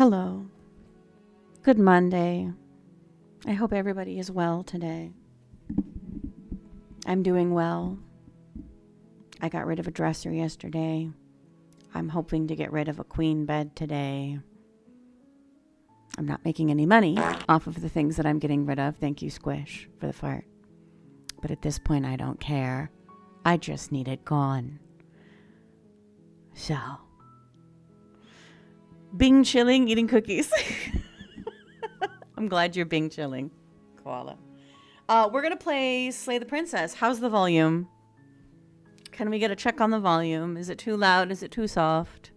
Hello. Good Monday. I hope everybody is well today. I'm doing well. I got rid of a dresser yesterday. I'm hoping to get rid of a queen bed today. I'm not making any money off of the things that I'm getting rid of. Thank you, Squish, for the fart. But at this point, I don't care. I just need it gone. So, Bing chilling, eating cookies. I'm glad you're Bing chilling, Koala. We're going to play Slay the Princess. How's the volume? Can we get a check on the volume? Is it too loud? Is it too soft?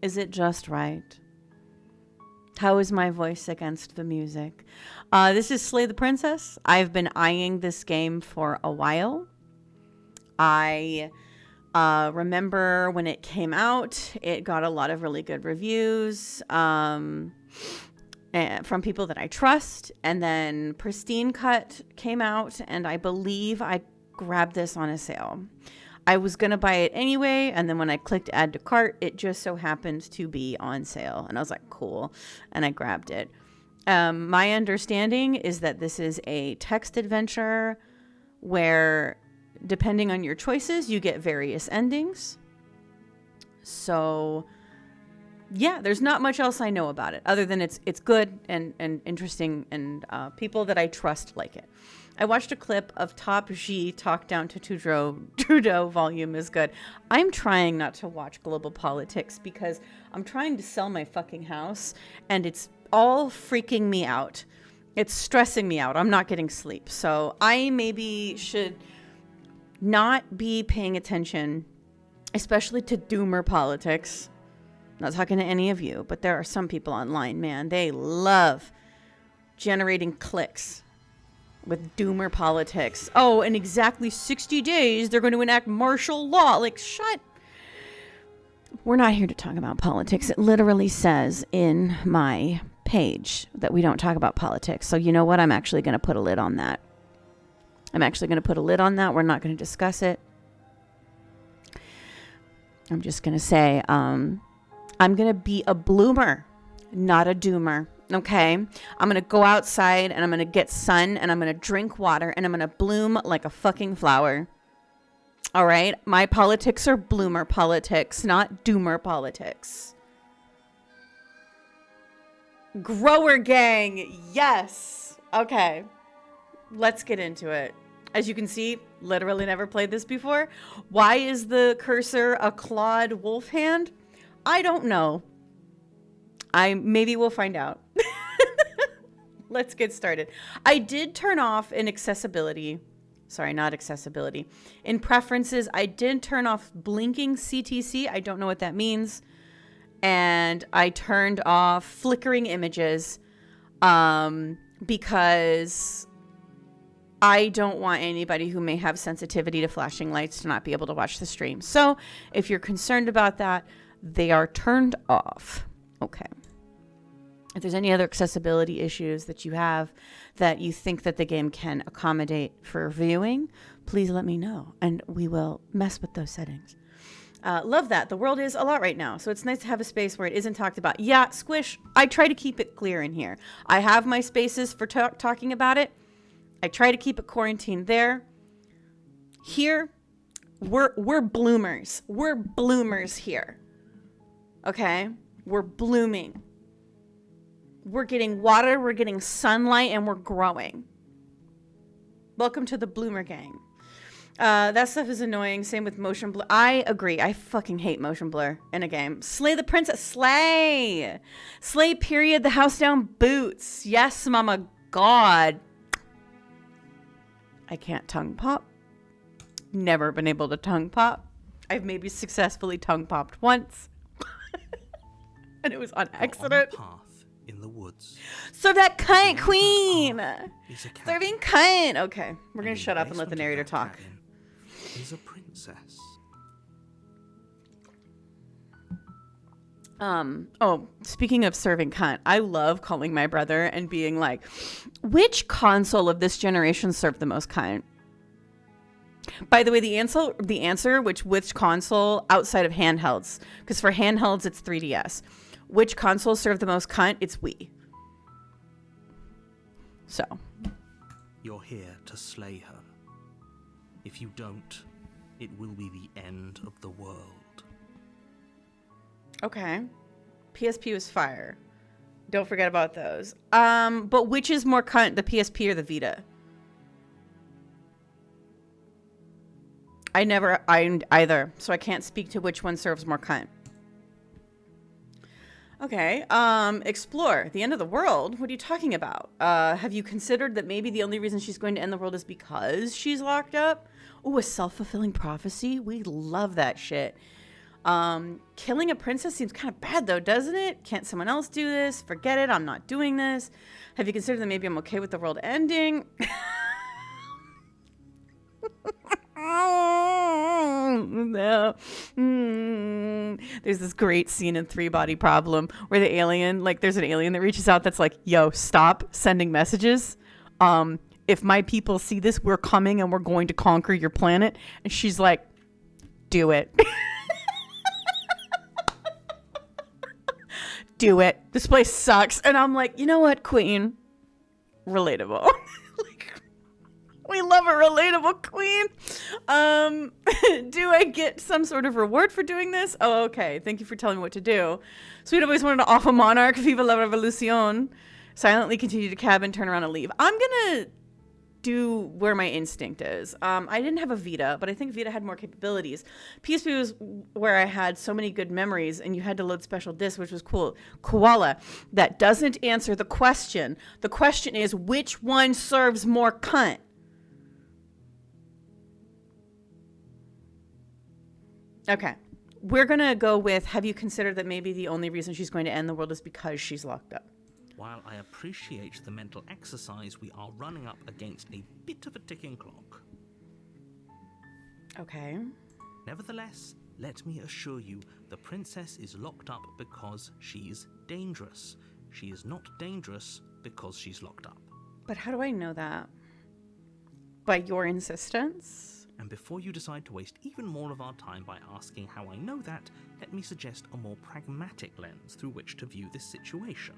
Is it just right? How is my voice against the music? This is Slay the Princess. I've been eyeing this game for a while. I remember when it came out, it got a lot of really good reviews from people that I trust. And then Pristine Cut came out, and I believe I grabbed this on a sale. I was going to buy it anyway, and then when I clicked add to cart, it just so happened to be on sale. And I was like, cool, and I grabbed it. My understanding is that this is a text adventure where, depending on your choices, you get various endings. So, yeah, there's not much else I know about it, other than it's good and interesting, and people that I trust like it. I watched a clip of Top G talk down to Trudeau. Volume is good. I'm trying not to watch global politics because I'm trying to sell my fucking house, and it's all freaking me out. It's stressing me out. I'm not getting sleep. So I maybe should not be paying attention, especially to doomer politics. I'm not talking to any of you, but there are some people online, man. They love generating clicks with doomer politics. Oh, in exactly 60 days, they're going to enact martial law. Like, shut. We're not here to talk about politics. It literally says in my page that we don't talk about politics. So you know what? I'm actually going to put a lid on that. We're not going to discuss it. I'm just going to say, I'm going to be a bloomer, not a doomer. Okay, I'm going to go outside and I'm going to get sun and I'm going to drink water and I'm going to bloom like a fucking flower. All right, my politics are bloomer politics, not doomer politics. Grower gang, yes. Okay, let's get into it. As you can see, literally never played this before. Why is the cursor a clawed wolf hand? I don't know. Maybe we'll find out. Let's get started. I did turn off in accessibility. Sorry, not accessibility. In preferences, I did turn off blinking CTC. I don't know what that means. And I turned off flickering images because I don't want anybody who may have sensitivity to flashing lights to not be able to watch the stream. So if you're concerned about that, they are turned off. Okay. If there's any other accessibility issues that you have that you think that the game can accommodate for viewing, please let me know and we will mess with those settings. Love that. The world is a lot right now, so it's nice to have a space where it isn't talked about. Yeah, Squish, I try to keep it clear in here. I have my spaces for talking about it. I try to keep it quarantined there. Here, we're bloomers. We're bloomers here. Okay? We're blooming. We're getting water, we're getting sunlight, and we're growing. Welcome to the bloomer gang. That stuff is annoying. Same with motion blur. I agree. I fucking hate motion blur in a game. Slay the princess. Slay. Slay, period. The house down boots. Yes, mama god. I can't tongue pop. Never been able to tongue pop. I've maybe successfully tongue popped once. And it was on accident. In the woods. Serve that cunt, queen. Serving cunt. Okay, we're gonna shut up and let the narrator talk. Is a princess. Oh, speaking of serving cunt, I love calling my brother and being like, which console of this generation served the most cunt? By the way, the answer, which console outside of handhelds, because for handhelds it's 3DS. Which consoles serve the most cunt? It's Wii. So. You're here to slay her. If you don't, it will be the end of the world. Okay. PSP was fire. Don't forget about those. But which is more cunt, the PSP or the Vita? I either, so I can't speak to which one serves more cunt. Okay, explore. The end of the world? What are you talking about? Have you considered that maybe the only reason she's going to end the world is because she's locked up? Ooh, a self-fulfilling prophecy? We love that shit. Killing a princess seems kind of bad though, doesn't it? Can't someone else do this? Forget it, I'm not doing this. Have you considered that maybe I'm okay with the world ending? No. There's this great scene in Three Body Problem where the alien, like there's an alien that reaches out that's like, yo, stop sending messages. If my people see this, we're coming and we're going to conquer your planet. And she's like, do it. Do it. This place sucks. And I'm like, you know what, Queen? Relatable. We love a relatable queen. Do I get some sort of reward for doing this? Oh, okay. Thank you for telling me what to do. Sweet always wanted to off a monarch. Viva la revolucion. Silently continue to cabin, turn around and leave. I'm going to do where my instinct is. I didn't have a Vita, but I think Vita had more capabilities. PSP was where I had so many good memories, and you had to load special discs, which was cool. Koala, that doesn't answer the question. The question is, which one serves more cunt? Okay. We're going to go with, have you considered that maybe the only reason she's going to end the world is because she's locked up? While I appreciate the mental exercise, we are running up against a bit of a ticking clock. Okay. Nevertheless, let me assure you, the princess is locked up because she's dangerous. She is not dangerous because she's locked up. But how do I know that? By your insistence? And before you decide to waste even more of our time by asking how I know that, let me suggest a more pragmatic lens through which to view this situation.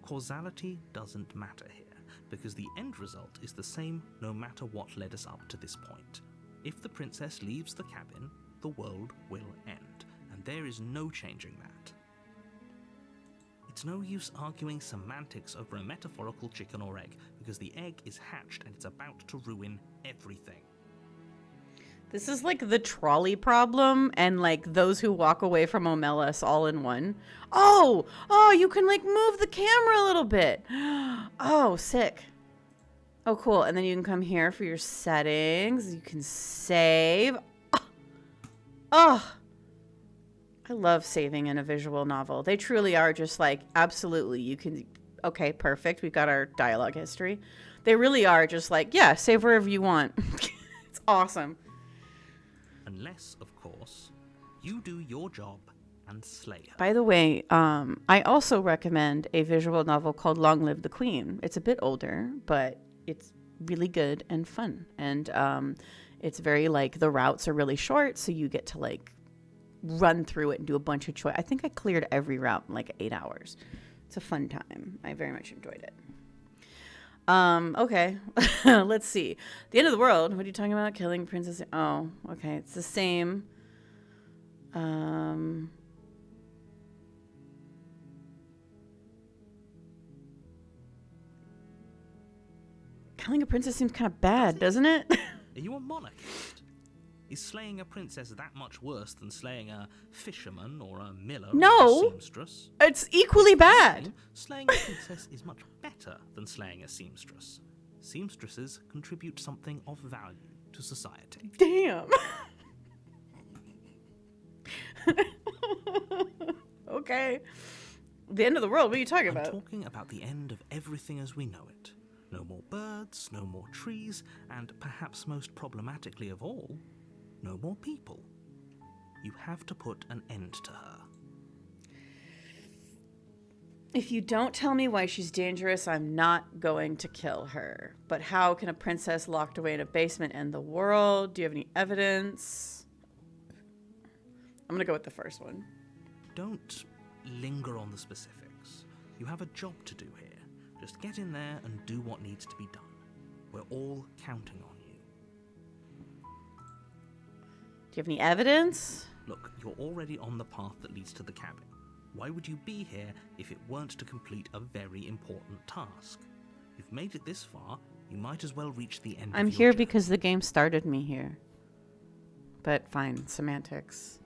Causality doesn't matter here, because the end result is the same no matter what led us up to this point. If the princess leaves the cabin, the world will end, and there is no changing that. It's no use arguing semantics over a metaphorical chicken or egg, because the egg is hatched and it's about to ruin everything. This is like the trolley problem and like those who walk away from Omelas all in one. Oh, you can like move the camera a little bit. Oh, sick. Oh, cool. And then you can come here for your settings. You can save. Oh, I love saving in a visual novel. They truly are just like, absolutely. You can, okay, perfect. We've got our dialogue history. They really are just like, yeah, save wherever you want. It's awesome. Unless, of course, you do your job and slay her. By the way, I also recommend a visual novel called Long Live the Queen. It's a bit older, but it's really good and fun. And it's very like the routes are really short, so you get to like run through it and do a bunch of choice. I think I cleared every route in like 8 hours. It's a fun time. I very much enjoyed it. Okay. Let's see. The end of the world. What are you talking about? Killing Princess. Oh, okay. It's the same. Killing a princess seems kind of bad, doesn't it? Are you a monarchist? Is slaying a princess that much worse than slaying a fisherman or a miller or a seamstress? It's equally bad. Slaying a princess is much better than slaying a seamstress. Seamstresses contribute something of value to society. Damn. Okay. The end of the world? What are you talking about? I'm talking about the end of everything as we know it. No more birds, no more trees, and perhaps most problematically of all, no more people. You have to put an end to her. If you don't tell me why she's dangerous, I'm not going to kill her. But how can a princess locked away in a basement end the world? Do you have any evidence? I'm going to go with the first one. don't linger on the specifics. You have a job to do here. Just get in there and do what needs to be done. We're all counting on you. Do you have any evidence? Look, you're already on the path that leads to the cabin. Why would you be here if it weren't to complete a very important task? You've made it this far, you might as well reach the end I'm of your here journey. because the game started me here. But fine, semantics.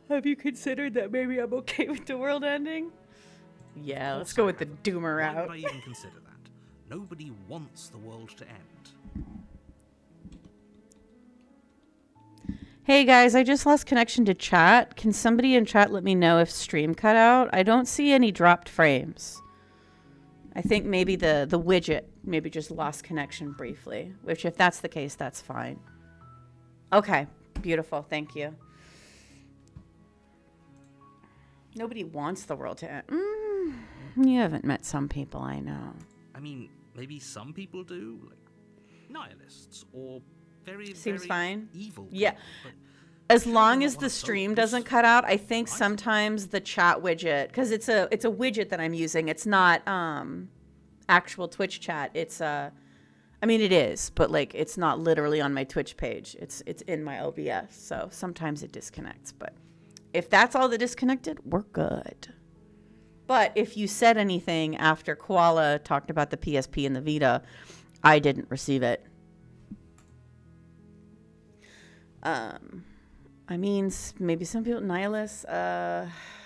Have you considered that maybe I'm okay with the world ending? Yeah, let's go with the doomer Why route. would I even consider that? Nobody wants the world to end. Hey guys, I just lost connection to chat. Can somebody in chat let me know if stream cut out? I don't see any dropped frames. I think maybe the widget maybe just lost connection briefly, which if that's the case, that's fine. Okay, beautiful. Thank you. Nobody wants the world to end. You haven't met some people I know. I mean, maybe some people do, like nihilists or very, Seems very fine. evil. Yeah. people, but As surely long not as one the of stream those. doesn't cut out, I think I see. sometimes the chat widget, because it's a widget that I'm using. It's not actual Twitch chat. It's I mean it is, but like it's not literally on my Twitch page. It's in my OBS. So sometimes it disconnects. But if that's all that disconnected, we're good. But if you said anything after Koala talked about the PSP and the Vita, I didn't receive it. I mean, maybe some people, nihilists,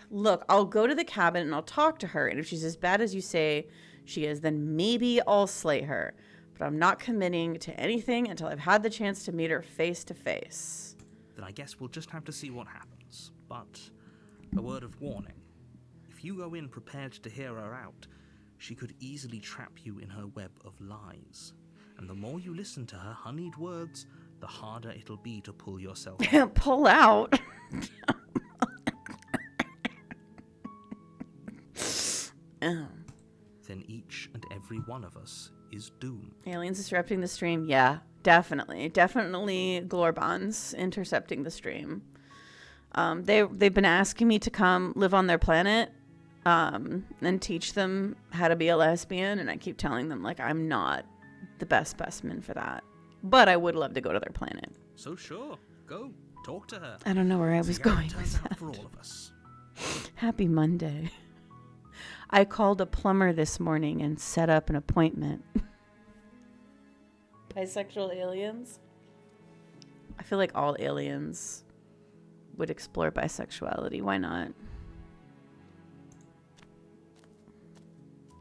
look, I'll go to the cabin and I'll talk to her. And if she's as bad as you say she is, then maybe I'll slay her. But I'm not committing to anything until I've had the chance to meet her face to face. Then I guess we'll just have to see what happens. But a word of warning. If you go in prepared to hear her out, she could easily trap you in her web of lies. And the more you listen to her honeyed words, the harder it'll be to pull yourself out. Pull out. Then each and every one of us is doomed. Aliens disrupting the stream. Yeah, definitely. Definitely Glorbons intercepting the stream. They've been asking me to come live on their planet and teach them how to be a lesbian. And I keep telling them, like, I'm not the best specimen for that. But I would love to go to their planet. So sure, go, talk to her. I don't know where I was See how it going turns with out that. for all of us. Happy Monday. I called a plumber this morning and set up an appointment. Bisexual aliens? I feel like all aliens would explore bisexuality. Why not?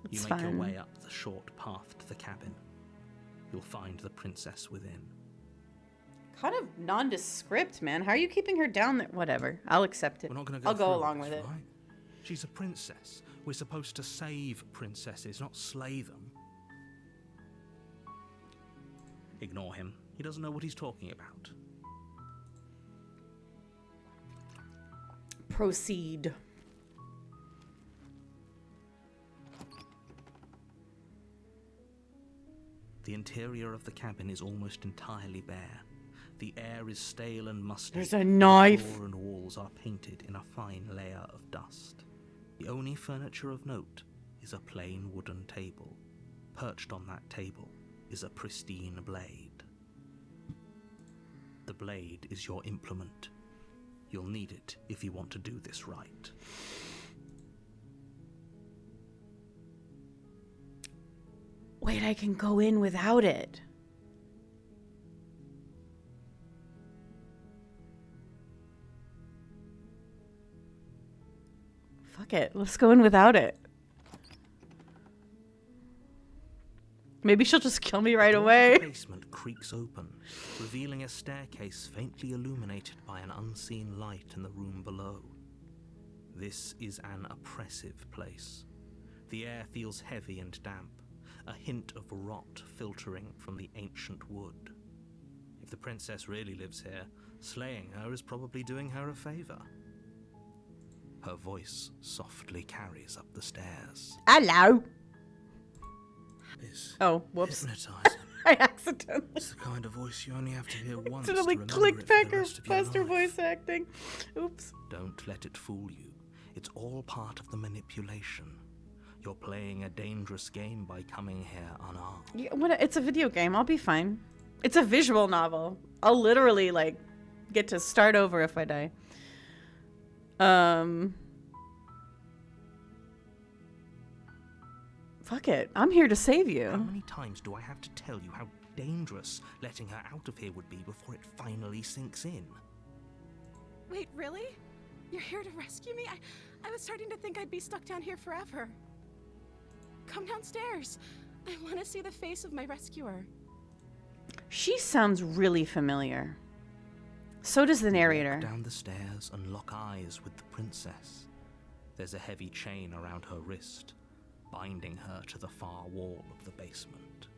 You It's make your fun. way up the short path to the cabin. You'll find the princess within. Kind of nondescript, man. How are you keeping her down there? Whatever. I'll accept it. We're not going to I'll go through along this, with it. right? She's a princess. We're supposed to save princesses, not slay them. Ignore him. He doesn't know what he's talking about. Proceed. The interior of the cabin is almost entirely bare. The air is stale and musty. There's a and knife. The floor and walls are painted in a fine layer of dust. The only furniture of note is a plain wooden table. Perched on that table is a pristine blade. The blade is your implement. You'll need it if you want to do this right. Wait, I can go in without it. Fuck it. Let's go in without it. Maybe she'll just kill me right The door to away. the basement creaks open, revealing a staircase faintly illuminated by an unseen light in the room below. This is an oppressive place. The air feels heavy and damp, a hint of rot filtering from the ancient wood. If the princess really lives here, slaying her is probably doing her a favor. Her voice softly carries up the stairs. Hello. Is Oh, whoops. hypnotizing. I accidentally. It's the kind of voice you only have to hear once to Accidentally remember clicked it for back the her rest of your faster life. voice acting. Oops. Don't let it fool you. It's all part of the manipulation. You're playing a dangerous game by coming here unarmed. Yeah, it's a video game. I'll be fine. It's a visual novel. I'll literally like get to start over if I die. Fuck it. I'm here to save How you. many times do I have to tell you how dangerous letting her out of here would be before it finally sinks in? Wait, really? You're here to rescue me? I was starting to think I'd be stuck down here forever. Come downstairs. I want to see the face of my rescuer. She sounds really familiar. So does the narrator. Walk down the stairs and lock eyes with the princess. There's a heavy chain around her wrist, binding her to the far wall of the basement.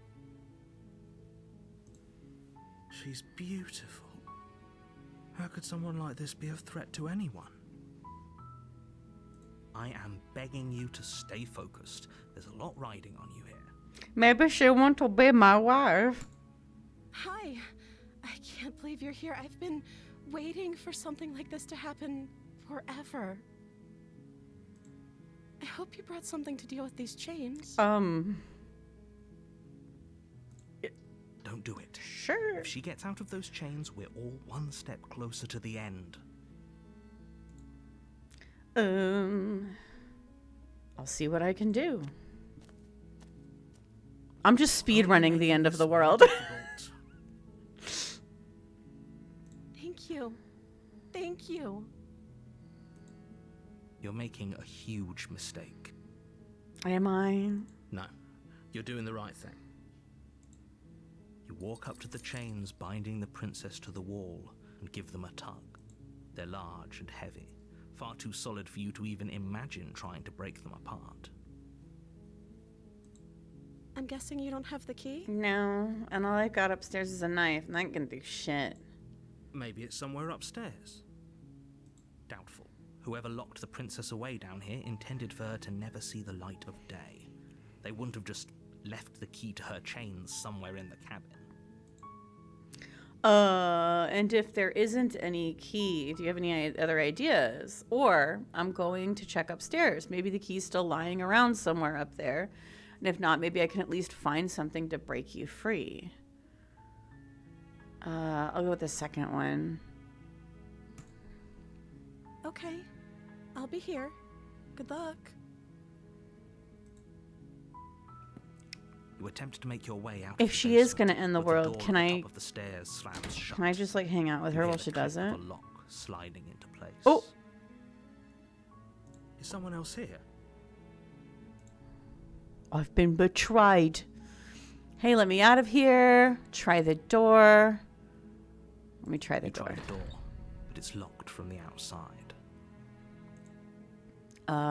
She's beautiful. How could someone like this be a threat to anyone? I am begging you to stay focused. There's a lot riding on you here. Maybe she want to be my wife. Hi. I can't believe you're here. I've been waiting for something like this to happen forever. I hope you brought something to deal with these chains. Don't do it. Sure. If she gets out of those chains, we're all one step closer to the end. I'll see what I can do. I'm just speed running the end of the world. Thank you. Thank you. You're making a huge mistake. Am I? No, you're doing the right thing. You walk up to the chains binding the princess to the wall and give them a tug. They're large and heavy, far too solid for you to even imagine trying to break them apart. I'm guessing you don't have the key? No, and all I got upstairs is a knife, and that can do shit. Maybe it's somewhere upstairs. Doubtful. Whoever locked the princess away down here intended for her to never see the light of day. They wouldn't have just left the key to her chains somewhere in the cabin. And if there isn't any key, do you have any other ideas? Or I'm going to check upstairs. Maybe the key's still lying around somewhere up there. And if not, maybe I can at least find something to break you free. I'll go with the second one. Okay. I'll be here. Good luck. You attempt to make your way out. If of the she is basement, gonna end the but world, door can at the I- top of the stairs slams shut. Can I just like hang out with her You while hear she the click does of it? a lock sliding into place. Oh. Is someone else here? I've been betrayed. Hey, let me out of here. Try the door. Let me try the You door. try the door, but it's locked from the outside.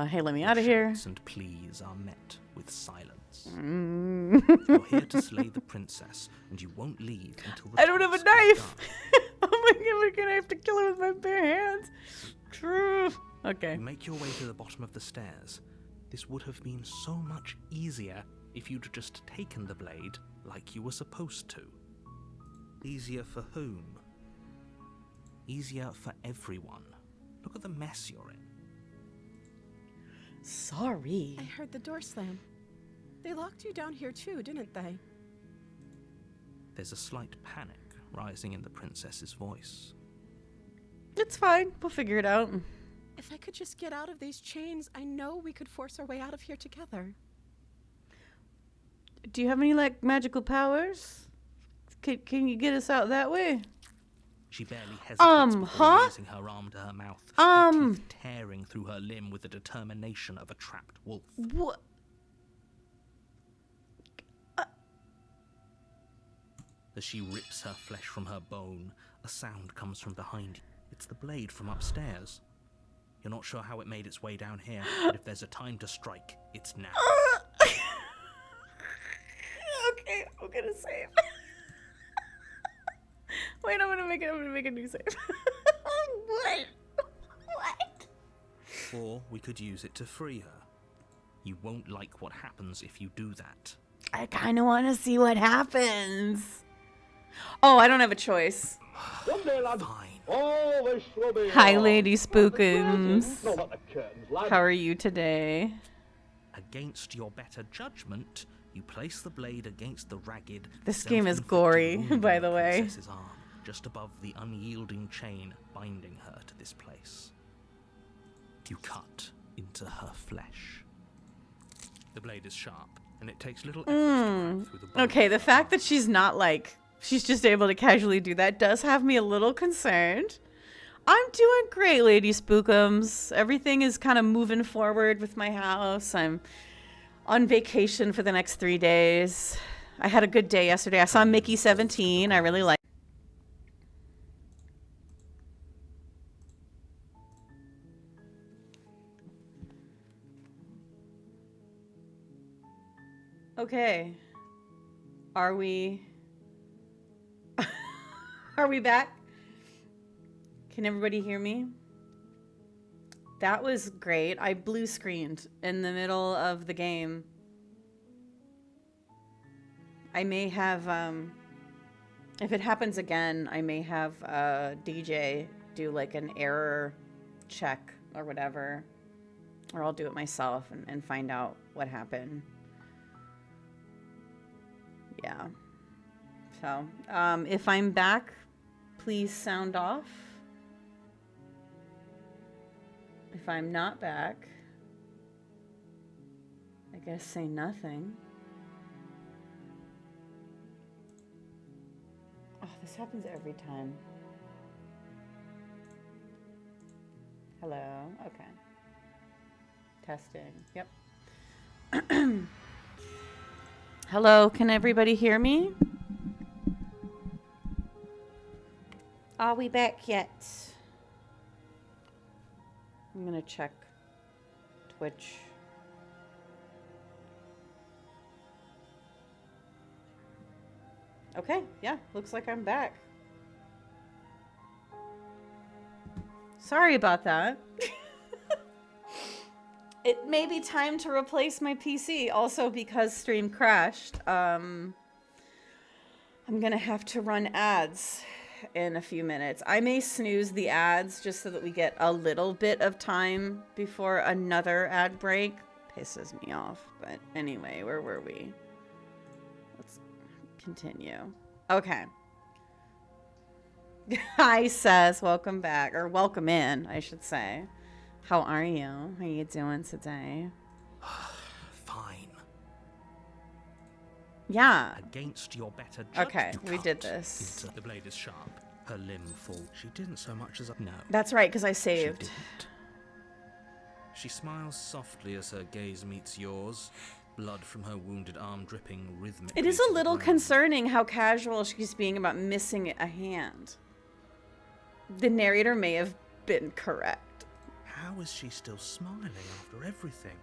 Hey, let me Your out of here. shouts and pleas are met with silence. Mm. You're here to slay the princess, and you won't leave until the I don't have a task is knife. done. Oh my god, we're gonna have to kill her with my bare hands. True. Okay. You make your way to the bottom of the stairs. This would have been so much easier if you'd just taken the blade like you were supposed to. Easier for whom? Easier for everyone. Look at the mess you're in. Sorry. I heard the door slam. They locked you down here too, didn't they? There's a slight panic rising in the princess's voice. It's fine. We'll figure it out. If I could just get out of these chains, I know we could force our way out of here together. Do you have any like magical powers? Can you get us out that way? She barely hesitates before huh? raising her arm to her mouth, her teeth tearing through her limb with the determination of a trapped wolf. What? As she rips her flesh from her bone, a sound comes from behind you. It's the blade from upstairs. You're not sure how it made its way down here, but if there's a time to strike, it's now. Okay, I'm gonna save. Wait, I'm gonna make a new save. What? What? Or we could use it to free her. You won't like what happens if you do that. I kind of want to see what happens. Oh, I don't have a choice. Fine. Hi, Lady Spookums. How are you today? Against your better judgment, you place the blade against the ragged. This game is self-inflicted gory, wound by on the way. princess's arm, just above the unyielding chain binding her to this place. You cut into her flesh. The blade is sharp, and it takes little effort to cut through the bone. Okay, the fact that she's not like, she's just able to casually do that does have me a little concerned. I'm doing great, Lady Spookums. Everything is kind of moving forward with my house. I'm on vacation for the next 3 days. I had a good day yesterday. I saw Mickey 17. I really like. Okay. Are we Are we back? Can everybody hear me? That was great. I blue screened in the middle of the game. I may have, if it happens again, I may have DJ do like an error check or whatever. Or I'll do it myself and find out what happened. Yeah. So, if I'm back, please sound off. If I'm not back, I guess say nothing. Oh, this happens every time. Hello? Okay. Testing. Yep. Hello, can everybody hear me? Are we back yet? I'm gonna check Twitch. Okay, yeah, looks like I'm back. Sorry about that. It may be time to replace my PC, also because stream crashed. I'm gonna have to run ads in a few minutes. I may snooze the ads just so that we get a little bit of time before another ad break. Pisses me off, but anyway, where were we? Let's continue. Okay. Hi, Sess. Welcome back, or welcome in, I should say. How are you? How are you doing today? Fine. Yeah. Against your better judgment. Okay, we cut did this. into- The blade is sharp. Her limb full. She didn't so much as no. That's right, because I She saved. didn't. She smiles softly as her gaze meets yours. Blood from her wounded arm dripping rhythmically. It is to a the little ground. concerning how casual she's being about missing a hand. The narrator may have been correct. How is she still smiling after everything?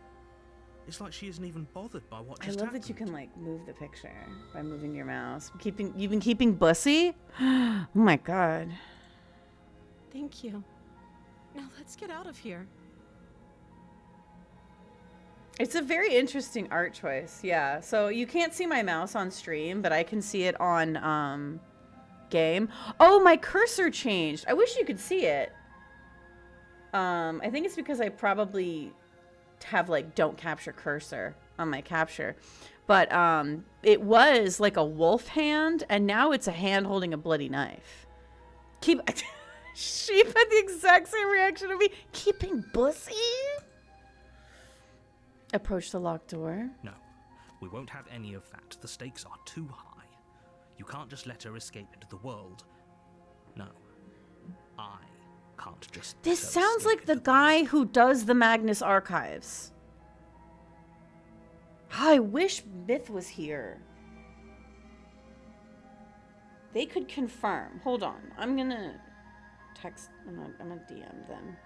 It's like she isn't even bothered by what I just love happened. that you can like move the picture by moving your mouse. You've been keeping Bussy? Oh my god. Thank you. Now let's get out of here. It's a very interesting art choice. Yeah. So you can't see my mouse on stream, but I can see it on game. Oh, my cursor changed. I wish you could see it. I think it's because I probably have like don't capture cursor on my capture. But it was like a wolf hand, and now it's a hand holding a bloody knife. Sheep had the exact same reaction to me. Keeping Bussy? Approach the locked door. No, we won't have any of that. The stakes are too high. You can't just let her escape into the world. No, I can't just. This let her sounds escape like the into guy who does the Magnus Archives. I wish Myth was here. They could confirm. Hold on. I'm gonna text. I'm gonna DM them.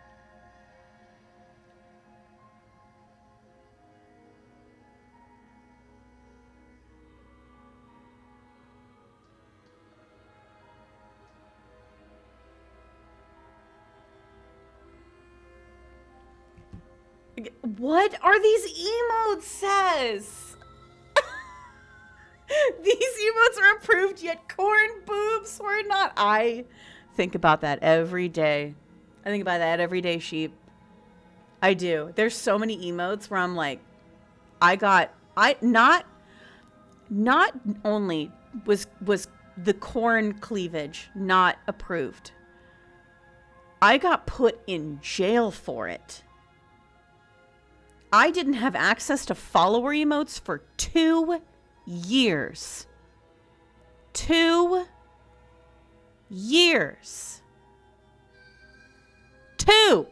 What are these emotes, says? These emotes are approved, yet corn boobs were not. I think about that every day. I think about that every day, sheep. I do. There's so many emotes where I'm like, not only was the corn cleavage not approved, I got put in jail for it. I didn't have access to follower emotes for 2 years. 2 years. 2.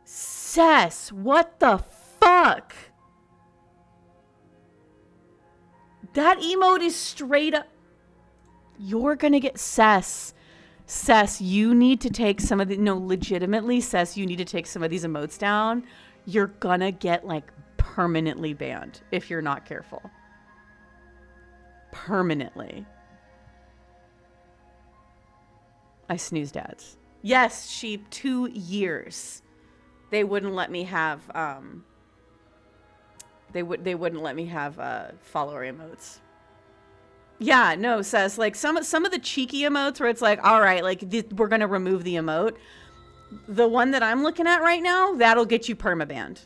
Cess, what the fuck? That emote is straight up. You're gonna get Cess. Cess, you need to take some of the, no, legitimately, Cess, you need to take some of these emotes down. You're gonna get, like, permanently banned if you're not careful. Permanently. I snoozed ads. Yes, sheep, 2 years. They wouldn't let me have, they wouldn't let me have, follower emotes. Yeah, no, Cess, like some of the cheeky emotes where it's like, all right, like we're going to remove the emote. The one that I'm looking at right now, that'll get you permabanned.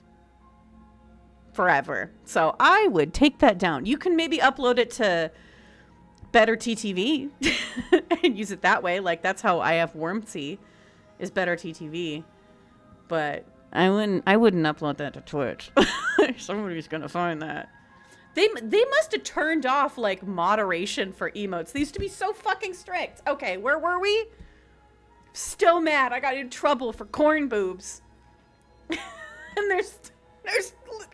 Forever. So I would take that down. You can maybe upload it to Better TTV and use it that way. Like that's how I have Wormsy is Better TTV. But I wouldn't upload that to Twitch. Somebody's going to find that. They must have turned off, like, moderation for emotes. They used to be so fucking strict. Okay, where were we? Still mad. I got in trouble for corn boobs. And there's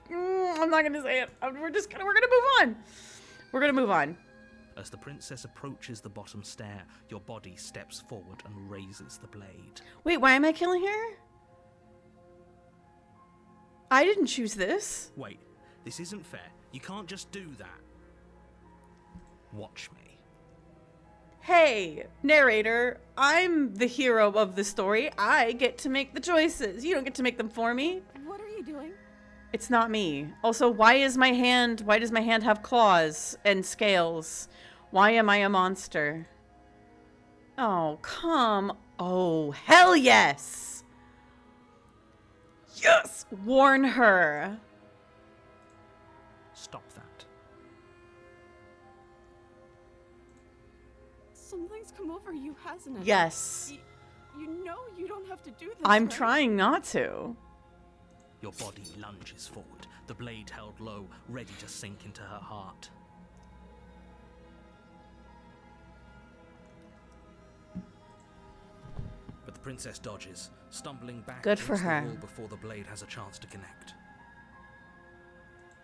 I'm not gonna say it. We're gonna move on. We're gonna move on. As the princess approaches the bottom stair, your body steps forward and raises the blade. Wait, why am I killing her? I didn't choose this. Wait, this isn't fair. You can't just do that. Watch me. Hey, narrator, I'm the hero of the story. I get to make the choices. You don't get to make them for me. What are you doing? It's not me. Also, why does my hand have claws and scales? Why am I a monster? Oh, come. Oh, hell yes. Yes. Warn her. Stop that. Something's come over you, hasn't it? Yes. You know you don't have to do this. I'm right? trying not to. Your body lunges forward, the blade held low, ready to sink into her heart. But the princess dodges, stumbling back Good for against the her. wall before the blade has a chance to connect.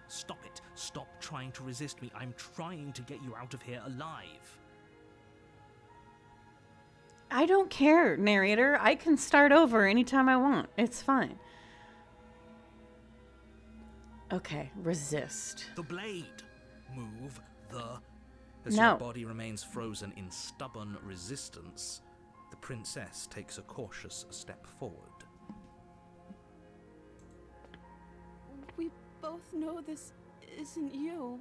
Stop it. Stop trying to resist me. I'm trying to get you out of here alive. I don't care, narrator. I can start over anytime I want. It's fine. Okay, resist. The blade. Move the... As No. your body remains frozen in stubborn resistance, the princess takes a cautious step forward. We both know this isn't you.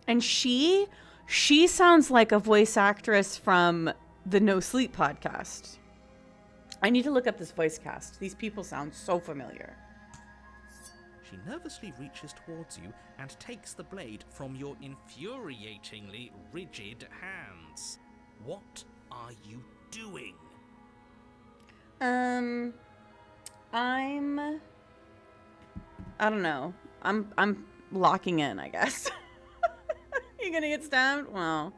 And she sounds like a voice actress from the No Sleep podcast. I need to look up this voice cast. These people sound so familiar. She nervously reaches towards you and takes the blade from your infuriatingly rigid hands. What are you doing? I don't know. I'm locking in, I guess. You gonna get stabbed? Well.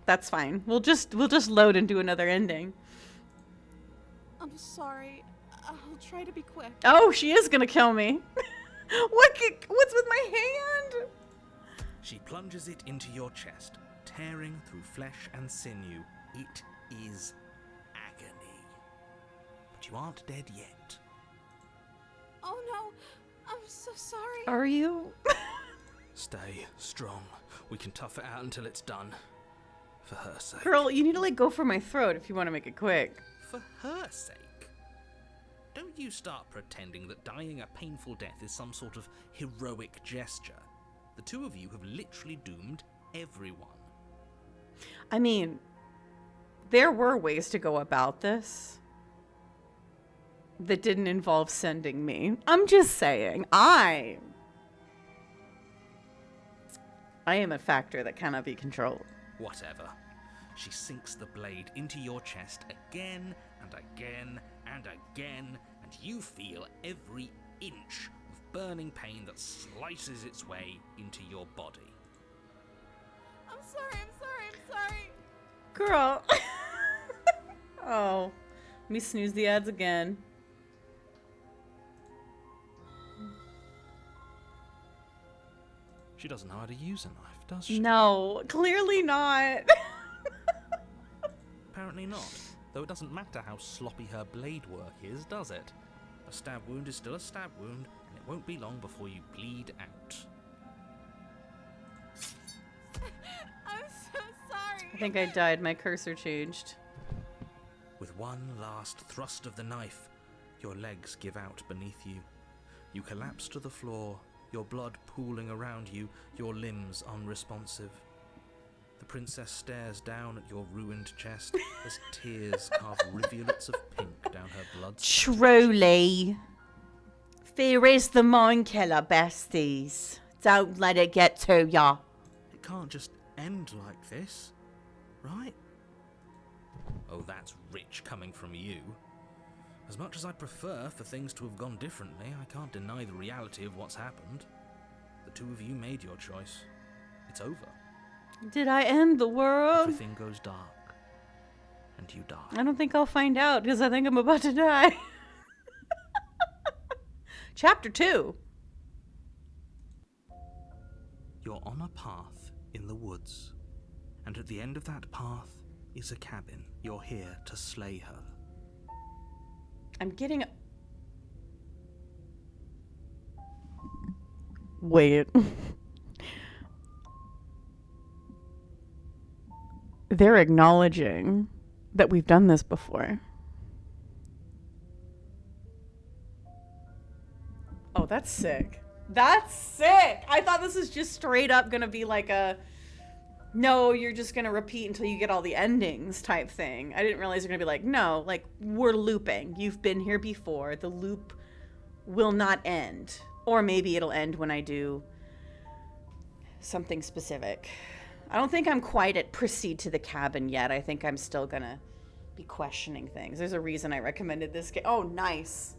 That's fine. We'll just load and do another ending. I'm sorry. I'll try to be quick. Oh, she is gonna kill me. What's with my hand? She plunges it into your chest, tearing through flesh and sinew. It is agony. But you aren't dead yet. Oh no, I'm so sorry. Are you? Stay strong. We can tough it out until it's done. For her sake. Girl, you need to like go for my throat if you want to make it quick. for her sake. Don't you start pretending that dying a painful death is some sort of heroic gesture. The two of you have literally doomed everyone. I mean, there were ways to go about this that didn't involve sending me. I'm just saying, I am a factor that cannot be controlled. Whatever. She sinks the blade into your chest again and again and again, and you feel every inch of burning pain that slices its way into your body. I'm sorry. Girl. Oh, let me snooze the ads again. She doesn't know how to use a knife, does she? No, clearly not. Apparently not. Though it doesn't matter how sloppy her blade work is, does it? A stab wound is still a stab wound, and it won't be long before you bleed out. I'm so sorry. I think I died. My cursor changed. With one last thrust of the knife, your legs give out beneath you. You collapse to the floor, your blood pooling around you, your limbs unresponsive. The princess stares down at your ruined chest as tears carve rivulets of pink down her blood. Truly. Fear is the mind killer, besties. Don't let it get to ya. It can't just end like this, right? Oh, that's rich coming from you. As much as I'd prefer for things to have gone differently, I can't deny the reality of what's happened. The two of you made your choice. It's over. Did I end the world? Everything goes dark. And you die. I don't think I'll find out because I think I'm about to die. Chapter 2. You're on a path in the woods. And at the end of that path is a cabin. You're here to slay her. I'm getting... Wait. They're acknowledging that we've done this before. Oh, that's sick. That's sick! I thought this was just straight up gonna be like a... No, you're just gonna repeat until you get all the endings type thing. I didn't realize you're gonna be like, no, like, we're looping. You've been here before. The loop will not end. Or maybe it'll end when I do something specific. I don't think I'm quite at proceed to the cabin yet. I think I'm still gonna be questioning things. There's a reason I recommended this game. Oh, nice.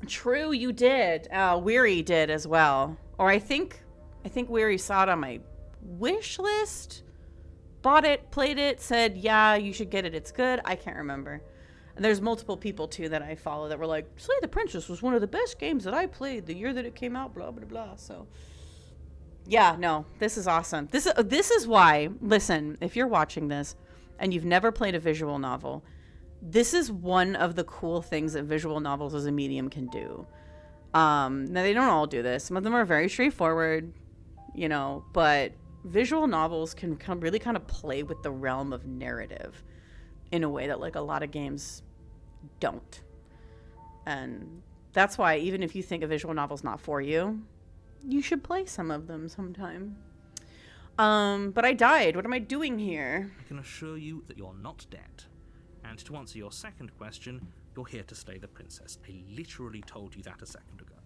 True, you did. Weary did as well. Or I think Weary saw it on my wish list, bought it, played it, said, yeah, you should get it. It's good. I can't remember. And there's multiple people, too, that I follow that were like, Slay the Princess was one of the best games that I played the year that it came out, blah, blah, blah. So... yeah, no, this is awesome. This is why, listen, if you're watching this and you've never played a visual novel, this is one of the cool things that visual novels as a medium can do. Now, they don't all do this. Some of them are very straightforward, you know, but visual novels can really kind of play with the realm of narrative in a way that, like, a lot of games don't. And that's why, even if you think a visual novel's not for you, you should play some of them sometime. But I died. What am I doing here? I can assure you that you're not dead. And to answer your second question, you're here to slay the princess. I literally told you that a second ago.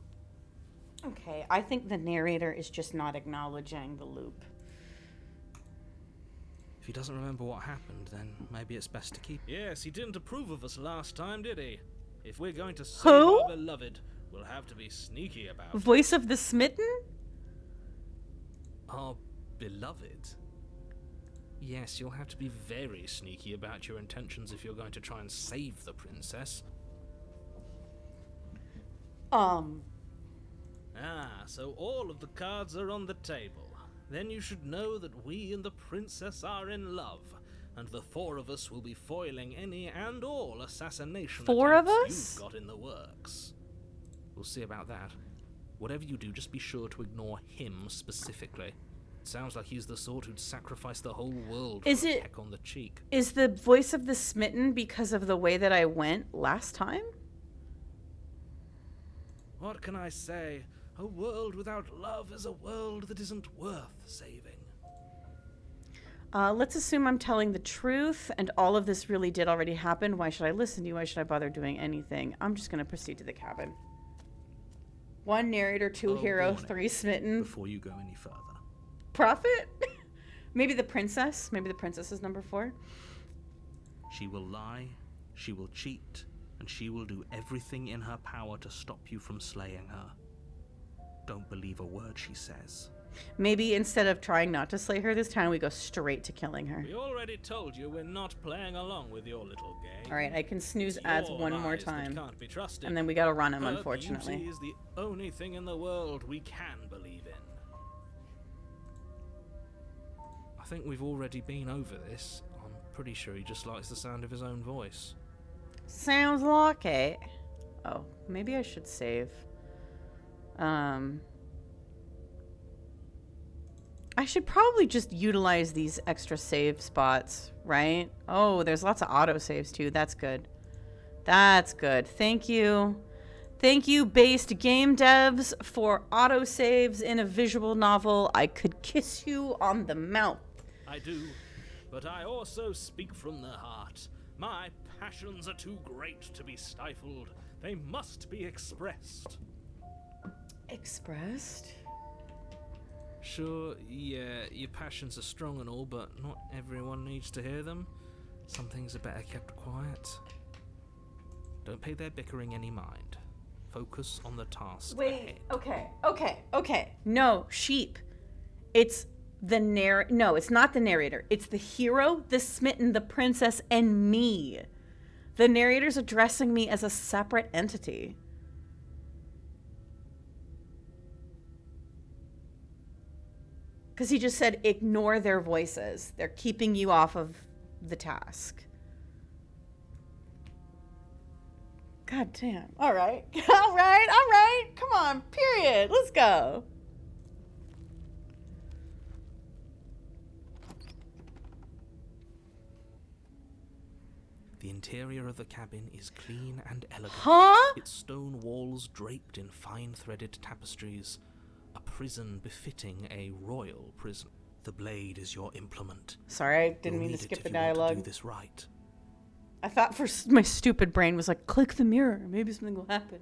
Okay, I think the narrator is just not acknowledging the loop. If he doesn't remember what happened, then maybe it's best to keep... Yes, he didn't approve of us last time, did he? If we're going to save our beloved, we'll have to be sneaky about it. Voice of the Smitten? Our beloved? Yes, you'll have to be very sneaky about your intentions if you're going to try and save the princess. Ah, so all of the cards are on the table. Then you should know that we and the princess are in love, and the four of us will be foiling any and all assassination attempts you've got in the works. We'll see about that. Whatever you do, just be sure to ignore him specifically. Sounds like he's the sort who'd sacrifice the whole world Is for a it- peck on the cheek. Is the voice of the smitten because of the way that I went last time? What can I say? A world without love is a world that isn't worth saving. Let's assume I'm telling the truth and all of this really did already happen. Why should I listen to you? Why should I bother doing anything? I'm just going to proceed to the cabin. 1 narrator, 2 Oh, hero, warning. 3 smitten. Before you go any further. Prophet? Maybe the princess. Maybe the princess is number 4. She will lie, she will cheat, and she will do everything in her power to stop you from slaying her. Don't believe a word she says. Maybe instead of trying not to slay her this time, we go straight to killing her. We already told you we're not playing along with your little game. All right, I can snooze It's ads your one more lies that time. Can't be trusted. And then we gotta run him, Her unfortunately. beauty is the only thing in the world we can believe in. I think we've already been over this. I'm pretty sure he just likes the sound of his own voice. Sounds like it. Oh, maybe I should save. I should probably just utilize these extra save spots, right? Oh, there's lots of auto saves too. That's good. That's good. Thank you. Thank you, based game devs, for auto saves in a visual novel. I could kiss you on the mouth. I do, but I also speak from the heart. My passions are too great to be stifled. They must be expressed. Expressed? Sure, yeah, your passions are strong and all, but not everyone needs to hear them. Some things are better kept quiet. Don't pay their bickering any mind. Focus on the task ahead. Okay. No, sheep. It's the No, it's not the narrator. It's the hero, the smitten, the princess, and me. The narrator's addressing me as a separate entity. Because he just said, ignore their voices. They're keeping you off of the task. God damn. All right. All right. Come on. Period. Let's go. The interior of the cabin is clean and elegant. Huh? Its stone walls draped in fine threaded tapestries. A prison befitting a royal prison. The blade is your implement. Sorry, I didn't You'll mean to need it skip if the you want to dialogue. do this right. I thought my stupid brain was like, click the mirror. Maybe something will happen.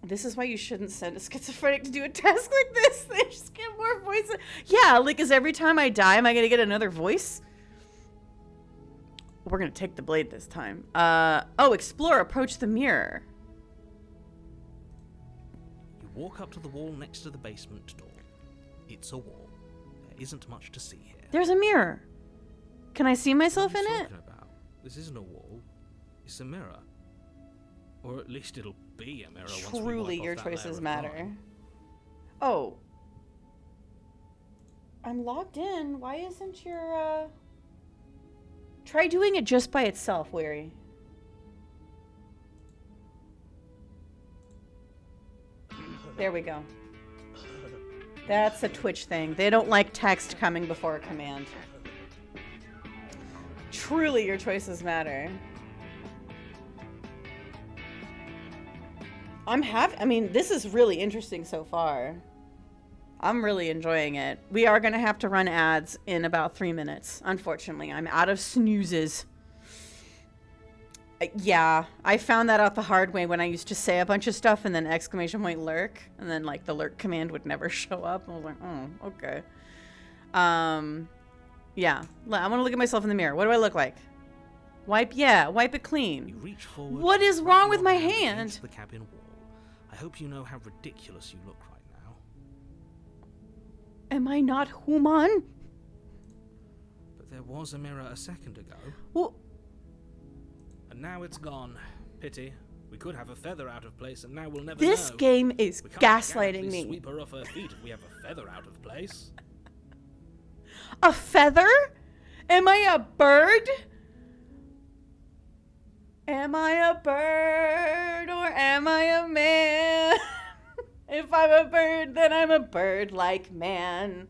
This is why you shouldn't send a schizophrenic to do a task like this. They just get more voices. Yeah, like, is every time I die, am I going to get another voice? We're going to take the blade this time. Explore, approach the mirror. You walk up to the wall next to the basement door. It's a wall. There isn't much to see here. There's a mirror. Can I see myself What in are you it? talking about? This isn't a wall. It's a mirror. Or at least it'll be a mirror once we Truly, wipe your off that layer choices of matter. grime. Oh. I'm logged in. Why isn't your, Try doing it just by itself, Weary. There we go. That's a Twitch thing. They don't like text coming before a command. Truly, your choices matter. This is really interesting so far. I'm really enjoying it. We are going to have to run ads in about 3 minutes. Unfortunately, I'm out of snoozes. Yeah, I found that out the hard way when I used to say a bunch of stuff and then exclamation point lurk. And then, like, the lurk command would never show up. I was like, oh, okay. Yeah. I want to look at myself in the mirror. What do I look like? Wipe it clean. You reach forward. What is rub wrong your with my hand hand? against the cabin wall. I hope you know how ridiculous you look right now. Am I not human? But there was a mirror a second ago. Well, And now it's gone. Pity. We could have a feather out of place, and now we'll never this know. game is We can't gaslighting gallantly me. Sweep her off her feet if we have a feather out of place. A feather? Am I a bird? Am I a bird or am I a man? If I'm a bird, then I'm a bird like man.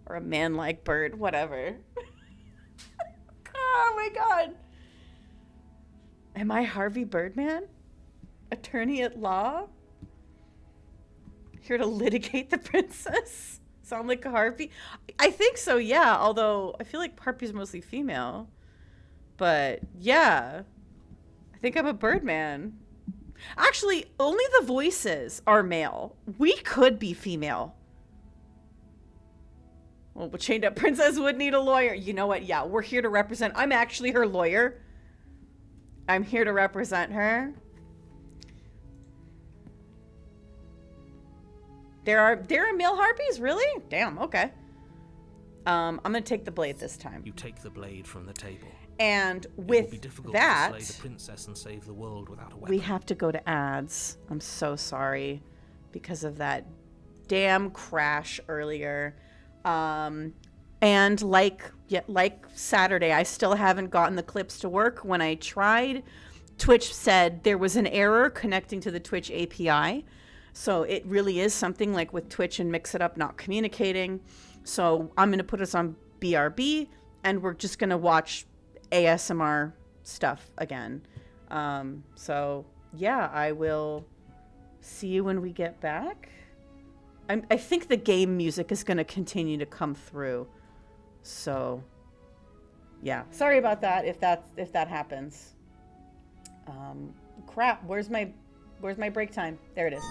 Or a man like bird, whatever. Oh my god. Am I Harvey Birdman? Attorney at law? Here to litigate the princess? Sound like a Harpy? I think so, yeah. Although I feel like Harpy's mostly female. But yeah. I think I'm a Birdman. Actually, only the voices are male. We could be female. Well, but Chained Up Princess would need a lawyer. You know what? Yeah, we're here to represent. I'm actually her lawyer. I'm here to represent her. There are male harpies? Really? Damn, okay. I'm gonna take the blade this time. You take the blade from the table. And It will with be difficult that, to slay the princess and save the world without a weapon. we have to go to ads. I'm so sorry because of that damn crash earlier. And like Saturday, I still haven't gotten the clips to work. When I tried, Twitch said there was an error connecting to the Twitch API. So it really is something like with Twitch and Mix It Up not communicating. So I'm going to put us on BRB and we're just going to watch ASMR stuff again. So yeah, I will see you when we get back. I think the game music is going to continue to come through. So yeah, sorry about that if that happens. Crap, where's my break time? There it is.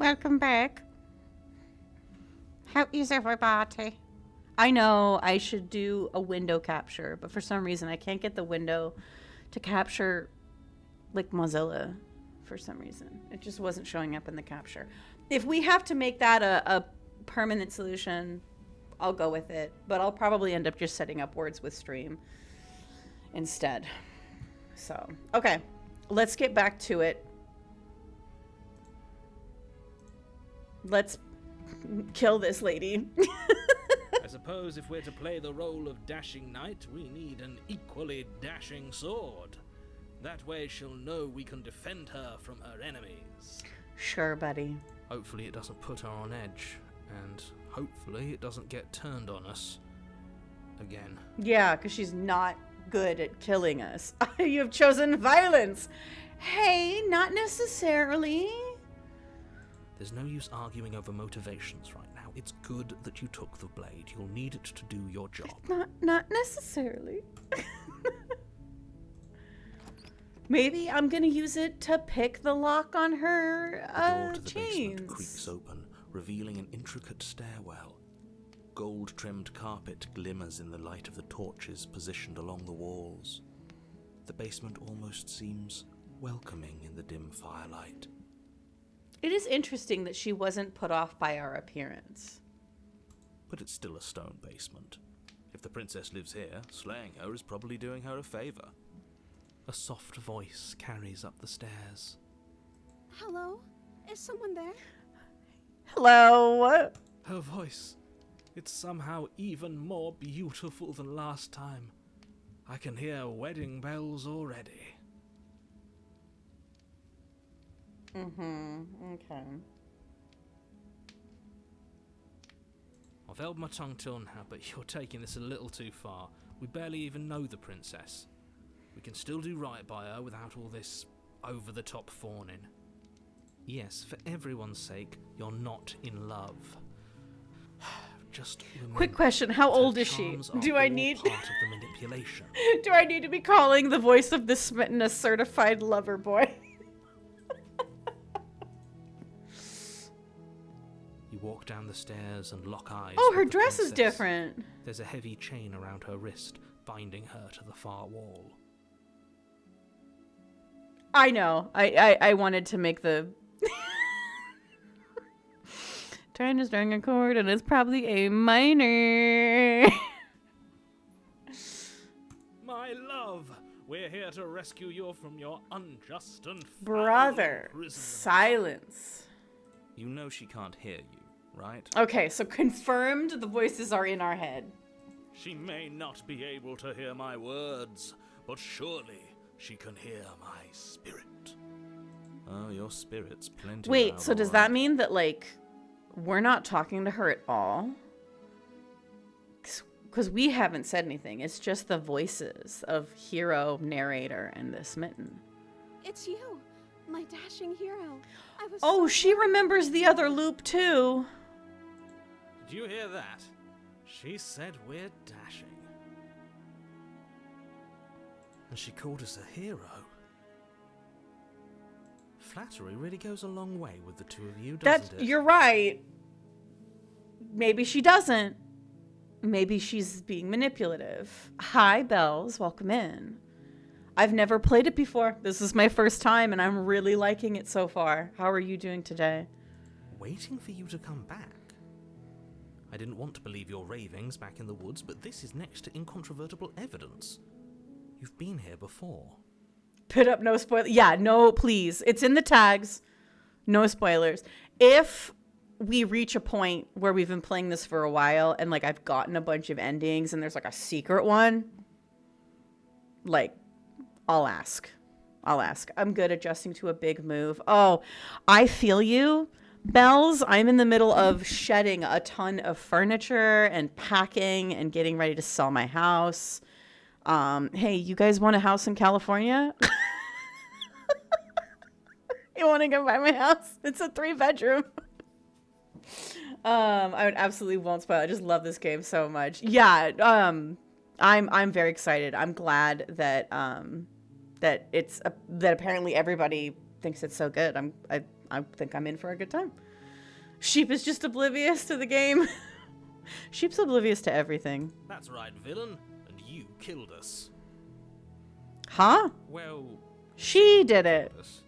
Welcome back. How is everybody? I know I should do a window capture, but for some reason I can't get the window to capture like Mozilla for some reason. It just wasn't showing up in the capture. If we have to make that a permanent solution, I'll go with it, but I'll probably end up just setting up Words with Stream instead. So, okay, let's get back to it. Let's kill this lady. I suppose if we're to play the role of dashing knight, we need an equally dashing sword. That way she'll know we can defend her from her enemies. Sure, buddy. Hopefully it doesn't put her on edge, and hopefully it doesn't get turned on us again. Yeah, because she's not good at killing us. You have chosen violence. Hey, not necessarily. There's no use arguing over motivations right now. It's good that you took the blade. You'll need it to do your job. Not necessarily. Maybe I'm gonna use it to pick the lock on her The door to the chains. basement creaks open, revealing an intricate stairwell. Gold-trimmed carpet glimmers in the light of the torches positioned along the walls. The basement almost seems welcoming in the dim firelight. It is interesting that she wasn't put off by our appearance. But it's still a stone basement. If the princess lives here, slaying her is probably doing her a favor. A soft voice carries up the stairs. Hello? Is someone there? Hello. Her voice, it's somehow even more beautiful than last time. I can hear wedding bells already. Okay. I've held my tongue till now, but you're taking this a little too far. We barely even know the princess. We can still do right by her without all this over-the-top fawning. Yes, for everyone's sake, you're not in love. Just remember, Quick question, how her old is she? charms are Do I all need part of the manipulation. Do I need to be calling the voice of the smitten a certified lover boy? You walk down the stairs and lock eyes. Oh, with her the dress is princess. different. There's a heavy chain around her wrist, binding her to the far wall. I know. I wanted to make the trying to string a chord, and it's probably a minor. My love, we're here to rescue you from your unjust and foul Brother, imprisonment. silence. You know she can't hear you, right? Okay, so confirmed the voices are in our head. She may not be able to hear my words, but surely she can hear my spirit. Oh, your spirit's plenty Wait, loud, so does all that right. mean that, like, we're not talking to her at all? Because we haven't said anything. It's just the voices of hero, narrator, and the smitten. It's you, my dashing hero. I was Oh, so she remembers the other loop, too. Did you hear that? She said we're dashing. And she called us a hero. Flattery really goes a long way with the two of you, doesn't it? You're right. Maybe she doesn't. Maybe she's being manipulative. Hi, Bells. Welcome in. I've never played it before. This is my first time, and I'm really liking it so far. How are you doing today? Waiting for you to come back. I didn't want to believe your ravings back in the woods, but this is next to incontrovertible evidence. You've been here before. Put up no spoilers. Yeah, no, please. It's in the tags. No spoilers. If we reach a point where we've been playing this for a while and, like, I've gotten a bunch of endings and there's, like, a secret one, like, I'll ask. I'm good adjusting to a big move. Oh, I feel you. Bells, I'm in the middle of shedding a ton of furniture and packing and getting ready to sell my house. Hey, you guys want a house in California? You want to come by my house? It's a 3-bedroom. I would absolutely won't spoil. I just love this game so much. Yeah, I'm very excited. I'm glad that that apparently everybody thinks it's so good. I think I'm in for a good time. Sheep is just oblivious to the game. Sheep's oblivious to everything. That's right, villain. And you killed us. Huh? Well, She did it. us.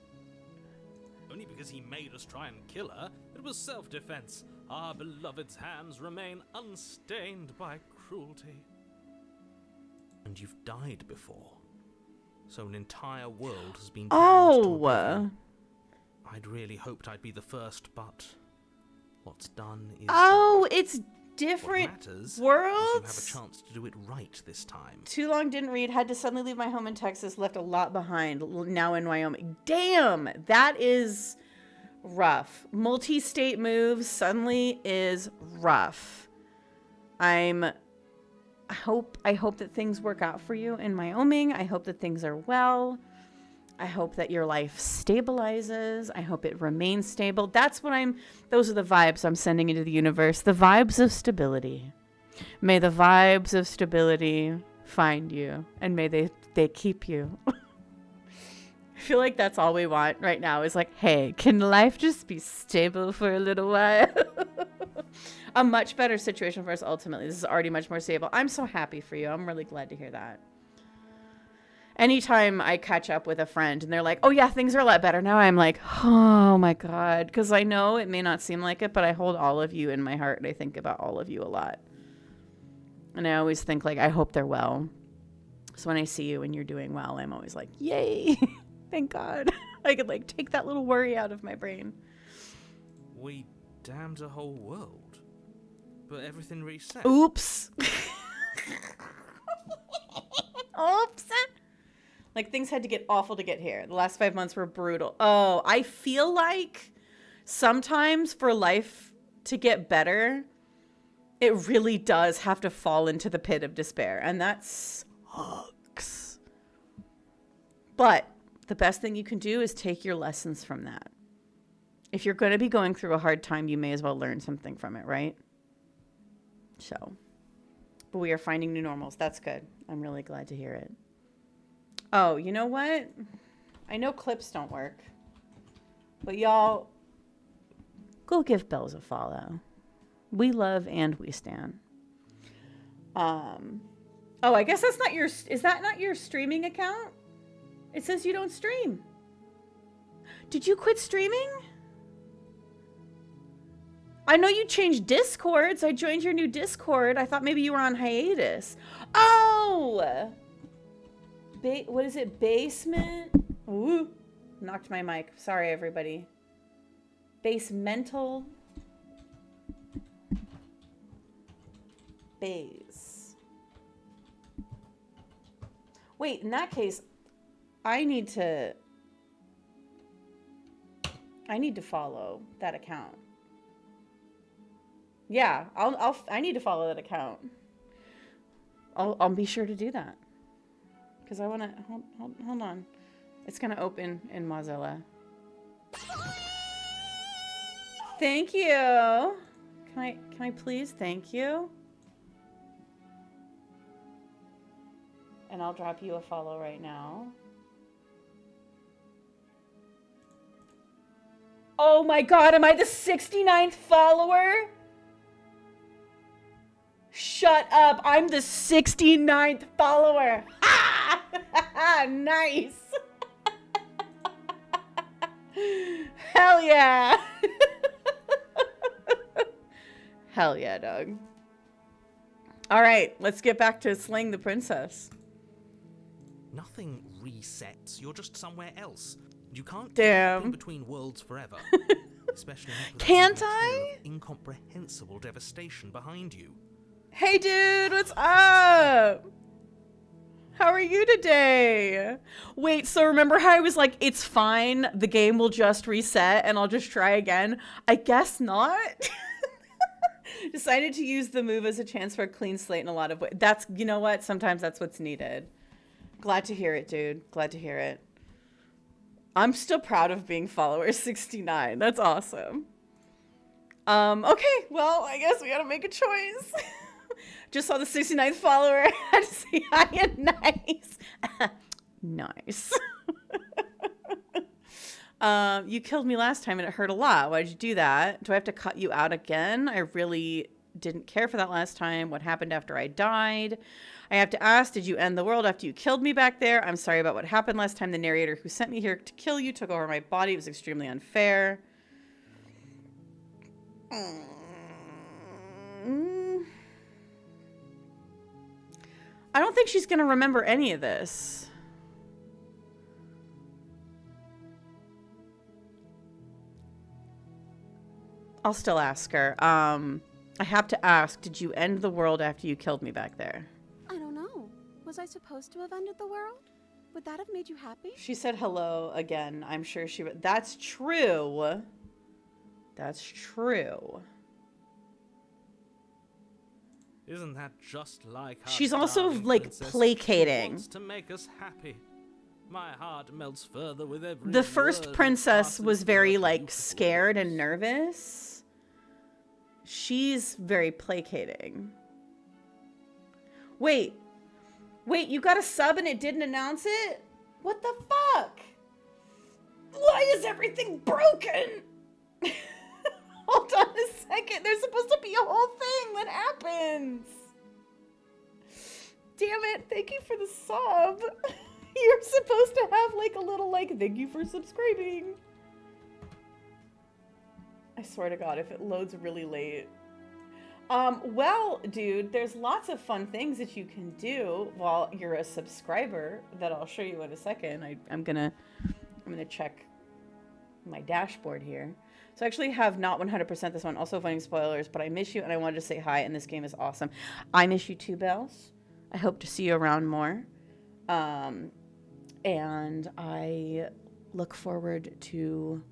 Only because he made us try and kill her. It was self-defense. Our beloved's hands remain unstained by cruelty. And you've died before. So an entire world has been damned to Oh. oblivion. I'd really hoped I'd be the first, but what's done is Oh, it's what different matters is worlds. you have a chance to do it right this time. Too long, didn't read, had to suddenly leave my home in Texas, left a lot behind, now in Wyoming. Damn, that is rough. Multi-state moves suddenly is rough. I hope that things work out for you in Wyoming. I hope that things are well. I hope that your life stabilizes. I hope it remains stable. Those are the vibes I'm sending into the universe. The vibes of stability. May the vibes of stability find you, and may they keep you. I feel like that's all we want right now is like, hey, can life just be stable for a little while? A much better situation for us ultimately. This is already much more stable. I'm so happy for you. I'm really glad to hear that. Anytime I catch up with a friend and they're like, oh yeah, things are a lot better now, I'm like, oh my God. Because I know it may not seem like it, but I hold all of you in my heart and I think about all of you a lot. And I always think like, I hope they're well. So when I see you and you're doing well, I'm always like, yay, thank God. I could like take that little worry out of my brain. We damned a whole world, but everything reset. Oops. Oops. Like things had to get awful to get here. The last 5 months were brutal. Oh, I feel like sometimes for life to get better, it really does have to fall into the pit of despair. And that sucks. But the best thing you can do is take your lessons from that. If you're going to be going through a hard time, you may as well learn something from it, right? So, but we are finding new normals. That's good. I'm really glad to hear it. Oh, you know what? I know clips don't work, but y'all go give Bells a follow. We love and we stan. Oh, I guess that's not your, is that not your streaming account? It says you don't stream. Did you quit streaming? I know you changed Discords. I joined your new Discord. I thought maybe you were on hiatus. Oh! What is it? Basement? Ooh. Knocked my mic. Sorry, everybody. Basemental. Base. Wait, in that case, I need to follow that account. Yeah, I need to follow that account. I'll be sure to do that. Because I want to, hold on. It's going to open in Mozilla. Thank you. Can I please? Thank you. And I'll drop you a follow right now. Oh my God, am I the 69th follower? Shut up. I'm the 69th follower. Nice. Hell yeah. Hell yeah, dog. All right, let's get back to slaying the princess. Nothing resets. You're just somewhere else. You can't Damn. keep in between worlds forever. Especially not with a Can't feeling I? of incomprehensible devastation behind you. Hey, dude, what's up? How are you today? Wait, so remember how I was like, it's fine, the game will just reset and I'll just try again? I guess not. Decided to use the move as a chance for a clean slate in a lot of ways. That's, you know what? Sometimes that's what's needed. Glad to hear it, dude. Glad to hear it. I'm still proud of being follower 69. That's awesome. Okay, well, I guess we gotta make a choice. Just saw the 69th follower. I had to say hi and nice. Nice. You killed me last time and it hurt a lot. Why'd you do that? Do I have to cut you out again? I really didn't care for that last time. What happened after I died? I have to ask, did you end the world after you killed me back there? I'm sorry about what happened last time. The narrator who sent me here to kill you took over my body. It was extremely unfair. I don't think she's going to remember any of this. I'll still ask her. I have to ask, did you end the world after you killed me back there? I don't know. Was I supposed to have ended the world? Would that have made you happy? She said hello again. I'm sure she would. That's true. That's true. Isn't that just like our She's also, darling like, princess? placating. She wants to make us happy. My heart melts further with every The first word that princess passes was through very, her like, beautiful scared lips. and nervous. She's very placating. Wait, you got a sub and it didn't announce it? What the fuck? Why is everything broken? Hold on a second. There's supposed to be a whole thing that happens. Damn it. Thank you for the sub. You're supposed to have like a little like, thank you for subscribing. I swear to God, if it loads really late. Well, dude, there's lots of fun things that you can do while you're a subscriber that I'll show you in a second. I'm gonna check my dashboard here. So I actually have not 100% this one, also avoiding spoilers, but I miss you and I wanted to say hi, and this game is awesome. I miss you too, Bells. I hope to see you around more. And I look forward to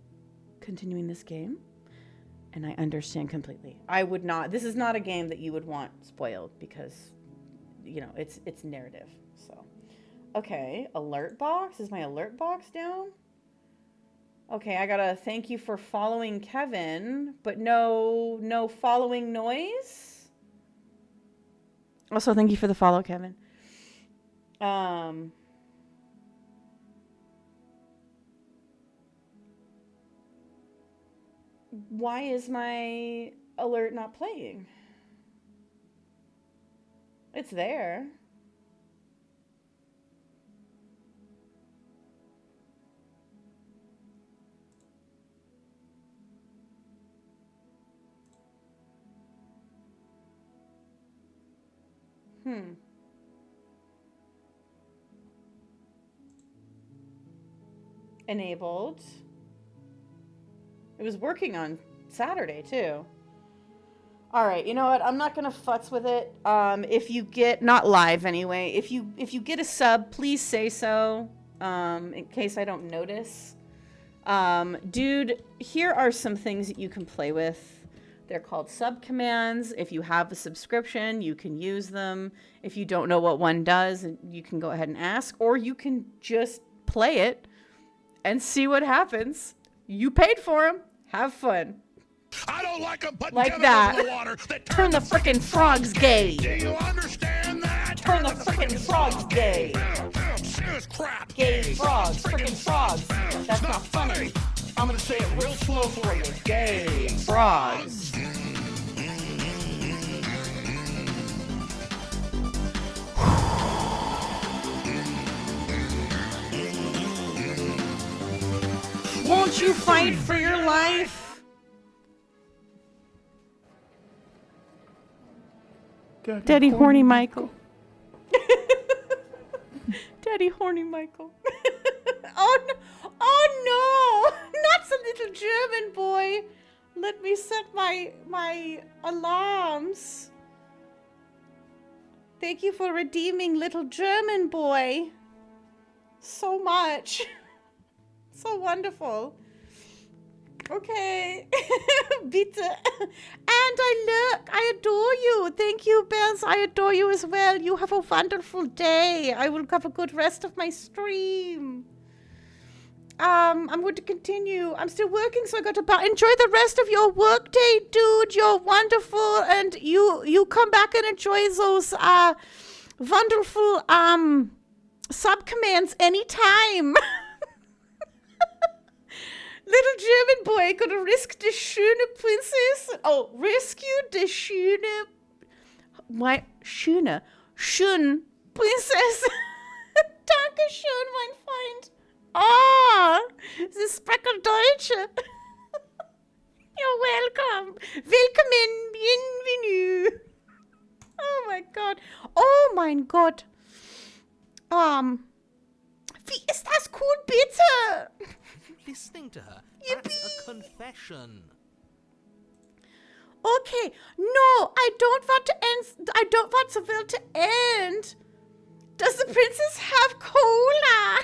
continuing this game. And I understand completely. I would not, this is not a game that you would want spoiled because, you know, it's narrative. So, okay, alert box. Is my alert box down? Okay, I gotta thank you for following Kevin, but no following noise. Also, thank you for the follow, Kevin. Why is my alert not playing? It's there. Enabled. It was working on Saturday too. All right, you know what? I'm not gonna futz with it. If you get, not live anyway, if you get a sub, please say so. In case I don't notice. Dude, here are some things that you can play with. They're called sub commands. If you have a subscription, you can use them. If you don't know what one does, you can go ahead and ask, or you can just play it and see what happens. You paid for them. Have fun. I don't like them putting Like chemicals that. in the water that Turn the frickin' frogs gay. Do you understand that? Turn the frickin' frogs gay. Serious crap. Gay frogs, frickin' frogs. That's not funny. I'm gonna say it real slow for you. Gay frogs. Won't you fight for your life? Daddy Horny Michael. Daddy Horny Michael. Oh no! Oh no! Not some little German boy. Let me set my alarms. Thank you for redeeming little German boy. So much. So wonderful. Okay. Bitte. And I adore you. Thank you, Bells. I adore you as well. You have a wonderful day. I will have a good rest of my stream. I'm going to continue. I'm still working, so I got to enjoy the rest of your work day, dude. You're wonderful, and you come back and enjoy those wonderful sub commands anytime. gonna risk the schöne Princess. Oh, rescue the schöne. Schön Princess. Dankeschön, mein Freund. Oh, Sie sprechen Deutsche. You're welcome. Willkommen, bienvenue. Oh my God. Oh mein Gott. Wie ist das cool, bitte? Are you listening to her? Yippee! That's a confession. Okay, no, I don't want to end. I don't want the world to end. Does the princess have cola?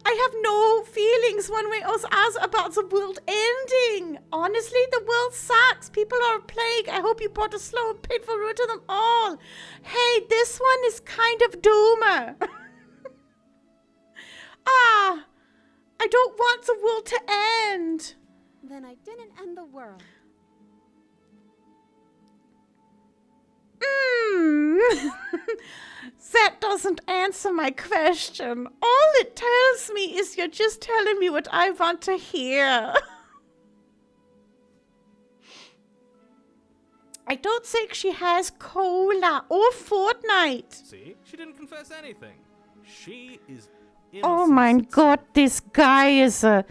I have no feelings one way or the other about the world ending. Honestly, the world sucks. People are a plague. I hope you brought a slow and painful road to them all. Hey, this one is kind of doomer. I don't want the world to end. Then I didn't end the world. That doesn't answer my question. All it tells me is you're just telling me what I want to hear. I don't think she has cola or Fortnite. See? She didn't confess anything. She is Oh my innocent. God, this guy is a...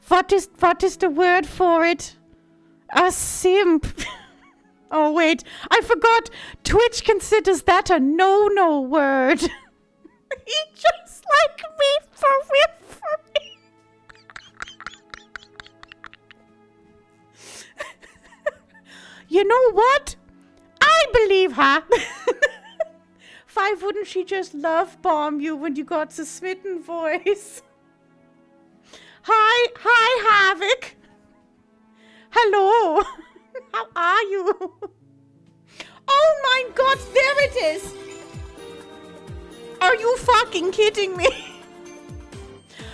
What is the word for it? A simp. Oh wait, I forgot. Twitch considers that a no word. He just like me for real. You know what? I believe her. Why wouldn't she just love bomb you when you got the smitten voice? Hi, Havoc. Hello. How are you? Oh my God, there it is. Are you fucking kidding me?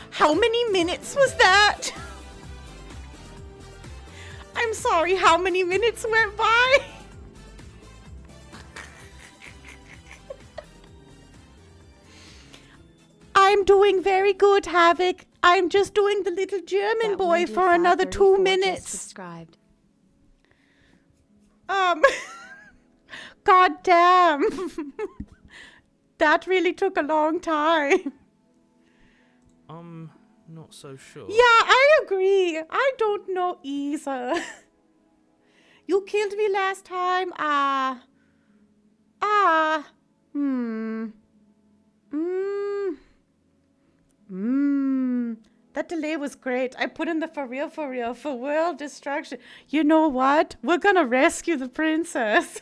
How many minutes was that? I'm sorry, how many minutes went by? I'm doing very good, Havoc. I'm just doing the little German boy for another 2 minutes. Subscribed. God damn. That really took a long time. Not so sure. Yeah, I agree. I don't know either. You killed me last time. That delay was great. I put in the for real, for world destruction. You know what? We're gonna rescue the princess.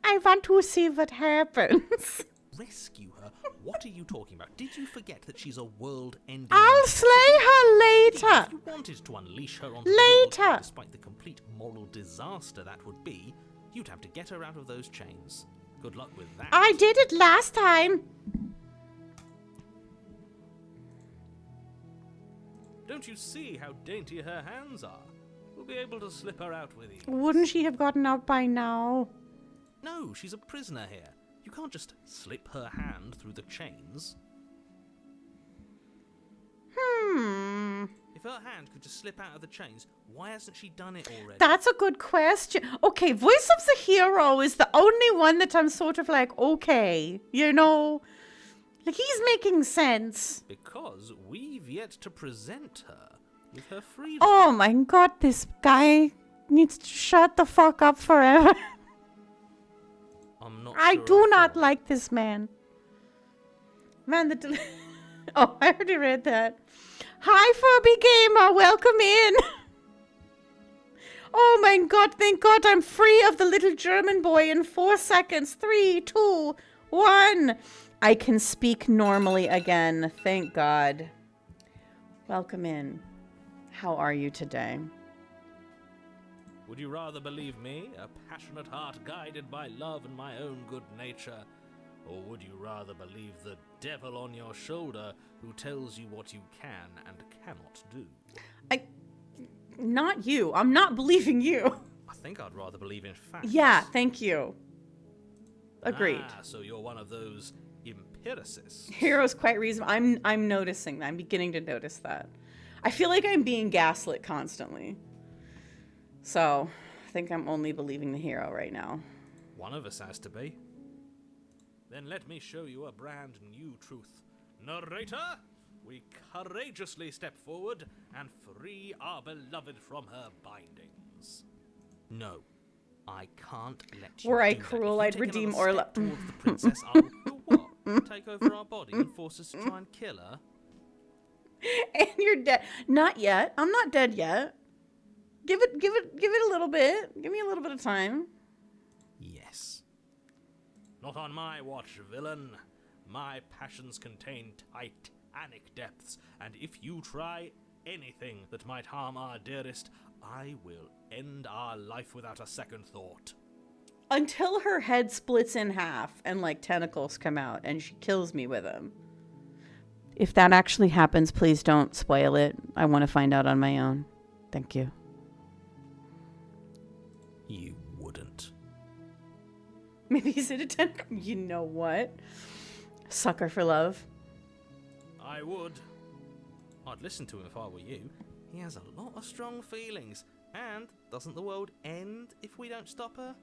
I want to see what happens. Rescue her? What are you talking about? Did you forget that she's a world-ending... I'll slay her later. If you wanted to unleash her on Later. the world, despite the complete moral disaster that would be, you'd have to get her out of those chains. Good luck with that. I did it last time. Don't you see how dainty her hands are? We'll be able to slip her out with ease. Wouldn't she have gotten out by now? No, she's a prisoner here. You can't just slip her hand through the chains. If her hand could just slip out of the chains, why hasn't she done it already? That's a good question. Okay, Voice of the Hero is the only one that I'm sort of like, okay, you know, like he's making sense. Because we've yet to present her with her freedom. Oh my God, this guy needs to shut the fuck up forever. I'm not I sure do not follow. like this man. Man, the oh, I already read that. Hi, Furby Gamer, welcome in. Oh my God, thank God I'm free of the little German boy in 4 seconds. 3, 2, 1. I can speak normally again, thank God. Welcome in. How are you today? Would you rather believe me, a passionate heart guided by love and my own good nature? Or would you rather believe the devil on your shoulder who tells you what you can and cannot do? Not you. I'm not believing you. I think I'd rather believe in facts. Yeah, thank you. Agreed. Ah, so you're one of those empiricists. Hero's quite reasonable. I'm noticing that. I'm beginning to notice that. I feel like I'm being gaslit constantly. So, I think I'm only believing the hero right now. One of us has to be. Then let me show you a brand new truth. Narrator, we courageously step forward and free our beloved from her bindings. No, I can't let you Were I do that. cruel, If I'd you take redeem another Orla. step towards the princess, I'll do what? Take over our body and force us to try and kill her? And you're dead. Not yet. I'm not dead yet. Give it a little bit. Give me a little bit of time. Yes. Not on my watch, villain. My passions contain titanic depths, and if you try anything that might harm our dearest, I will end our life without a second thought. Until her head splits in half and like tentacles come out and she kills me with them. If that actually happens, please don't spoil it. I want to find out on my own. Thank you. You wouldn't. Maybe he's in a tentacle. You know what? Sucker for love. I would. I'd listen to him if I were you. He has a lot of strong feelings. And doesn't the world end if we don't stop her?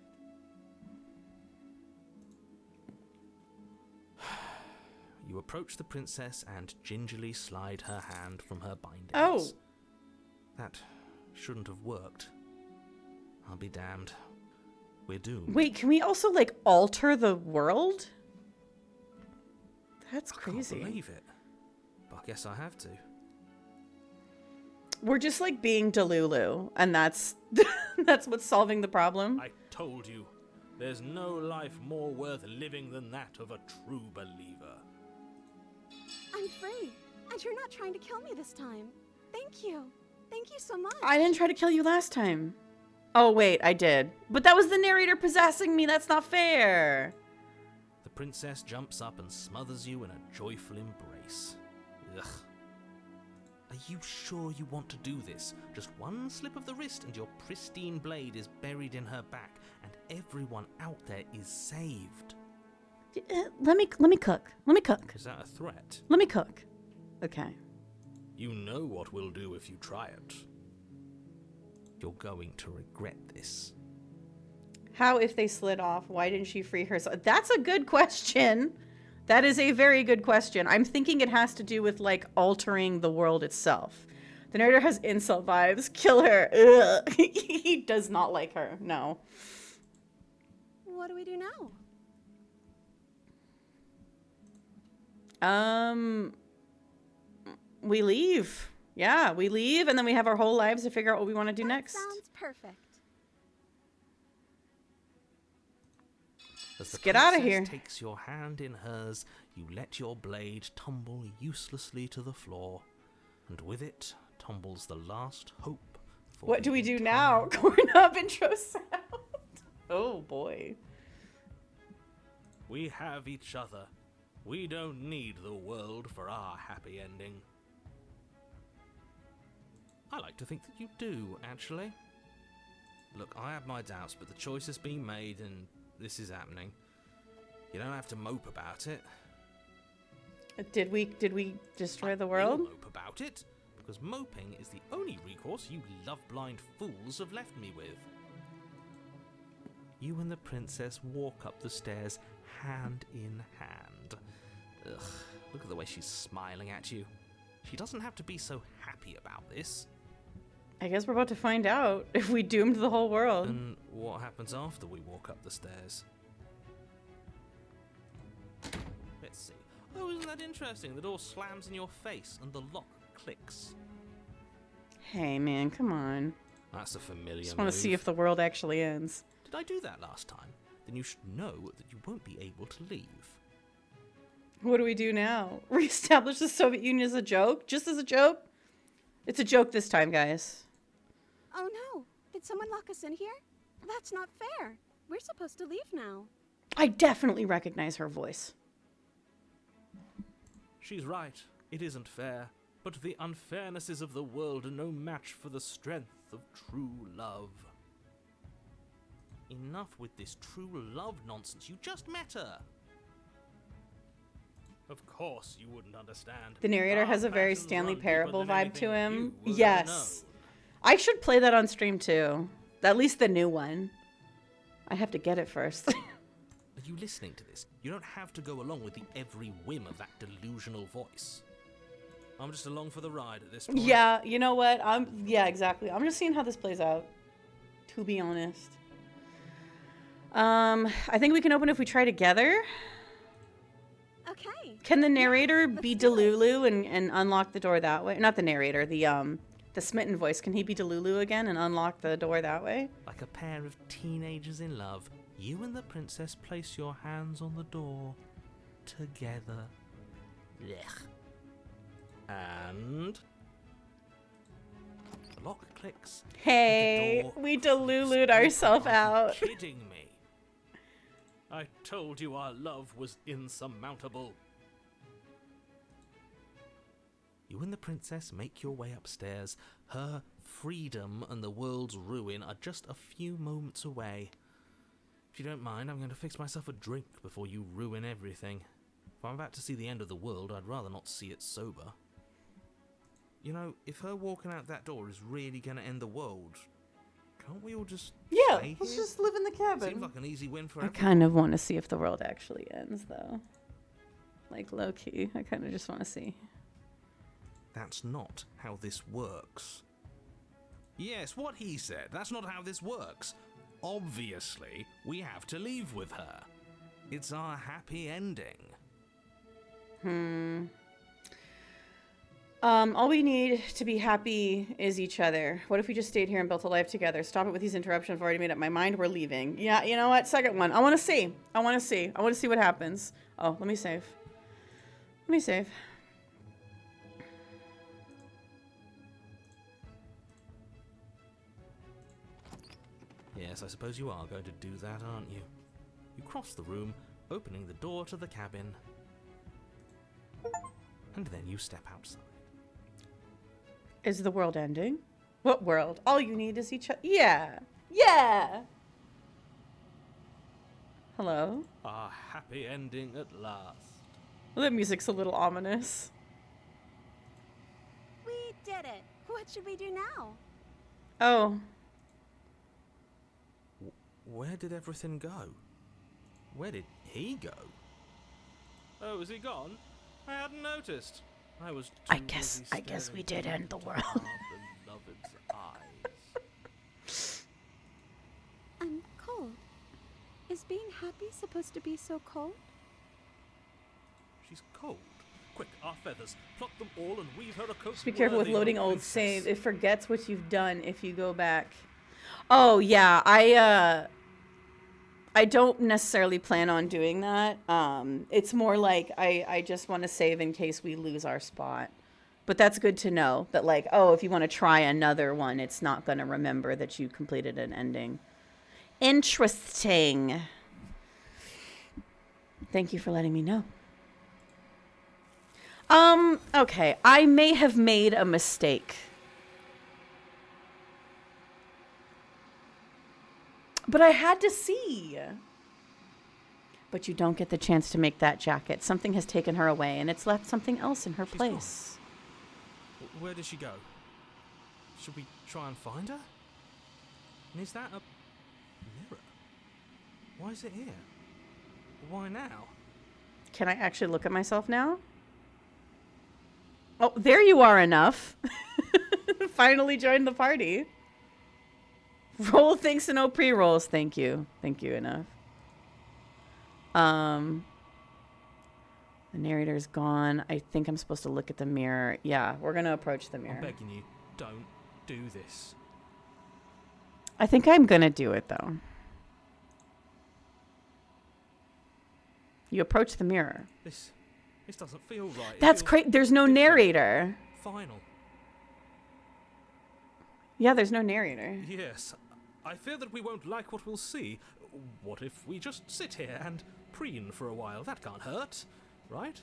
You approach the princess and gingerly slide her hand from her bindings. Oh. That shouldn't have worked. I'll be damned. We're doomed. Wait, can we also like alter the world? That's I crazy. can't believe it. But I guess I have to. We're just like being Delulu, and that's that's what's solving the problem. I told you, there's no life more worth living than that of a true believer. I'm free, and you're not trying to kill me this time. Thank you. Thank you so much. I didn't try to kill you last time. Oh wait, I did. But that was the narrator possessing me. That's not fair. The princess jumps up and smothers you in a joyful embrace. Ugh. Are you sure you want to do this? Just one slip of the wrist and your pristine blade is buried in her back, and everyone out there is saved. Let me cook. Let me cook. Is that a threat? Let me cook. Okay. You know what we'll do if you try it. You're going to regret this. How if they slid off? Why didn't she free herself? That's a good question. That is a very good question. I'm thinking it has to do with like altering the world itself. The narrator has incel vibes. Kill her. Ugh. He does not like her. No. What do we do now? We leave. Yeah, we leave, and then we have our whole lives to figure out what we want to do next. Sounds perfect. As the Let's get outta princess here. takes your hand in hers, you let your blade tumble uselessly to the floor, and with it tumbles the last hope for What the do we do entire now? Corn up intro sound. Oh boy. We have each other. We don't need the world for our happy ending. I like to think that you do, actually. Look, I have my doubts, but the choice has been made and this is happening. You don't have to mope about it. Did we destroy the I world? will mope about it, because moping is the only recourse you love-blind fools have left me with. You and the princess walk up the stairs hand in hand. Ugh, look at the way she's smiling at you. She doesn't have to be so happy about this. I guess we're about to find out if we doomed the whole world. And what happens after we walk up the stairs? Let's see. Oh, isn't that interesting? The door slams in your face and the lock clicks. Hey man, come on. That's a familiar Just want move. to see if the world actually ends. Did I do that last time? Then you should know that you won't be able to leave. What do we do now? Reestablish the Soviet Union as a joke? Just as a joke? It's a joke this time, guys. Oh no! Did someone lock us in here? That's not fair. We're supposed to leave now. I definitely recognize her voice. She's right. It isn't fair. But the unfairnesses of the world are no match for the strength of true love. Enough with this true love nonsense. You just met her. Of course you wouldn't understand. The narrator Our has a very passions Stanley run deeper Parable than vibe to anything him. you will ever Yes. know. I should play that on stream too. At least the new one. I have to get it first. Are you listening to this? You don't have to go along with the every whim of that delusional voice. I'm just along for the ride at this point. Yeah, you know what? Yeah, exactly. I'm just seeing how this plays out. To be honest. I think we can open if we try together. Okay. Can the narrator let's be do it. Delulu and unlock the door that way? Not the narrator, the smitten voice. Can he be Delulu again and unlock the door that way? Like a pair of teenagers in love, you and the princess place your hands on the door together. Blech. And The lock clicks. Hey, door we Delulu'd ourselves out. Kidding me. I told you our love was insurmountable. You and the princess make your way upstairs. Her freedom and the world's ruin are just a few moments away. If you don't mind, I'm going to fix myself a drink before you ruin everything. If I'm about to see the end of the world, I'd rather not see it sober. You know, if her walking out that door is really going to end the world, can't we all just Yeah, stay let's here? just live in the cabin. Seems like an easy win for I everyone. kind of want to see if the world actually ends, though. Like, low-key. I kind of just want to see. That's not how this works. Yes, what he said. That's not how this works. Obviously, we have to leave with her. It's our happy ending. All we need to be happy is each other. What if we just stayed here and built a life together? Stop it with these interruptions. I've already made up my mind. We're leaving. Yeah, you know what? Second one. I want to see. I want to see what happens. Oh, let me save. Yes, I suppose you are going to do that, aren't you? You cross the room, opening the door to the cabin. And then you step outside. Is the world ending? What world? All you need is each other. Yeah. Yeah. Hello? Our happy ending at last. Well, that music's a little ominous. We did it. What should we do now? Oh. Where did everything go? Where did he go? Oh, is he gone? I hadn't noticed. I was too I guess busy we staring did end the into world. our beloved's eyes. I'm cold. Is being happy supposed to be so cold? She's cold. Quick, our feathers. Pluck them all and weave her a coat. Just be careful with worthy of a loading old princess. save. It forgets what you've done if you go back. Oh yeah, I don't necessarily plan on doing that. It's more like I just want to save in case we lose our spot. But that's good to know that, like, oh, if you want to try another one, it's not going to remember that you completed an ending. Interesting. Thank you for letting me know. Okay, I may have made a mistake. But I had to see. But you don't get the chance to make that jacket. Something has taken her away, and it's left something else in her She's place. Where did she go? Should we try and find her? And is that a mirror? Why is it here? Why now? Can I actually look at myself now? Oh, there you are, enough. Finally joined the party. Roll thanks to no pre-rolls. Thank you. Thank you, enough. The narrator's gone. I think I'm supposed to look at the mirror. Yeah, we're going to approach the mirror. I'm begging you, don't do this. I think I'm going to do it, though. You approach the mirror. This doesn't feel right. It That's feels great. There's no different. narrator. Final. Yeah, there's no narrator. Yes, I fear that we won't like what we'll see. What if we just sit here and preen for a while? That can't hurt, right?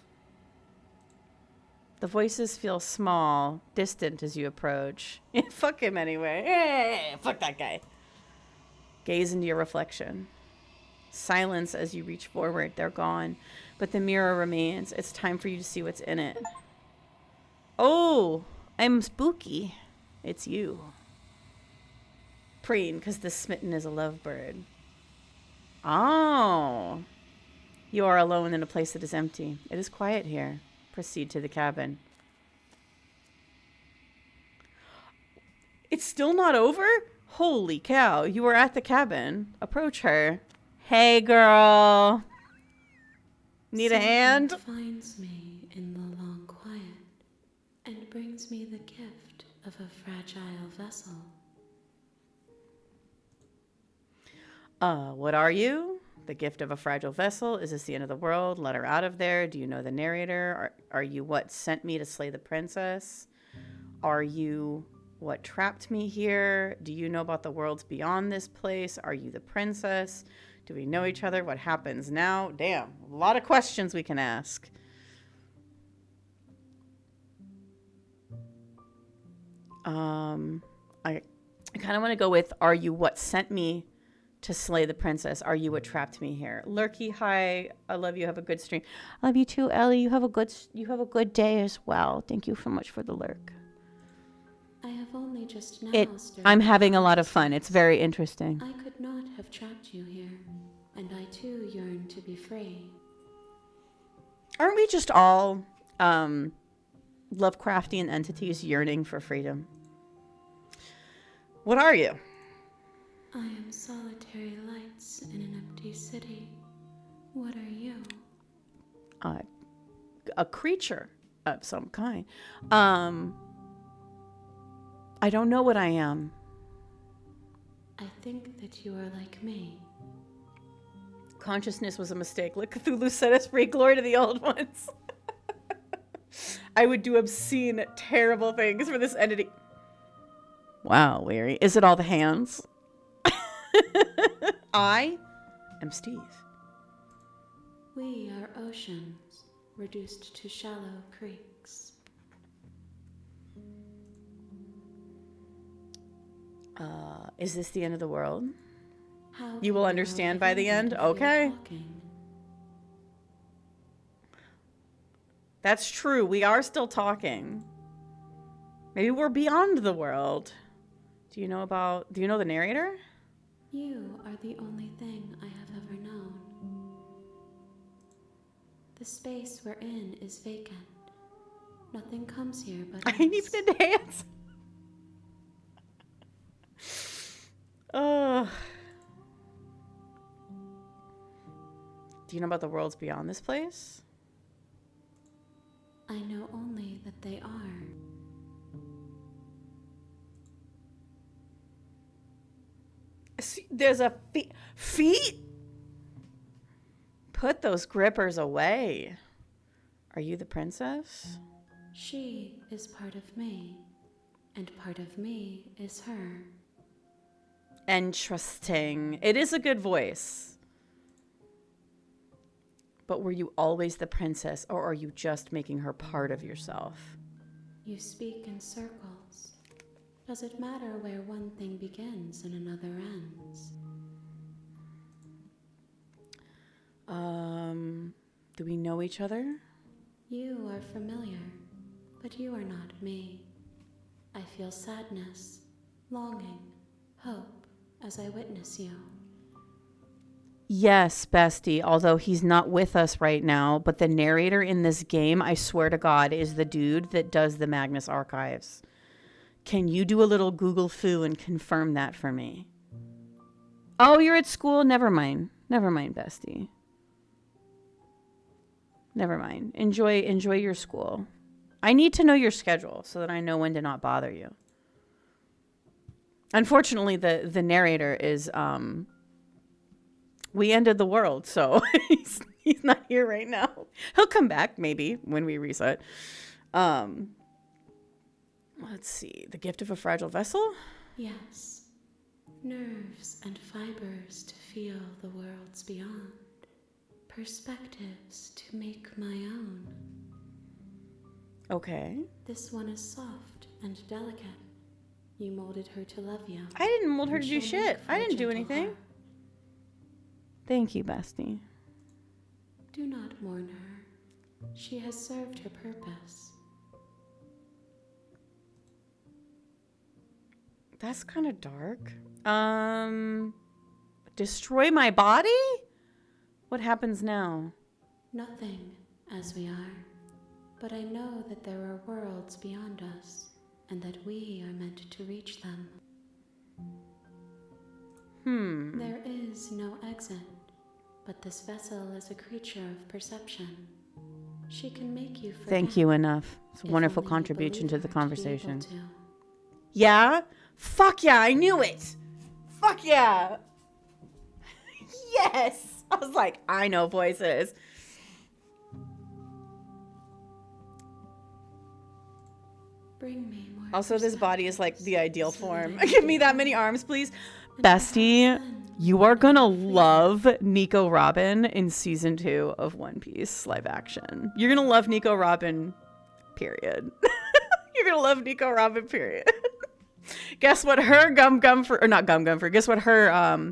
The voices feel small, distant as you approach. Fuck him anyway. Eh, fuck that guy. Gaze into your reflection. Silence as you reach forward. They're gone. but the mirror remains. It's time for you to see what's in it. Oh, I'm spooky. It's you. Preen, because the smitten is a lovebird. Oh. You are alone in a place that is empty. It is quiet here. Proceed to the cabin. It's still not over? Holy cow. You are at the cabin. Approach her. Hey, girl. Need a hand? Something finds me in the long quiet and brings me the gift of a fragile vessel. What are you? The gift of a fragile vessel. Is this the end of the world? Let her out of there. Do you know the narrator? Are you what sent me to slay the princess? Are you what trapped me here? Do you know about the worlds beyond this place? Are you the princess? Do we know each other? What happens now? Damn, a lot of questions we can ask. I kind of want to go with, are you what sent me to slay the princess? Are you what trapped me here? Lurky, hi. I love you. Have a good stream. I love you too, Ellie. You have a good day as well. Thank you so much for the lurk. I have only just now stirred I'm my having a lot of fun. consciousness. It's very interesting. I could not have trapped you here, and I too yearn to be free. Aren't we just all Lovecraftian entities yearning for freedom? What are you? I am solitary lights in an empty city. What are you? A creature of some kind. I don't know what I am. I think that you are like me. Consciousness was a mistake. Let Cthulhu set us free. Glory to the old ones. I would do obscene, terrible things for this entity. Wow, Weary. Is it all the hands? I am Steve. We are oceans, reduced to shallow creeks. Is this the end of the world? How You will can understand know by the end? if you're Okay. talking? That's true. We are still talking. Maybe we're beyond the world. Do you know the narrator? You are the only thing I have ever known. The space we're in is vacant. Nothing comes here but I need us. to dance. Oh. Do you know about the worlds beyond this place? I know only that they are. See, there's a feet. Put those grippers away. Are you the princess? She is part of me, and part of me is her. Interesting. It is a good voice. But were you always the princess, or are you just making her part of yourself? You speak in circles. Does it matter where one thing begins and another ends? Do we know each other? You are familiar, but you are not me. I feel sadness, longing, hope as I witness you. Yes, bestie, although he's not with us right now, but the narrator in this game, I swear to God, is the dude that does the Magnus Archives. Can you do a little Google foo and confirm that for me? Oh, you're at school? Never mind. Never mind, bestie. Never mind. Enjoy your school. I need to know your schedule so that I know when to not bother you. Unfortunately, the narrator is we ended the world, so he's not here right now. He'll come back maybe when we reset. Let's see. The gift of a fragile vessel? Yes, nerves and fibers to feel the worlds beyond, perspectives to make my own. Okay. This one is soft and delicate. You molded her to love you. I didn't mold her and to do she'll shit. make for I a didn't do gentle anything. heart. Thank you, bestie. Do not mourn her. She has served her purpose. That's kind of dark. Destroy my body? What happens now? Nothing, as we are. But I know that there are worlds beyond us, and that we are meant to reach them. There is no exit, but this vessel is a creature of perception. She can make you forget. Thank you enough. It's a if wonderful only you contribution believe to the her conversation. be able to. Yeah? Fuck yeah, I knew it. Fuck yeah. Yes. I was like, I know voices. Bring me more. Also, this body is like the ideal so that form. I Give me can that many arms, please. and Bestie, perhaps then you are gonna I will free love Nico Robin in season 2 of One Piece live action. You're gonna love Nico Robin, period. You're gonna love Nico Robin, period. Guess what her guess what her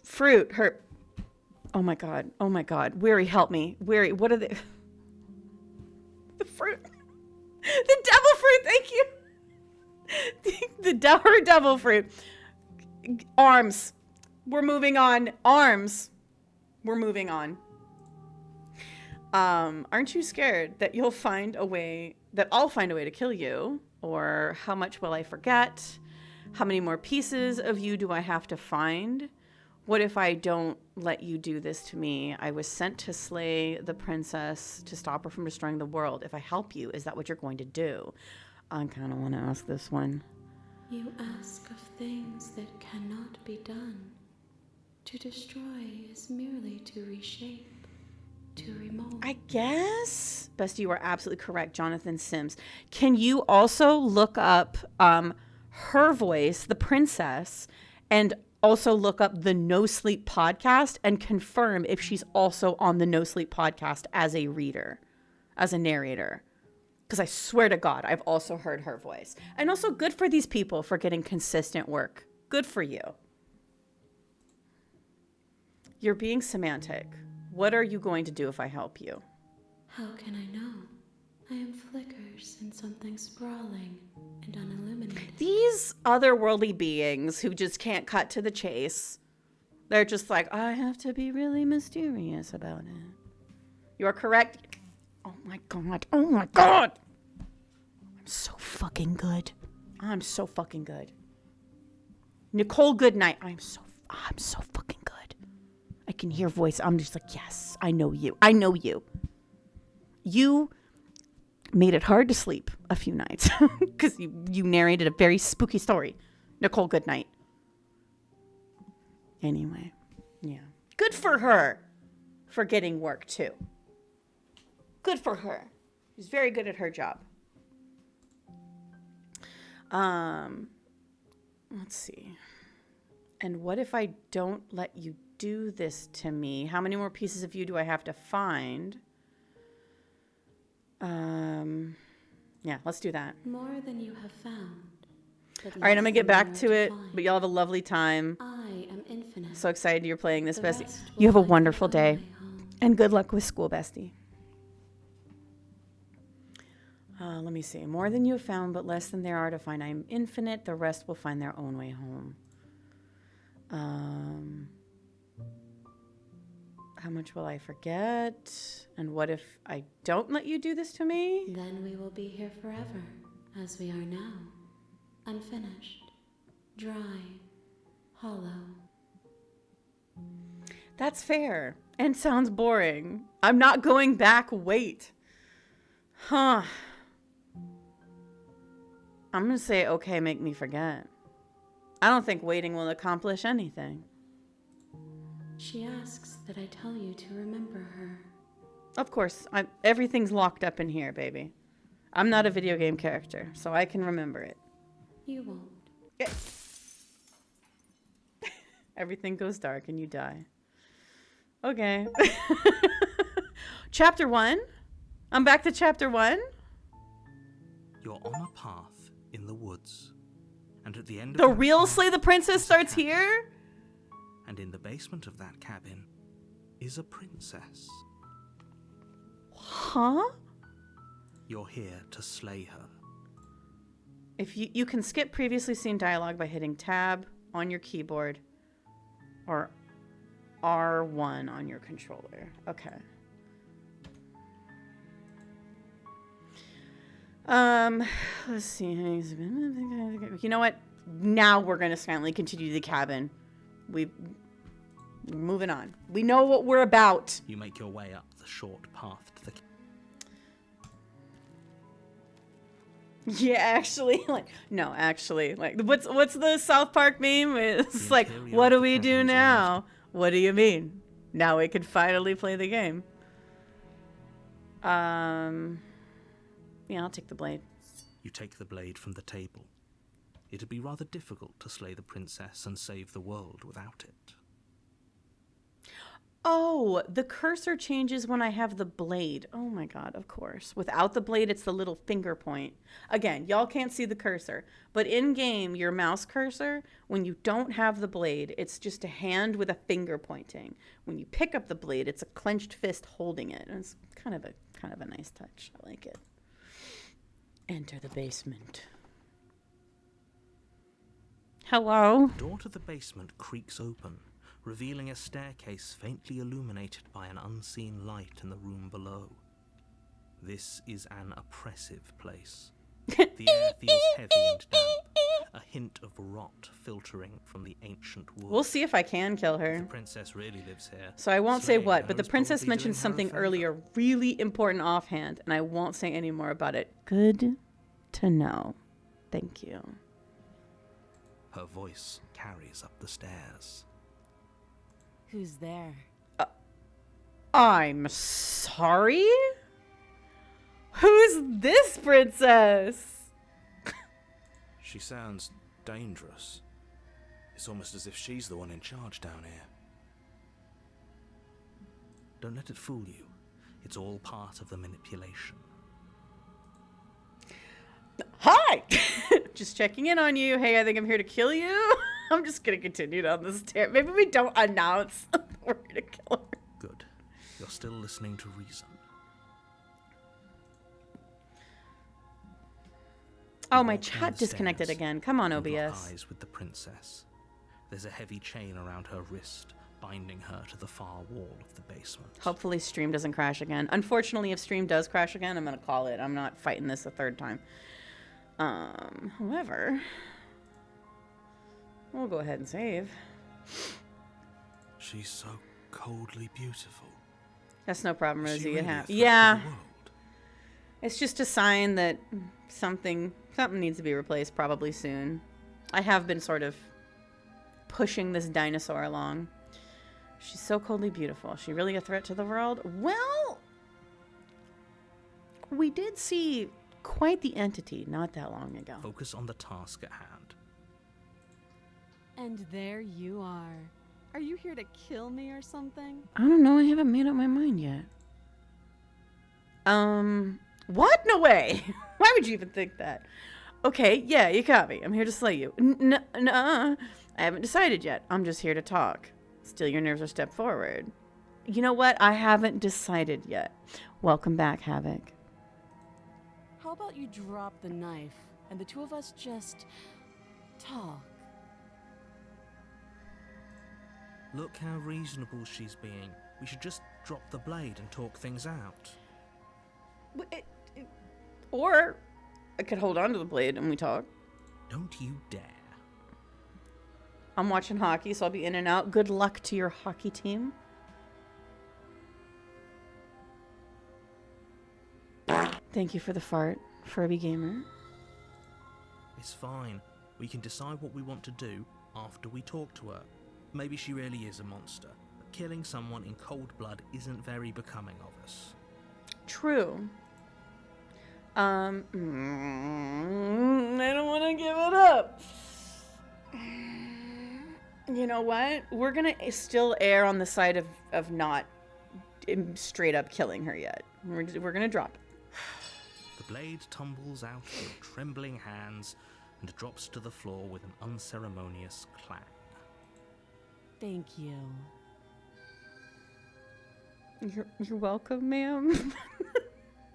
fruit, oh my god, Weary, help me. Weary, what are they? The fruit. The devil fruit, thank you. Her devil fruit. Arms. We're moving on. Arms. We're moving on. Aren't you scared that I'll find a way to kill you? Or how much will I forget? How many more pieces of you do I have to find? What if I don't let you do this to me? I was sent to slay the princess to stop her from destroying the world. If I help you, is that what you're going to do? I kind of want to ask this one. You ask of things that cannot be done. To destroy is merely to reshape, to remold. I guess. Bestie, you are absolutely correct, Jonathan Sims. Can you also look up her voice, the princess, and also look up the No Sleep podcast and confirm if she's also on the No Sleep podcast as a reader, as a narrator? Because I swear to God, I've also heard her voice. And also good for these people for getting consistent work. Good for you. You're being semantic. What are you going to do if I help you? How can I know? I am flickers in something sprawling and unilluminated. These otherworldly beings who just can't cut to the chase, they're just like, I have to be really mysterious about it. You are correct. Oh my God. Oh my God. I'm so fucking good. I'm so fucking good. Nicole Goodnight. I'm so fucking good. I can hear voice. I'm just like, yes, I know you. I know you. You made it hard to sleep a few nights because you narrated a very spooky story. Nicole Goodnight. Anyway, yeah. Good for her for getting work too. Good for her. She's very good at her job. Let's see. And what if I don't let you do this to me? How many more pieces of you do I have to find? Yeah, let's do that. More than you have found. All right, I'm gonna get back to it, but y'all have a lovely time. I am infinite. So excited you're playing this, The Bestie. rest You have a will find wonderful their own day. way home. And good luck with school, Bestie. Let me see. More than you have found, but less than there are to find. I am infinite. The rest will find their own way home. How much will I forget? And what if I don't let you do this to me? Then we will be here forever, as we are now. Unfinished, dry, hollow. That's fair. And sounds boring. I'm not going back. Wait. Huh. I'm going to say, okay, make me forget. I don't think waiting will accomplish anything. She asks that I tell you to remember her. Of course. Everything's locked up in here, baby. I'm not a video game character, so I can remember it. You won't. Everything goes dark and you die. Okay. Chapter 1. I'm back to chapter 1. You're on a path in the woods, and at the end of The that real path Slay the Princess is a starts cabin. here? And in the basement of that cabin is a princess. Huh? You're here to slay her. If you can skip previously seen dialogue by hitting tab on your keyboard or R1 on your controller. Okay. Let's see. You know what? Now we're going to silently continue to the cabin. We're moving on. We know what we're about. You make your way up the short path to the Yeah, actually, what's the South Park meme? It's The like, interior what of do the we do cabin is now? What do you mean? Now we can finally play the game. Yeah, I'll take the blade. You take the blade from the table. It'd be rather difficult to slay the princess and save the world without it. Oh, the cursor changes when I have the blade. Oh my god, of course. Without the blade, it's the little finger point. Again, y'all can't see the cursor, but in game, your mouse cursor, when you don't have the blade, it's just a hand with a finger pointing. When you pick up the blade, it's a clenched fist holding it. And it's kind of a nice touch. I like it. Enter the basement. Hello? The door to the basement creaks open, revealing a staircase faintly illuminated by an unseen light in the room below. This is an oppressive place. The air feels heavy and damp, a hint of rot filtering from the ancient wood. We'll see if I can kill her. The princess really lives here. So I won't say Slaying what, her but the is princess probably mentioned doing her a something favour. earlier really important offhand, and I won't say any more about it. Good to know. Thank you. Her voice carries up the stairs. Who's there? I'm sorry? Who's this princess? She sounds dangerous. It's almost as if she's the one in charge down here. Don't let it fool you. It's all part of the manipulation. Hi! Just checking in on you. Hey, I think I'm here to kill you. I'm just gonna continue down this stairs. Maybe we don't announce we're gonna kill her. Good. You're still listening to reason. Oh, my Walk chat down the disconnected stairs again. Come on, and lock OBS. eyes with the princess. There's a heavy chain around her wrist, binding her to the far wall of the basement. Hopefully stream doesn't crash again. Unfortunately, if stream does crash again, I'm gonna call it. I'm not fighting this a third time. However, we'll go ahead and save. She's so coldly beautiful. That's no problem, Is Rosie. she It really a happens. threat Yeah, to the world? it's just a sign that something needs to be replaced probably soon. I have been sort of pushing this dinosaur along. She's so coldly beautiful. Is she really a threat to the world? Well, we did see quite the entity not that long ago. Focus on the task at hand. And there you are. Are you here to kill me or something? I don't know. I haven't made up my mind yet. What? No way. Why would you even think that? Okay, yeah, you got me. I'm here to slay you. Nuh-uh. I haven't decided yet. I'm just here to talk. Steal your nerves or step forward. You know what? I haven't decided yet. Welcome back, Havoc. How about you drop the knife and the two of us just talk? Look how reasonable she's being. We should just drop the blade and talk things out. Or I could hold on to the blade and we talk. Don't you dare. I'm watching hockey, so I'll be in and out. Good luck to your hockey team. Thank you for the fart, Furby Gamer. It's fine. We can decide what we want to do after we talk to her. Maybe she really is a monster, but killing someone in cold blood isn't very becoming of us. True. I don't want to give it up. You know what? We're going to still err on the side of not straight up killing her yet. We're going to drop it. The blade tumbles out of your trembling hands and drops to the floor with an unceremonious clang. Thank you. You're welcome, ma'am.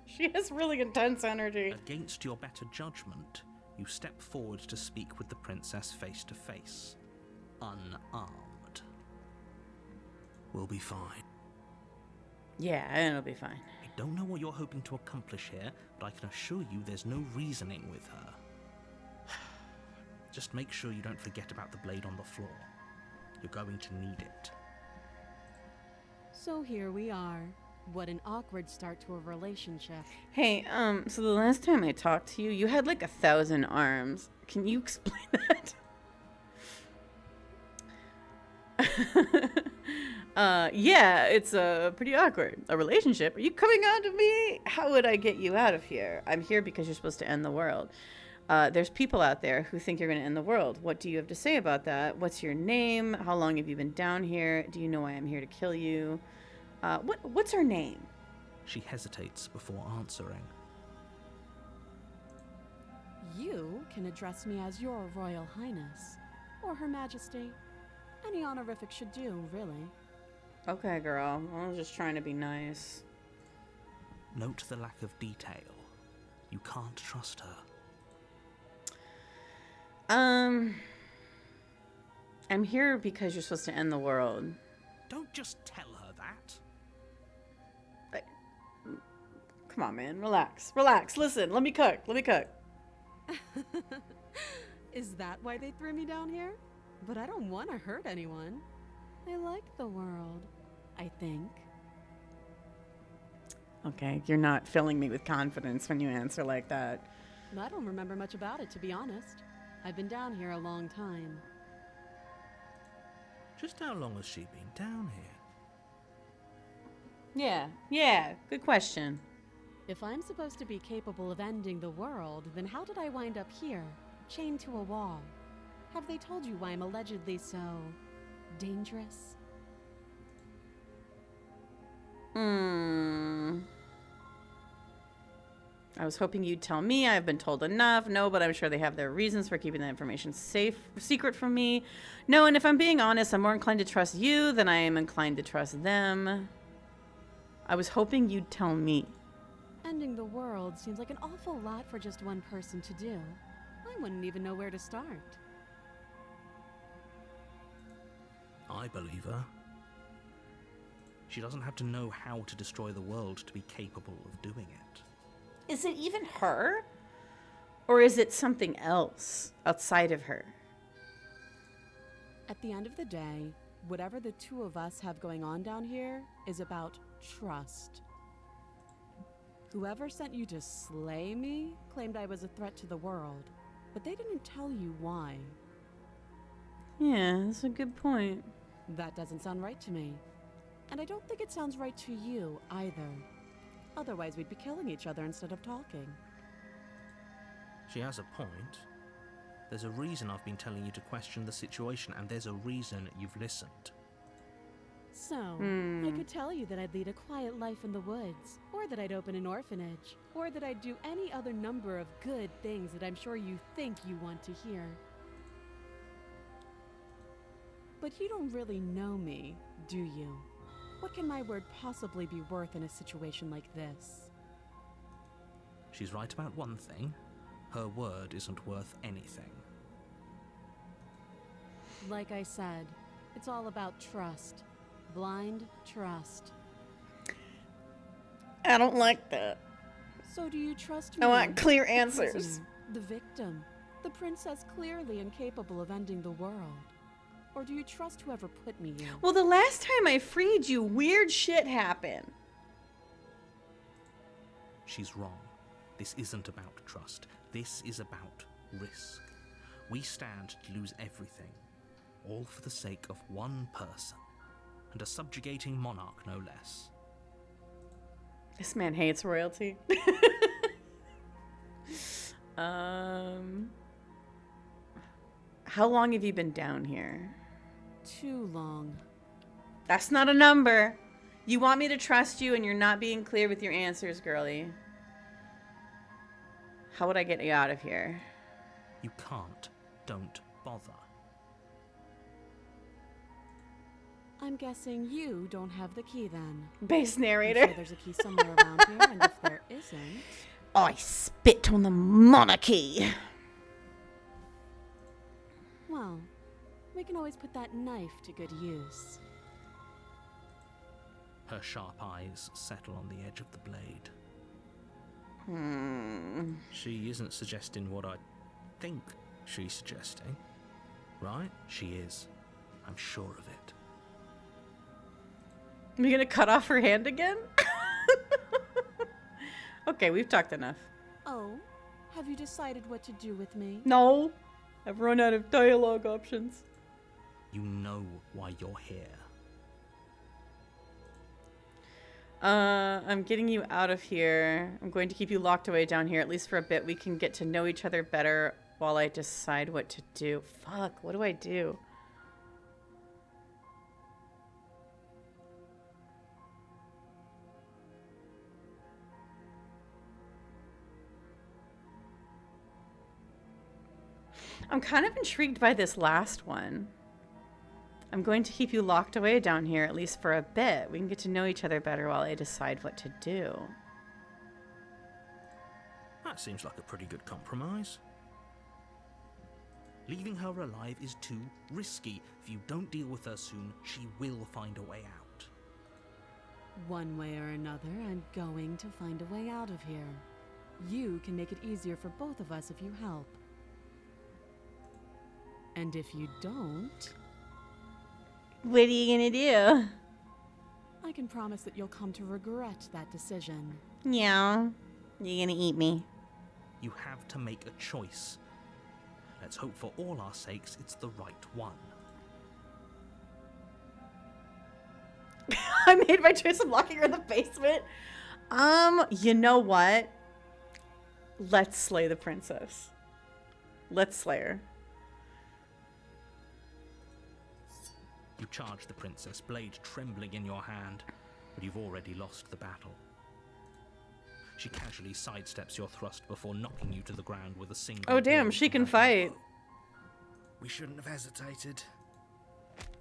She has really intense energy. Against your better judgment, you step forward to speak with the princess face to face, unarmed. We'll be fine. Yeah, it'll be fine. I don't know what you're hoping to accomplish here, but I can assure you there's no reasoning with her. Just make sure you don't forget about the blade on the floor. You're going to need it. So here we are. What an awkward start to a relationship. Hey, so the last time I talked to you, you had like 1,000 arms. Can you explain that? Yeah, it's pretty awkward. A relationship? Are you coming on to me? How would I get you out of here? I'm here because you're supposed to end the world. There's people out there who think you're going to end the world. What do you have to say about that? What's your name? How long have you been down here? Do you know why I'm here to kill you? What's her name? She hesitates before answering. You can address me as Your Royal Highness, or Her Majesty. Any honorific should do, really. Okay, girl. I was just trying to be nice. Note the lack of detail. You can't trust her. I'm here because you're supposed to end the world. Don't just tell her that. Come on, man. Relax. Relax. Listen, let me cook. Let me cook. Is that why they threw me down here? But I don't want to hurt anyone. I like the world, I think. Okay, you're not filling me with confidence when you answer like that. I don't remember much about it, to be honest. I've been down here a long time. Just how long has she been down here? Yeah, good question. If I'm supposed to be capable of ending the world, then how did I wind up here, chained to a wall? Have they told you why I'm allegedly so dangerous? I was hoping you'd tell me. I've been told enough. No, but I'm sure they have their reasons for keeping that information secret from me. No, and if I'm being honest, I'm more inclined to trust you than I am inclined to trust them. I was hoping you'd tell me. Ending the world seems like an awful lot for just one person to do. I wouldn't even know where to start. I believe her. She doesn't have to know how to destroy the world to be capable of doing it. Is it even her? Or is it something else outside of her? At the end of the day, whatever the two of us have going on down here is about trust. Whoever sent you to slay me claimed I was a threat to the world, but they didn't tell you why. Yeah, that's a good point. That doesn't sound right to me. And I don't think it sounds right to you either. Otherwise, we'd be killing each other instead of talking. She has a point. There's a reason I've been telling you to question the situation, and there's a reason you've listened. So, I could tell you that I'd lead a quiet life in the woods, or that I'd open an orphanage, or that I'd do any other number of good things that I'm sure you think you want to hear. But you don't really know me, do you? What can my word possibly be worth in a situation like this? She's right about one thing. Her word isn't worth anything. Like I said, it's all about trust. Blind trust. I don't like that. So do you trust me? I want clear The answers. prisoner, the victim, the princess clearly incapable of ending the world? Or do you trust whoever put me here? Well, the last time I freed you, weird shit happened. She's wrong. This isn't about trust. This is about risk. We stand to lose everything, all for the sake of one person, and a subjugating monarch no less. This man hates royalty. How long have you been down here? Too long. That's not a number. You want me to trust you and you're not being clear with your answers, girly. How would I get you out of here? You can't. Don't bother. I'm guessing you don't have the key then. Base I'm narrator. sure there's a key somewhere around here, and if there isn't... I spit on the monarchy. Well, we can always put that knife to good use. Her sharp eyes settle on the edge of the blade. She isn't suggesting what I think she's suggesting, right? She is. I'm sure of it. Are you gonna cut off her hand again? Okay, we've talked enough. Oh, have you decided what to do with me? No, I've run out of dialogue options. You know why you're here. I'm getting you out of here. I'm going to keep you locked away down here, at least for a bit. We can get to know each other better while I decide what to do. Fuck, what do I do? I'm kind of intrigued by this last one. I'm going to keep you locked away down here, at least for a bit. We can get to know each other better while I decide what to do. That seems like a pretty good compromise. Leaving her alive is too risky. If you don't deal with her soon, she will find a way out. One way or another, I'm going to find a way out of here. You can make it easier for both of us if you help. And if you don't, What are you gonna do? I can promise that you'll come to regret that decision. Yeah. You gonna eat me? You have to make a choice. Let's hope for all our sakes it's the right one. I made my choice of locking her in the basement. You know what? Let's slay the princess. Let's slay her. You charge the princess, blade trembling in your hand, but you've already lost the battle. She casually sidesteps your thrust before knocking you to the ground with a single Oh damn, blow she from can her fight. elbow. We shouldn't have hesitated.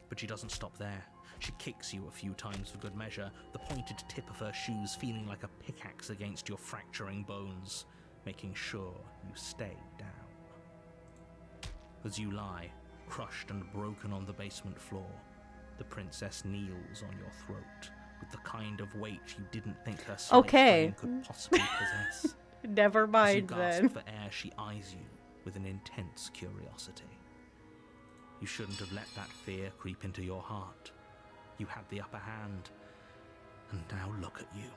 But she doesn't stop there. She kicks you a few times for good measure, the pointed tip of her shoes feeling like a pickaxe against your fracturing bones, making sure you stay down. As you lie, crushed and broken on the basement floor, the princess kneels on your throat with the kind of weight you didn't think her slight Okay. frame could possibly possess. Never As you mind gasp then. for air, she eyes you with an intense curiosity. You shouldn't have let that fear creep into your heart. You had the upper hand, and now look at you.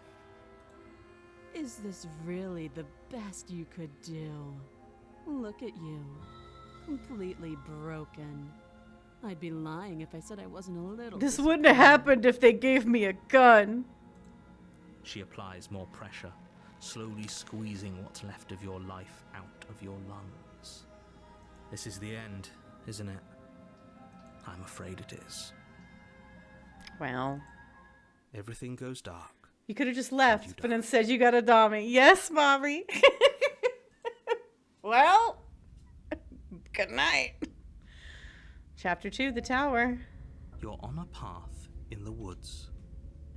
Is this really the best you could do? Look at you. Completely broken. I'd be lying if I said I wasn't a little. This wouldn't have happened if they gave me a gun. She applies more pressure, slowly squeezing what's left of your life out of your lungs. This is the end, isn't it? I'm afraid it is. Well, Everything goes dark. you could have just you left, but die. instead you got a dummy. Yes, mommy. Well, good night. Chapter 2, The Tower. You're on a path in the woods,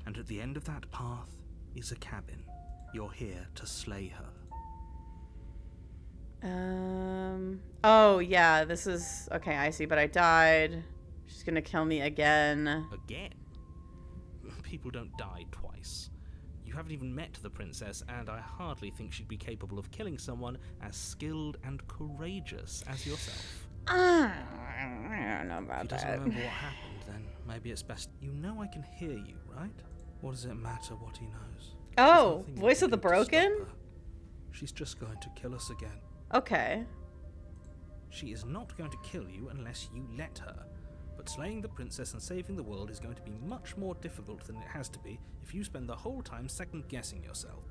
and at the end of that path is a cabin. You're here to slay her. Oh, yeah, this is... Okay, I see, but I died. She's gonna kill me again. Again? People don't die twice. You haven't even met the princess, and I hardly think she'd be capable of killing someone as skilled and courageous as yourself. I don't know If about he doesn't that. remember what happened, then maybe it's best. You know I can hear you, right? What does it matter what he knows? There's Oh, nothing you Voice can of the do to stop Broken? her. She's just going to kill us again. Okay. She is not going to kill you unless you let her. But slaying the princess and saving the world is going to be much more difficult than it has to be if you spend the whole time second-guessing yourself.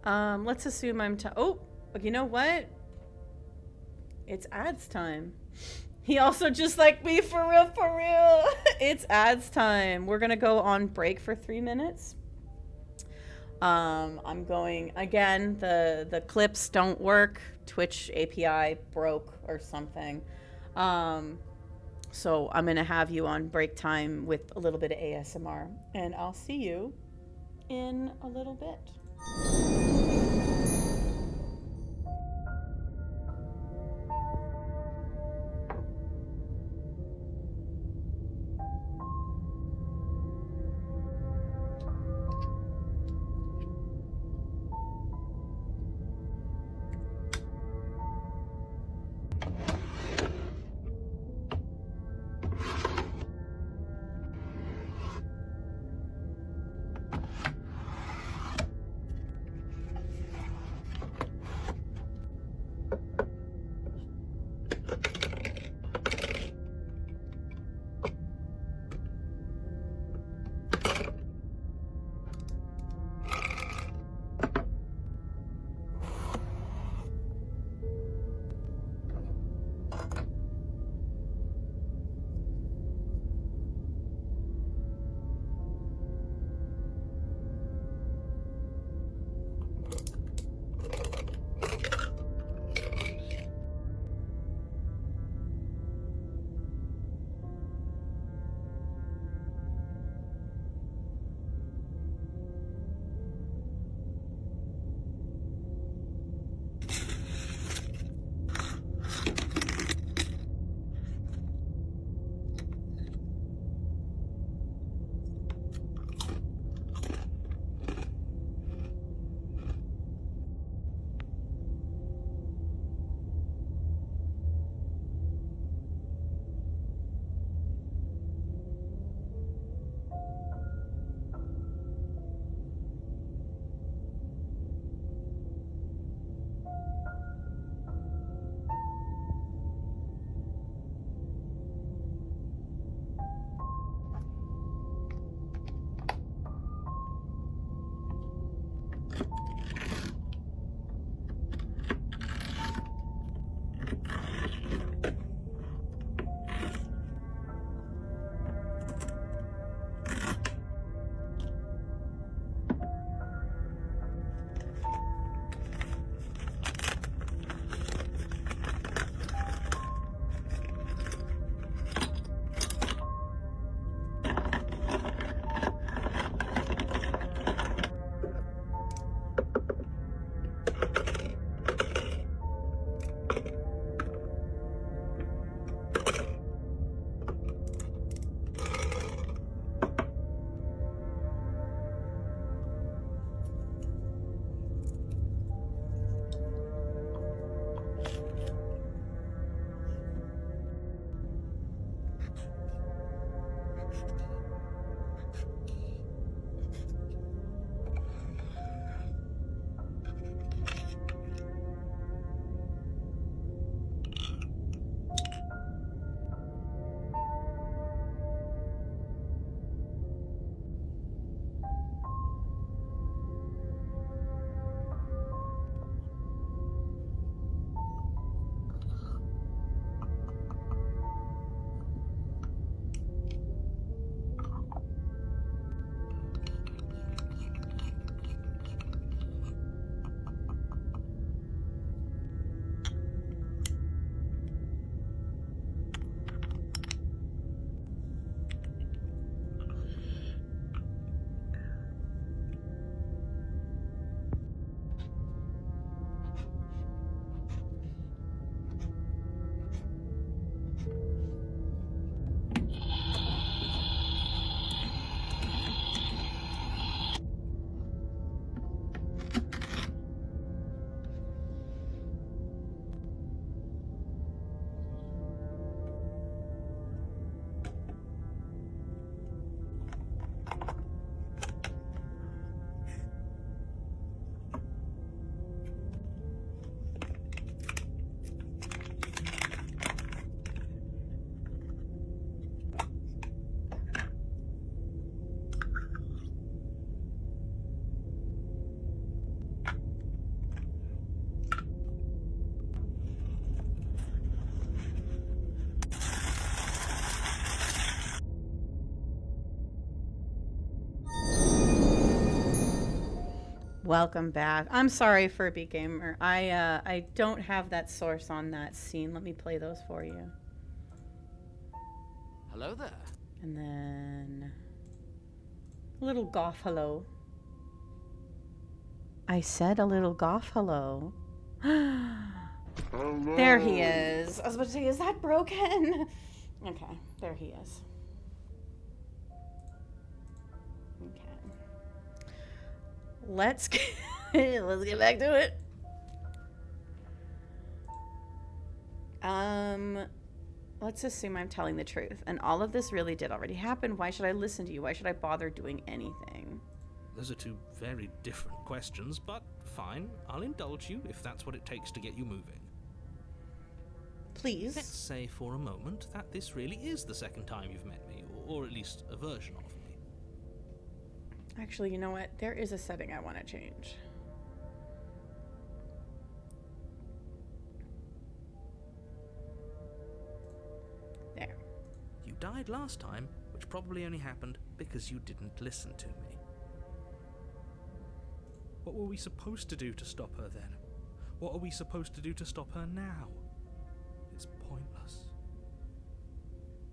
Let's assume I'm oh, you know what? It's ads time. He also just like me, for real, for real. It's ads time. We're gonna go on break for 3 minutes. I'm going again. The clips don't work. Twitch API broke or something. So I'm going to have you on break time with a little bit of ASMR. And I'll see you in a little bit. Welcome back. I'm sorry, Furby Gamer. I don't have that source on that scene. Let me play those for you. Hello there. And then a little goth hello. I said a little goth hello. There he is. I was about to say, is that broken? Okay, there he is. Okay. Let's get back to it. Let's assume I'm telling the truth, and all of this really did already happen. Why should I listen to you? Why should I bother doing anything? Those are two very different questions, but fine. I'll indulge you if that's what it takes to get you moving. Please. Let's say for a moment that this really is the second time you've met me, or at least a version of me. Actually, you know what? There is a setting I want to change. There. You died last time, which probably only happened because you didn't listen to me. What were we supposed to do to stop her then? What are we supposed to do to stop her now? It's pointless.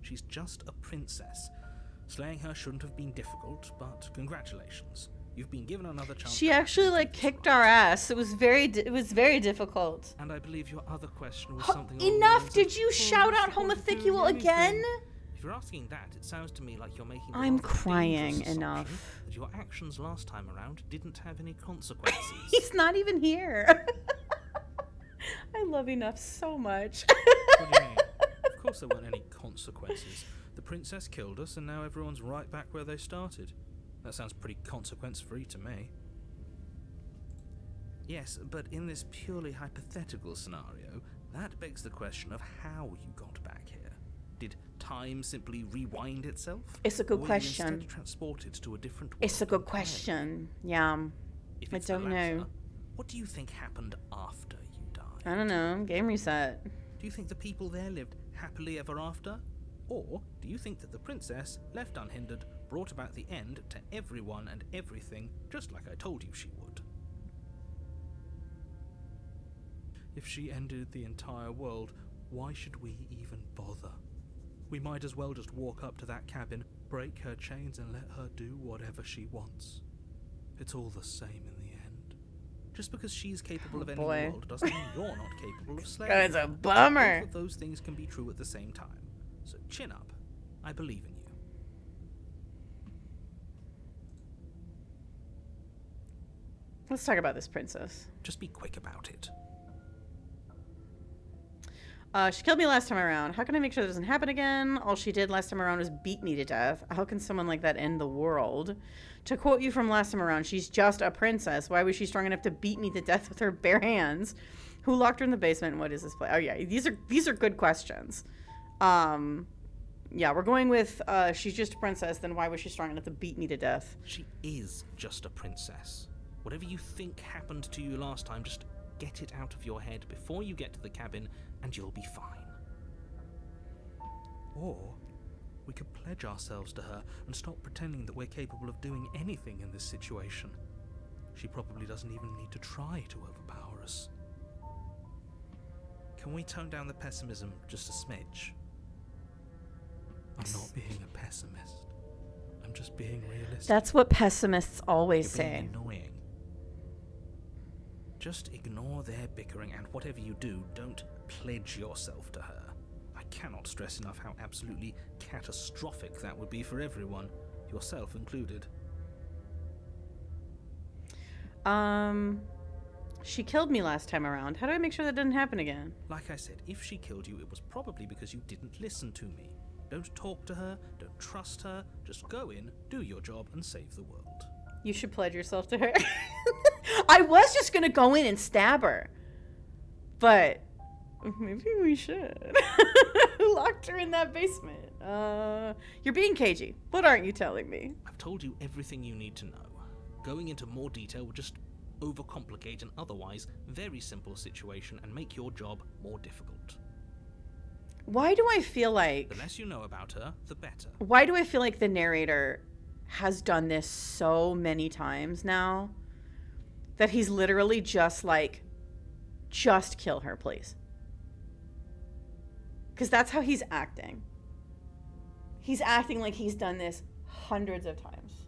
She's just a princess. Slaying her shouldn't have been difficult, but congratulations. You've been given another chance. She actually like kicked our ass. It was very difficult. And I believe your other question was something along the Enough! lines Did of, you shout out homosexual again? If you're asking that, it sounds to me like you're making the I'm rather crying dangerous assumption enough. that your actions last time around didn't have any consequences. He's not even here. I love Enough so much. What do you mean? Of course there weren't any consequences. The princess killed us, and now everyone's right back where they started. That sounds pretty consequence-free to me. Yes, but in this purely hypothetical scenario, that begs the question of how you got back here. Did time simply rewind itself? It's a good Or were question. you instead transported to a different world It's a good entirely? question. Yeah. If I it's the don't latter, know. what do you think happened after you died? I don't know. Game reset. Do you think the people there lived happily ever after? Or do you think that the princess, left unhindered, brought about the end to everyone and everything, just like I told you she would? If she ended the entire world, why should we even bother? We might as well just walk up to that cabin, break her chains, and let her do whatever she wants. It's all the same in the end. Just because she's capable of ending boy. the world doesn't mean you're not capable of slaying That's her. a bummer. Both of those things can be true at the same time. So chin up. I believe in you. Let's talk about this princess. Just be quick about it. She killed me last time around. How can I make sure that doesn't happen again? All she did last time around was beat me to death. How can someone like that end the world? To quote you from last time around, she's just a princess. Why was she strong enough to beat me to death with her bare hands? Who locked her in the basement? What is this place? Oh yeah, these are good questions. Yeah, we're going with she's just a princess. Then why was she strong enough to beat me to death? She is just a princess. Whatever you think happened to you last time, just get it out of your head before you get to the cabin, and you'll be fine. Or we could pledge ourselves to her and stop pretending that we're capable of doing anything in this situation. She probably doesn't even need to try to overpower us. Can we tone down the pessimism just a smidge? I'm not being a pessimist. I'm just being realistic. That's what pessimists always You're being say. annoying. Just ignore their bickering, and whatever you do, don't pledge yourself to her. I cannot stress enough how absolutely catastrophic that would be for everyone, yourself included. She killed me last time around. How do I make sure that doesn't happen again? Like I said, if she killed you, it was probably because you didn't listen to me. Don't talk to her, don't trust her, just go in, do your job, and save the world. You should pledge yourself to her. I was just gonna go in and stab her, but maybe we should. Who locked her in that basement? You're being cagey. What aren't you telling me? I've told you everything you need to know. Going into more detail would just overcomplicate an otherwise very simple situation and make your job more difficult. Why do I feel like... The less you know about her, the better. Why do I feel like the narrator has done this so many times now that he's literally just like, just kill her, please? Because that's how he's acting. He's acting like he's done this hundreds of times.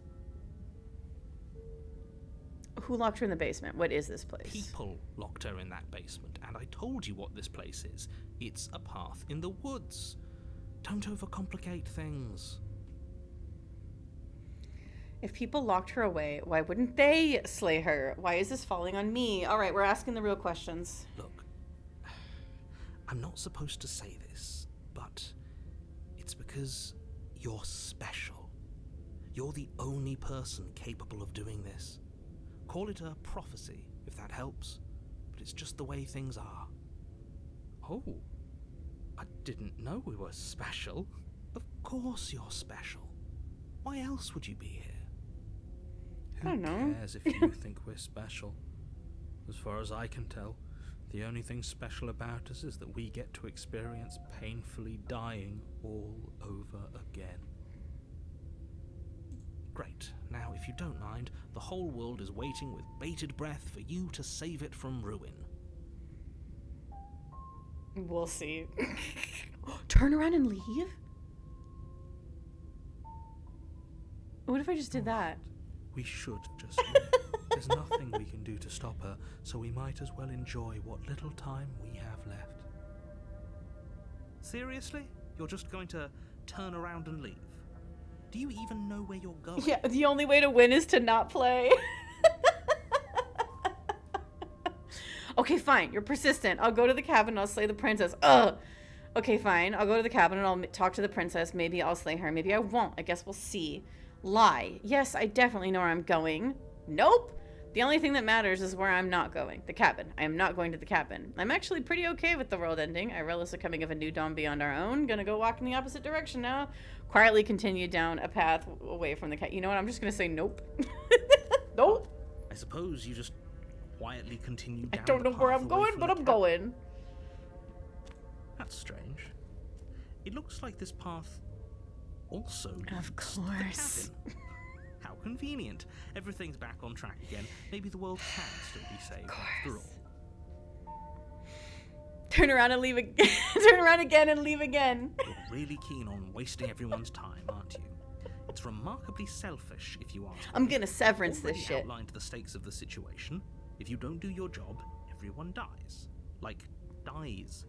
Who locked her in the basement? What is this place? People locked her in that basement, and I told you what this place is. It's a path in the woods. Don't overcomplicate things. If people locked her away, why wouldn't they slay her? Why is this falling on me? All right, we're asking the real questions. Look, I'm not supposed to say this, but it's because you're special. You're the only person capable of doing this. Call it a prophecy, if that helps, but it's just the way things are. Oh, I didn't know we were special. Of course you're special. Why else would you be here? I don't know. Who cares if you think we're special? As far as I can tell, the only thing special about us is that we get to experience painfully dying all over again. Great. Now, if you don't mind, the whole world is waiting with bated breath for you to save it from ruin. We'll see. Turn around and leave? What if I just did that? We should just leave. There's nothing we can do to stop her, so we might as well enjoy what little time we have left. Seriously? You're just going to turn around and leave? Do you even know where you're going? Yeah, the only way to win is to not play. Okay, fine. You're persistent. I'll go to the cabin and I'll slay the princess. Ugh. Okay, fine. I'll go to the cabin and I'll talk to the princess. Maybe I'll slay her. Maybe I won't. I guess we'll see. Lie. Yes, I definitely know where I'm going. Nope. The only thing that matters is where I'm not going. The cabin. I am not going to the cabin. I'm actually pretty okay with the world ending. I relish the coming of a new dawn beyond our own. Gonna go walk in the opposite direction now. Quietly continue down a path away from the cat. You know what? I'm just gonna say nope. Nope. I suppose you just quietly continue I down don't the know where path I'm away going, from but the I'm cabin. going. That's strange. It looks like this path also leads Of to the course. cabin. How convenient. Everything's back on track again. Maybe the world can still be saved after all. Turn around and leave again. Turn around again and leave again. You're really keen on wasting everyone's time, aren't you? It's remarkably selfish, if you ask I'm me. gonna severance Already this shit. outlined the stakes of the situation. If you don't do your job, everyone dies. Like, dies.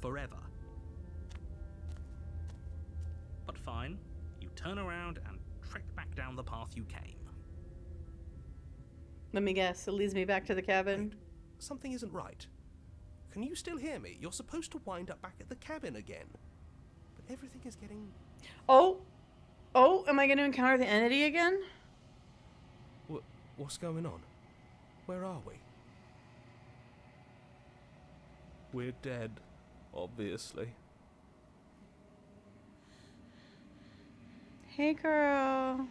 Forever. But fine, you turn around and trek back down the path you came. Let me guess. It leads me back to the cabin. Something isn't right. Can you still hear me? You're supposed to wind up back at the cabin again. But everything is getting... Oh, am I going to encounter the entity again? What's going on? Where are we? We're dead, obviously. Hey, girl.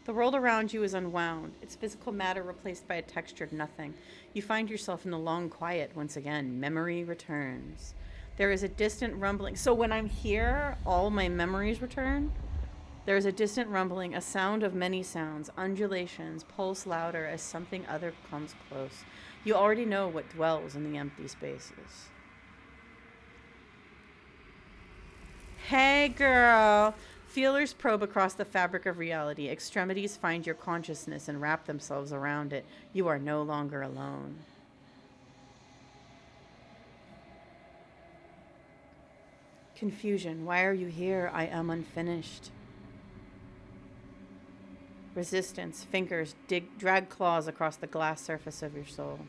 The world around you is unwound, its physical matter replaced by a textured nothing. You find yourself in the long quiet once again. Memory returns. There is a distant rumbling. So when I'm here, all my memories return. There is a distant rumbling, a sound of many sounds, undulations, pulse louder as something other comes close. You already know what dwells in the empty spaces. Hey, girl. Feelers probe across the fabric of reality. Extremities find your consciousness and wrap themselves around it. You are no longer alone. Confusion. Why are you here? I am unfinished. Resistance. Fingers drag claws across the glass surface of your soul.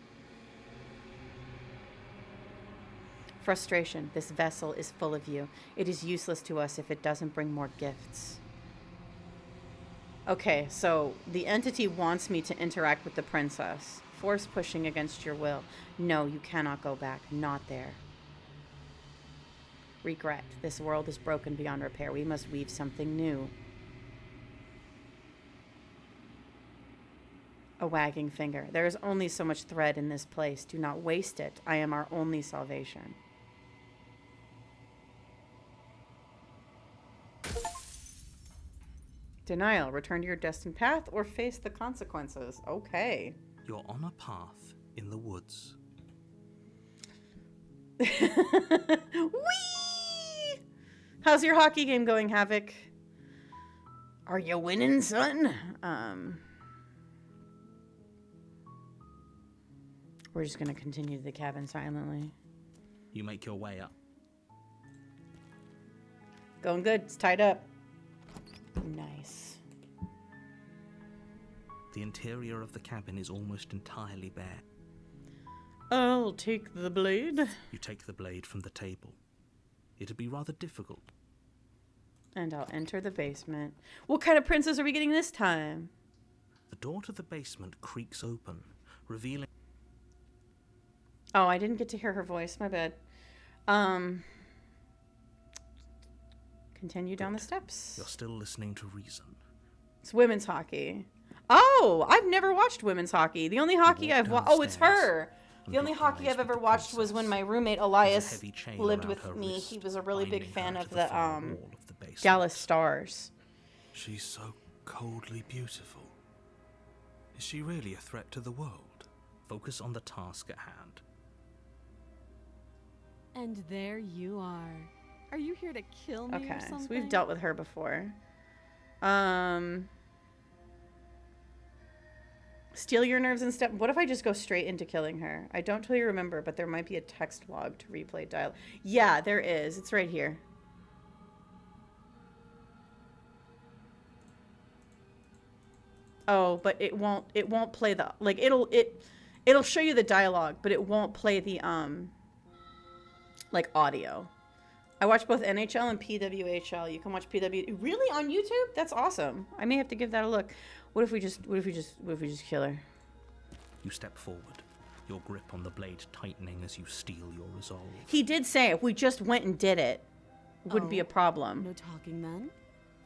Frustration. This vessel is full of you. It is useless to us if it doesn't bring more gifts. Okay, so the entity wants me to interact with the princess. Force pushing against your will. No, you cannot go back. Not there. Regret. This world is broken beyond repair. We must weave something new. A wagging finger. There is only so much thread in this place. Do not waste it. I am our only salvation. Denial. Return to your destined path or face the consequences. Okay. You're on a path in the woods. Whee! How's your hockey game going, Havoc? Are you winning, son? We're just gonna continue to the cabin silently. You make your way up. Going good. It's tied up. Nice. The interior of the cabin is almost entirely bare. I'll take the blade. You take the blade from the table. It'd be rather difficult. And I'll enter the basement. What kind of princess are we getting this time? The door to the basement creaks open, revealing... Oh, I didn't get to hear her voice. My bad. Continue down the steps. You're still listening to reason. It's women's hockey. Oh, I've never watched women's hockey. The only hockey I've watched... Oh, it's her. The only hockey I've ever watched was when my roommate Elias lived with me. He was a really big fan of the Dallas Stars. She's so coldly beautiful. Is she really a threat to the world? Focus on the task at hand. And there you are. Are you here to kill me Okay, or something? so we've dealt with her before. Steal your nerves and step. What if I just go straight into killing her? I don't totally remember, but there might be a text log to replay dial. Yeah, there is. It's right here. Oh, but it won't play the, like, it'll show you the dialogue, but it won't play the like audio. I watch both NHL and PWHL. You can watch PW really on YouTube? That's awesome. I may have to give that a look. What if we just kill her? You step forward, your grip on the blade tightening as you steel your resolve. He did say if we just went and did it, it wouldn't be a problem. No talking then?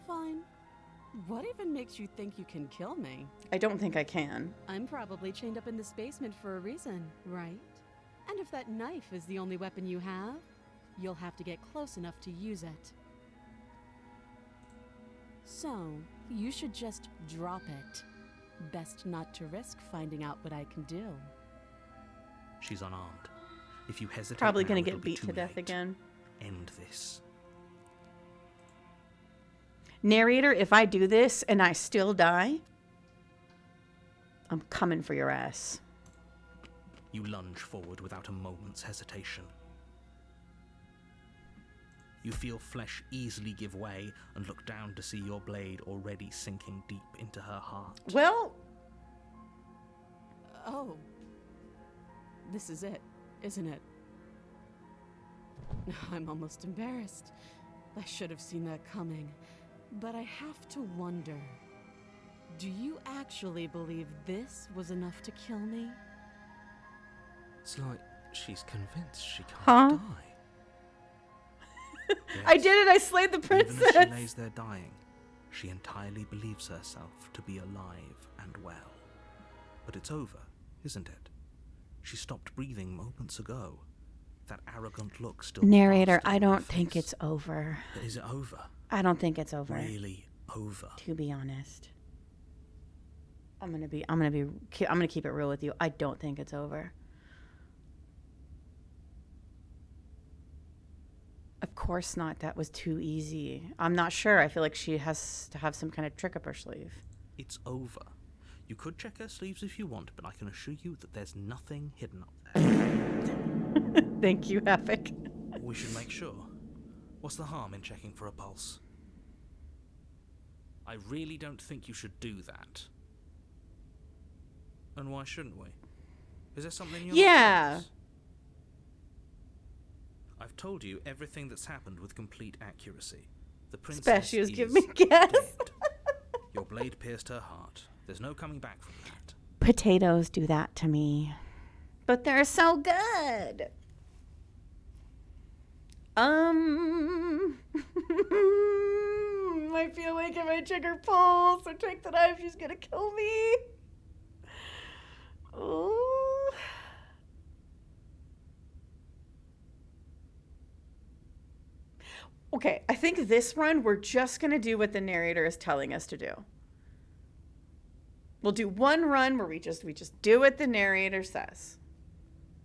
Fine. What even makes you think you can kill me? I don't think I can. I'm probably chained up in this basement for a reason, right? And if that knife is the only weapon you have, you'll have to get close enough to use it. So, you should just drop it. Best not to risk finding out what I can do. She's unarmed. If you hesitate, Probably now, gonna it'll get be beat too to death late. again. End this. Narrator, if I do this and I still die, I'm coming for your ass. You lunge forward without a moment's hesitation. You feel flesh easily give way and look down to see your blade already sinking deep into her heart. Well, Oh. This is it, isn't it? I'm almost embarrassed. I should have seen that coming. But I have to wonder, do you actually believe this was enough to kill me? It's like she's convinced she can't Huh? die. I did it. I slayed the Even as she princess. lays there dying, she entirely believes herself to be alive and well. But it's over, isn't it? She stopped breathing moments ago. That arrogant look still... Narrator, plastered I on her don't think face. it's over. Is it over? I don't think it's over. Really over? To be honest, I'm gonna keep it real with you. I don't think it's over. Of course not. That was too easy. I'm not sure. I feel like she has to have some kind of trick up her sleeve. It's over. You could check her sleeves if you want, but I can assure you that there's nothing hidden up there. Thank you, Havoc. We should make sure. What's the harm in checking for a pulse? I really don't think you should do that. And why shouldn't we? Is there something you're Yeah. not? I've told you everything that's happened with complete accuracy. The princess Specials, is give me a guess. dead. Your blade pierced her heart. There's no coming back from that. Potatoes do that to me. But they're so good. I feel like if I check her pulse or take the knife, she's gonna kill me. Ooh. Okay, I think this run we're just gonna do what the narrator is telling us to do. We'll do one run where we just do what the narrator says.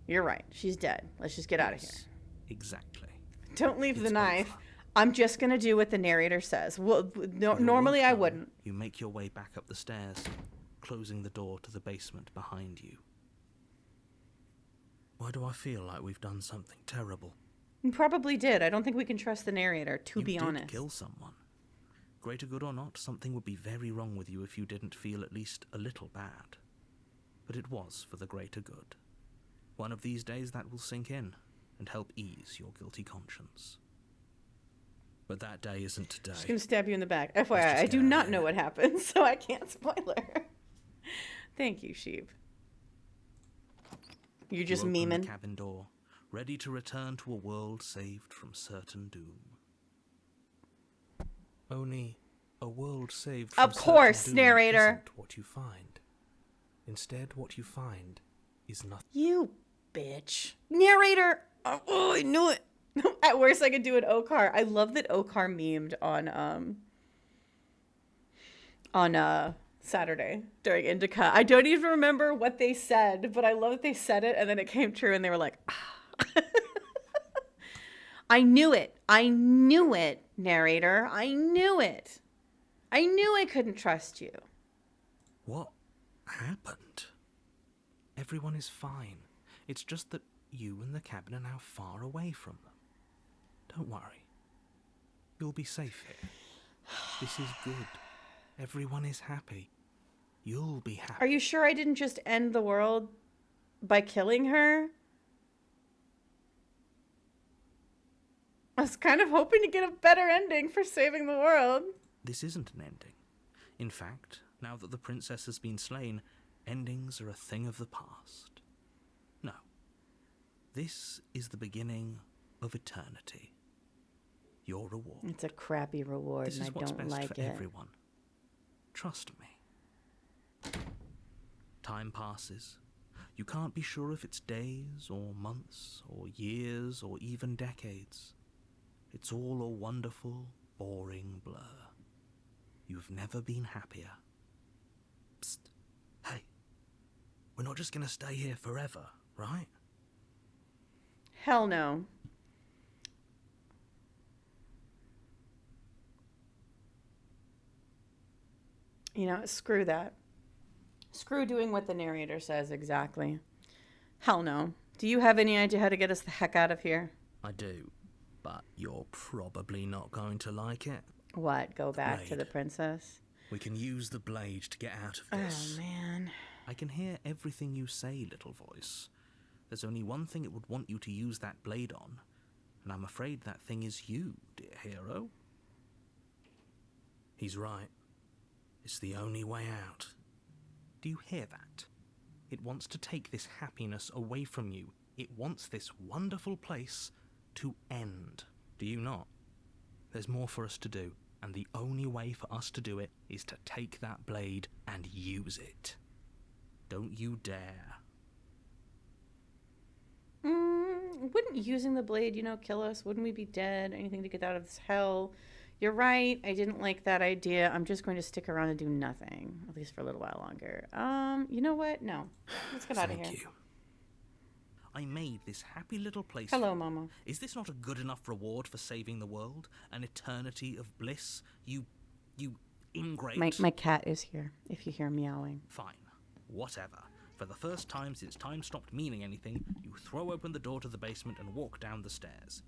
You're right. She's dead. Let's just get out of here. Yes, exactly. Don't leave the It's knife. over. I'm just gonna do what the narrator says. Well, no, With a normally I rope gun, wouldn't. You make your way back up the stairs, closing the door to the basement behind you. Why do I feel like we've done something terrible? You probably did. I don't think we can trust the narrator, to You be did honest. kill someone. Greater good or not, something would be very wrong with you if you didn't feel at least a little bad. But it was for the greater good. One of these days that will sink in and help ease your guilty conscience. But that day isn't today. Just gonna stab you in the back. FYI, just I get do out of not here. know what happens, so I can't spoiler. Thank you, sheep. You're just You open memeing. the cabin door, ready to return to a world saved from certain doom. Only a world saved Of from course, certain doom narrator. isn't what you find. Instead, what you find is nothing. You bitch. Narrator! Oh, I knew it. At worst, I could do an Okar. I love that Okar memed on Saturday during Indica. I don't even remember what they said, but I love that they said it and then it came true and they were like, ah. I knew it. I knew it, narrator. I knew it. I knew I couldn't trust you. What happened? Everyone is fine. It's just that you and the cabin are now far away from them. Don't worry. You'll be safe here. This is good. Everyone is happy. You'll be happy. Are you sure I didn't just end the world by killing her? I was kind of hoping to get a better ending for saving the world. This isn't an ending. In fact, now that the princess has been slain, endings are a thing of the past. No. This is the beginning of eternity. Your reward. It's a crappy reward, This and is I what's don't best like for it. everyone. Trust me. Time passes. You can't be sure if it's days or months or years or even decades. It's all a wonderful, boring blur. You've never been happier. Psst. Hey. We're not just gonna stay here forever, right? Hell no. You know, screw that. Screw doing what the narrator says exactly. Hell no. Do you have any idea how to get us the heck out of here? I do. But you're probably not going to like it. What? Go back to the blade. princess? We can use the blade to get out of this. Oh, man. I can hear everything you say, little voice. There's only one thing it would want you to use that blade on, and I'm afraid that thing is you, dear hero. He's right. It's the only way out. Do you hear that? It wants to take this happiness away from you. It wants this wonderful place to end. Do you not? There's more for us to do, and the only way for us to do it is to take that blade and use it. Don't you dare. Wouldn't using the blade, you know, kill us? Wouldn't we be dead? Anything to get out of this hell? You're right. I didn't like that idea. I'm just going to stick around and do nothing, at least for a little while longer. You know what? No. Let's get out of here. Thank you. I made this happy little place. Hello, Mama. Is this not a good enough reward for saving the world? An eternity of bliss? You ingrate. My cat is here, if you hear meowing. Fine. Whatever. For the first time since time stopped meaning anything, you throw open the door to the basement and walk down the stairs.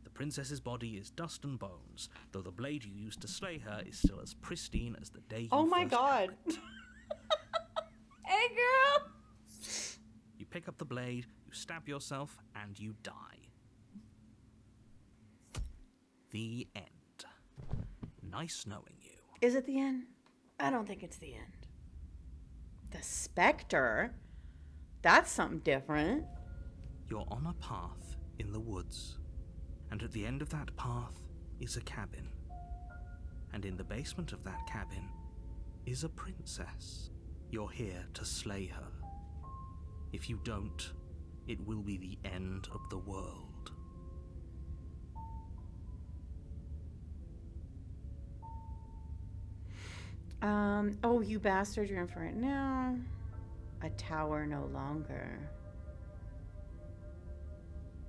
The princess's body is dust and bones, though the blade you used to slay her is still as pristine as the day you Oh my first god. had it. Hey, girl! You pick up the blade, you stab yourself, and you die. The end. Nice knowing you. Is it the end? I don't think it's the end. The Spectre? That's something different. You're on a path in the woods, and at the end of that path is a cabin. And in the basement of that cabin is a princess. You're here to slay her. If you don't, it will be the end of the world. Oh, you bastard, you're in for it now. A tower no longer.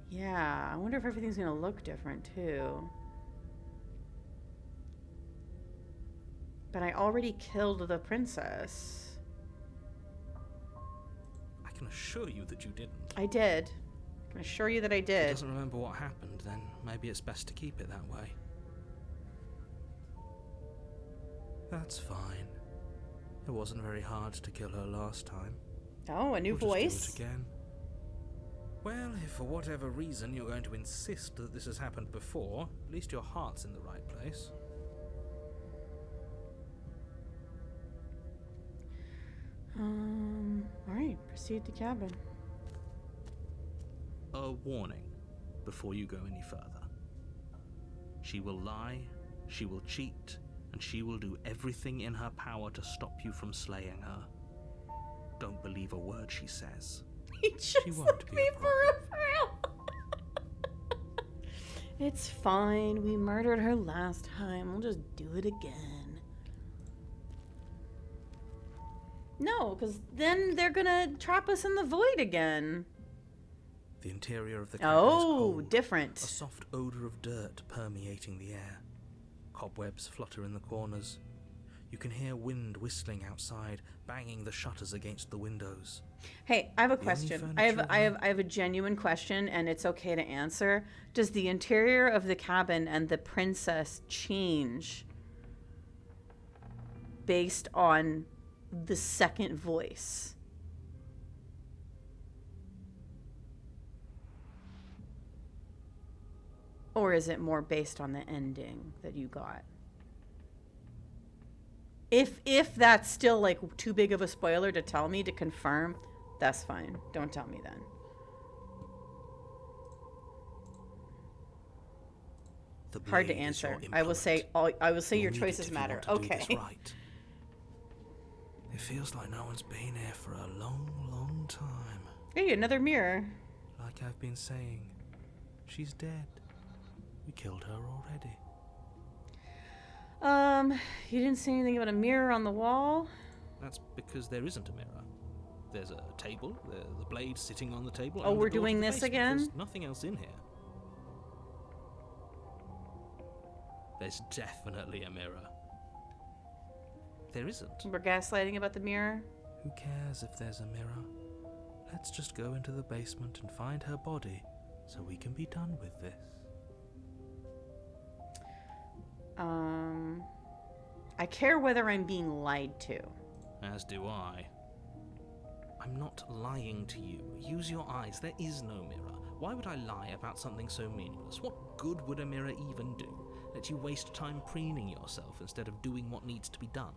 Yeah, I wonder if everything's gonna look different too. But I already killed the princess. I can assure you that you didn't. I did. I can assure you that I If he did. doesn't remember what happened, then maybe it's best to keep it that way. That's fine. It wasn't very hard to kill her last time. Oh, a new We'll voice? just do it again. Well, if for whatever reason you're going to insist that this has happened before, at least your heart's in the right place. Alright, proceed to cabin. A warning before you go any further. She will lie, she will cheat, and she will do everything in her power to stop you from slaying her. Don't believe a word she says. He just She won't left be me a for a frill. It's fine. We murdered her last time. We'll just do it again. No, because then they're gonna trap us in the void again. The interior of the cabin is Oh, cold. different. A soft odor of dirt permeating the air. Cobwebs flutter in the corners. You can hear wind whistling outside, banging the shutters against the windows. Hey, I have a The only question. furniture I have a genuine question, and it's okay to answer. Does the interior of the cabin and the princess change based on the second voice? Or is it more based on the ending that you got? If that's still like too big of a spoiler to tell me to confirm, that's fine. Don't tell me then. The Hard to blade is your answer. I will say implement. I will say You'll your need choices it if you matter. want to do Okay. this right. It feels like no one's been here for a long, long time. Hey, another mirror. Like I've been saying, she's dead. We killed her already. You didn't say anything about a mirror on the wall? That's because there isn't a mirror. There's a table, the blade sitting on the table. Oh, and the we're door to doing the this basement. again? There's nothing else in here. There's definitely a mirror. There isn't. We're gaslighting about the mirror? Who cares if there's a mirror? Let's just go into the basement and find her body so we can be done with this. I care whether I'm being lied to. As do I. I'm not lying to you. Use your eyes. There is no mirror. Why would I lie about something so meaningless? What good would a mirror even do? Let you waste time preening yourself instead of doing what needs to be done.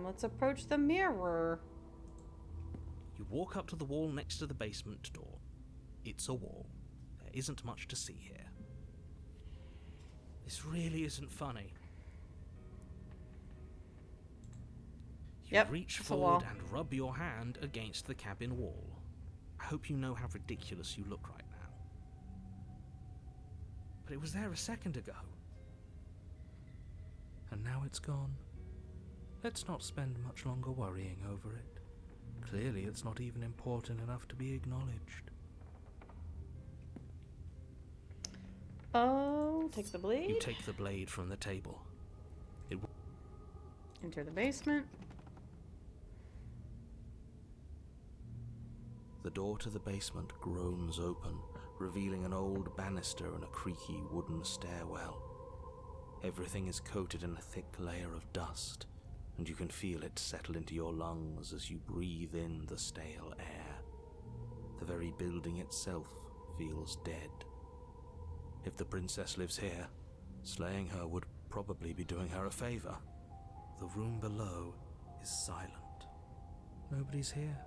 Let's approach the mirror. You walk up to the wall next to the basement door. It's a wall. There isn't much to see here. This really isn't funny. You Yep, reach it's a wall. forward and rub your hand against the cabin wall. I hope you know how ridiculous you look right now. But it was there a second ago. And now it's gone. Let's not spend much longer worrying over it. Clearly, it's not even important enough to be acknowledged. Oh, take the You blade. take the blade from the table. Enter the basement. The door to the basement groans open, revealing an old banister and a creaky wooden stairwell. Everything is coated in a thick layer of dust, and you can feel it settle into your lungs as you breathe in the stale air. The very building itself feels dead. If the princess lives here, slaying her would probably be doing her a favor. The room below is silent. Nobody's here.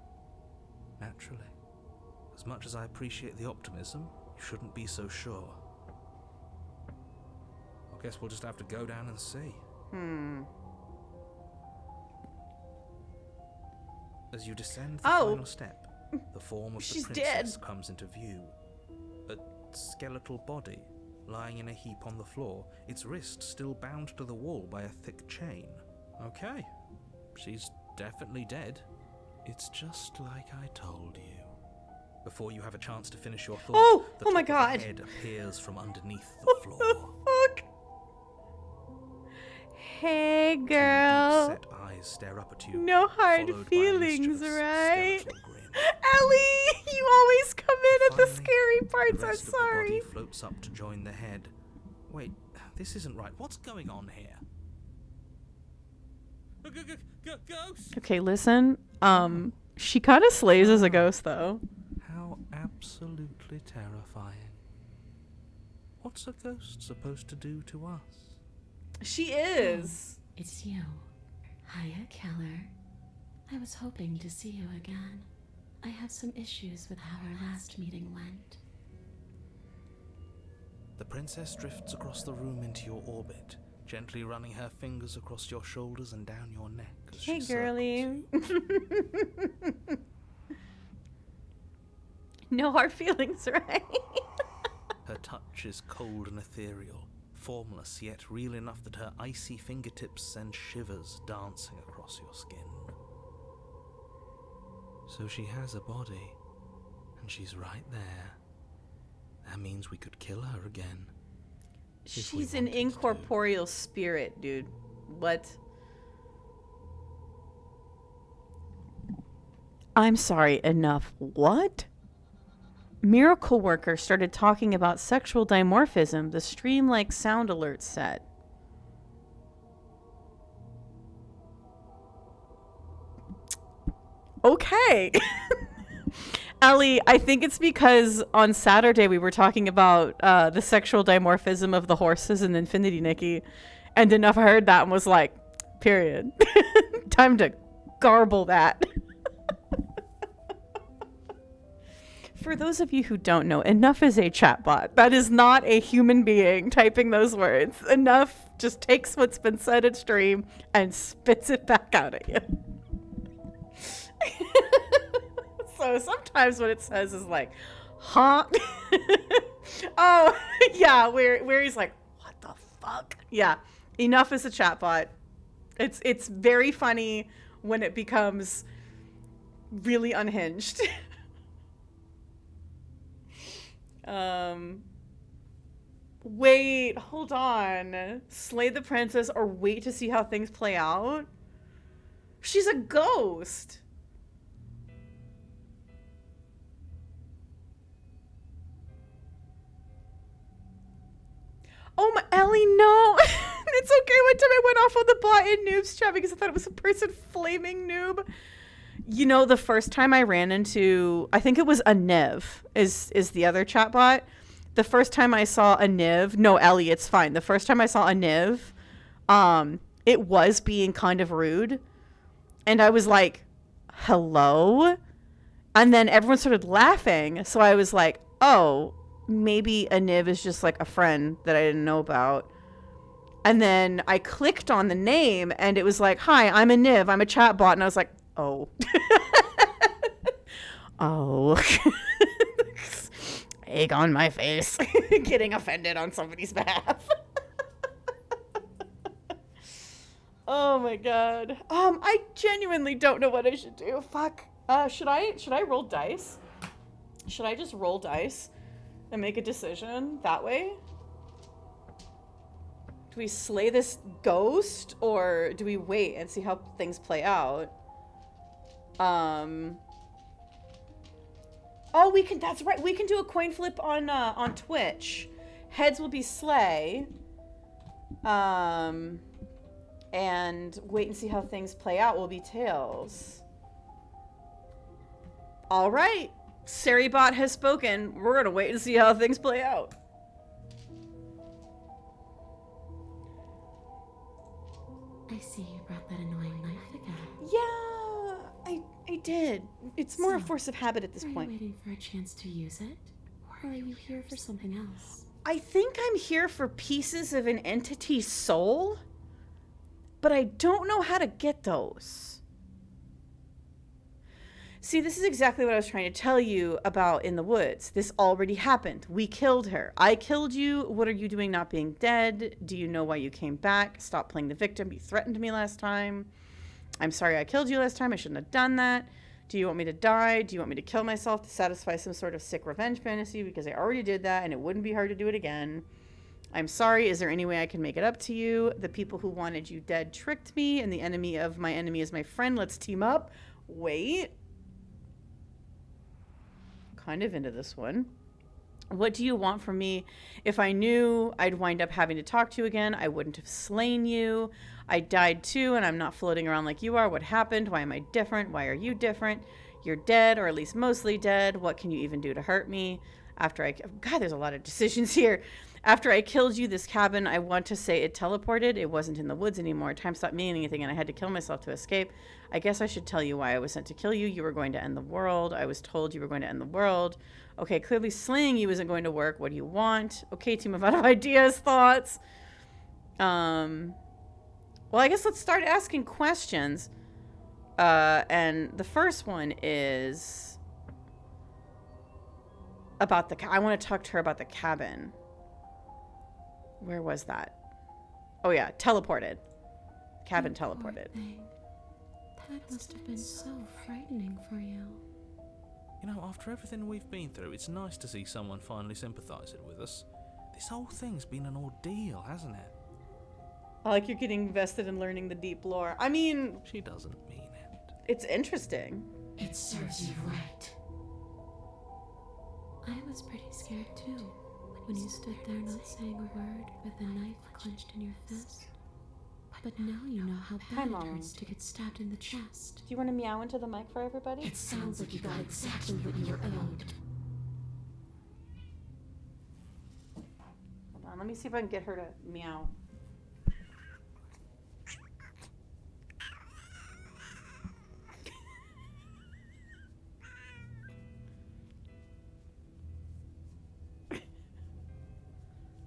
Naturally. As much as I appreciate the optimism, you shouldn't be so sure. I guess we'll just have to go down and see. As you descend the Oh. final step, the form of the She's princess dead. comes into view. A skeletal body lying in a heap on the floor, its wrist still bound to the wall by a thick chain. Okay, she's definitely dead. It's just like I told you. Before you have a chance to finish your thought, Oh! the Oh my top of a God. head appears from underneath the What floor. the fuck? Hey, Two girl. deep-set eyes stare up at you, No hard followed by a feelings, mischievous right? skeletal grin. Ellie, you always come in at the Finally, scary The parts. I'm rest of the sorry. body floats up to join the head. Wait, this isn't right. What's going on here? Ghost! Okay, listen. She kind of slays as a ghost, though. How absolutely terrifying. What's a ghost supposed to do to us? She is. It's you. Hiya, Keller. I was hoping to see you again. I have some issues with how our last meeting went. The princess drifts across the room into your orbit, gently running her fingers across your shoulders and down your neck as Hey, she circles girly. you. No hard feelings, right? Her touch is cold and ethereal, formless yet real enough that her icy fingertips send shivers dancing across your skin. So she has a body, and she's right there. That means we could kill her again. If we She's an wanted to. incorporeal spirit, dude. What? I'm sorry, enough. What? Miracle Worker started talking about sexual dimorphism, the stream-like sound alert said. Okay. Ellie, I think it's because on Saturday we were talking about the sexual dimorphism of the horses in Infinity Nikki, and Enough heard that and was like, period. Time to garble that. For those of you who don't know, Enough is a chatbot. That is not a human being typing those words. Enough just takes what's been said at stream and spits it back out at you. So sometimes what it says is like, huh? Oh, yeah, where he's like, what the fuck? Yeah, Enough is a chatbot. It's very funny when it becomes really unhinged. Wait, hold on. Slay the princess or wait to see how things play out? She's a ghost. Oh my, Ellie, no. It's okay. One time I went off on the bot in Noob's chat because I thought it was a person flaming Noob. You know, the first time I ran into, I think it was a Niv is the other chatbot. The first time I saw a Niv, no, Ellie, it's fine. The first time I saw a Niv, it was being kind of rude. And I was like, hello? And then everyone started laughing. So I was like, oh, maybe a Niv is just like a friend that I didn't know about. And then I clicked on the name and it was like, hi, I'm a Niv. I'm a chatbot. And I was like, oh. Oh. Egg on my face. Getting offended on somebody's behalf. Oh my god. I genuinely don't know what I should do. Fuck. Should I roll dice? Should I just roll dice and make a decision that way? Do we slay this ghost or do we wait and see how things play out? Oh, we can, that's right. We can do a coin flip on Twitch. Heads will be slay. And wait and see how things play out will be tails. All right. Saribot has spoken. We're going to wait and see how things play out. I see you brought that annoying knife again. Yeah, I did. It's more a So, force of habit at this Are you point. waiting for a chance to use it? Or are you here for something else? I think I'm here for pieces of an entity's soul, but I don't know how to get those. See, this is exactly what I was trying to tell you about in the woods. This already happened. We killed her. I killed you. What are you doing not being dead? Do you know why you came back? Stop playing the victim. You threatened me last time. I'm sorry I killed you last time. I shouldn't have done that. Do you want me to die? Do you want me to kill myself to satisfy some sort of sick revenge fantasy? Because I already did that and it wouldn't be hard to do it again. I'm sorry. Is there any way I can make it up to you? The people who wanted you dead tricked me, and the enemy of my enemy is my friend. Let's team up. Wait. Kind of into this one. What do you want from me? If I knew I'd wind up having to talk to you again, I wouldn't have slain you. I died too, and I'm not floating around like you are. What happened? Why am I different? Why are you different? You're dead, or at least mostly dead. What can you even do to hurt me? God, there's a lot of decisions here. After I killed you, this cabin, I want to say it teleported. It wasn't in the woods anymore. Time stopped meaning anything, and I had to kill myself to escape. I guess I should tell you why I was sent to kill you. You were going to end the world. I was told you were going to end the world. Okay, clearly slaying you isn't going to work. What do you want? Okay, team of out of ideas, thoughts. Well, I guess let's start asking questions. And the first one is about I want to talk to her about the cabin. Where was that? Oh yeah, teleported. Cabin teleported. Thing. That must have been so frightening for you. You know, after everything we've been through, it's nice to see someone finally sympathising with us. This whole thing's been an ordeal, hasn't it? I like you're getting invested in learning the deep lore. I mean, She doesn't mean it. it's interesting. It serves you right. I was pretty scared too, when you stood there not saying a word with a knife clenched in your fist. But now you know how Hi, bad it Mom. hurts to get stabbed in the chest. Do you want to meow into the mic for everybody? It sounds like you got exactly what you were owed. Hold on, let me see if I can get her to meow.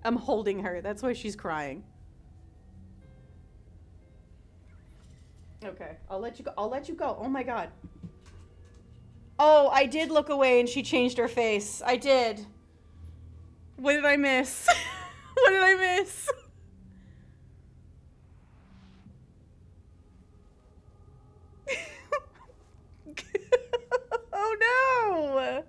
I'm holding her. That's why she's crying. Okay, I'll let you go. I'll let you go. Oh my god. Oh, I did look away and she changed her face. I did. What did I miss? What did I miss? Oh no.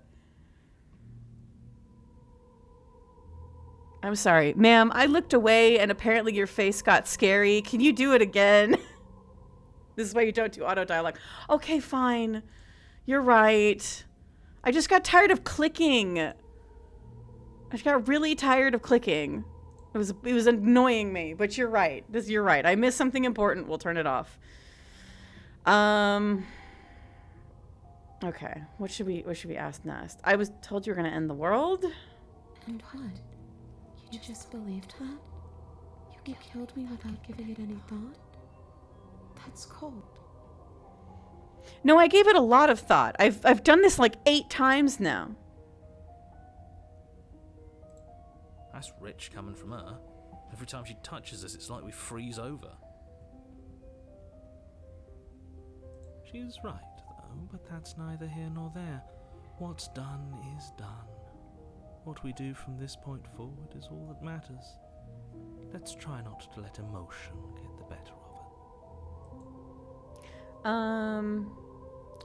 I'm sorry. Ma'am, I looked away and apparently your face got scary. Can you do it again? This is why you don't do auto dialogue. Okay, fine. You're right. I just got tired of clicking. I just got really tired of clicking. It was annoying me, but you're right. You're right. I missed something important. We'll turn it off. Okay. What should we ask next? I was told you were gonna end the world. And what? You just believed that? You killed me without giving it any thought? That's cold. No, I gave it a lot of thought. I've done this like 8 times now. That's rich coming from her. Every time she touches us, it's like we freeze over. She's right, though, but that's neither here nor there. What's done is done. What we do from this point forward is all that matters. Let's try not to let emotion get the better of it.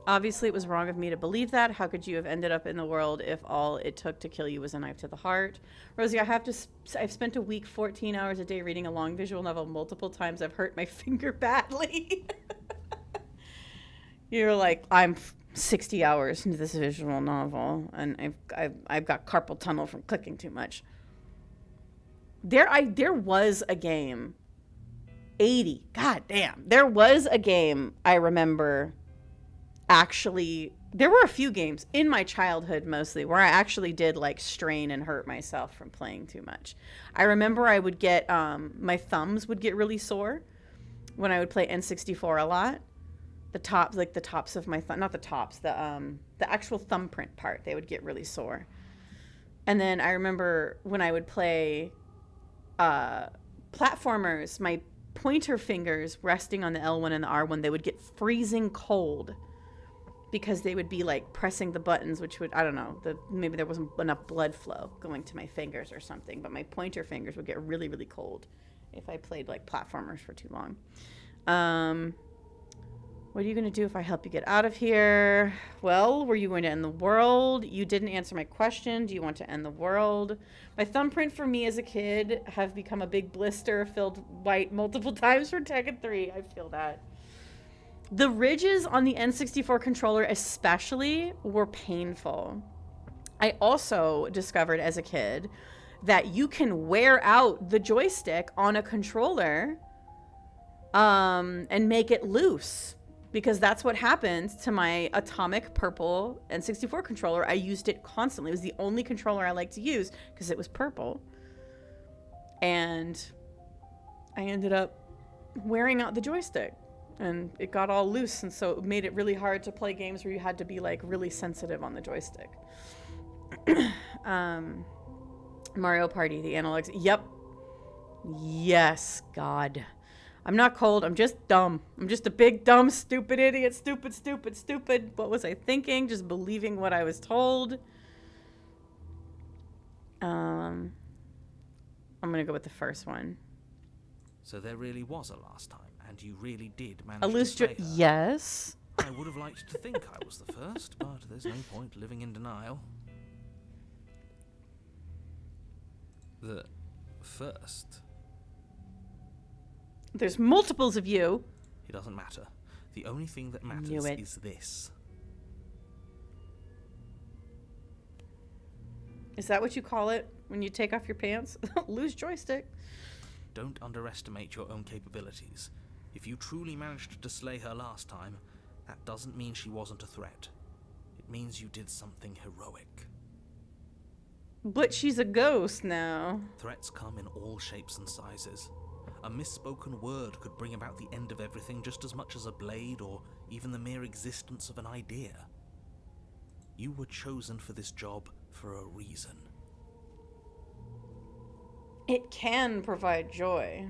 Obviously it was wrong of me to believe that. How could you have ended up in the world if all it took to kill you was a knife to the heart? Rosie, I've spent a week 14 hours a day reading a long visual novel multiple times. I've hurt my finger badly. You're like, I'm 60 hours into this visual novel and I've got carpal tunnel from clicking too much. There was a game 80. God damn. There was a game I remember actually. There were a few games in my childhood mostly where I actually did like strain and hurt myself from playing too much. I remember I would get, my thumbs would get really sore when I would play N64 a lot. The tops of my thumb, not the tops, the actual thumbprint part, they would get really sore. And then I remember when I would play platformers, my pointer fingers resting on the L1 and the R1, they would get freezing cold because they would be like pressing the buttons, which would, I don't know, maybe there wasn't enough blood flow going to my fingers or something, but my pointer fingers would get really, really cold if I played like platformers for too long. What are you going to do if I help you get out of here? Well, were you going to end the world? You didn't answer my question. Do you want to end the world? My thumbprint for me as a kid have become a big blister filled white multiple times for Tekken 3. I feel that. The ridges on the N64 controller especially were painful. I also discovered as a kid that you can wear out the joystick on a controller and make it loose, because that's what happened to my Atomic Purple N64 controller. I used it constantly. It was the only controller I liked to use because it was purple. And I ended up wearing out the joystick and it got all loose, and so it made it really hard to play games where you had to be like really sensitive on the joystick. Mario Party, the analogs. Yep. Yes, God. I'm not cold. I'm just dumb. I'm just a big, dumb, stupid idiot. Stupid, stupid, stupid. What was I thinking? Just believing what I was told. I'm going to go with the first one. So there really was a last time, and you really did manage A to loose slay her. Yes. I would have liked to think I was the first, but there's no point living in denial. The first? There's multiples of you. It doesn't matter. The only thing that Knew matters it. is this. Is that what you call it when you take off your pants? Loose joystick. Don't underestimate your own capabilities. If you truly managed to slay her last time, that doesn't mean she wasn't a threat. It means you did something heroic. But she's a ghost now. Threats come in all shapes and sizes. A misspoken word could bring about the end of everything just as much as a blade or even the mere existence of an idea. You were chosen for this job for a reason. It can provide joy.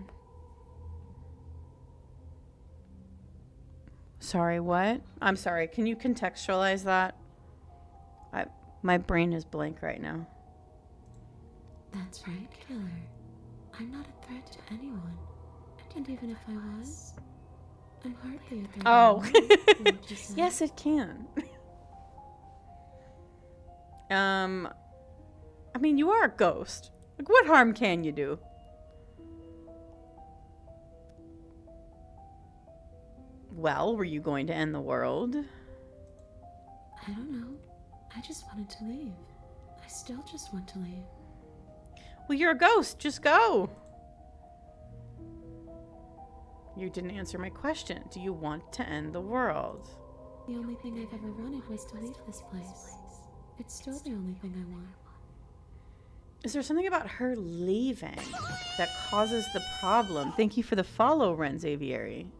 Sorry, what? I'm sorry. Can you contextualize that? My brain is blank right now. That's right, killer. I'm not a threat to anyone. And even if I was, I'm hardly a threat. Oh. to anyone, wouldn't you say? Yes, it can. I mean, you are a ghost. Like, what harm can you do? Well, were you going to end the world? I don't know. I just wanted to leave. I still just want to leave. Well, you're a ghost. Just go. You didn't answer my question. Do you want to end the world? The only thing I've ever wanted was to leave this place. It's still the only thing I want. Is there something about her leaving that causes the problem? Thank you for the follow, Ren Xavieri.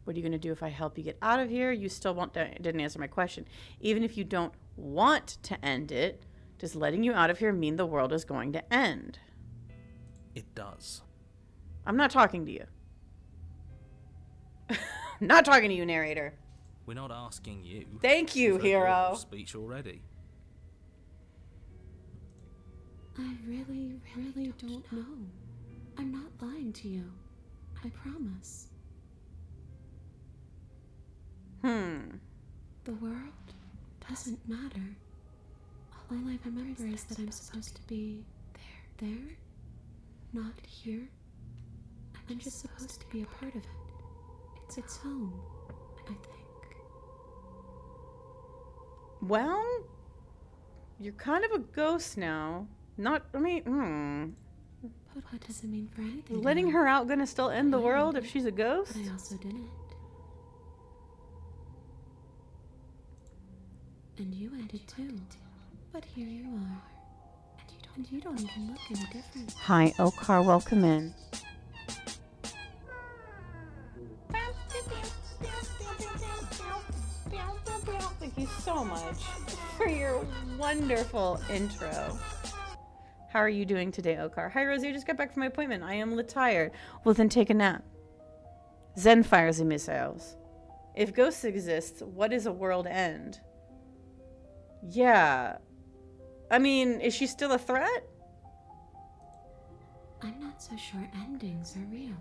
What are you going to do if I help you get out of here? You still didn't answer my question. Even if you don't want to end it, does letting you out of here mean the world is going to end? It does. I'm not talking to you. Not talking to you, narrator. We're not asking you. Thank you, You've heard your hero. speech already. I really don't know. I'm not lying to you. I promise. The world doesn't matter. All I remember is that I'm supposed to be there, not here. I'm just supposed to be a part of it. It's home, I think. Well, you're kind of a ghost now. But But what does it mean for anything? to letting know? her out gonna still end the world if she's a ghost? But I also didn't. And you ended too. But here you are. And you don't even look any different. Hi, Okar. Welcome in. Thank you so much for your wonderful intro. How are you doing today, Okar? Hi, Rosie. I just got back from my appointment. I am tired. Well, then take a nap. Zen fires the missiles. If ghosts exist, what is a world end? Yeah. I mean, is she still a threat? I'm not not so sure endings are real.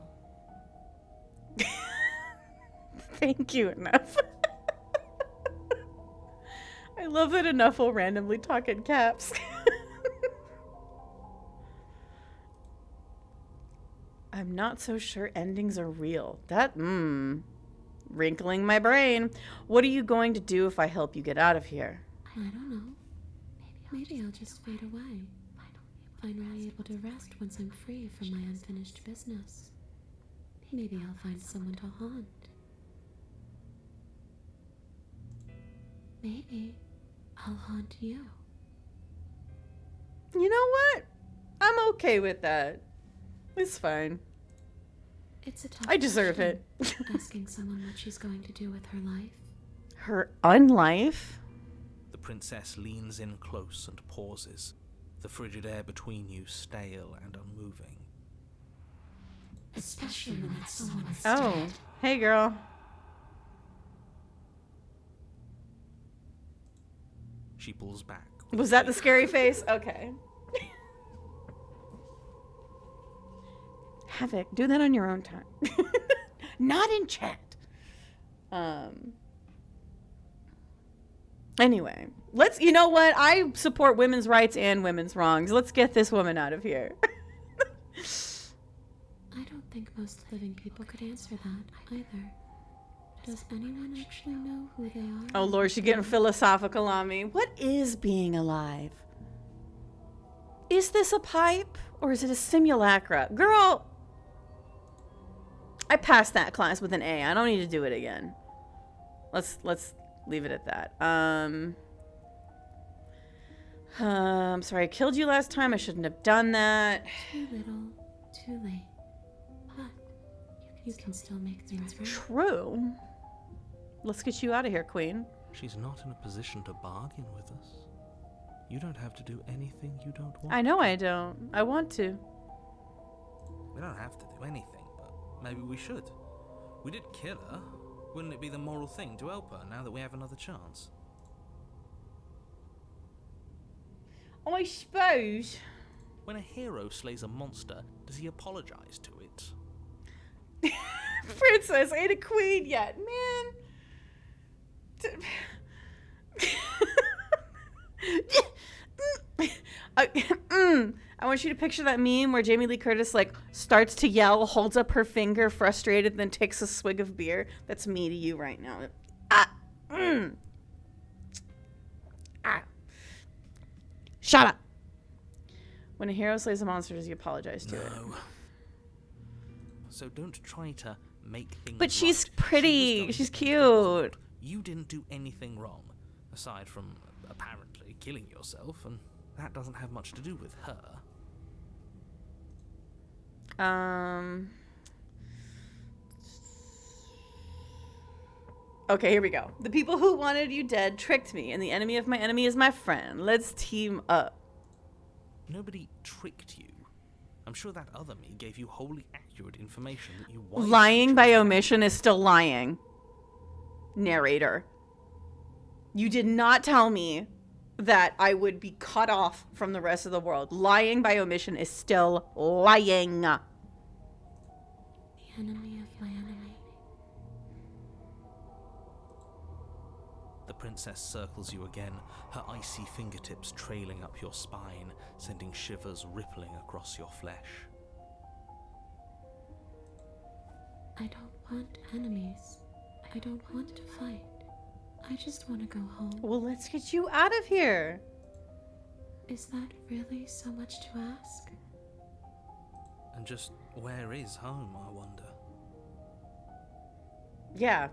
Thank you, Enough. I love that Enough will randomly talk in caps. I'm not so sure endings are real. That, wrinkling my brain. What are you going to do if I help you get out of here? I don't know. Maybe I'll just fade away. Finally able to rest once I'm free from my unfinished business. Maybe I'll find someone to haunt. Maybe I'll haunt you. You know what? I'm okay with that. It's fine. It's a tough I deserve question, it. asking someone what she's going to do with her life. Her unlife? The princess leans in close and pauses, the frigid air between you stale and unmoving. Especially when it's someone is Oh, dead. hey girl. She pulls back. Was that the scary face? Okay. Havoc, do that on your own time. Not in chat. Anyway, you know what? I support women's rights and women's wrongs. Let's get this woman out of here. I don't think most living people could answer that either. Does anyone actually know who they are? Oh Lord, she's getting philosophical on me. What is being alive? Is this a pipe or is it a simulacra? Girl, I passed that class with an A. I don't need to do it again. Let's leave it at that. I'm sorry I killed you last time. I shouldn't have done that. Too little, too late. But you can still make things right. True. Let's get you out of here, Queen. She's not in a position to bargain with us. You don't have to do anything you don't want. I know I don't. I want to. We don't have to do anything, but maybe we should. We did kill her. Wouldn't it be the moral thing to help her now that we have another chance? I suppose. When a hero slays a monster, does he apologize to it? Princess ain't a queen yet, man. I want you to picture that meme where Jamie Lee Curtis like starts to yell, holds up her finger, frustrated, then takes a swig of beer. That's me to you right now. Shut up. When a hero slays a monster, does he apologize to it? No. So don't try to make things But she's right. pretty. She was She's done to the world. cute. You didn't do anything wrong, aside from apparently killing yourself, and that doesn't have much to do with her. Okay, here we go. The people who wanted you dead tricked me, and the enemy of my enemy is my friend. Let's team up. Nobody tricked you. I'm sure that other me gave you wholly accurate information that you wisely Lying by chose. omission is still lying. Narrator. You did not tell me that I would be cut off from the rest of the world. Lying by omission is still lying. The enemy of my enemy. The princess circles you again, her icy fingertips trailing up your spine, sending shivers rippling across your flesh. I don't want enemies. I don't want to fight. I just want to go home. Well, let's get you out of here. Is that really so much to ask? And just where is home, I wonder? Yeah.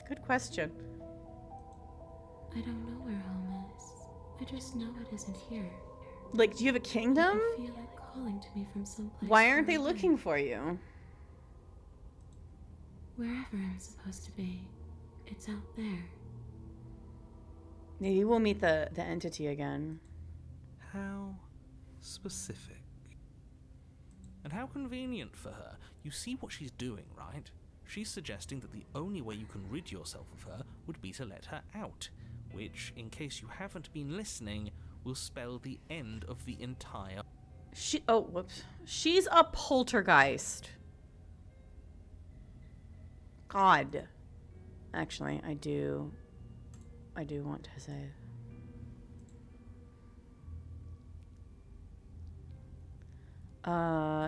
Good question. I don't know where home is. I just know it isn't here. Like, do you have a I kingdom? can feel it calling to me from someplace. Why aren't far they away. looking for you? Wherever I'm supposed to be, it's out there. Maybe we'll meet the entity again. How specific. And how convenient for her. You see what she's doing, right? She's suggesting that the only way you can rid yourself of her would be to let her out, which, in case you haven't been listening, will spell the end of the entire... Whoops. She's a poltergeist. God. Actually, I do want to save.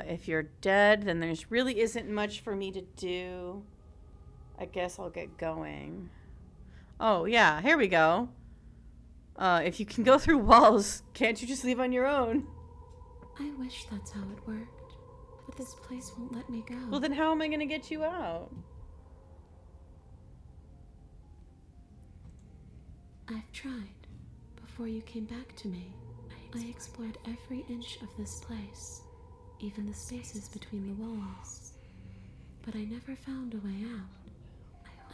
If you're dead, then there's really isn't much for me to do. I guess I'll get going. Oh, yeah, here we go. If you can go through walls, can't you just leave on your own? I wish that's how it worked, but this place won't let me go. Well, then how am I going to get you out? I've tried. Before you came back to me, I explored every inch of this place, even the spaces between the walls. But I never found a way out.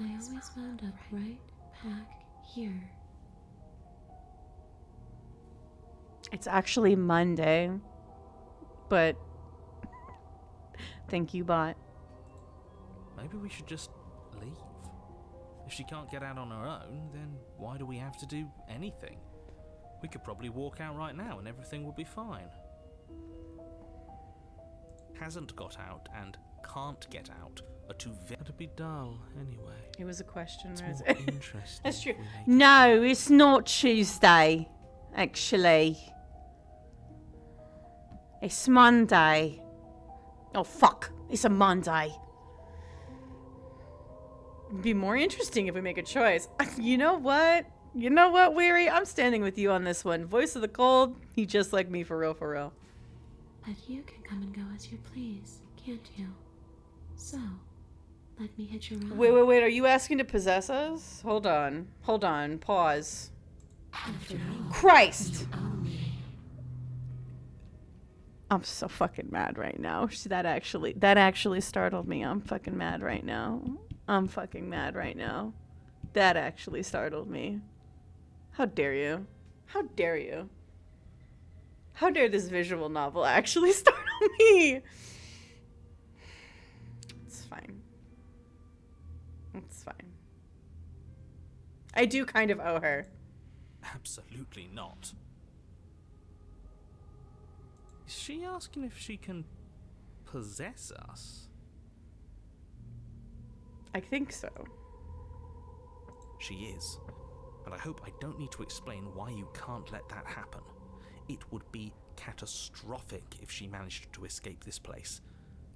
I always wound up right back here. It's actually Monday, but thank you, bot. Maybe we should just leave. If she can't get out on her own, then why do we have to do anything? We could probably walk out right now and everything will be fine. Hasn't got out and can't get out are two That'd be dull anyway. It was a question. It's was more it? interesting. That's true. if we make No, it's not Tuesday, actually. It's Monday. Oh, fuck. It's a Monday. It'd be more interesting if we make a choice. You know what? You know what, Weary? I'm standing with you on this one. Voice of the cold, he just like me for real, for real. But you can come and go as you please, can't you? So, let me hit your ride. Wait. Are you asking to possess us? Hold on. Pause. After all, Christ! you own me. I'm so fucking mad right now. That actually startled me. I'm fucking mad right now. That actually startled me. How dare you? How dare you? How dare this visual novel actually startle me? It's fine. It's fine. I do kind of owe her. Absolutely not. Is she asking if she can possess us? I think so. She is. And I hope I don't need to explain why you can't let that happen. It would be catastrophic if she managed to escape this place.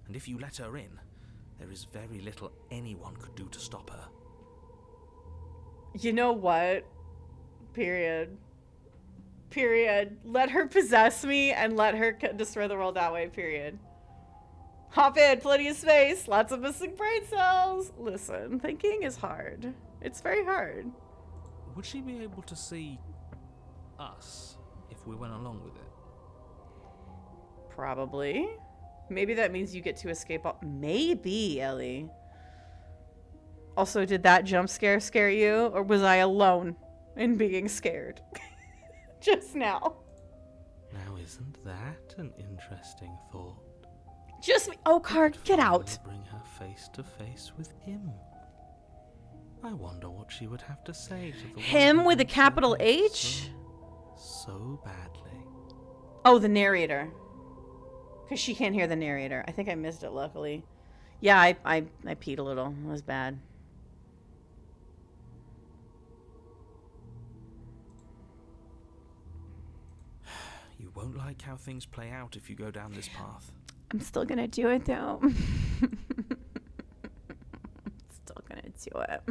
And if you let her in, there is very little anyone could do to stop her. You know what? Period. Let her possess me and let her destroy the world that way, period. Hop in, plenty of space, lots of missing brain cells. Listen, thinking is hard. It's very hard. Would she be able to see us if we went along with it? Probably. Maybe that means you get to escape all— Maybe, Ellie. Also, did that jump scare you? Or was I alone in being scared? Just now. Now, isn't that an interesting thought? Just me. Oh, Card, get out. Finally bring her face to face with him. I wonder what she would have to say to the one Him who with a wants capital her H? so badly. Oh, the narrator. Because she can't hear the narrator. I think I missed it, luckily. Yeah, I peed a little. It was bad. You won't like how things play out if you go down this path. I'm still gonna do it, though. Still gonna do it.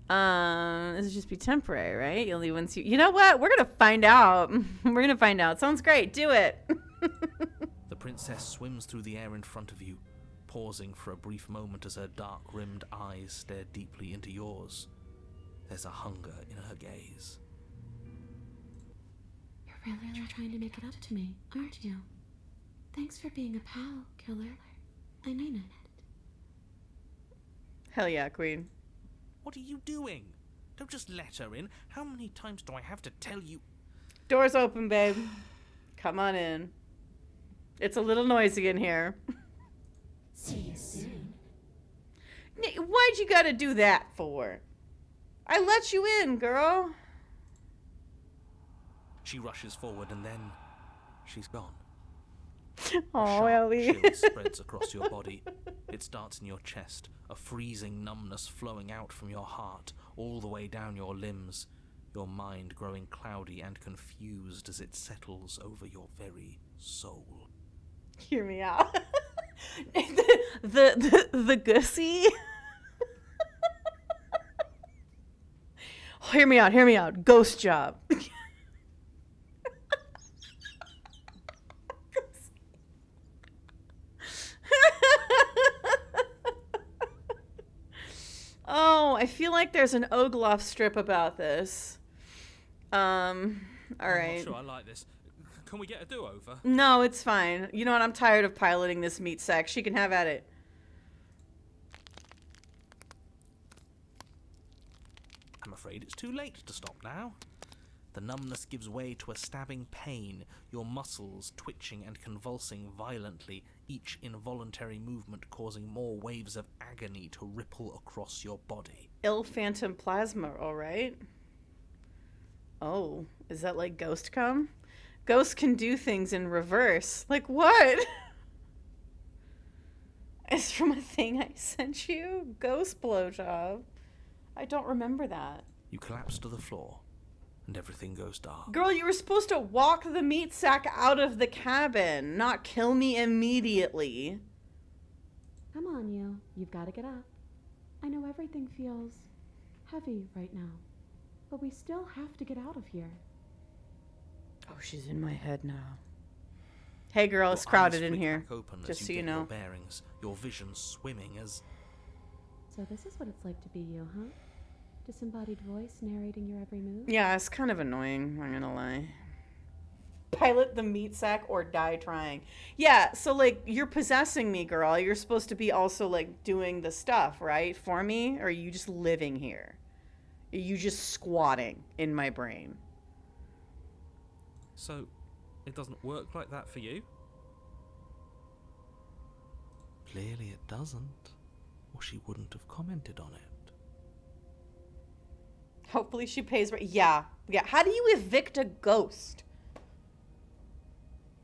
This will just be temporary, right? You'll leave once you know what? We're gonna find out. We're gonna find out. Sounds great. Do it. The princess swims through the air in front of you, pausing for a brief moment as her dark-rimmed eyes stare deeply into yours. There's a hunger in her gaze. You're really trying to make it up to me, aren't you? Thanks for being a pal, killer. I mean it. Hell yeah, queen. What are you doing? Don't just let her in. How many times do I have to tell you? Door's open, babe. Come on in. It's a little noisy in here. See you soon. Why'd you gotta do that for? I let you in, girl. She rushes forward and then She's gone. Oh, Sharp Ellie. chill spreads across your body. It starts in your chest, a freezing numbness flowing out from your heart, all the way down your limbs, your mind growing cloudy and confused as it settles over your very soul. Hear me out. the gussy. Hear me out. Ghost job. Oh, I feel like there's an Ogloff strip about this. All I'm right. not sure I like this. Can we get a do-over? No, it's fine. You know what? I'm tired of piloting this meat sack. She can have at it. I'm afraid it's too late to stop now. The numbness gives way to a stabbing pain, your muscles twitching and convulsing violently, each involuntary movement causing more waves of agony to ripple across your body. Ill phantom plasma, alright. Oh, is that like ghost cum? Ghosts can do things in reverse. Like what? It's from a thing I sent you? Ghost blowjob. I don't remember that. You collapse to the floor, and everything goes dark. Girl, you were supposed to walk the meat sack out of the cabin, not kill me immediately. Come on, you. You've got to get up. I know everything feels heavy right now, but we still have to get out of here. Oh, she's in my head now. Hey girl, it's Your crowded eyes in flick here. back open as Just so you get your know. bearings, your vision swimming as So this is what it's like to be you, huh? Disembodied voice narrating your every move? Yeah, it's kind of annoying, I'm gonna lie. Pilot the meat sack or die trying. Yeah, so like you're possessing me, girl. You're supposed to be also like doing the stuff, right? For me? Or are you just living here? Are you just squatting in my brain? So, it doesn't work like that for you? Clearly it doesn't, or she wouldn't have commented on it. Hopefully she pays. Yeah. How do you evict a ghost?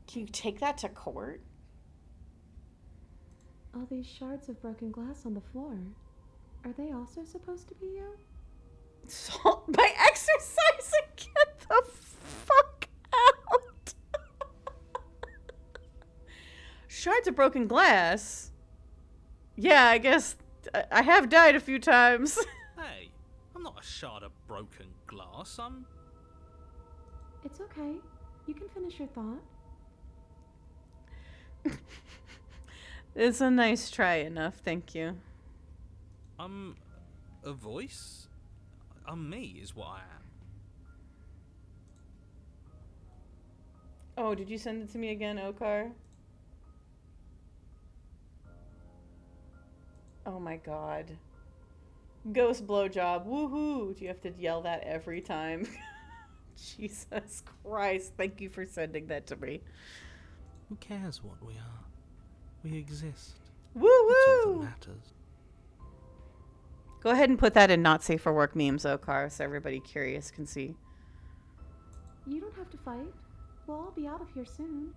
Can you take that to court? All these shards of broken glass on the floor. Are they also supposed to be you? So, by exercising, get the fuck out. Shards of broken glass? Yeah, I guess I have died a few times. Hey, I'm not a shard of broken glass. I'm... It's okay. You can finish your thought. It's a nice try enough, thank you. I'm a voice? I'm me, is what I am. Oh, did you send it to me again, Okar? Oh my god. Ghost blowjob, woohoo! Do you have to yell that every time? Jesus Christ, thank you for sending that to me. Who cares what we are? We exist. Woo That's all that woo! matters. Go ahead and put that in not safe for work memes, Okar, so everybody curious can see. You don't have to fight. We'll all be out of here soon.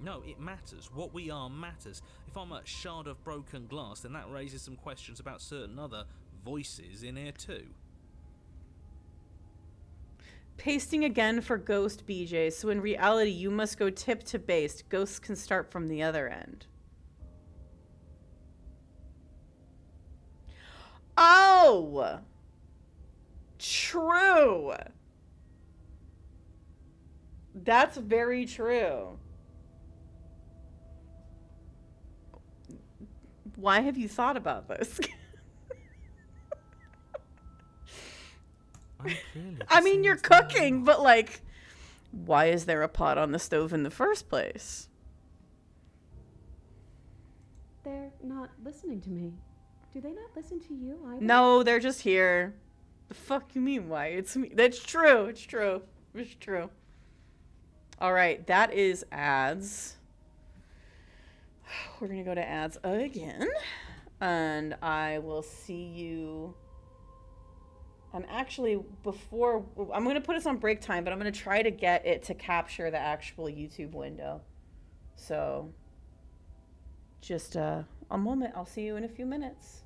No, it matters. What we are matters. If I'm a shard of broken glass, then that raises some questions about certain other voices in here too. Pasting again for Ghost BJ, so in reality you must go tip to base. Ghosts can start from the other end. Oh! True! That's very true. Why have you thought about this? I'm clearly the I mean, same you're as they are. cooking, but like, why is there a pot on the stove in the first place? They're not listening to me. Do they not listen to you either? No, they're just here. The fuck you mean, why? It's me. That's true. It's true. It's true. All right, that is ads. We're gonna go to ads again, and I will see you I'm actually, before, I'm going to put us on break time, but I'm going to try to get it to capture the actual YouTube window. So, just a moment. I'll see you in a few minutes.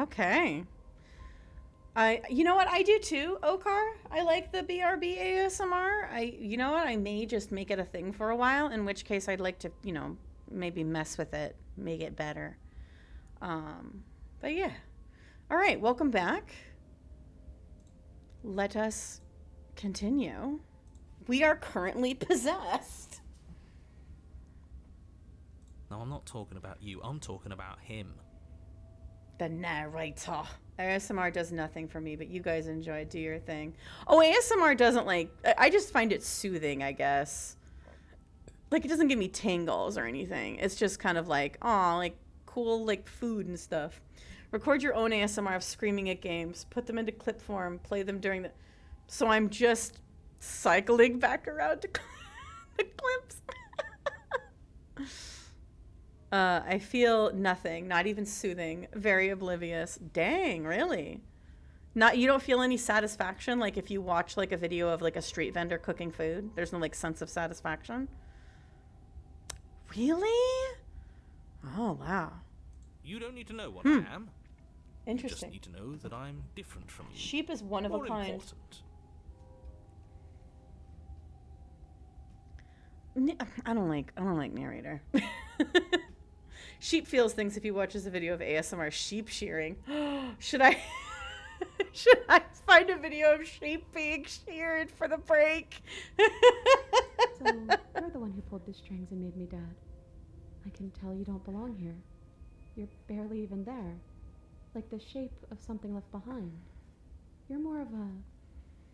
Okay. You know what? I do too, Okar. I like the BRB ASMR. You know what? I may just make it a thing for a while, in which case I'd like to, maybe mess with it, make it better. But yeah. All right, welcome back. Let us continue. We are currently possessed. No, I'm not talking about you. I'm talking about him. The narrator. ASMR does nothing for me, but you guys enjoy it. Do your thing. Oh, ASMR doesn't I just find it soothing, I guess. Like, it doesn't give me tingles or anything. It's just kind of like, aw, like cool, like food and stuff. Record your own ASMR of screaming at games. Put them into clip form. Play them during the... So I'm just cycling back around to the clips. I feel nothing, not even soothing, very oblivious. Dang, really? You don't feel any satisfaction? Like if you watch like a video of like a street vendor cooking food, there's no like sense of satisfaction? Really? Oh, wow. You don't need to know what I am. Interesting. You just need to know that I'm different from you. Sheep is one of a More kind. important. I don't like narrator. Sheep feels things if he watches a video of ASMR sheep shearing. Should I find a video of sheep being sheared for the break? So, you're the one who pulled the strings and made me dead. I can tell you don't belong here. You're barely even there. Like the shape of something left behind. You're more of a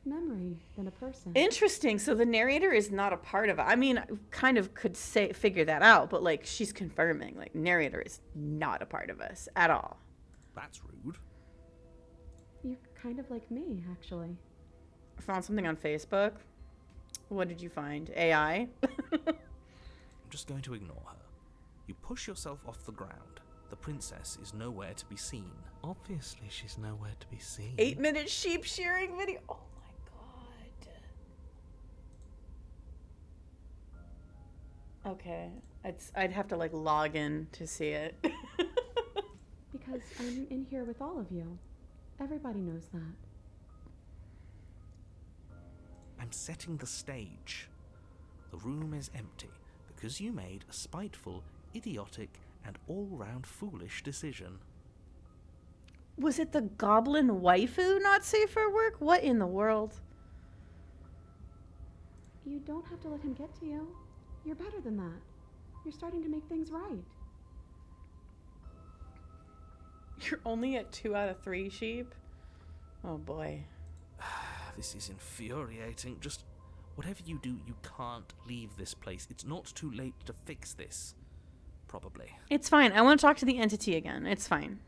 memory than a person. Interesting. So the narrator is not a part of it. I mean, I kind of could figure that out, but like she's confirming, like narrator is not a part of us at all. That's rude. You're kind of like me, actually. I found something on Facebook. What did you find? AI? I'm just going to ignore her. You push yourself off the ground. The princess is nowhere to be seen. Obviously, she's nowhere to be seen. 8-minute sheep shearing video. Oh my god. Okay. I'd have to like log in to see it. Because I'm in here with all of you. Everybody knows that. I'm setting the stage. The room is empty because you made a spiteful, idiotic, and all-round foolish decision. Was it the goblin waifu not safe for work? What in the world? You don't have to let him get to you. You're better than that. You're starting to make things right. You're only at 2 out of 3 sheep? Oh boy. This is infuriating. Just whatever you do, you can't leave this place. It's not too late to fix this. Probably. It's fine. I want to talk to the entity again. It's fine.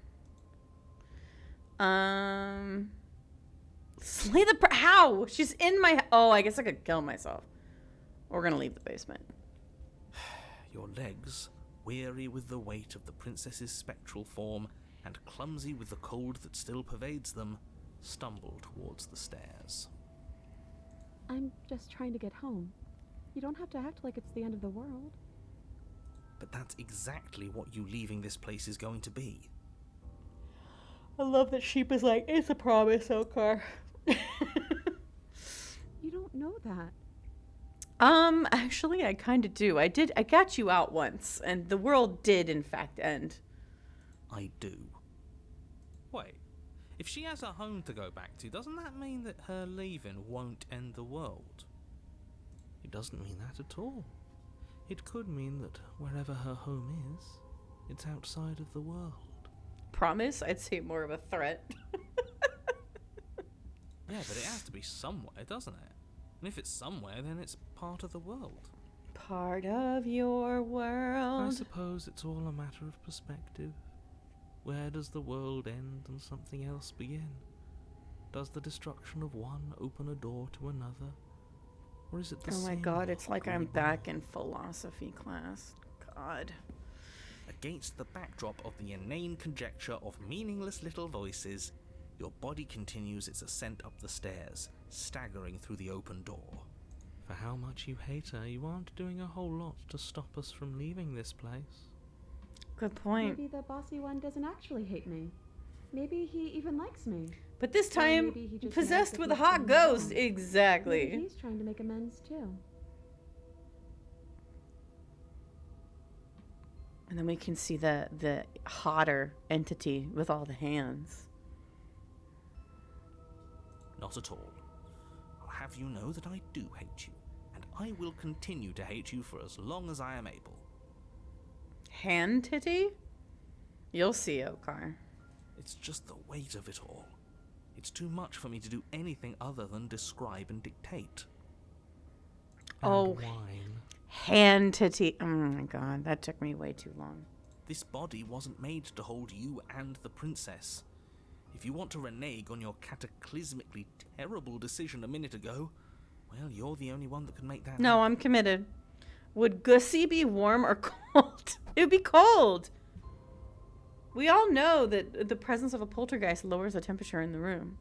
Slay the... How? She's in my... Oh, I guess I could kill myself. We're gonna leave the basement. Your legs, weary with the weight of the princess's spectral form and clumsy with the cold that still pervades them, stumble towards the stairs. I'm just trying to get home. You don't have to act like it's the end of the world. But that's exactly what you leaving this place is going to be. I love that sheep is like, it's a promise, Okar. You don't know that. Actually, I kind of do. I got you out once, and the world did, in fact, end. I do. Wait, if she has a home to go back to, doesn't that mean that her leaving won't end the world? It doesn't mean that at all. It could mean that wherever her home is, it's outside of the world. Promise? I'd say more of a threat. Yeah, but it has to be somewhere, doesn't it? And if it's somewhere, then it's part of the world. Part of your I world. suppose it's all a matter of perspective. Where does the world end and something else begin? Does the destruction of one open a door to another? Or is it the Oh my same god, it's like I'm ongoing back world? in philosophy class. God. Against the backdrop of the inane conjecture of meaningless little voices, your body continues its ascent up the stairs, staggering through the open door. For how much you hate her, you aren't doing a whole lot to stop us from leaving this place. Good point. Maybe the bossy one doesn't actually hate me. Maybe he even likes me. But this Or time, maybe he just possessed knows with a that he's hot done me ghost. wrong. Maybe Exactly. he's trying to make amends too. And then we can see the hotter entity with all the hands. Not at all. I'll have you know that I do hate you, and I will continue to hate you for as long as I am able. Hand titty? You'll see, Okar. It's just the weight of it all. It's too much for me to do anything other than describe and dictate. Oh, Wine. hand titty. Oh my god, that took me way too long. This body wasn't made to hold you and the princess. If you want to renege on your cataclysmically terrible decision a minute ago, well, you're the only one that can make that No, happen. I'm committed. Would Gussie be warm or cold? It would be cold. We all know that the presence of a poltergeist lowers the temperature in the room.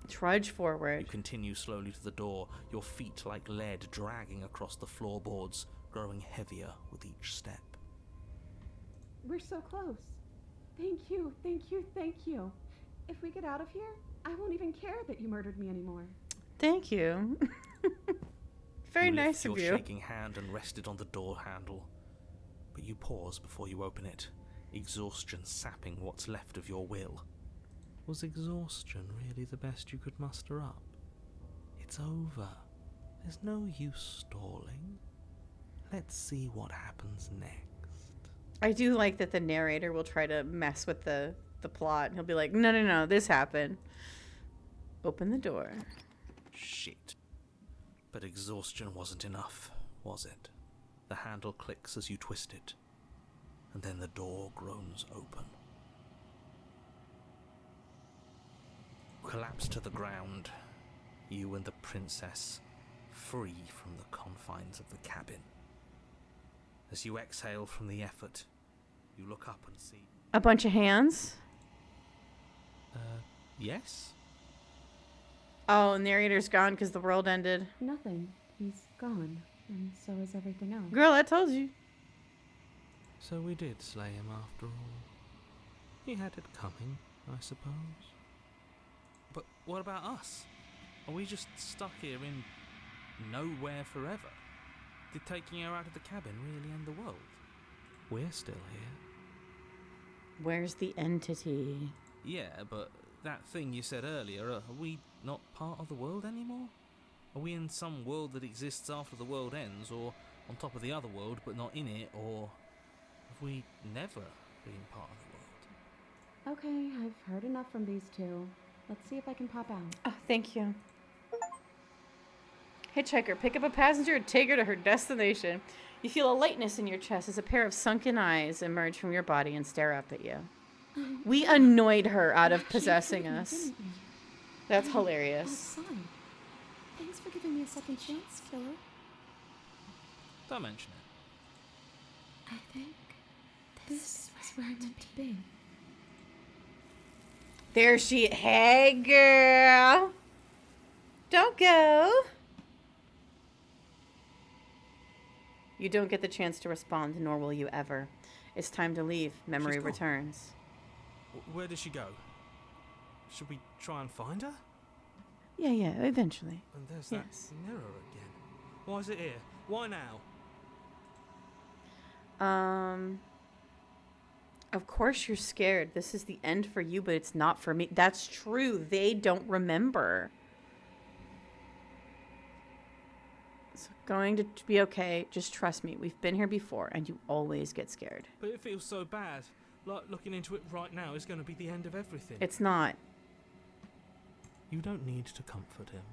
Trudge You forward. continue slowly to the door, your feet like lead dragging across the floorboards, growing heavier with each step. We're so close. Thank you, thank you, thank you. If we get out of here, I won't even care that you murdered me anymore. Thank you. Very You nice lift of your you. shaking hand and rest it on the door handle. But you pause before you open it, exhaustion sapping what's left of your will. Was exhaustion really the best you could muster up? It's over. There's no use stalling. Let's see what happens next. I do like that the narrator will try to mess with the plot. He'll be like, no, this happened. Open the door. Shit. But exhaustion wasn't enough, was it? The handle clicks as you twist it, and then the door groans open. Collapse to the ground, you and the princess, free from the confines of the cabin. As you exhale from the effort, you look up and see... A bunch of hands. Yes? Oh, narrator's gone because the world ended. Nothing. He's gone. And so is everything else. Girl, I told you. So we did slay him after all. He had it coming, I suppose. But what about us? Are we just stuck here in nowhere forever? Did taking her out of the cabin really end the world? We're still here. Where's the entity? Yeah, but that thing you said earlier, are we not part of the world anymore? Are we in some world that exists after the world ends, or on top of the other world but not in it, or have we never been part of the world? Okay, I've heard enough from these two. Let's see if I can pop out. Oh, thank you. Hitchhiker, pick up a passenger and take her to her destination. You feel a lightness in your chest as a pair of sunken eyes emerge from your body and stare up at you. We annoyed her out of possessing us. Didn't we? That's hilarious. Outside. Thanks for giving me a second chance, killer. Don't mention it. I think this is where I'm meant to be. There she... Hey, girl. Don't go. You don't get the chance to respond, nor will you ever. It's time to leave. Memory She's gone. returns. Where did she go? Should we try and find her? Yeah, eventually. And there's Yes. that mirror again. Why is it here? Why now? Of course you're scared. This is the end for you, but it's not for me. That's true. They don't remember. It's going to be okay. Just trust me. We've been here before, and you always get scared. But it feels so bad. Like looking into it right now is going to be the end of everything. It's not. You don't need to comfort him.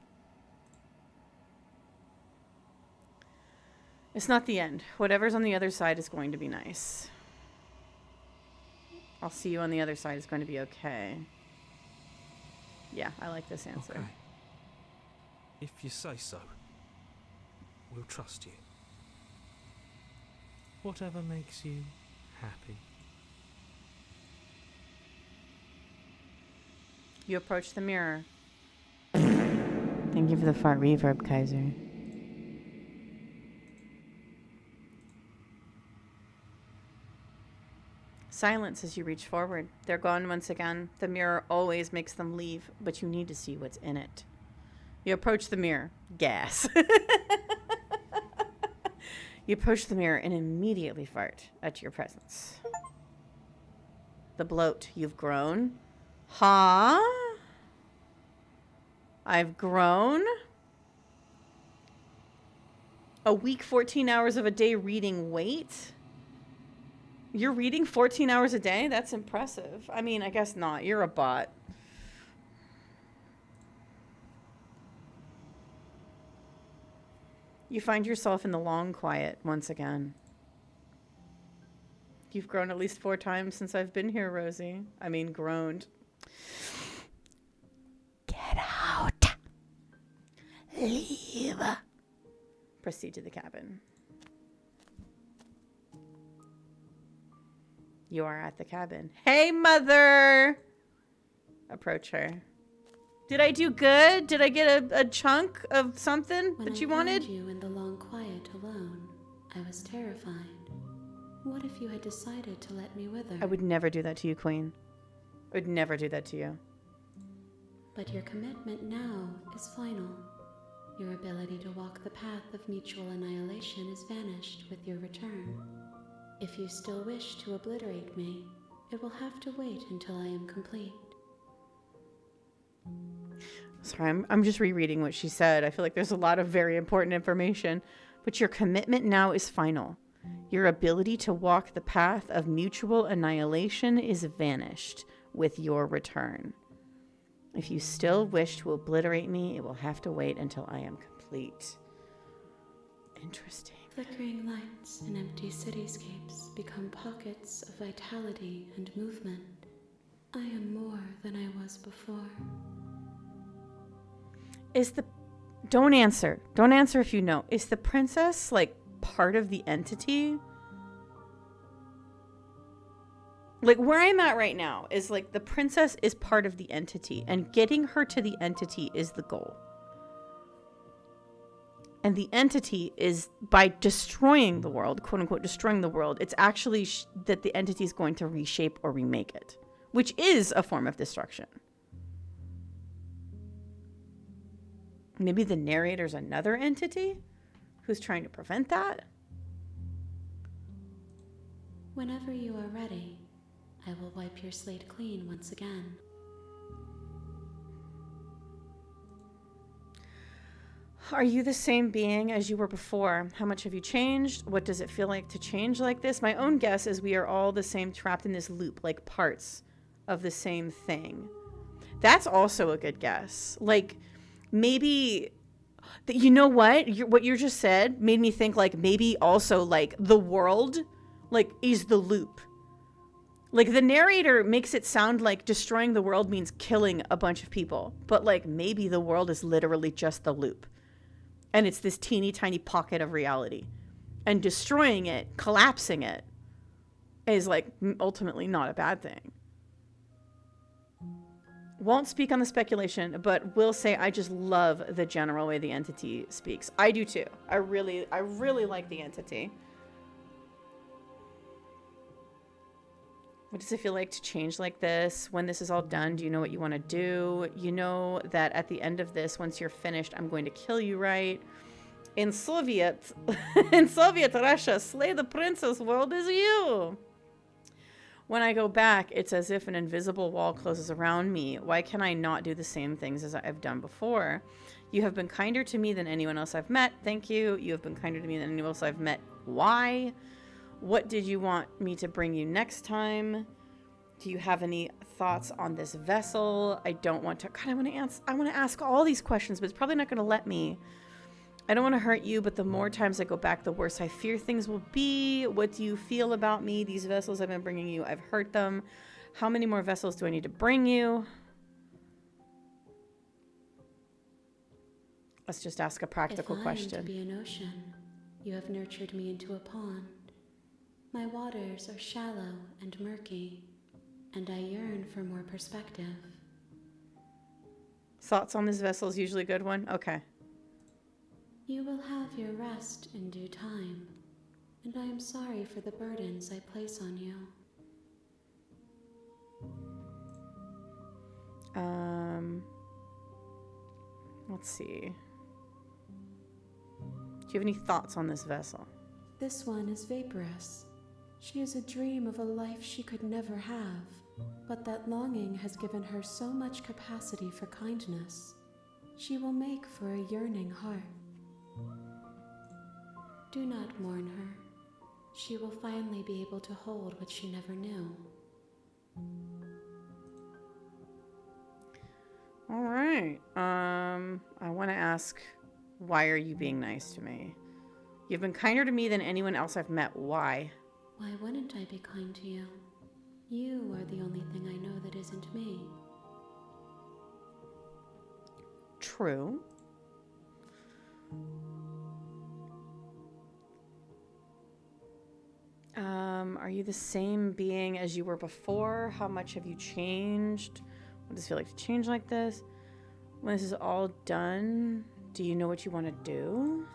It's not the end. Whatever's on the other side is going to be nice. I'll see you on the other side. It's going to be okay. Yeah, I like this answer. Okay. If you say so, we'll trust you. Whatever makes you happy. You approach the mirror. Thank you for the fart reverb, Kaiser. Silence as you reach forward. They're gone once again. The mirror always makes them leave, but you need to see what's in it. You approach the mirror. Gas. You approach the mirror and immediately fart at your presence. The bloat. You've grown. Huh? I've grown. A week, 14 hours of a day reading. Wait. You're reading 14 hours a day? That's impressive. I mean, I guess not. You're a bot. You find yourself in the long quiet once again. You've grown at least 4 times since I've been here, Rosie. I mean, groaned. Get out. Leave. Proceed to the cabin. You are at the cabin. Hey, mother! Approach her. Did I do good? Did I get a chunk of something that you wanted? When I found you in the long quiet alone, I was terrified. What if you had decided to let me wither? I would never do that to you, Queen. I would never do that to you. But your commitment now is final. Your ability to walk the path of mutual annihilation is vanished with your return. If you still wish to obliterate me, it will have to wait until I am complete. Sorry, I'm just rereading what she said. I feel like there's a lot of very important information. But your commitment now is final. Your ability to walk the path of mutual annihilation is vanished with your return. If you still wish to obliterate me, it will have to wait until I am complete. Interesting. Flickering lights in empty cityscapes become pockets of vitality and movement. I am more than I was before. Don't answer. Don't answer if you know. Is the princess, like, part of the entity? Like, where I'm at right now is, like, the princess is part of the entity, and getting her to the entity is the goal. And the entity is, by destroying the world, quote unquote, destroying the world, it's actually that the entity is going to reshape or remake it, which is a form of destruction. Maybe the narrator's another entity who's trying to prevent that? Whenever you are ready, I will wipe your slate clean once again. Are you the same being as you were before? How much have you changed? What does it feel like to change like this? My own guess is we are all the same, trapped in this loop, like parts of the same thing. That's also a good guess. Like, maybe, you know what? What you just said made me think, like, maybe also, like, the world, like, is the loop. Like, the narrator makes it sound like destroying the world means killing a bunch of people. But, like, maybe the world is literally just the loop. And it's this teeny tiny pocket of reality. And destroying it, collapsing it, is, like, ultimately not a bad thing. Won't speak on the speculation, but will say I just love the general way the entity speaks. I do too. I really like the entity. What does it feel like to change like this? When this is all done, do you know what you want to do? You know that at the end of this, once you're finished, I'm going to kill you, right? In Soviet Russia, slay the princess world is you. When I go back, it's as if an invisible wall closes around me. Why can I not do the same things as I've done before? You have been kinder to me than anyone else I've met. Thank you. You have been kinder to me than anyone else I've met. Why? What did you want me to bring you next time? Do you have any thoughts on this vessel? I don't want to. God, I want to ask all these questions, but it's probably not going to let me. I don't want to hurt you, but the more times I go back, the worse I fear things will be. What do you feel about me? These vessels I've been bringing you, I've hurt them. How many more vessels do I need to bring you? Let's just ask a practical question. If I am to be an ocean, you have nurtured me into a pond. My waters are shallow and murky, and I yearn for more perspective. Thoughts on this vessel is usually a good one? Okay. You will have your rest in due time, and I am sorry for the burdens I place on you. Let's see. Do you have any thoughts on this vessel? This one is vaporous. She is a dream of a life she could never have, but that longing has given her so much capacity for kindness. She will make for a yearning heart. Do not mourn her. She will finally be able to hold what she never knew. All right. I want to ask, why are you being nice to me? You've been kinder to me than anyone else I've met. Why? Why wouldn't I be kind to you? You are the only thing I know that isn't me. True. Are you the same being as you were before? How much have you changed? What does it feel like to change like this? When this is all done, do you know what you want to do?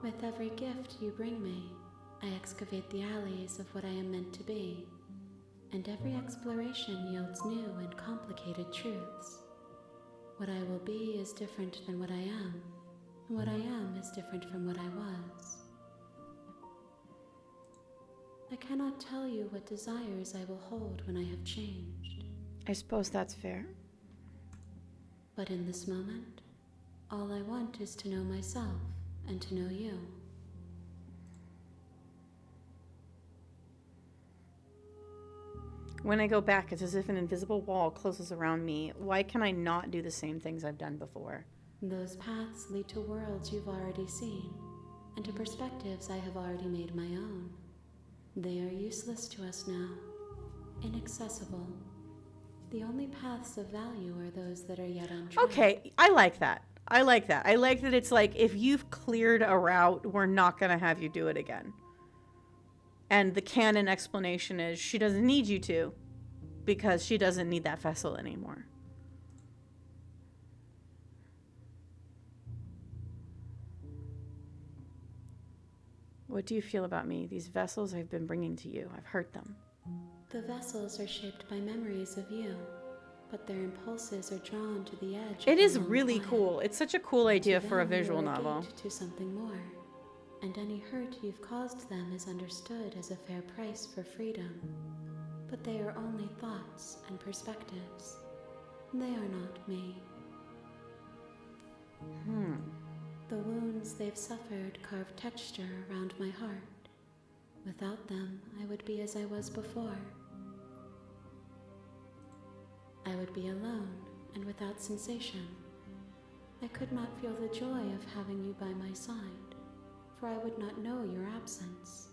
With every gift you bring me, I excavate the alleys of what I am meant to be, and every exploration yields new and complicated truths. What I will be is different than what I am, and what I am is different from what I was. I cannot tell you what desires I will hold when I have changed. I suppose that's fair. But in this moment, all I want is to know myself and to know you. When I go back, it's as if an invisible wall closes around me. Why can I not do the same things I've done before? Those paths lead to worlds you've already seen, and to perspectives I have already made my own. They are useless to us now, inaccessible. The only paths of value are those that are yet untried. Okay, I like that. I like that. I like that it's like, if you've cleared a route, we're not going to have you do it again. And the canon explanation is she doesn't need you to, because she doesn't need that vessel anymore. What do you feel about me? These vessels I've been bringing to you, I've hurt them. The vessels are shaped by memories of you, but their impulses are drawn to the edge. It of is the known really quiet. cool. It's such a cool idea To for a them, you visual are novel. gate to something more, and any hurt you've caused them is understood as a fair price for freedom. But they are only thoughts and perspectives. They are not me. The wounds they've suffered carve texture around my heart. Without them, I would be as I was before. I would be alone and without sensation. I could not feel the joy of having you by my side, for I would not know your absence.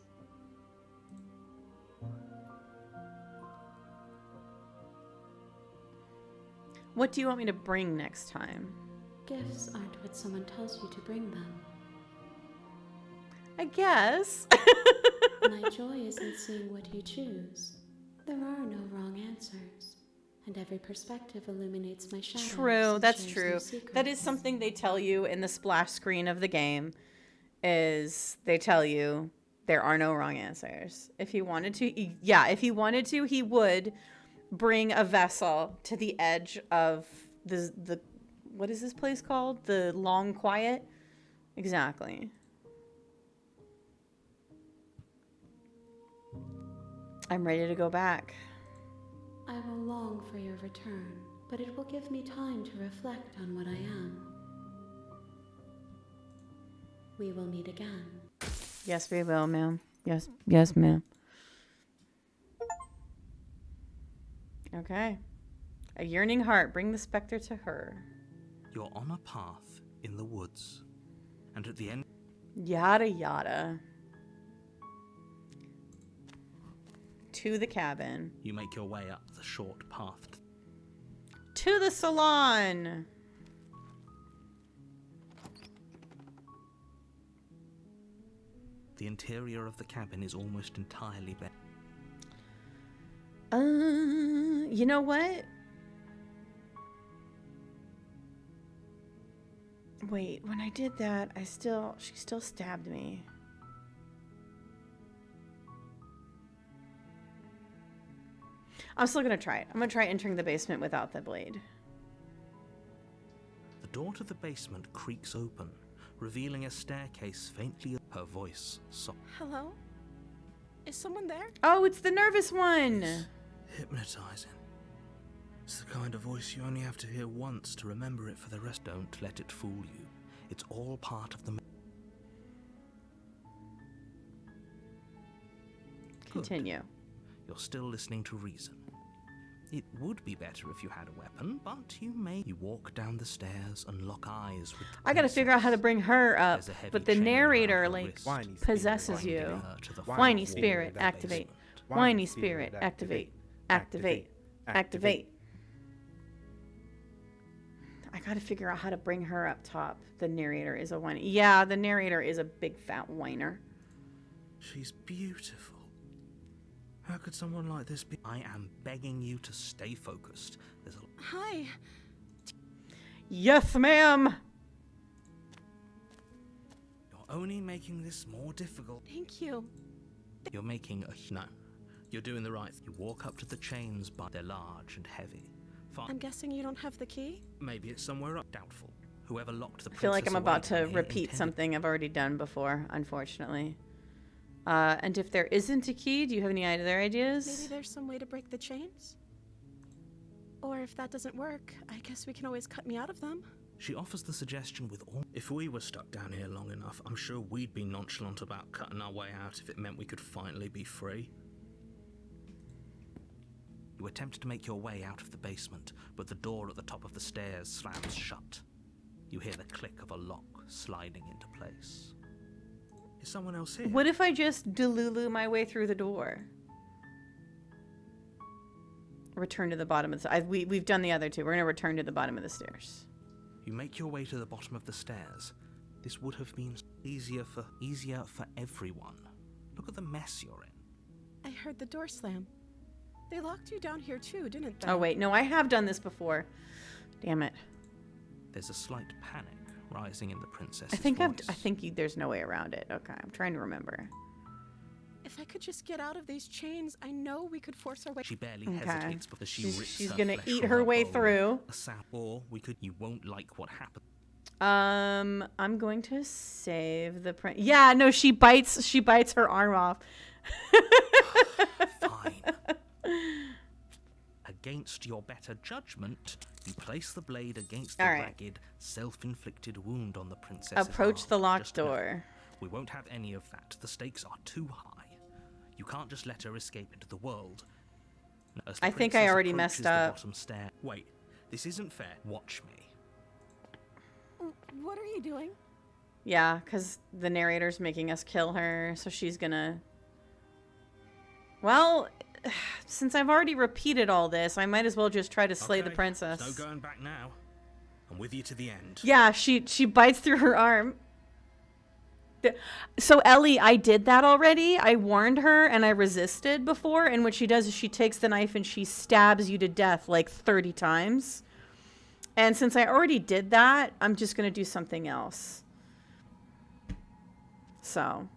What do you want me to bring next time? Gifts aren't what someone tells you to bring them. I guess. My joy is in seeing what you choose. There are no wrong answers, and every perspective illuminates my shadows. True, and that's shares true. new secrets. That is something they tell you in the splash screen of the game, is they tell you there are no wrong answers. If he wanted to, if he wanted to, he would bring a vessel to the edge of the what is this place called? The Long Quiet? Exactly. I'm ready to go back. I will long for your return, but it will give me time to reflect on what I am. We will meet again. Yes, we will, ma'am. Yes, ma'am. Okay. A yearning heart. Bring the specter to her. You're on a path in the woods, and at the end, Yada yada. To the cabin. you make your way up the short path. To the salon. The interior of the cabin is almost entirely bare. You know what? Wait, when I did that, she still stabbed me. I'm still gonna try it. I'm gonna try entering the basement without the blade. door to the basement creaks open, revealing a staircase faintly. Her voice soft. Hello? Is someone there? Oh, it's the nervous one. Hypnotizing. It's the kind of voice you only have to hear once to remember it for the rest. Don't let it fool you. It's all part of the. Good. Continue. You're still listening to reason. It would be better if you had a weapon, but you may. You walk down the stairs and lock eyes with. I gotta figure out how to bring her up, There's a heavy but the chain around narrator her like wrist, Whiny possesses binding you. her to the Whiny fourth spirit, wall of the activate. basement. Whiny spirit, activate. Activate. Activate. I gotta figure out how to bring her up top. The narrator is a whiny. Yeah, the narrator is a big fat whiner. She's beautiful. How could someone like this be? I am begging you to stay focused. There's a. Hi. Yes, ma'am. You're only making this more difficult. Thank you. You're making a. No. You're doing the right thing. You walk up to the chains, but they're large and heavy. I'm guessing you don't have the key? Maybe it's somewhere up. Doubtful. Whoever locked the I feel like princess I'm about away to from here repeat intended- something I've already done before, unfortunately. And if there isn't a key, do you have any other ideas? Maybe there's some way to break the chains? Or if that doesn't work, I guess we can always cut me out of them. She offers the suggestion with all. If we were stuck down here long enough, I'm sure we'd be nonchalant about cutting our way out if it meant we could finally be free. You attempt to make your way out of the basement, but the door at the top of the stairs slams shut. You hear the click of a lock sliding into place. Is someone else here? What if I just Delulu my way through the door? Return to the bottom of the... we've done the other two. We're going to return to the bottom of the stairs. You make your way to the bottom of the stairs. This would have been easier for everyone. Look at the mess you're in. I heard the door slam. They locked you down here too, didn't they? Oh, wait. No, I have done this before. Damn it. There's a slight panic rising in the princess's I think voice. there's no way around it. Okay, I'm trying to remember. If I could just get out of these chains, I know we could force our way. She barely Okay. hesitates before she rips She's her gonna flesh eat from her way bone. through. A sound, or we could. You won't like what happens. I'm going to save the prince. Yeah, no, she bites her arm off. Fine. Against your better judgment, you place the blade against the All right. ragged, self-inflicted wound on the princess's Approach arm. the locked Just know, door. we won't have any of that. The stakes are too high. You can't just let her escape into the world. As the I think I princess already approaches messed the up. bottom stair. Wait, this isn't fair. Watch me. What are you doing? Yeah, because the narrator's making us kill her, so she's gonna... Well, since I've already repeated all this, I might as well just try to slay the Okay, princess. No going back now. I'm with you to the end. Yeah, she bites through her arm. So Ellie, I did that already. I warned her and I resisted before, and what she does is she takes the knife and she stabs you to death like 30 times. And since I already did that, I'm just going to do something else. So,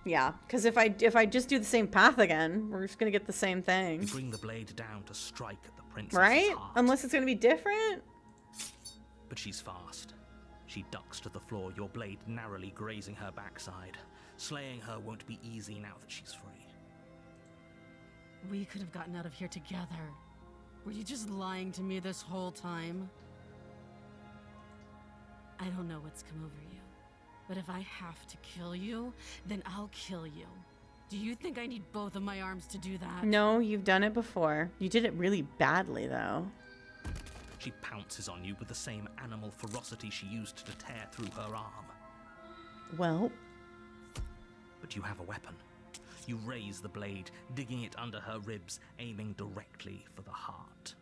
yeah, because if I just do the same path again, we're just going to get the same thing. You bring the blade down to strike at the princess's Right? heart. Unless it's going to be different. But she's fast. She ducks to the floor, your blade narrowly grazing her backside. Slaying her won't be easy now that she's free. We could have gotten out of here together. Were you just lying to me this whole time? I don't know what's come over you, but if I have to kill you, then I'll kill you. Do you think I need both of my arms to do that? No, you've done it before. You did it really badly, though. She pounces on you with the same animal ferocity she used to tear through her arm. Well, But you have a weapon. You raise the blade, digging it under her ribs, aiming directly for the heart.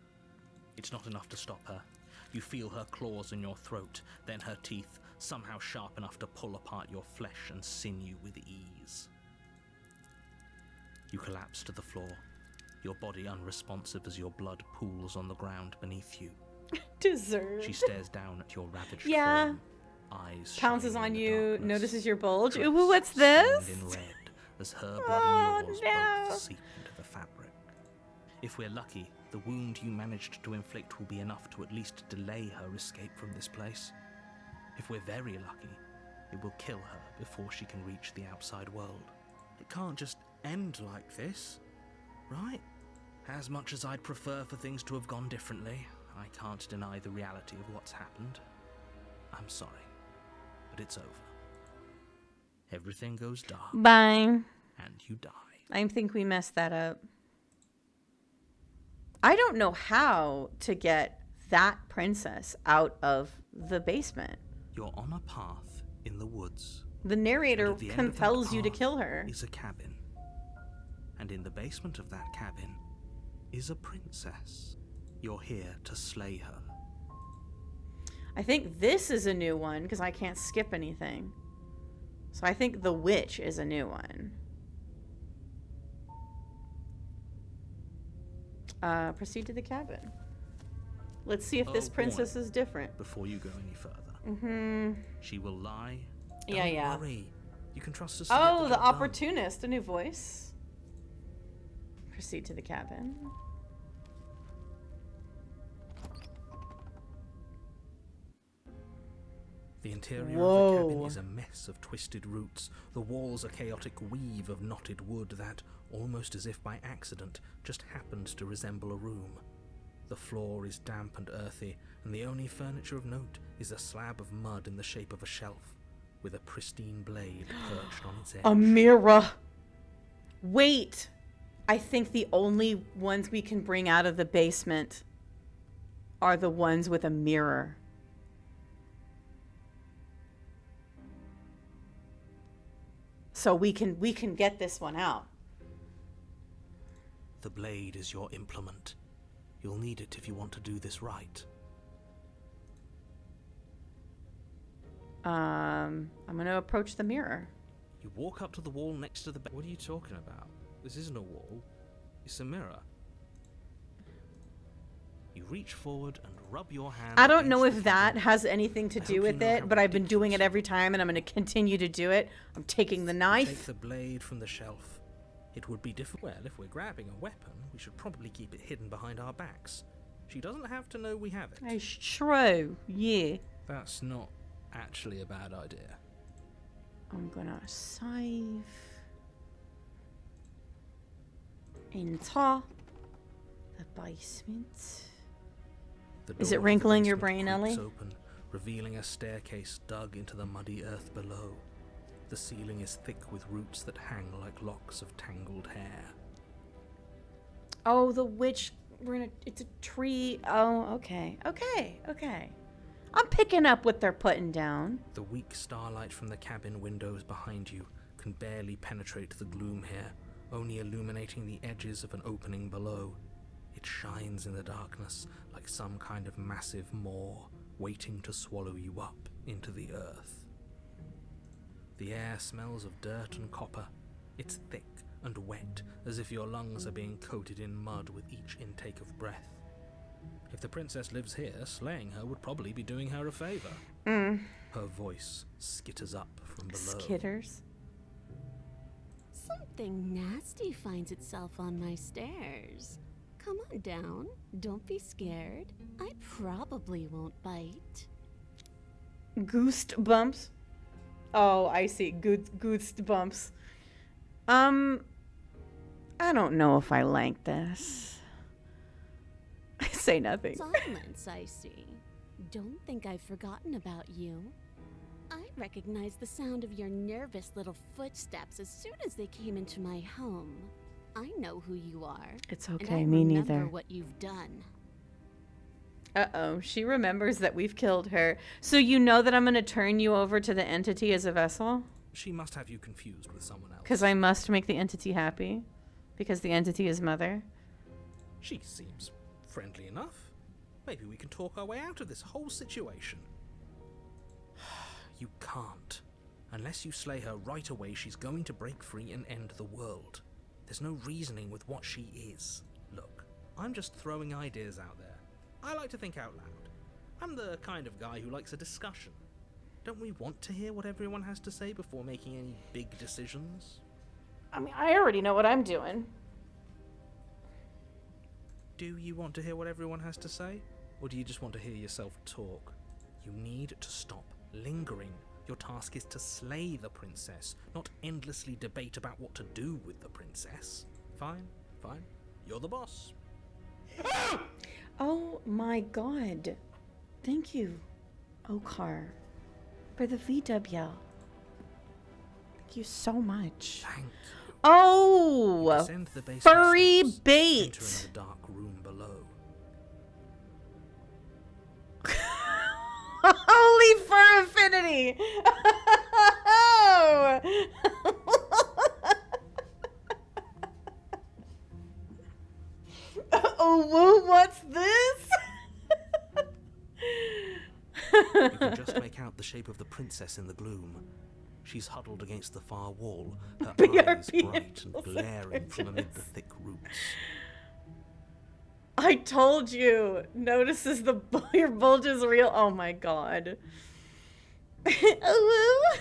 It's not enough to stop her. You feel her claws in your throat, then her teeth, somehow sharp enough to pull apart your flesh and sinew with ease. You collapse to the floor, your body unresponsive as your blood pools on the ground beneath you. deserve. She stares down at your ravaged Yeah. form, eyes Pounces shining on in the you, darkness. notices your bulge. Dress Ooh, what's this? stained in red as her blood and yours no. both seep into the fabric. If we're lucky, the wound you managed to inflict will be enough to at least delay her escape from this place. If we're very lucky, it will kill her before she can reach the outside world. It can't just end like this, right? As much as I'd prefer for things to have gone differently, I can't deny the reality of what's happened. I'm sorry, but it's over. Everything goes dark, Bye. and you die. I think we messed that up. I don't know how to get that princess out of the basement. You're on a path in the woods. The And narrator at the end of that compels you to path kill her. is a cabin. And in the basement of that cabin is a princess. You're here to slay her. I think this is a new one because I can't skip anything. So I think the witch is a new one. Proceed to the cabin. Let's see if this Oh, boy. princess is different. Before you go any further, Mm-hmm. she will lie. Yeah, Don't yeah. worry. You can trust us to get Oh, the job done. opportunist, a new voice. Proceed to the cabin. The interior of the Whoa. cabin is a mess of twisted roots. The walls a chaotic weave of knotted wood that, almost as if by accident, just happened to resemble a room. The floor is damp and earthy, and the only furniture of note is a slab of mud in the shape of a shelf, with a pristine blade perched on its edge. A mirror. Wait. I think the only ones we can bring out of the basement are the ones with a mirror. So we can get this one out. The blade is your implement. You'll need it if you want to do this right. I'm gonna approach the mirror. You walk up to the wall next to the bed. What are you talking about? This isn't a wall. It's a mirror. You reach forward and rub your hand. I don't know against if the that cabin. has anything to I do hope you with know it, how but I've been doing it ridiculous every time and I'm going to continue to do it. I'm taking the Take knife. the blade from the shelf. It would be difficult. Well, if we're grabbing a weapon, we should probably keep it hidden behind our backs. She doesn't have to know we have it. It's true. Yeah. That's not actually a bad idea. I'm going to save. Enter the basement. The Is door it of the wrinkling your basement brain, creaks Ellie? open, revealing a staircase dug into the muddy earth below. The ceiling is thick with roots that hang like locks of tangled hair. Oh, the witch. It's a tree. Oh, okay. Okay. I'm picking up what they're putting down. The weak starlight from the cabin windows behind you can barely penetrate the gloom here, only illuminating the edges of an opening below. It shines in the darkness like some kind of massive maw waiting to swallow you up into the earth. The air smells of dirt and copper. It's thick and wet, as if your lungs are being coated in mud with each intake of breath. If the princess lives here, slaying her would probably be doing her a favor. Her voice skitters up from below. Skitters. Something nasty finds itself on my stairs. Come on down. Don't be scared. I probably won't bite. Goosed bumps. Oh, I see. Goosed bumps. I don't know if I like this. I say nothing. Silence, I see. Don't think I've forgotten about you. I recognized the sound of your nervous little footsteps as soon as they came into my home. I know who you are. It's and okay, I me remember neither. what you've done. Uh-oh, she remembers that we've killed her. So you know that I'm going to turn you over to the entity as a vessel? She must have you confused with someone else. Because I must make the entity happy. Because the entity is mother. She seems friendly enough. Maybe we can talk our way out of this whole situation. You can't. Unless you slay her right away, she's going to break free and end the world. There's no reasoning with what she is. Look, I'm just throwing ideas out there. I like to think out loud. I'm the kind of guy who likes a discussion. Don't we want to hear what everyone has to say before making any big decisions? I mean, I already know what I'm doing. Do you want to hear what everyone has to say? Or do you just want to hear yourself talk? You need to stop lingering. Your task is to slay the princess, not endlessly debate about what to do with the princess. Fine, fine. You're the boss. Oh my god. Thank you, Okar, for the VW. Thank you so much. Thank you. Oh! Descend the basement Furry steps, bait! Enter in the dark room below. Holy fur affinity! Oh, what's this? You can just make out the shape of the princess in the gloom. She's huddled against the far wall, her eyes BRB bright and angels glaring from amid the images. thick roots. I told you. Notices your bulge is real. Oh my god. Oh,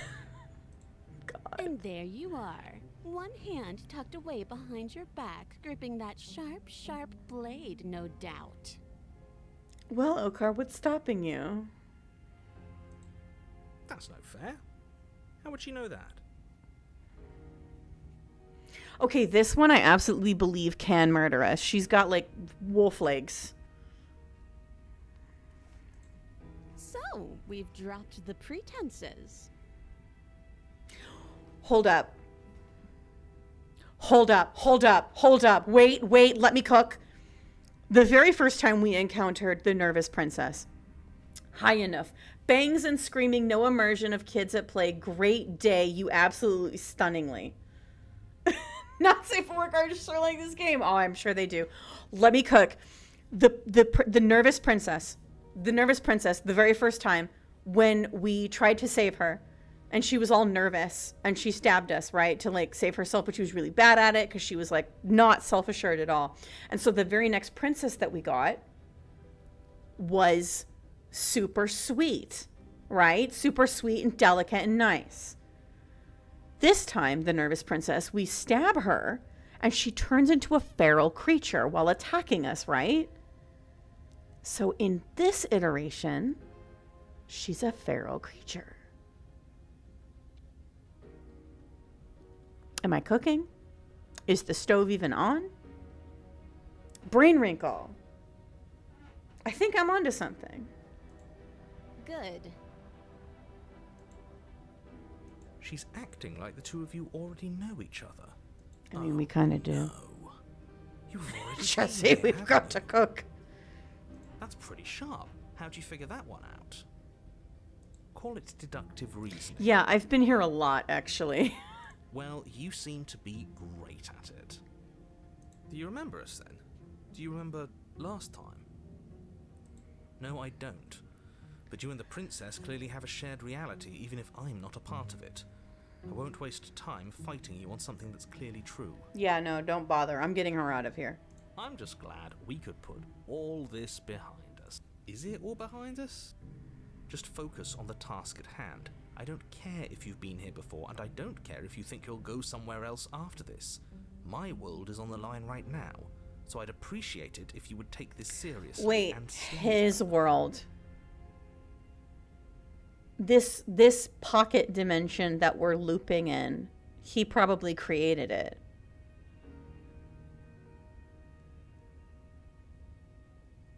God. And there you are. One hand tucked away behind your back, gripping that sharp, sharp blade, no doubt. Well, Okar, what's stopping you? That's no fair. How would she know that? Okay, this one I absolutely believe can murder us. She's got, like, wolf legs. So, we've dropped the pretenses. Hold up. Hold up, hold up, hold up. Wait, let me cook. The very first time we encountered the nervous princess. High enough. Bangs and screaming, no immersion of kids at play. Great day, you absolutely stunningly. Not safe for work, I just sure like this game. Oh, I'm sure they do. Let me cook. The nervous princess. The nervous princess, the very first time when we tried to save her. And she was all nervous and she stabbed us, right, to like save herself, but she was really bad at it because she was like not self-assured at all. And so the very next princess that we got was super sweet, right? Super sweet and delicate and nice. This time, the nervous princess, we stab her and she turns into a feral creature while attacking us, right? So in this iteration, she's a feral creature. Am I cooking? Is the stove even on? Brain wrinkle. I think I'm onto something. Good. She's acting like the two of you already know each other. I mean, we kind of do. No. You've already Just been say there, we've haven't got you? to cook. That's pretty sharp. How'd you figure that one out? Call it deductive reasoning. Yeah, I've been here a lot, actually. Well, you seem to be great at it. Do you remember us then? Do you remember last time? No, I don't. But you and the princess clearly have a shared reality, even if I'm not a part of it. I won't waste time fighting you on something that's clearly true. Yeah, no, don't bother. I'm getting her out of here. I'm just glad we could put all this behind us. Is it all behind us? Just focus on the task at hand. I don't care if you've been here before, and I don't care if you think you'll go somewhere else after this. My world is on the line right now, so I'd appreciate it if you would take this seriously. Wait, and slay his them. world. This pocket dimension that we're looping in, he probably created it.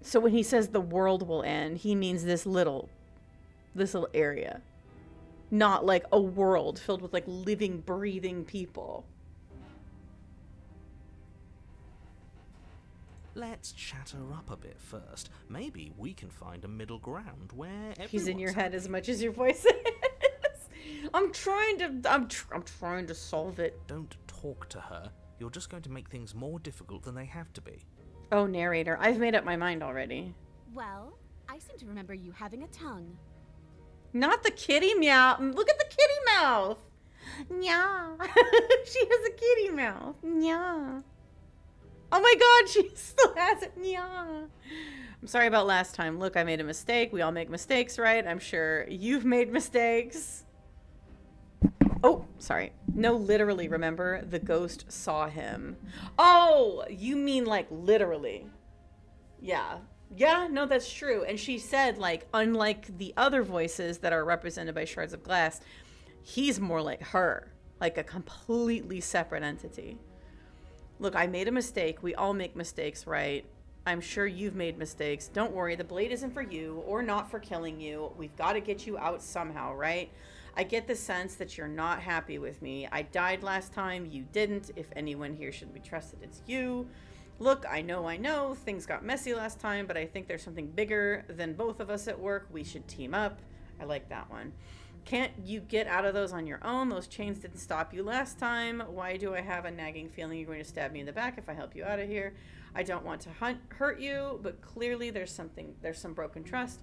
So when he says the world will end, he means this little area. Not like a world filled with like living, breathing people. Let's chatter up a bit first. Maybe we can find a middle ground where He's in your everyone's head happy. as much as your voice is. I'm trying to solve it. Don't talk to her. You're just going to make things more difficult than they have to be. Oh, narrator, I've made up my mind already. Well, I seem to remember you having a tongue. Not the kitty meow. Look at the kitty mouth. Nya. She has a kitty mouth. Nya. Oh my god, she still has it. Nya. I'm sorry about last time. Look, I made a mistake. We all make mistakes, right? I'm sure you've made mistakes. Oh, sorry. No, literally, remember? The ghost saw him. Oh, you mean like literally. Yeah. Yeah, no, that's true. And she said, like, unlike the other voices that are represented by Shards of Glass, he's more like her, like a completely separate entity. Look, I made a mistake. We all make mistakes, right? I'm sure you've made mistakes. Don't worry, the blade isn't for you or not for killing you. We've got to get you out somehow, right? I get the sense that you're not happy with me. I died last time. You didn't. If anyone here should be trusted, it's you. Look, I know, things got messy last time, but I think there's something bigger than both of us at work. We should team up. I like that one. Can't you get out of those on your own? Those chains didn't stop you last time. Why do I have a nagging feeling you're going to stab me in the back if I help you out of here? I don't want to hurt you, but clearly there's some broken trust.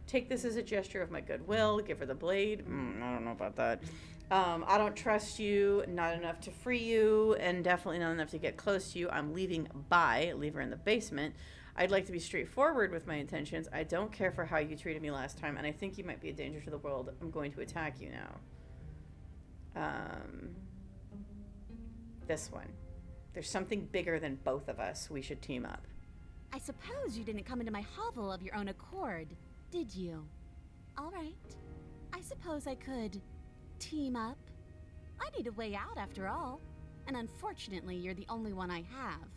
Take this as a gesture of my goodwill. Give her the blade. I don't know about that. I don't trust you, not enough to free you, and definitely not enough to get close to you. I'm leaving. Bye. Leave her in the basement. I'd like to be straightforward with my intentions. I don't care for how you treated me last time, and I think you might be a danger to the world. I'm going to attack you now. This one. There's something bigger than both of us. We should team up. I suppose you didn't come into my hovel of your own accord, did you? All right. I suppose I could team up. I need a way out after all, and unfortunately, you're the only one I have.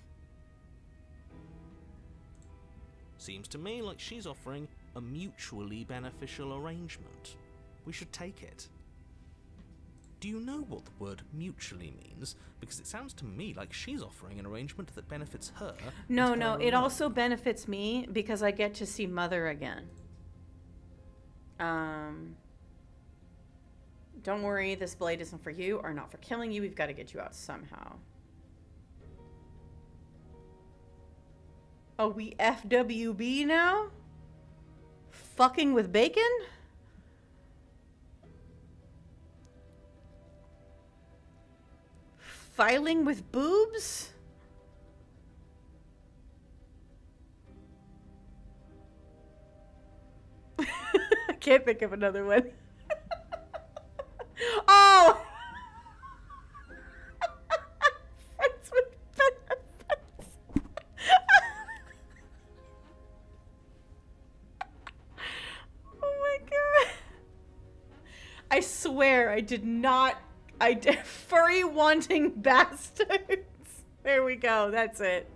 Seems to me like she's offering a mutually beneficial arrangement. We should take it. Do you know what the word mutually means? Because it sounds to me like she's offering an arrangement that benefits her. No, and her it alone. also benefits me because I get to see Mother again. Don't worry, this blade isn't for you or not for killing you. We've got to get you out somehow. Oh, we FWB now? Fucking with bacon? Filing with boobs? I can't think of another one. Oh! Friends with benefits. Oh my god. I swear I did not. Furry wanting bastards. There we go. That's it.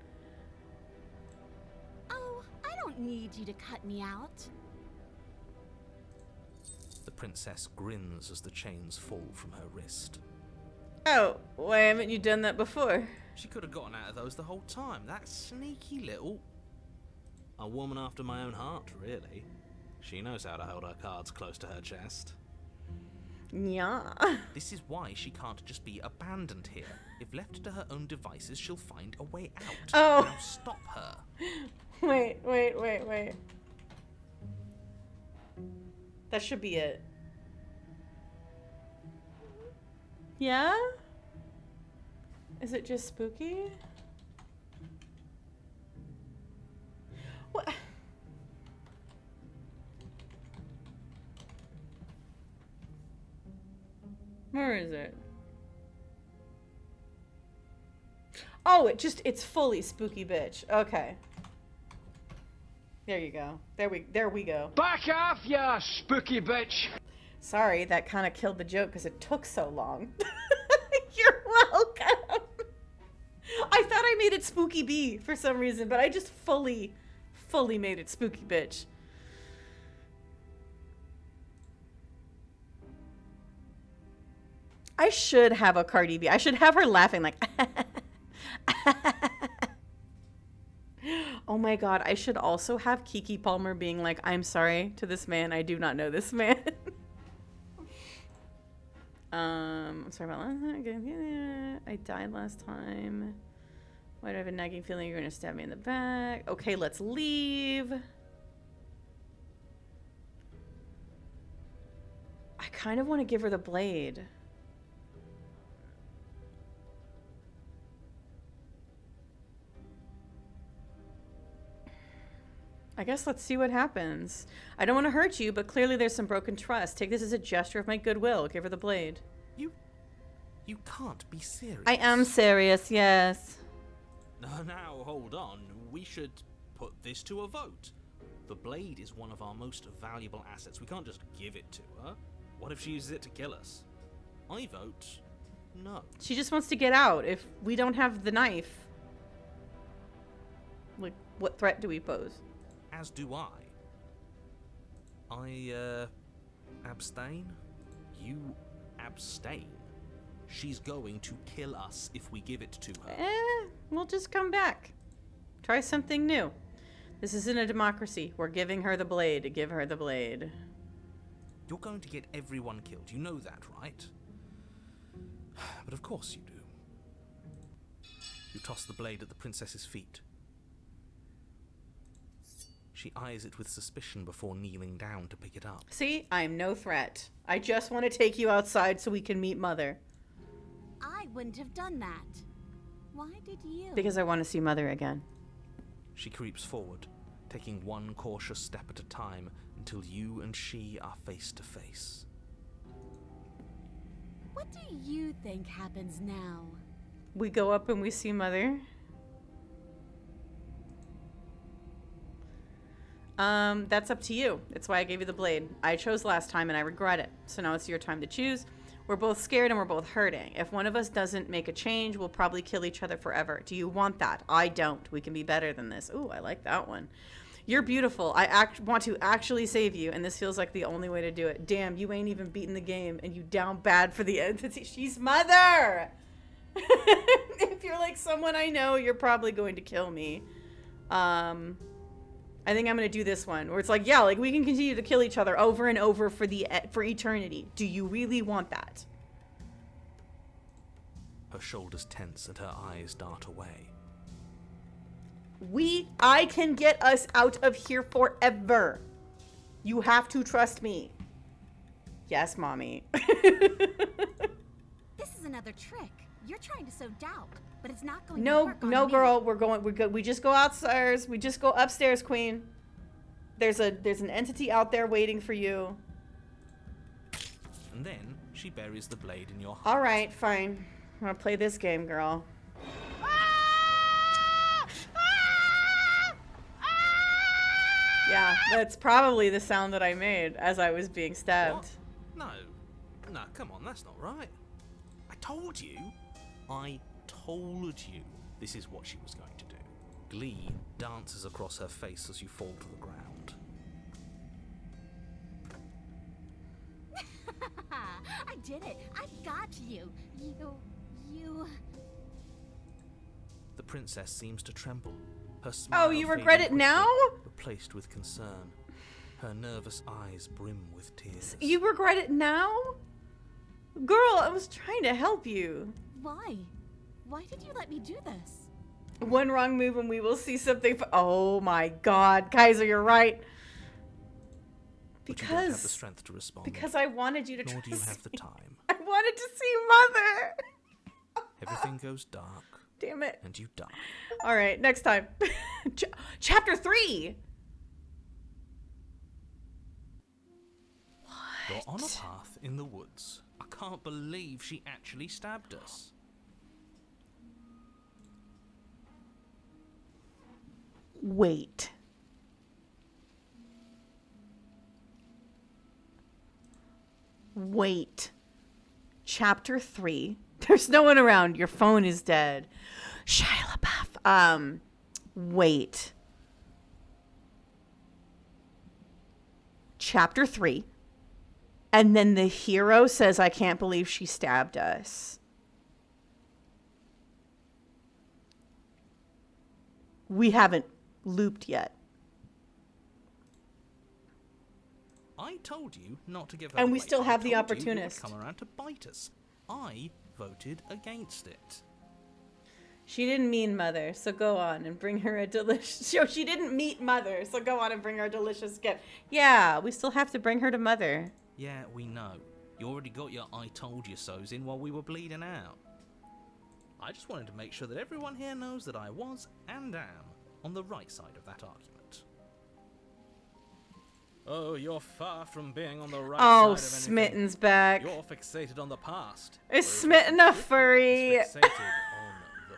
Oh, I don't need you to cut me out. The princess grins as the chains fall from her wrist. Oh, why haven't you done that before? She could have gotten out of those the whole time. That sneaky little... A woman after my own heart, really. She knows how to hold her cards close to her chest. Yeah. This is why she can't just be abandoned here. If left to her own devices, she'll find a way out. Oh. Now stop her. Wait. That should be it. Yeah? Is it just spooky? What? Where is it? Oh, it's fully spooky bitch. Okay. There you go. There we go. Back off, ya spooky bitch! Sorry, that kind of killed the joke because it took so long. You're welcome. I thought I made it spooky bee for some reason, but I just fully made it spooky bitch. I should have a Cardi B. I should have her laughing like. Oh my god, I should also have Kiki Palmer being like, I'm sorry to this man. I do not know this man. I'm sorry about that. I died last time. Why do I have a nagging feeling you're going to stab me in the back? Okay, let's leave. I kind of want to give her the blade. I guess let's see what happens. I don't want to hurt you, but clearly there's some broken trust. Take this as a gesture of my goodwill. Give her the blade. You can't be serious. I am serious, yes. Now, hold on. We should put this to a vote. The blade is one of our most valuable assets. We can't just give it to her. What if she uses it to kill us? I vote no. She just wants to get out. If we don't have the knife, like, what threat do we pose? As do I. Abstain? You abstain. She's going to kill us if we give it to her. We'll just come back. Try something new. This isn't a democracy. We're giving her the blade. Give her the blade. You're going to get everyone killed. You know that, right? But of course you do. You toss the blade at the princess's feet. She eyes it with suspicion before kneeling down to pick it up. See? I'm no threat. I just want to take you outside so we can meet Mother. I wouldn't have done that. Why did you? Because I want to see Mother again. She creeps forward, taking one cautious step at a time until you and she are face to face. What do you think happens now? We go up and we see Mother. That's up to you. That's why I gave you the blade. I chose last time and I regret it. So now it's your time to choose. We're both scared and we're both hurting. If one of us doesn't make a change, we'll probably kill each other forever. Do you want that? I don't. We can be better than this. Ooh, I like that one. You're beautiful. I want to actually save you, and this feels like the only way to do it. Damn, you ain't even beaten the game, and you down bad for the entity. She's Mother! If you're like someone I know, you're probably going to kill me. I think I'm going to do this one, where it's like, yeah, like we can continue to kill each other over and over for eternity. Do you really want that? Her shoulders tense and her eyes dart away. I can get us out of here forever. You have to trust me. Yes, Mommy. This is another trick. You're trying to sow doubt, but it's not going to No, work on no, me. girl. We just go upstairs. We just go upstairs, Queen. There's an entity out there waiting for you. And then she buries the blade in your heart. All right, fine. I'm gonna play this game, girl. Yeah, that's probably the sound that I made as I was being stabbed. What? No, come on, that's not right. I told you. This is what she was going to do. Glee dances across her face as you fall to the ground. I did it. I got you. You. The princess seems to tremble. Her smile Oh, you fading regret it quickly, now? replaced with concern. Her nervous eyes brim with tears. You regret it now? Girl, I was trying to help you. Why? Why did you let me do this? One wrong move and we will see something. Oh my God, Kaiser, you're right. But you don't have the strength to respond. Because I wanted you to Nor trust do you have the me. time. I wanted to see Mother. Everything goes dark. Damn it. And you die. All right, next time. Chapter 3. You're on a path in the woods. I can't believe she actually stabbed us. Wait. Chapter 3. There's no one around. Your phone is dead. Shia LaBeouf. Wait. Chapter 3. And then the hero says, I can't believe she stabbed us. We haven't looped yet. I told you not to give her And the we blade. still have I the told you it would opportunist. come around to bite us. I voted against it. She didn't mean Mother, so go on and bring her a delicious... She didn't meet Mother, so go on and bring her a delicious gift. Yeah, we still have to bring her to Mother. Yeah, we know. You already got your I told you so's in while we were bleeding out. I just wanted to make sure that everyone here knows that I was and am on the right side of that argument. Oh, you're far from being on the right side Oh, of anything. Smitten's back. You're fixated on the past. Is whereas Smitten a furry? Fixated on the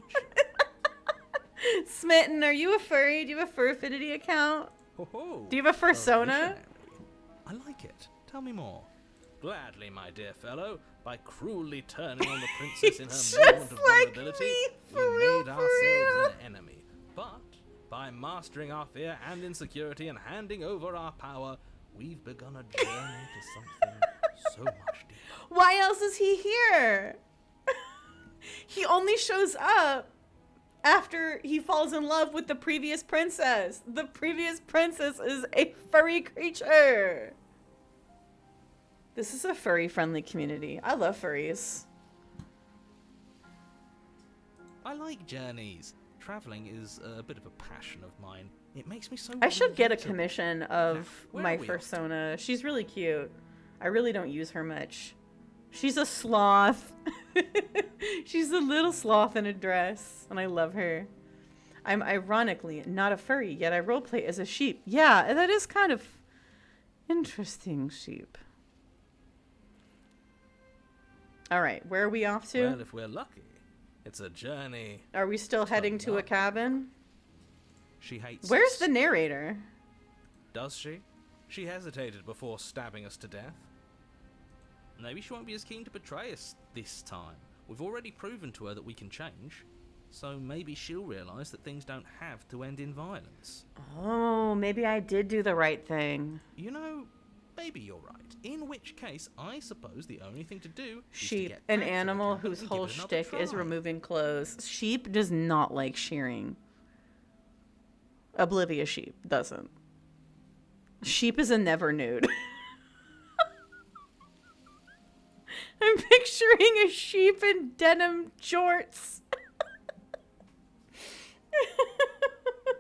future. Smitten, are you a furry? Do you have a Fur Affinity account? Ho-ho, Do you have a fursona? visionary. I like it. Tell me more. Gladly, my dear fellow. By cruelly turning on the princess in her Just moment of like vulnerability, me, we for real, made for ourselves real. an enemy. But by mastering our fear and insecurity and handing over our power, we've begun a journey to something so much deeper. Why else is he here? He only shows up after he falls in love with the previous princess. The previous princess is a furry creature. This is a furry-friendly community. I love furries. I like journeys. Traveling is a bit of a passion of mine. It makes me so. I should get a relatable. commission of Where my are we off to? fursona. She's really cute. I really don't use her much. She's a sloth. She's a little sloth in a dress, and I love her. I'm ironically not a furry, yet I roleplay as a sheep. Yeah, that is kind of interesting, sheep. All right, where are we off to? Well, if we're lucky, it's a journey. Are we still heading to a luck. cabin? She hates. Where's us. the narrator? Does she? She hesitated before stabbing us to death. Maybe she won't be as keen to betray us this time. We've already proven to her that we can change. So maybe she'll realise that things don't have to end in violence. Oh, maybe I did do the right thing. You know, maybe you're right. In which case, I suppose the only thing to do is to Sheep, get an back to the animal cabin whose and give whole it another shtick is try. removing clothes. Sheep does not like shearing. Oblivious sheep doesn't. Sheep is a never nude. I'm picturing a sheep in denim shorts.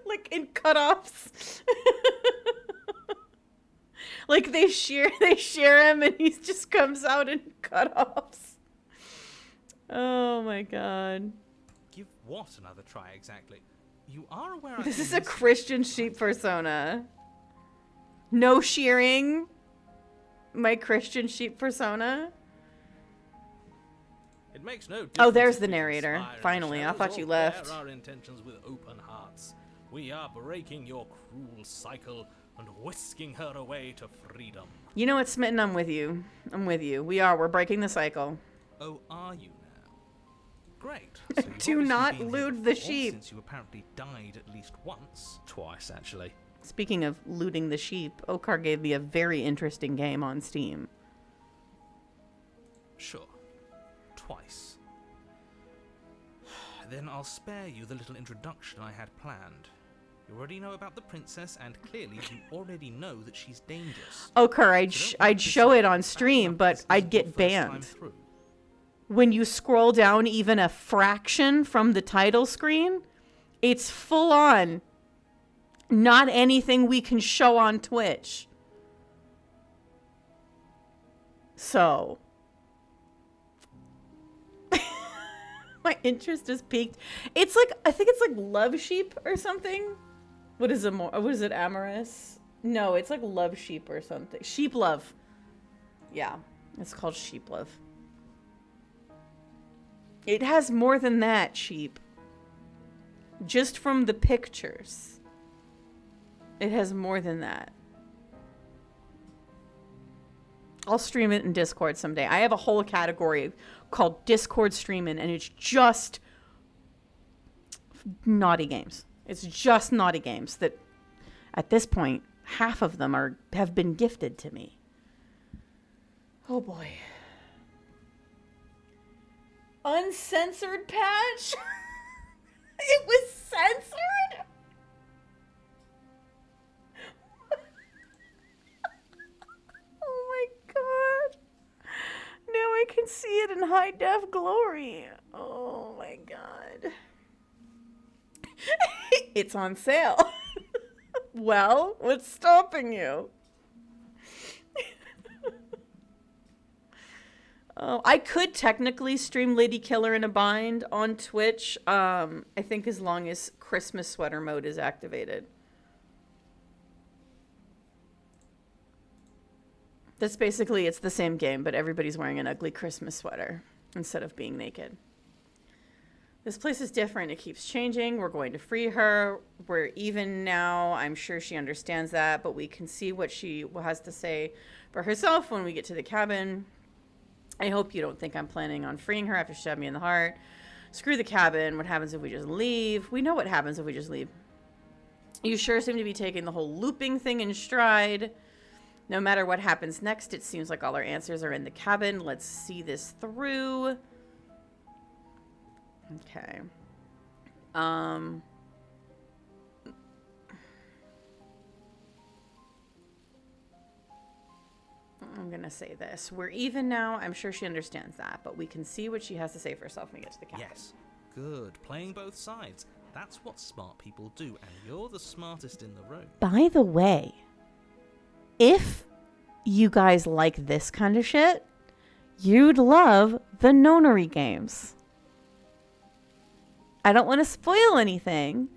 Like in cutoffs. Like they shear him and he just comes out in cutoffs. Oh my god. Give what another try exactly? You are aware I This can is a listen- Christian sheep persona. No shearing. My Christian sheep persona. It makes no difference. Oh, there's if the we narrator. conspire in the Finally, I shadows thought or you left. bear our intentions with open hearts. We are breaking your cruel cycle and whisking her away to freedom. You know what, Smitten? I'm with you. I'm with you. We're breaking the cycle. Oh, are you now? Great. So you've Do obviously not been here loot the before, sheep. Since you apparently died at least once. Twice, actually. Speaking of looting the sheep, Okar gave me a very interesting game on Steam. Sure. Twice. Then I'll spare you the little introduction I had planned. You already know about the princess, and clearly you already know that she's dangerous. Okar, So don't I'd be show it silly. on Back stream, up, but this I'd isn't your get first time banned. through. When you scroll down even a fraction from the title screen, it's full on. Not anything we can show on Twitch. So. My interest is peaked. It's like, I think it's like Love Sheep or something. What is it, Amorous? No, it's like Love Sheep or something. Sheep Love. Yeah, it's called Sheep Love. It has more than that, sheep. Just from the pictures. It has more than that. I'll stream it in Discord someday. I have a whole category called Discord streaming, and it's just naughty games. It's just naughty games that, at this point, half of them have been gifted to me. Oh boy. Uncensored patch? It was censored? Oh my god. Now I can see it in high def glory. Oh my god. It's on sale. Well, what's stopping you? I could technically stream Lady Killer in a Bind on Twitch. I think as long as Christmas sweater mode is activated. That's basically, it's the same game, but everybody's wearing an ugly Christmas sweater instead of being naked. This place is different. It keeps changing. We're going to free her. We're even now. I'm sure she understands that, but we can see what she has to say for herself when we get to the cabin. I hope you don't think I'm planning on freeing her after she stabbed me in the heart. Screw the cabin. What happens if we just leave? We know what happens if we just leave. You sure seem to be taking the whole looping thing in stride. No matter what happens next, it seems like all our answers are in the cabin. Let's see this through. Okay. I'm gonna say this. We're even now. I'm sure she understands that, but we can see what she has to say for herself when we get to the cabin. Yes. Good. Playing both sides. That's what smart people do, and you're the smartest in the room. By the way, if you guys like this kind of shit, you'd love the Nonary games. I don't want to spoil anything,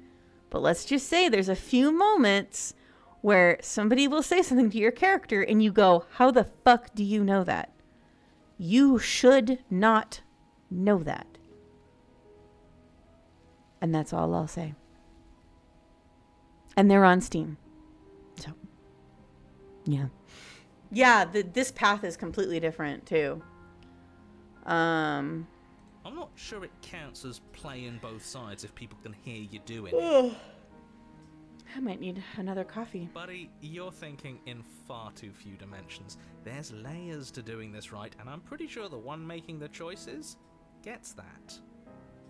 but let's just say there's a few moments where somebody will say something to your character and you go, how the fuck do you know that? You should not know that. And that's all I'll say. And they're on Steam. So, yeah. Yeah, this path is completely different, too. I'm not sure it counts as playing both sides if people can hear you doing it. I might need another coffee. Buddy, you're thinking in far too few dimensions. There's layers to doing this right, and I'm pretty sure the one making the choices gets that.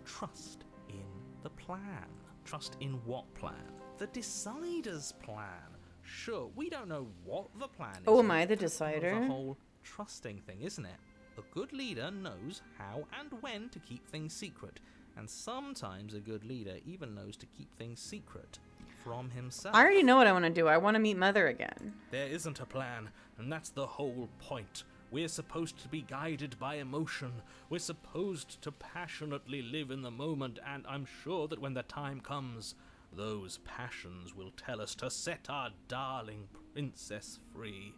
Trust in the plan. Trust in what plan? The decider's plan. Sure, we don't know what the plan is. Oh, am I the That's decider? part of the whole trusting thing, isn't it? A good leader knows how and when to keep things secret, and sometimes a good leader even knows to keep things secret from himself. I already know what I want to do. I want to meet Mother again. There isn't a plan, and that's the whole point. We're supposed to be guided by emotion. We're supposed to passionately live in the moment, and I'm sure that when the time comes, those passions will tell us to set our darling princess free.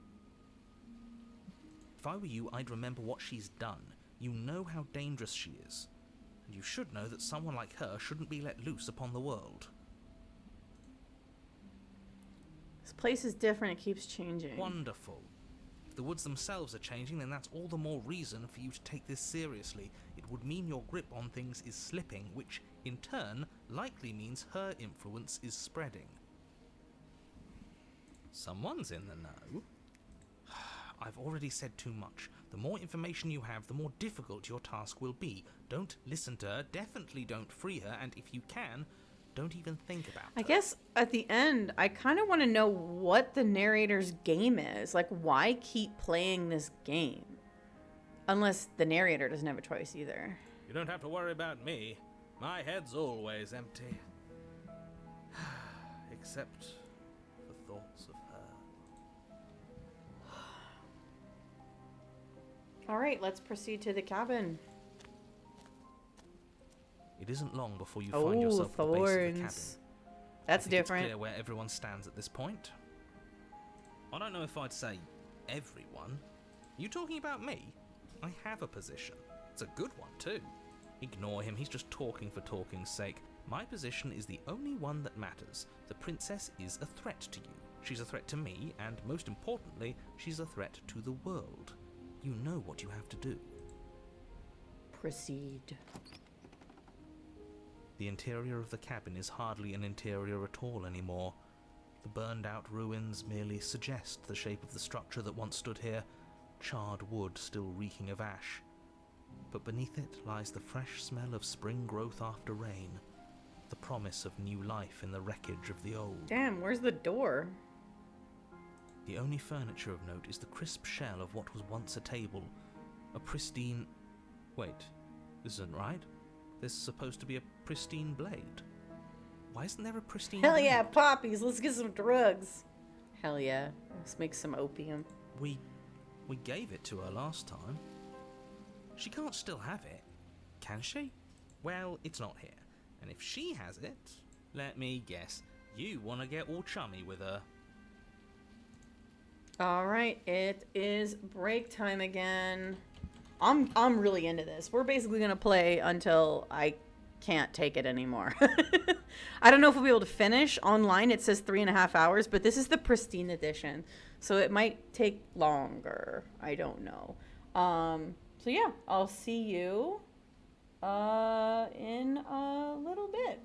If I were you, I'd remember what she's done. You know how dangerous she is. And you should know that someone like her shouldn't be let loose upon the world. This place is different. It keeps changing. Wonderful. If the woods themselves are changing, then that's all the more reason for you to take this seriously. It would mean your grip on things is slipping, which, in turn, likely means her influence is spreading. Someone's in the know. I've already said too much. The more information you have, the more difficult your task will be. Don't listen to her, definitely don't free her, and if you can, don't even think about I her. guess at the end, I kind of want to know what the narrator's game is. Like, why keep playing this game? Unless the narrator doesn't have a choice either. You don't have to worry about me. My head's always empty. Except for thoughts of her. All right, let's proceed to the cabin. It isn't long before you find yourself at the base of the cabin. That's I think different. It's clear where everyone stands at this point. I don't know if I'd say everyone. You talking about me? I have a position. It's a good one too. Ignore him, he's just talking for talking's sake. My position is the only one that matters. The princess is a threat to you. She's a threat to me, and most importantly, she's a threat to the world. You know what you have to do. Proceed. The interior of the cabin is hardly an interior at all anymore. The burned-out ruins merely suggest the shape of the structure that once stood here, charred wood still reeking of ash. But beneath it lies the fresh smell of spring growth after rain, the promise of new life in the wreckage of the old. Damn, where's the door? The only furniture of note is the crisp shell of what was once a table, a pristine... Wait, this isn't right. There's supposed to be a pristine blade. Why isn't there a pristine Hell blade? yeah, poppies. Let's get some drugs. Hell yeah. Let's make some opium. We gave it to her last time. She can't still have it, can she? Well, it's not here. And if she has it, let me guess, you want to get all chummy with her. All right, it is break time again. I'm really into this. We're basically gonna play until I can't take it anymore. I don't know if we'll be able to finish. Online it says 3.5 hours, but this is the pristine edition, so it might take longer. I don't know. So yeah, I'll see you in a little bit.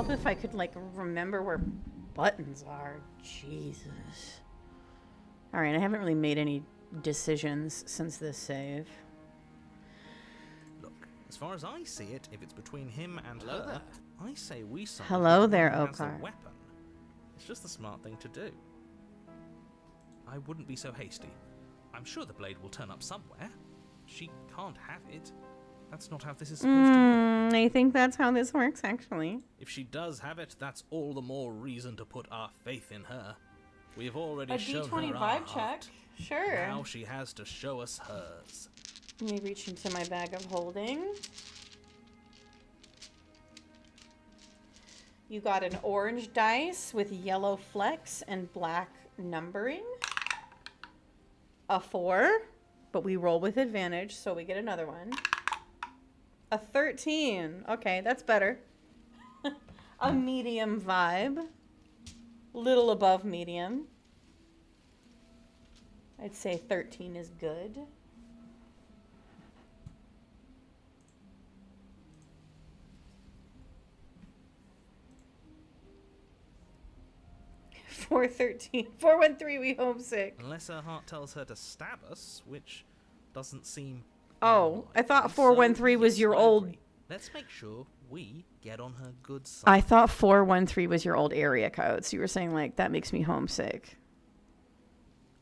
help if I could, like, remember where buttons are. Jesus. Alright, I haven't really made any decisions since this save. Look, as far as I see it, if it's between him and her, I say we summon Hello the there, one who has Okar. a weapon. It's just the smart thing to do. I wouldn't be so hasty. I'm sure the blade will turn up somewhere. She can't have it. That's not how this is supposed to work. I think that's how this works, actually. If she does have it, that's all the more reason to put our faith in her. We've already A shown D20 her our vibe check. heart. Sure. Now she has to show us hers. Let me reach into my bag of holding. You got an orange dice with yellow flecks and black numbering. A 4, but we roll with advantage, so we get another one. A 13. Okay, that's better. A medium vibe. Little above medium. I'd say 13 is good. $413. 413, we homesick. Unless her heart tells her to stab us, which doesn't seem... Oh, I thought unlikely. 413 was yes, your I old... agree. Let's make sure we get on her good side. I thought 413 was your old area code. So you were saying, like, that makes me homesick.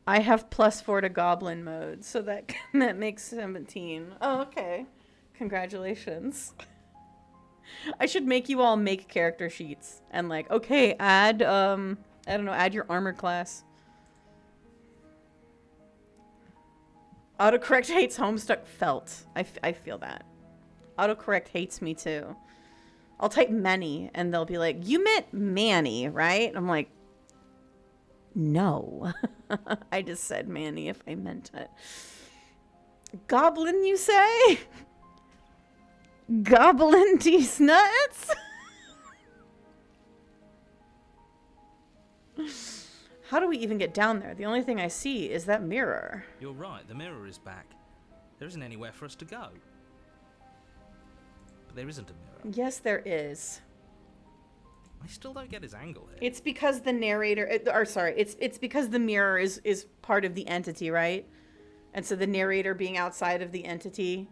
I have +4 to goblin mode, so that that makes 17. Oh, okay. Congratulations. I should make you all make character sheets and, like, okay, add I don't know, add your armor class. Autocorrect hates Homestuck felt. I feel that. Autocorrect hates me too. I'll type many and they'll be like, you meant Manny, right? I'm like, no. I just said Manny if I meant it. Goblin, you say? Goblin these nuts? How do we even get down there? The only thing I see is that mirror. You're right, the mirror is back. There isn't anywhere for us to go. But there isn't a mirror. Yes, there is. I still don't get his angle here. It's because the narrator, it's because the mirror is part of the entity, right? And so the narrator being outside of the entity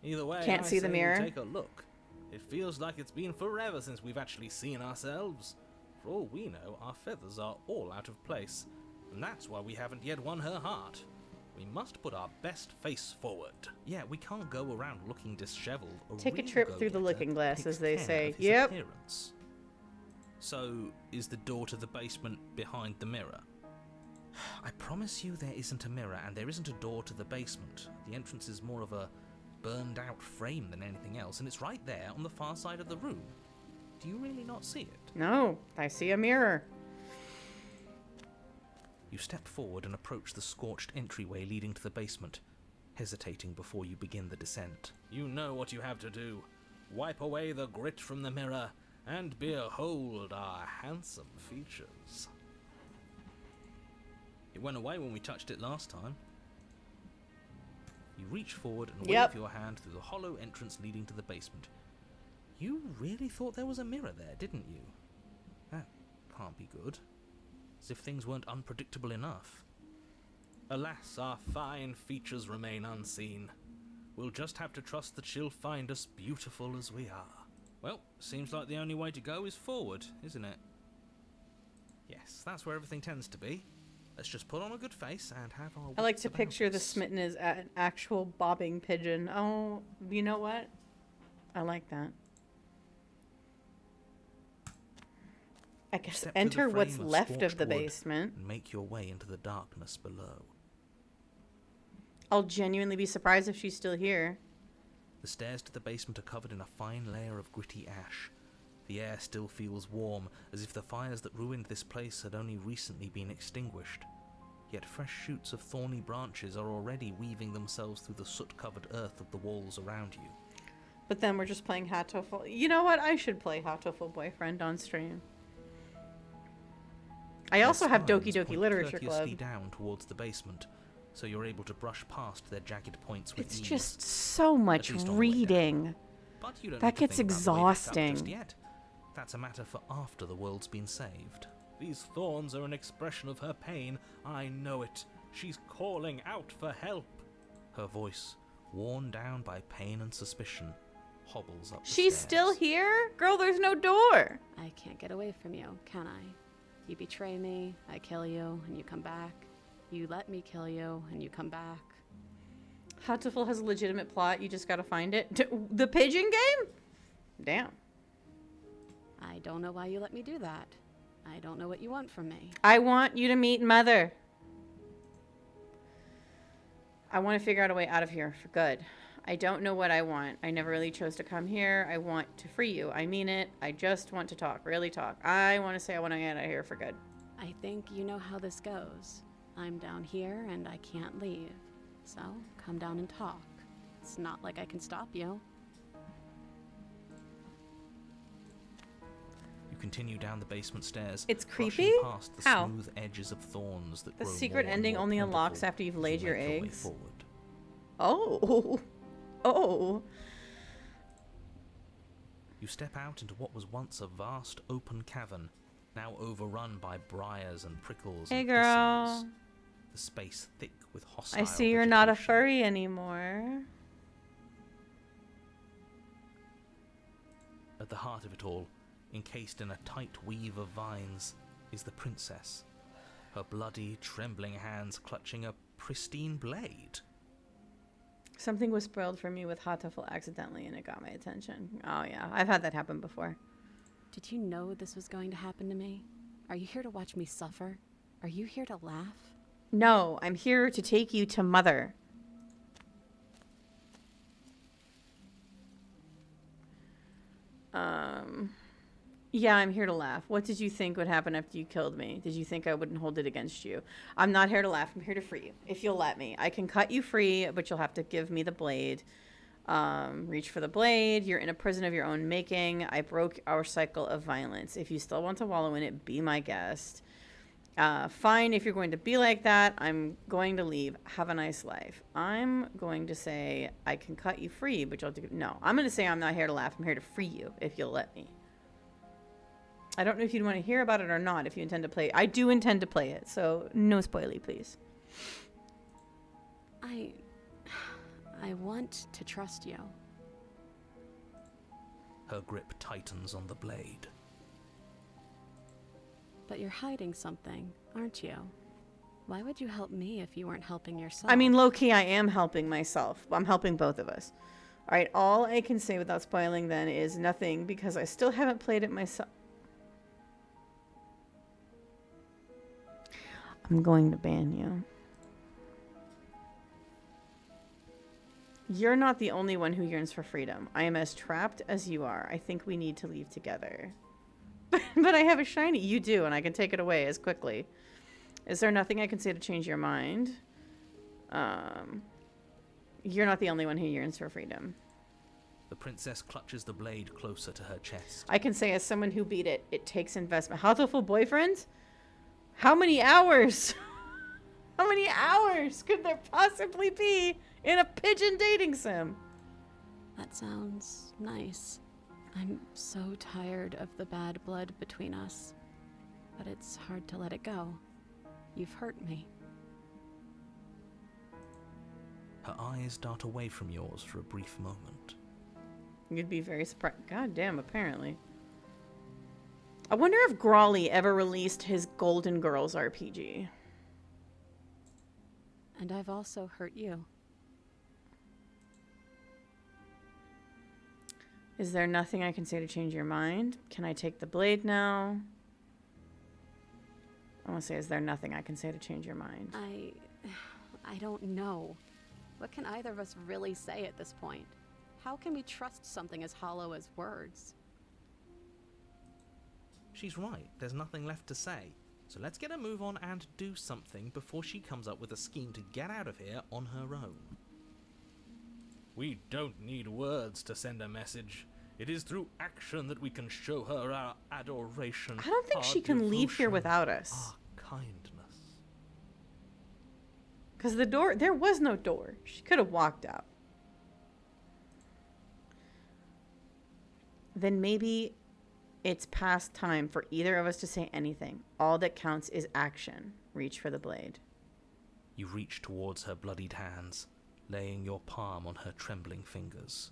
Either way, can't I see the say we mirror. Take a look. It feels like it's been forever since we've actually seen ourselves. For all we know, our feathers are all out of place, and that's why we haven't yet won her heart. We must put our best face forward. Yeah, we can't go around looking disheveled. Take a real trip through the go-getter looking glass, takes as they care say. of his Yep. appearance. So, is the door to the basement behind the mirror? I promise you there isn't a mirror, and there isn't a door to the basement. The entrance is more of a burned-out frame than anything else, and it's right there on the far side of the room. Do you really not see it? No, I see a mirror. You step forward and approach the scorched entryway leading to the basement, hesitating before you begin the descent. You know what you have to do. Wipe away the grit from the mirror, and behold our handsome features. It went away when we touched it last time. You reach forward and Yep. wave your hand through the hollow entrance leading to the basement. You really thought there was a mirror there, didn't you? That can't be good. As if things weren't unpredictable enough. Alas, our fine features remain unseen. We'll just have to trust that she'll find us beautiful as we are. Well, seems like the only way to go is forward, isn't it? Yes, that's where everything tends to be. Let's just put on a good face and have our I like wits to about picture the us. smitten as an actual bobbing pigeon. Oh, you know what? I like that. I guess Step through the enter what's frame of left of scorched the wood basement. and make your way into the darkness below. I'll genuinely be surprised if she's still here. The stairs to the basement are covered in a fine layer of gritty ash. The air still feels warm, as if the fires that ruined this place had only recently been extinguished. Yet fresh shoots of thorny branches are already weaving themselves through the soot-covered earth of the walls around you. But then we're just playing Hatoful. You know what? I should play Hatoful Boyfriend on stream. I also have Their Doki spines Doki point Literature courteously Club. down towards the basement, so you're able to brush past their jagged points with It's ease. just so much least on the way down. reading. But you don't that need to gets think about the way back up just exhausting. yet. That's a matter for after the world's been saved. These thorns are an expression of her pain. I know it. She's calling out for help. Her voice, worn down by pain and suspicion, hobbles up the She's stairs. still here? Girl, there's no door. I can't get away from you, can I? You betray me, I kill you, and you come back. You let me kill you, and you come back. Hatoful has a legitimate plot. You just gotta find it. The pigeon game? Damn. I don't know why you let me do that. I don't know what you want from me. I want you to meet Mother. I want to figure out a way out of here for good. I don't know what I want. I never really chose to come here. I want to free you. I mean it. I just want to talk. Really talk. I want to say I want to get out of here for good. I think you know how this goes. I'm down here and I can't leave. So, come down and talk. It's not like I can stop you. You continue down the basement stairs. It's brushing creepy? Past the How? smooth edges of thorns that The grow secret more and ending more only plentiful unlocks after you've as laid you your make way eggs. forward. Oh. Oh. You step out into what was once a vast open cavern, now overrun by briars and prickles Hey, and girl. thistles. The space thick with hostile I see you're not a vegetation. furry anymore. At the heart of it all, encased in a tight weave of vines, is the princess, her bloody, trembling hands clutching a pristine blade. Something was spoiled for me with Hatoful accidentally and it got my attention. Oh yeah, I've had that happen before. Did you know this was going to happen to me? Are you here to watch me suffer? Are you here to laugh? No, I'm here to take you to Mother. Yeah, I'm here to laugh. What did you think would happen after you killed me? Did you think I wouldn't hold it against you? I'm not here to laugh. I'm here to free you. If you'll let me. I can cut you free, but you'll have to give me the blade. Reach for the blade. You're in a prison of your own making. I broke our cycle of violence. If you still want to wallow in it, be my guest. Fine, if you're going to be like that, I'm going to leave. Have a nice life. I'm going to say I can cut you free, but you'll do... No, I'm going to say I'm not here to laugh. I'm here to free you, if you'll let me. I don't know if you'd want to hear about it or not, if you intend to play it. I do intend to play it, so no spoily, please. I want to trust you. Her grip tightens on the blade. But you're hiding something, aren't you? Why would you help me if you weren't helping yourself? I mean, low-key, I am helping myself. I'm helping both of us. All right, all I can say without spoiling then is nothing, because I still haven't played it myself. I'm going to ban you. You're not the only one who yearns for freedom. I am as trapped as you are. I think we need to leave together. But I have a shiny. You do, and I can take it away as quickly. Is there nothing I can say to change your mind? You're not the only one who yearns for freedom. The princess clutches the blade closer to her chest. I can say as someone who beat it, it takes investment. Hatoful boyfriend? How many hours? How many hours could there possibly be in a pigeon dating sim? That sounds nice. I'm so tired of the bad blood between us. But it's hard to let it go. You've hurt me. Her eyes dart away from yours for a brief moment. You'd be very surprised. God damn, apparently. I wonder if Grawley ever released his Golden Girls RPG. And I've also hurt you. Is there nothing I can say to change your mind? Can I take the blade now? I want to say, is there nothing I can say to change your mind? I don't know. What can either of us really say at this point? How can we trust something as hollow as words? She's right, there's nothing left to say. So let's get a move on and do something before she comes up with a scheme to get out of here on her own. We don't need words to send a message. It is through action that we can show her our adoration. I don't think our she can leave here devotion, without us. Our kindness. Because the door, there was no door. She could have walked out. Then maybe It's past time for either of us to say anything. All that counts is action. Reach for the blade. You reach towards her bloodied hands, laying your palm on her trembling fingers.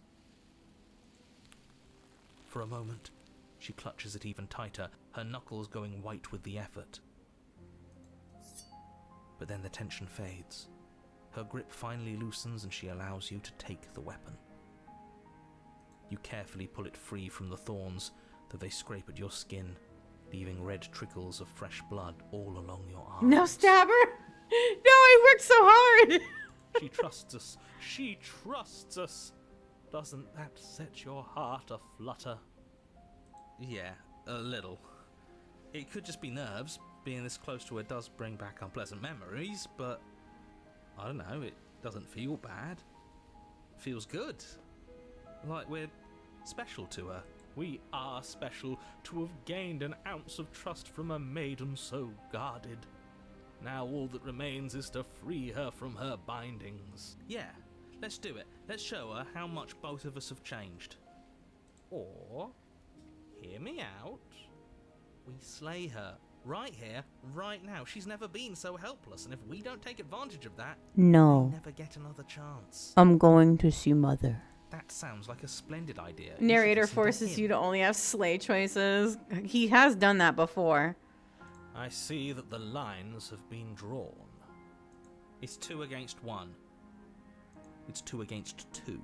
For a moment, she clutches it even tighter, her knuckles going white with the effort. But then the tension fades. Her grip finally loosens and she allows you to take the weapon. You carefully pull it free from the thorns, though they scrape at your skin, leaving red trickles of fresh blood all along your arm. No, stabber! No, I worked so hard! She trusts us. She trusts us. Doesn't that set your heart aflutter? Yeah, a little. It could just be nerves. Being this close to her does bring back unpleasant memories, but I don't know, it doesn't feel bad. It feels good. Like we're special to her. We are special to have gained an ounce of trust from a maiden so guarded. Now all that remains is to free her from her bindings. Yeah, let's do it. Let's show her how much both of us have changed. Or, hear me out, we slay her. Right here, right now. She's never been so helpless, and if we don't take advantage of that, No. we'll never get another chance. I'm going to see Mother. That sounds like a splendid idea. Narrator You should listen forces him. you to only have slay choices. He has done that before. I see that the lines have been drawn. It's 2 against 1. It's 2 against 2.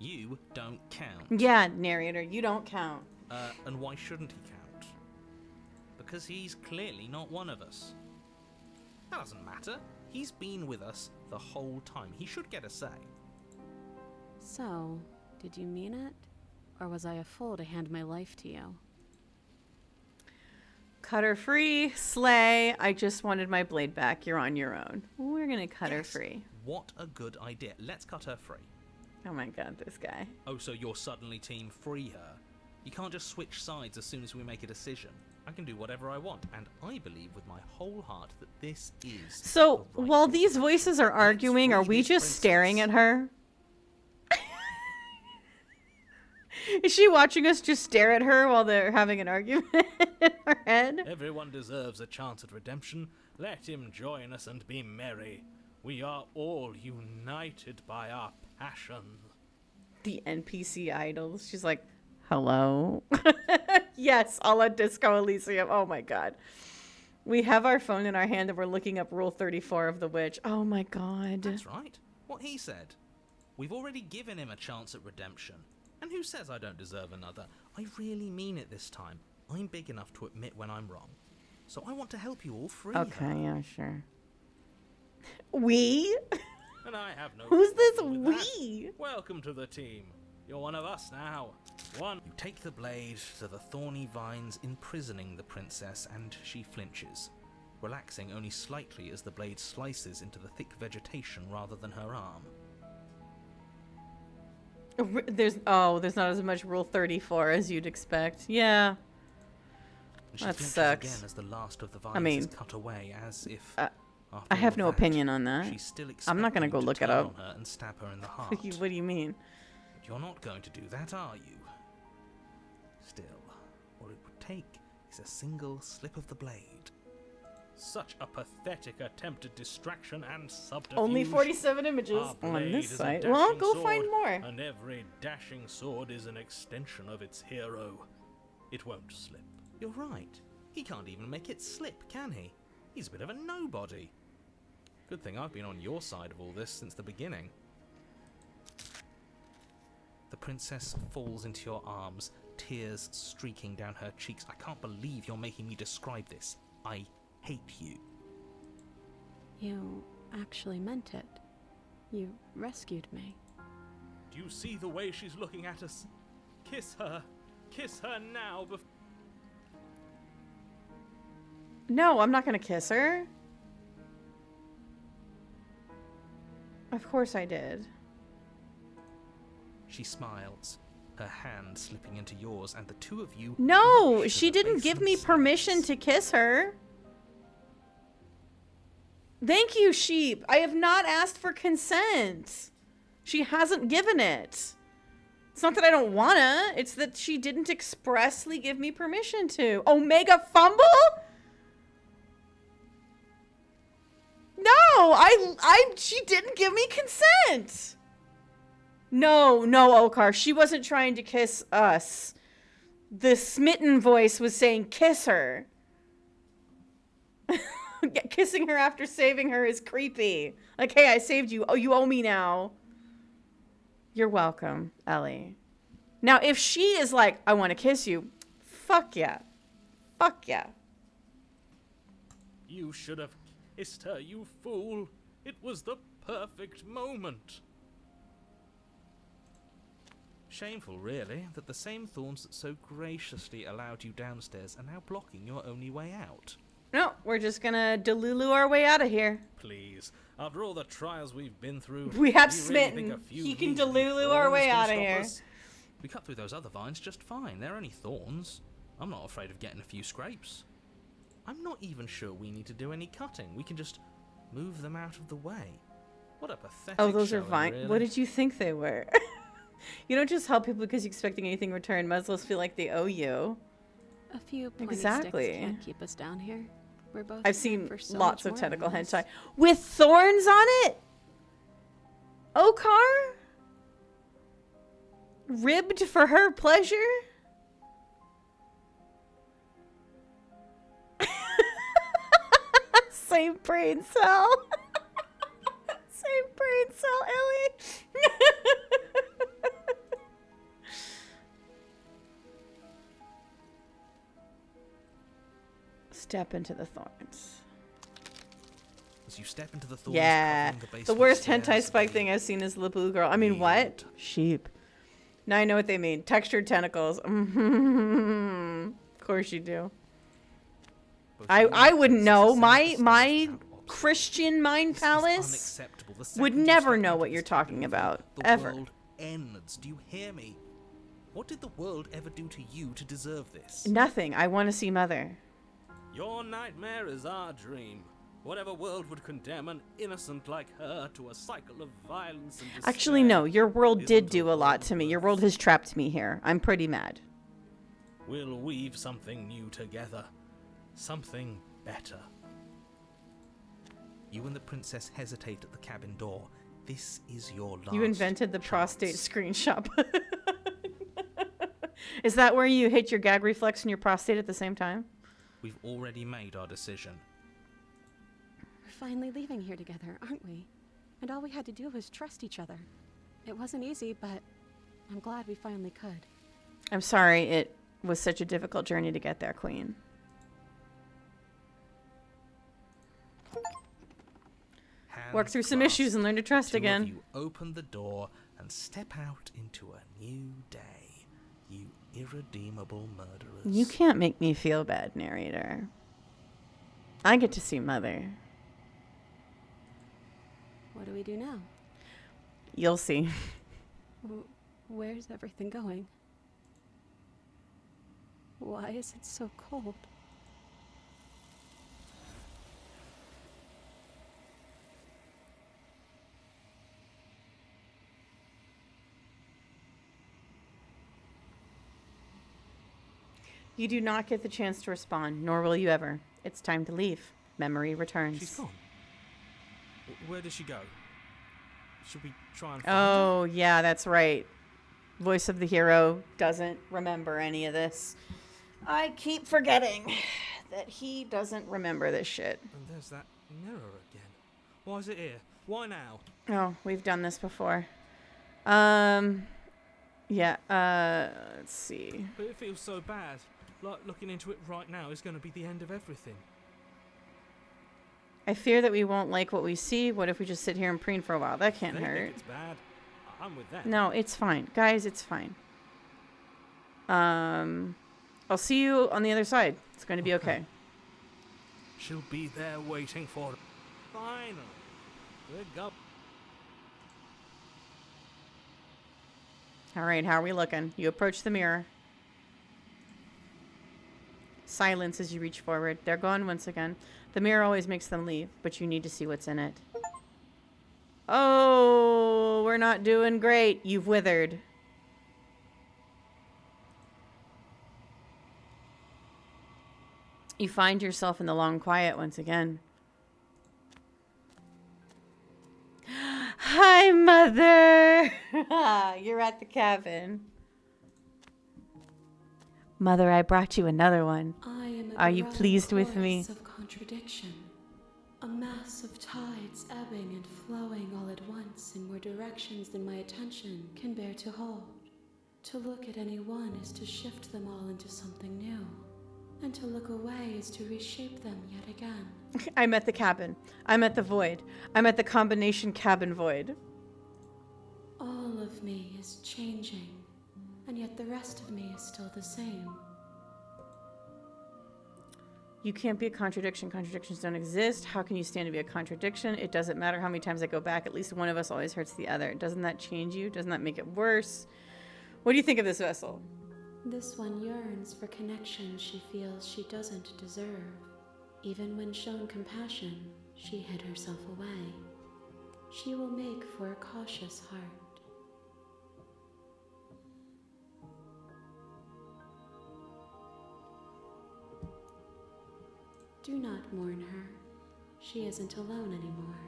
You don't count. Yeah, narrator, you don't count. And why shouldn't he count? Because he's clearly not one of us. That doesn't matter. He's been with us the whole time. He should get a say. So, did you mean it? Or was I a fool to hand my life to you? Cut her free, slay. I just wanted my blade back. You're on your own. We're gonna cut her Yes. free. What a good idea. Let's cut her free. Oh my god, this guy. Oh, so you're suddenly team free her? You can't just switch sides as soon as we make a decision. I can do whatever I want, and I believe with my whole heart that this is So, the right while thing. these voices are arguing, are we free this just princess. staring at her? Is she watching us just stare at her while they're having an argument in her head? Everyone deserves a chance at redemption. Let him join us and be merry. We are all united by our passion. The NPC idols. She's like, hello? Yes, a la Disco Elysium. Oh my god. We have our phone in our hand and we're looking up Rule 34 of the Witch. Oh my god. That's right. What he said. We've already given him a chance at redemption. And who says I don't deserve another? I really mean it this time. I'm big enough to admit when I'm wrong. So I want to help you all free Okay, her. yeah, sure. We? And I have no Who's this problem with that. we? Welcome to the team. You're one of us now. One. You take the blade to the thorny vines imprisoning the princess, and she flinches, relaxing only slightly as the blade slices into the thick vegetation rather than her arm. There's not as much Rule 34 as you'd expect. Yeah. And she That flinches sucks. again as the last of the vines I mean, is cut away, as if I after have all no that, opinion on that. she's still I'm not gonna expecting go you to look it turn up. on her and stab her in the heart. What do you mean? But you're not going to do that, are you? Still, all it would take is a single slip of the blade. Such a pathetic attempt at distraction and subterfuge. Only 47 images Our on blade this is a site. dashing Well, go sword, find more. And every dashing sword is an extension of its hero. It won't slip. You're right. He can't even make it slip, can he? He's a bit of a nobody. Good thing I've been on your side of all this since the beginning. The princess falls into your arms, tears streaking down her cheeks. I can't believe you're making me describe this. I hate you. You actually meant it. You rescued me. Do you see the way she's looking at us? Kiss her. Kiss her now before. No, I'm not gonna kiss her. Of course I did. She smiles, her hand slipping into yours, and the two of you... No, rush to she the didn't give me basement permission stairs. to kiss her. Thank you, sheep. I have not asked for consent. She hasn't given it. It's not that I don't wanna. It's that she didn't expressly give me permission to. Omega Fumble? No, she didn't give me consent. No, Okar. She wasn't trying to kiss us. The smitten voice was saying kiss her. Kissing her after saving her is creepy. Like, hey, I saved you. Oh, you owe me now. You're welcome, Ellie. Now, if she is like, I want to kiss you, fuck yeah. Fuck yeah. You should have kissed her, you fool. It was the perfect moment. Shameful, really, that the same thorns that so graciously allowed you downstairs are now blocking your only way out. No, we're just gonna Delulu our way out of here. Please, after all the trials we've been through, We have do you really think Smitten. a few He can measly Delulu our thorns way can out of stop here. us? We cut through those other vines just fine. They're only thorns. I'm not afraid of getting a few scrapes. I'm not even sure we need to do any cutting. We can just move them out of the way. What a pathetic Oh, those are showing, vine. really. What did you think they were? You don't just help people because you're expecting anything in return. Might as well feel like they owe you. A few pointy Exactly. sticks can't keep us down here. We're both I've in seen for so lots much of more tentacle than this. hentai with thorns on it. Okar? Ribbed for her pleasure? Same brain cell. Same brain cell, Ellie. Step into the thorns. As you step into the thorns, Yeah. covering the The basement worst stairs, hentai spike they thing I've seen is the blue girl. I mean, what? yield. Sheep. Now I know what they mean. Textured tentacles. Of course you do. Both I you and wouldn't Princess know. ascend My the stairs my without obstacle. Christian mind This is palace unacceptable. The would second you never step know out what of you're this cabin talking with about, you, the ever. world ends. Do you hear me? What did the world ever do to you to deserve this? Nothing. I want to see Mother. Your nightmare is our dream. Whatever world would condemn an innocent like her to a cycle of violence and despair? Actually, no. Your world did isn't do a lot to me. Your world has trapped me here. I'm pretty mad. We'll weave something new together. Something better. You and the princess hesitate at the cabin door. This is your last You invented the chance. prostate screenshot. Is that where you hit your gag reflex and your prostate at the same time? We've already made our decision. We're finally leaving here together, aren't we? And all we had to do was trust each other. It wasn't easy, but I'm glad we finally could. I'm sorry it was such a difficult journey to get there, Queen. Work Hands through some clasped, issues and learn to trust two again. Of you open the door and step out into a new day. You irredeemable murderers. You can't make me feel bad, narrator. I get to see Mother. What do we do now? You'll see. Where's everything going? Why is it so cold? You do not get the chance to respond, nor will you ever. It's time to leave. Memory returns. She's gone. Where does she go? Should we try and find her? Oh, yeah, that's right. Voice of the hero doesn't remember any of this. I keep forgetting that he doesn't remember this shit. And there's that mirror again. Why is it here? Why now? Oh, we've done this before. Yeah, let's see. But it feels so bad. Like looking into it right now is going to be the end of everything. I fear that we won't like what we see. What if we just sit here and preen for a while? That can't They hurt. think it's bad. I'm with them. No, it's fine. Guys, it's fine. I'll see you on the other side. It's going to be okay. She'll be there waiting for us. Finally. We're go. All right, how are we looking? You approach the mirror. Silence as you reach forward. They're gone once again. The mirror always makes them leave, but you need to see what's in it. Oh, we're not doing great. You've withered. You find yourself in the long quiet once again. Hi, Mother! You're at the cabin. Mother, I brought you another one. I am a Are you growing pleased with me? chorus of contradiction. A mass of tides ebbing and flowing all at once in more directions than my attention can bear to hold. To look at any one is to shift them all into something new. And to look away is to reshape them yet again. I'm at the cabin. I'm at the void. I'm at the combination cabin void. All of me is changing, and yet the rest of me is still the same. You can't be a contradiction. Contradictions don't exist. How can you stand to be a contradiction? It doesn't matter how many times I go back. At least one of us always hurts the other. Doesn't that change you? Doesn't that make it worse? What do you think of this vessel? This one yearns for connection she feels she doesn't deserve. Even when shown compassion, she hid herself away. She will make for a cautious heart. Do not mourn her. She isn't alone anymore.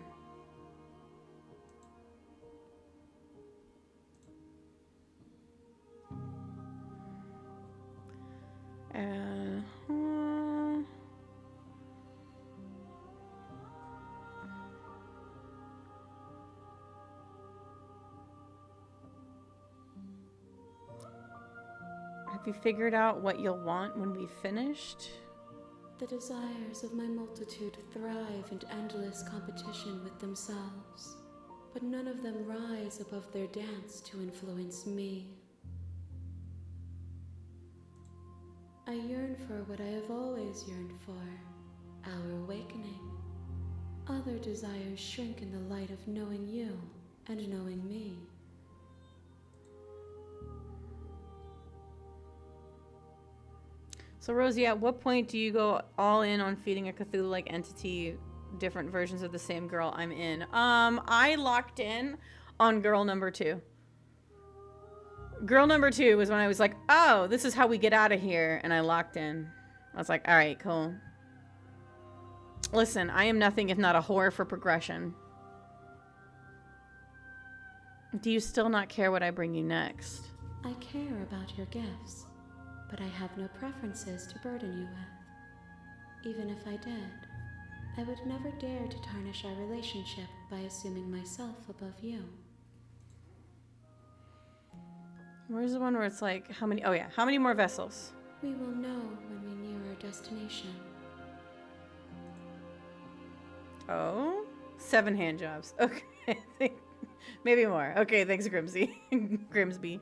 Have you figured out what you'll want when we've finished? The desires of my multitude thrive in endless competition with themselves, but none of them rise above their dance to influence me. I yearn for what I have always yearned for, our awakening. Other desires shrink in the light of knowing you and knowing me. So Rosie, at what point do you go all in on feeding a Cthulhu-like entity different versions of the same girl I'm in? I locked in on girl number 2. Girl number 2 was when I was like, oh, this is how we get out of here. And I locked in. I was like, all right, cool. Listen, I am nothing if not a whore for progression. Do you still not care what I bring you next? I care about your gifts, but I have no preferences to burden you with. Even if I did, I would never dare to tarnish our relationship by assuming myself above you. Where's the one where it's like, how many? Oh yeah, how many more vessels? We will know when we near our destination. Oh, 7 hand jobs. Okay, maybe more. Okay, thanks, Grimsby. Grimsby.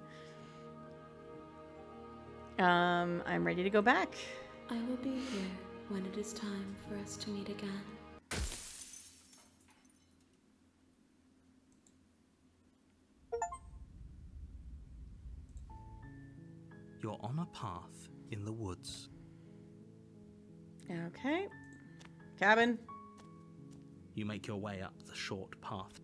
I'm ready to go back. I will be here when it is time for us to meet again. You're on a path in the woods. Okay. Cabin. You make your way up the short path.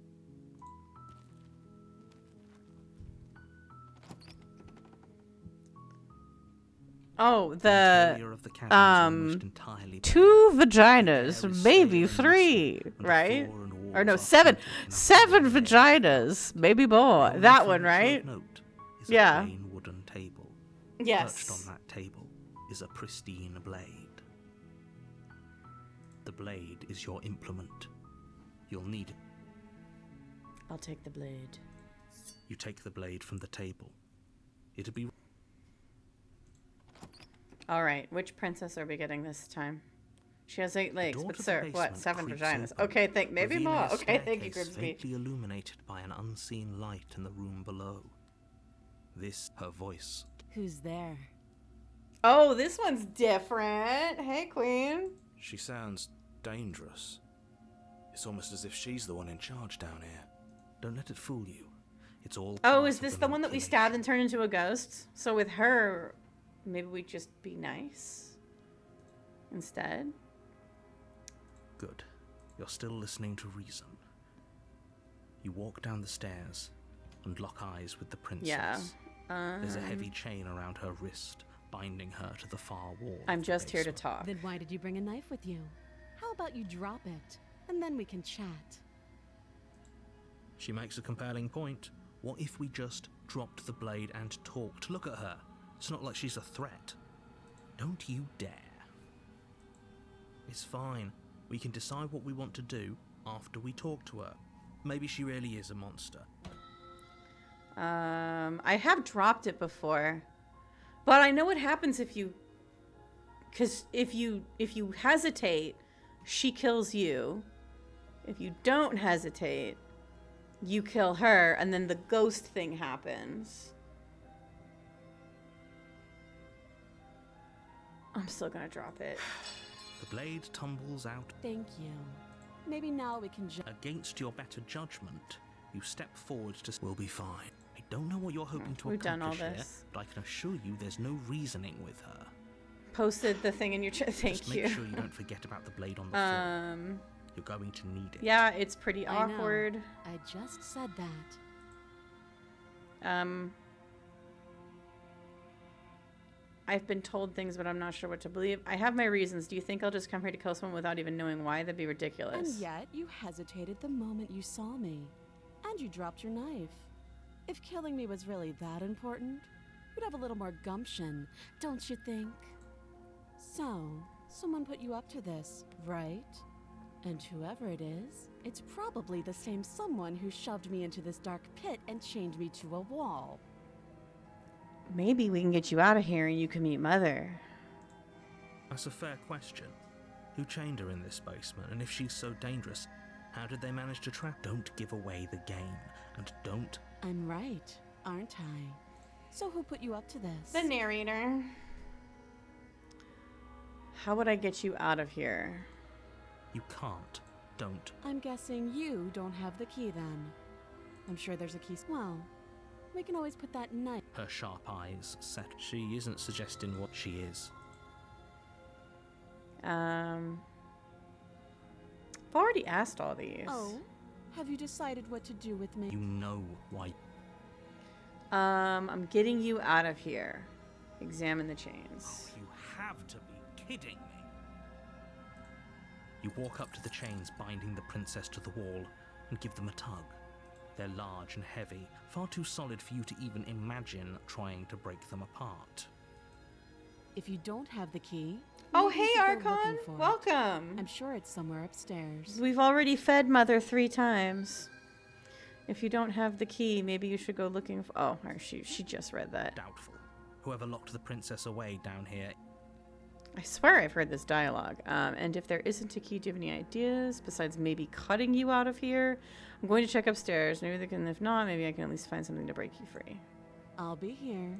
Oh, The interior of the cabin is almost entirely 2 bare. vaginas, The air is maybe stale and 3, musty, and the right? floor and Or no, walls are 7. painted in a 7 pale red. vaginas, maybe more. The That only one, furniture of right? note is Yeah. a plain wooden table. Yes. Perched on that table is a pristine blade. The blade is your implement. You'll need it. I'll take the blade. You take the blade from the table. It'll be All right, which princess are we getting this time? She has 8 legs, door but to the sir, what? basement 7 creaks vaginas. open, Okay, maybe revealing more. a Okay, thank you, staircase Grimsby. faintly illuminated by an unseen light in the room below. This, her voice. Who's there? Oh, this one's different. Hey, queen. She sounds dangerous. It's almost as if she's the one in charge down here. Don't let it fool you. It's all. Oh, part is of this the one that we manipulation. stabbed and turned into a ghost? So with her, maybe we just be nice instead? Good. You're still listening to reason. You walk down the stairs and lock eyes with the princess. Yeah. There's a heavy chain around her wrist, binding her to the far wall. I'm of the just here to basement. talk. Then why did you bring a knife with you? How about you drop it, and then we can chat? She makes a compelling point. What if we just dropped the blade and talked? Look at her. It's not like she's a threat. Don't you dare. It's fine. We can decide what we want to do after we talk to her. Maybe she really is a monster. I have dropped it before, but I know what happens if you, because if you hesitate, she kills you. If you don't hesitate, you kill her, and then the ghost thing happens. I'm still gonna drop it. The blade tumbles out. Thank you. Maybe now we can Against your better judgment, you step forward to... We'll be fine. I don't know what you're hoping to We've done all accomplish here, this. but I can assure you there's no reasoning with her. Posted the thing in your chat. Thank Just you. make sure you don't forget about the blade on the floor. You're going to need it. Yeah, it's pretty I know. awkward. I just said that. I've been told things, but I'm not sure what to believe. I have my reasons. Do you think I'll just come here to kill someone without even knowing why? That'd be ridiculous. And yet, you hesitated the moment you saw me. And you dropped your knife. If killing me was really that important, you'd have a little more gumption, don't you think? So, someone put you up to this, right? And whoever it is, it's probably the same someone who shoved me into this dark pit and chained me to a wall. Maybe we can get you out of here and you can meet Mother. That's a fair question. Who chained her in this basement? And if she's so dangerous, how did they manage to trap? Don't give away the game. And don't... I'm right, aren't I? So who put you up to this? The narrator. How would I get you out of here? You can't. Don't. I'm guessing you don't have the key then. I'm sure there's a key. Well, we can always put that knife. Her sharp eyes set. She isn't suggesting what she is. I've already asked all these. Oh, have you decided what to do with me? You know why. I'm getting you out of here. Examine the chains. You have to be kidding me. You walk up to the chains binding the princess to the wall and give them a tug. They're large and heavy, far too solid for you to even imagine trying to break them apart. If you don't have the key, Oh, maybe you hey, should go Archon. looking for it. Welcome. I'm sure it's somewhere upstairs. We've already fed Mother 3 times. If you don't have the key, maybe you should go looking for... Oh, she just read that. Doubtful. Whoever locked the princess away down here... I swear I've heard this dialogue. And if there isn't a key, do you have any ideas? Besides maybe cutting you out of here? I'm going to check upstairs. Maybe they can... If not, maybe I can at least find something to break you free. I'll be here.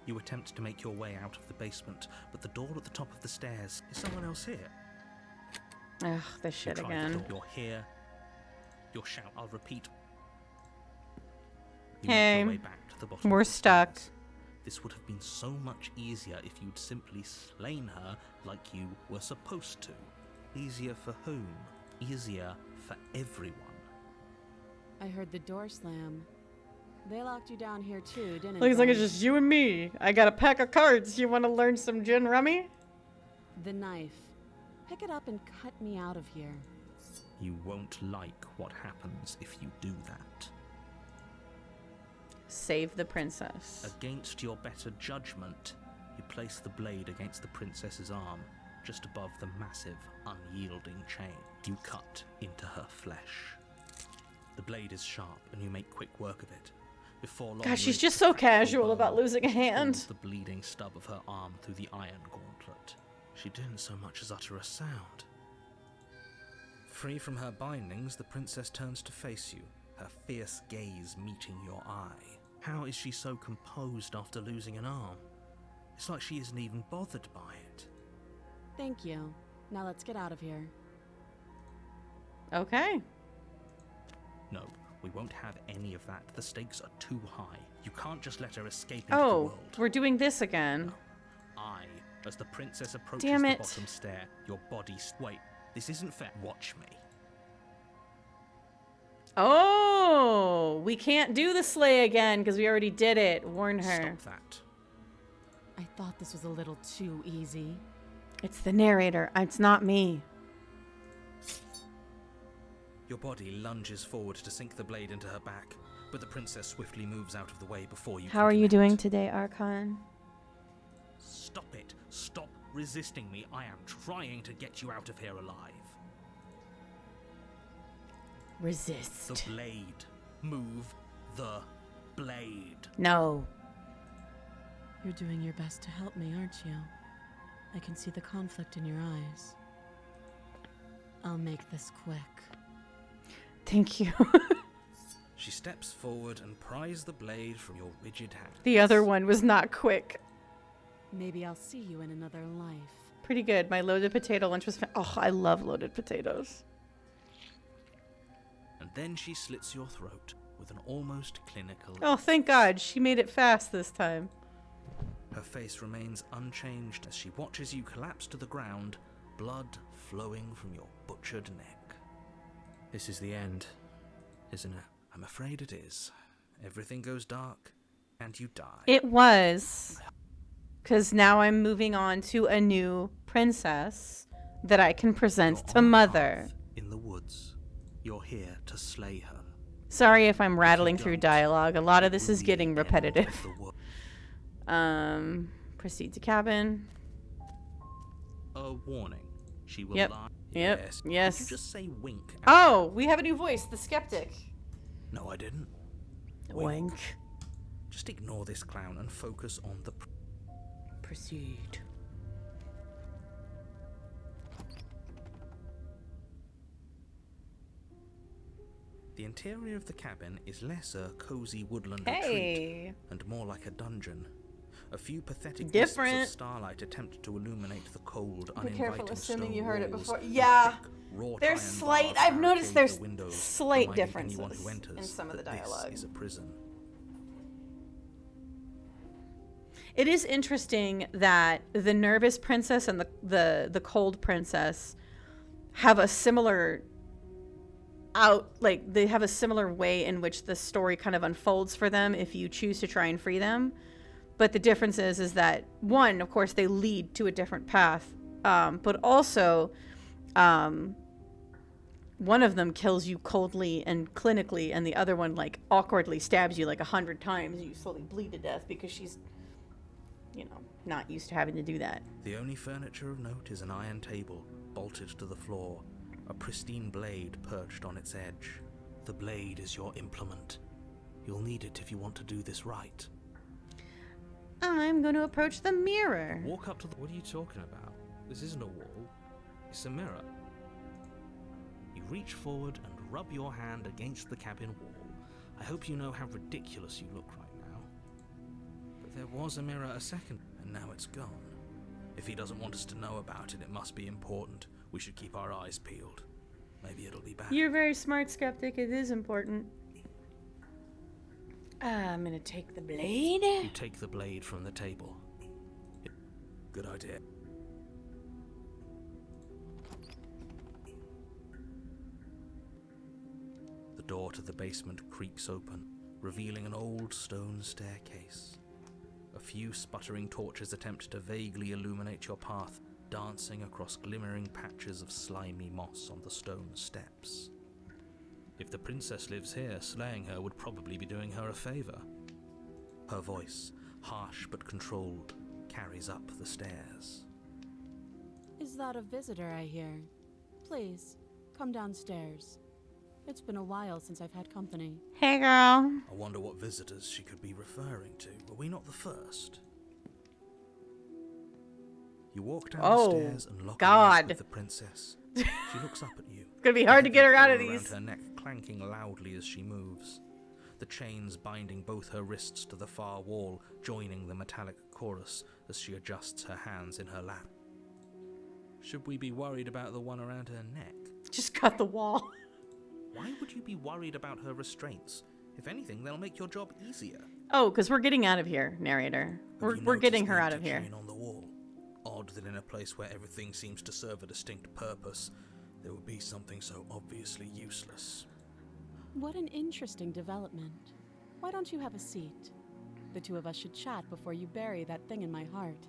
You attempt to make your way out of the basement, but the door at the top of the stairs... Is someone else here? Ugh, this shit You try the again. door. You're here. You'll shout, I'll repeat. You Hey, make your way back to the bottom we're of the stuck. stairs. This would have been so much easier if you'd simply slain her like you were supposed to. Easier for whom? Easier for everyone. I heard the door slam. They locked you down here too, didn't Looks like they? it's just you and me. I got a pack of cards. You want to learn some gin rummy? The knife. Pick it up and cut me out of here. You won't like what happens if you do that. Save the princess. Against your better judgment, you place the blade against the princess's arm, just above the massive, unyielding chain. You cut into her flesh. The blade is sharp, and you make quick work of it. Before long, Gosh, she's you just so extract the casual bone, about losing a hand. pulls the bleeding stub of her arm through the iron gauntlet. She didn't so much as utter a sound. Free from her bindings, the princess turns to face you, her fierce gaze meeting your eye. How is she so composed after losing an arm? It's like she isn't even bothered by it. Thank you. Now let's get out of here. Okay. No, we won't have any of that. The stakes are too high. You can't just let her escape into the Oh, world. we're doing this again. As the princess approaches Damn the it. bottom stair, your body... Wait, this isn't fair. Watch me. Oh, we can't do the slay again because we already did it. Warn her. Stop that. I thought this was a little too easy. It's the narrator. It's not me. Your body lunges forward to sink the blade into her back, but the princess swiftly moves out of the way before you. How are you doing today, Archon? Stop it. Stop resisting me. I am trying to get you out of here alive. Resist. The blade. Move the blade. No. You're doing your best to help me, aren't you? I can see the conflict in your eyes. I'll make this quick. Thank you. She steps forward and pries the blade from your rigid hand. The other one was not quick. Maybe I'll see you in another life. Pretty good. My loaded potato lunch was oh, I love loaded potatoes. And then she slits your throat with an almost clinical... Oh, thank God. She made it fast this time. Her face remains unchanged as she watches you collapse to the ground, blood flowing from your butchered neck. This is the end, isn't it? I'm afraid it is. Everything goes dark, and you die. It was. Because now I'm moving on to a new princess that I can present You're to on a Mother. path in the woods. You're here to slay her. Sorry if I'm rattling through don't, dialogue. A lot of it this will is be getting the end repetitive. of the world. Proceed to cabin. A warning. She will Yep. lie. Yep. Yes. Yes. Did you just say wink? Oh, we have a new voice, the skeptic. No, I didn't. Wink. Just ignore this clown and focus on the... Proceed. The interior of the cabin is less a cozy woodland retreat Hey. and more like a dungeon. A few pathetic Different. wisps of starlight attempt to illuminate the cold, Be uninviting careful, assuming stone you heard it walls before. and Yeah. thick, wrought There's iron slight. bars I've noticed barricade there's the windows, slight reminding anyone differences who enters in some of the that dialogue. This is a prison. It is interesting that the nervous princess and the cold princess have a similar they have a similar way in which the story kind of unfolds for them if you choose to try and free them. But the difference is that one, of course, they lead to a different path, but also one of them kills you coldly and clinically, and the other one like awkwardly stabs you like 100 times, and you slowly bleed to death because she's, not used to having to do that. The only furniture of note is an iron table, bolted to the floor, a pristine blade perched on its edge. The blade is your implement. You'll need it if you want to do this right. I'm going to approach the mirror. Walk up to the... What are you talking about? This isn't a wall. It's a mirror. You reach forward and rub your hand against the cabin wall. I hope you know how ridiculous you look right now. But there was a mirror a second, and now it's gone. If he doesn't want us to know about it, it must be important. We should keep our eyes peeled. Maybe it'll be back. You're very smart, skeptic. It is important. I'm going to take the blade. You take the blade from the table. Good idea. The door to the basement creaks open, revealing an old stone staircase. A few sputtering torches attempt to vaguely illuminate your path, dancing across glimmering patches of slimy moss on the stone steps. If the princess lives here, slaying her would probably be doing her a favor. Her voice, harsh but controlled, carries up the stairs. Is that a visitor I hear? Please, come downstairs. It's been a while since I've had company. Hey, girl. I wonder what visitors she could be referring to. Were we not the first? You walk down the stairs and lock eyes with the princess. She looks up at you. It's going to be hard to get her out of Around these. her neck clanking loudly as she moves. The chains binding both her wrists to the far wall, joining the metallic chorus as she adjusts her hands in her lap. Should we be worried about the one around her neck? Just cut the wall. Why would you be worried about her restraints? If anything, they'll make your job easier. Oh, because we're getting out of here, narrator. Have you We're getting noticed her the out of here. chain on the wall? Odd that in a place where everything seems to serve a distinct purpose, there would be something so obviously useless. What an interesting development. Why don't you have a seat? The two of us should chat before you bury that thing in my heart.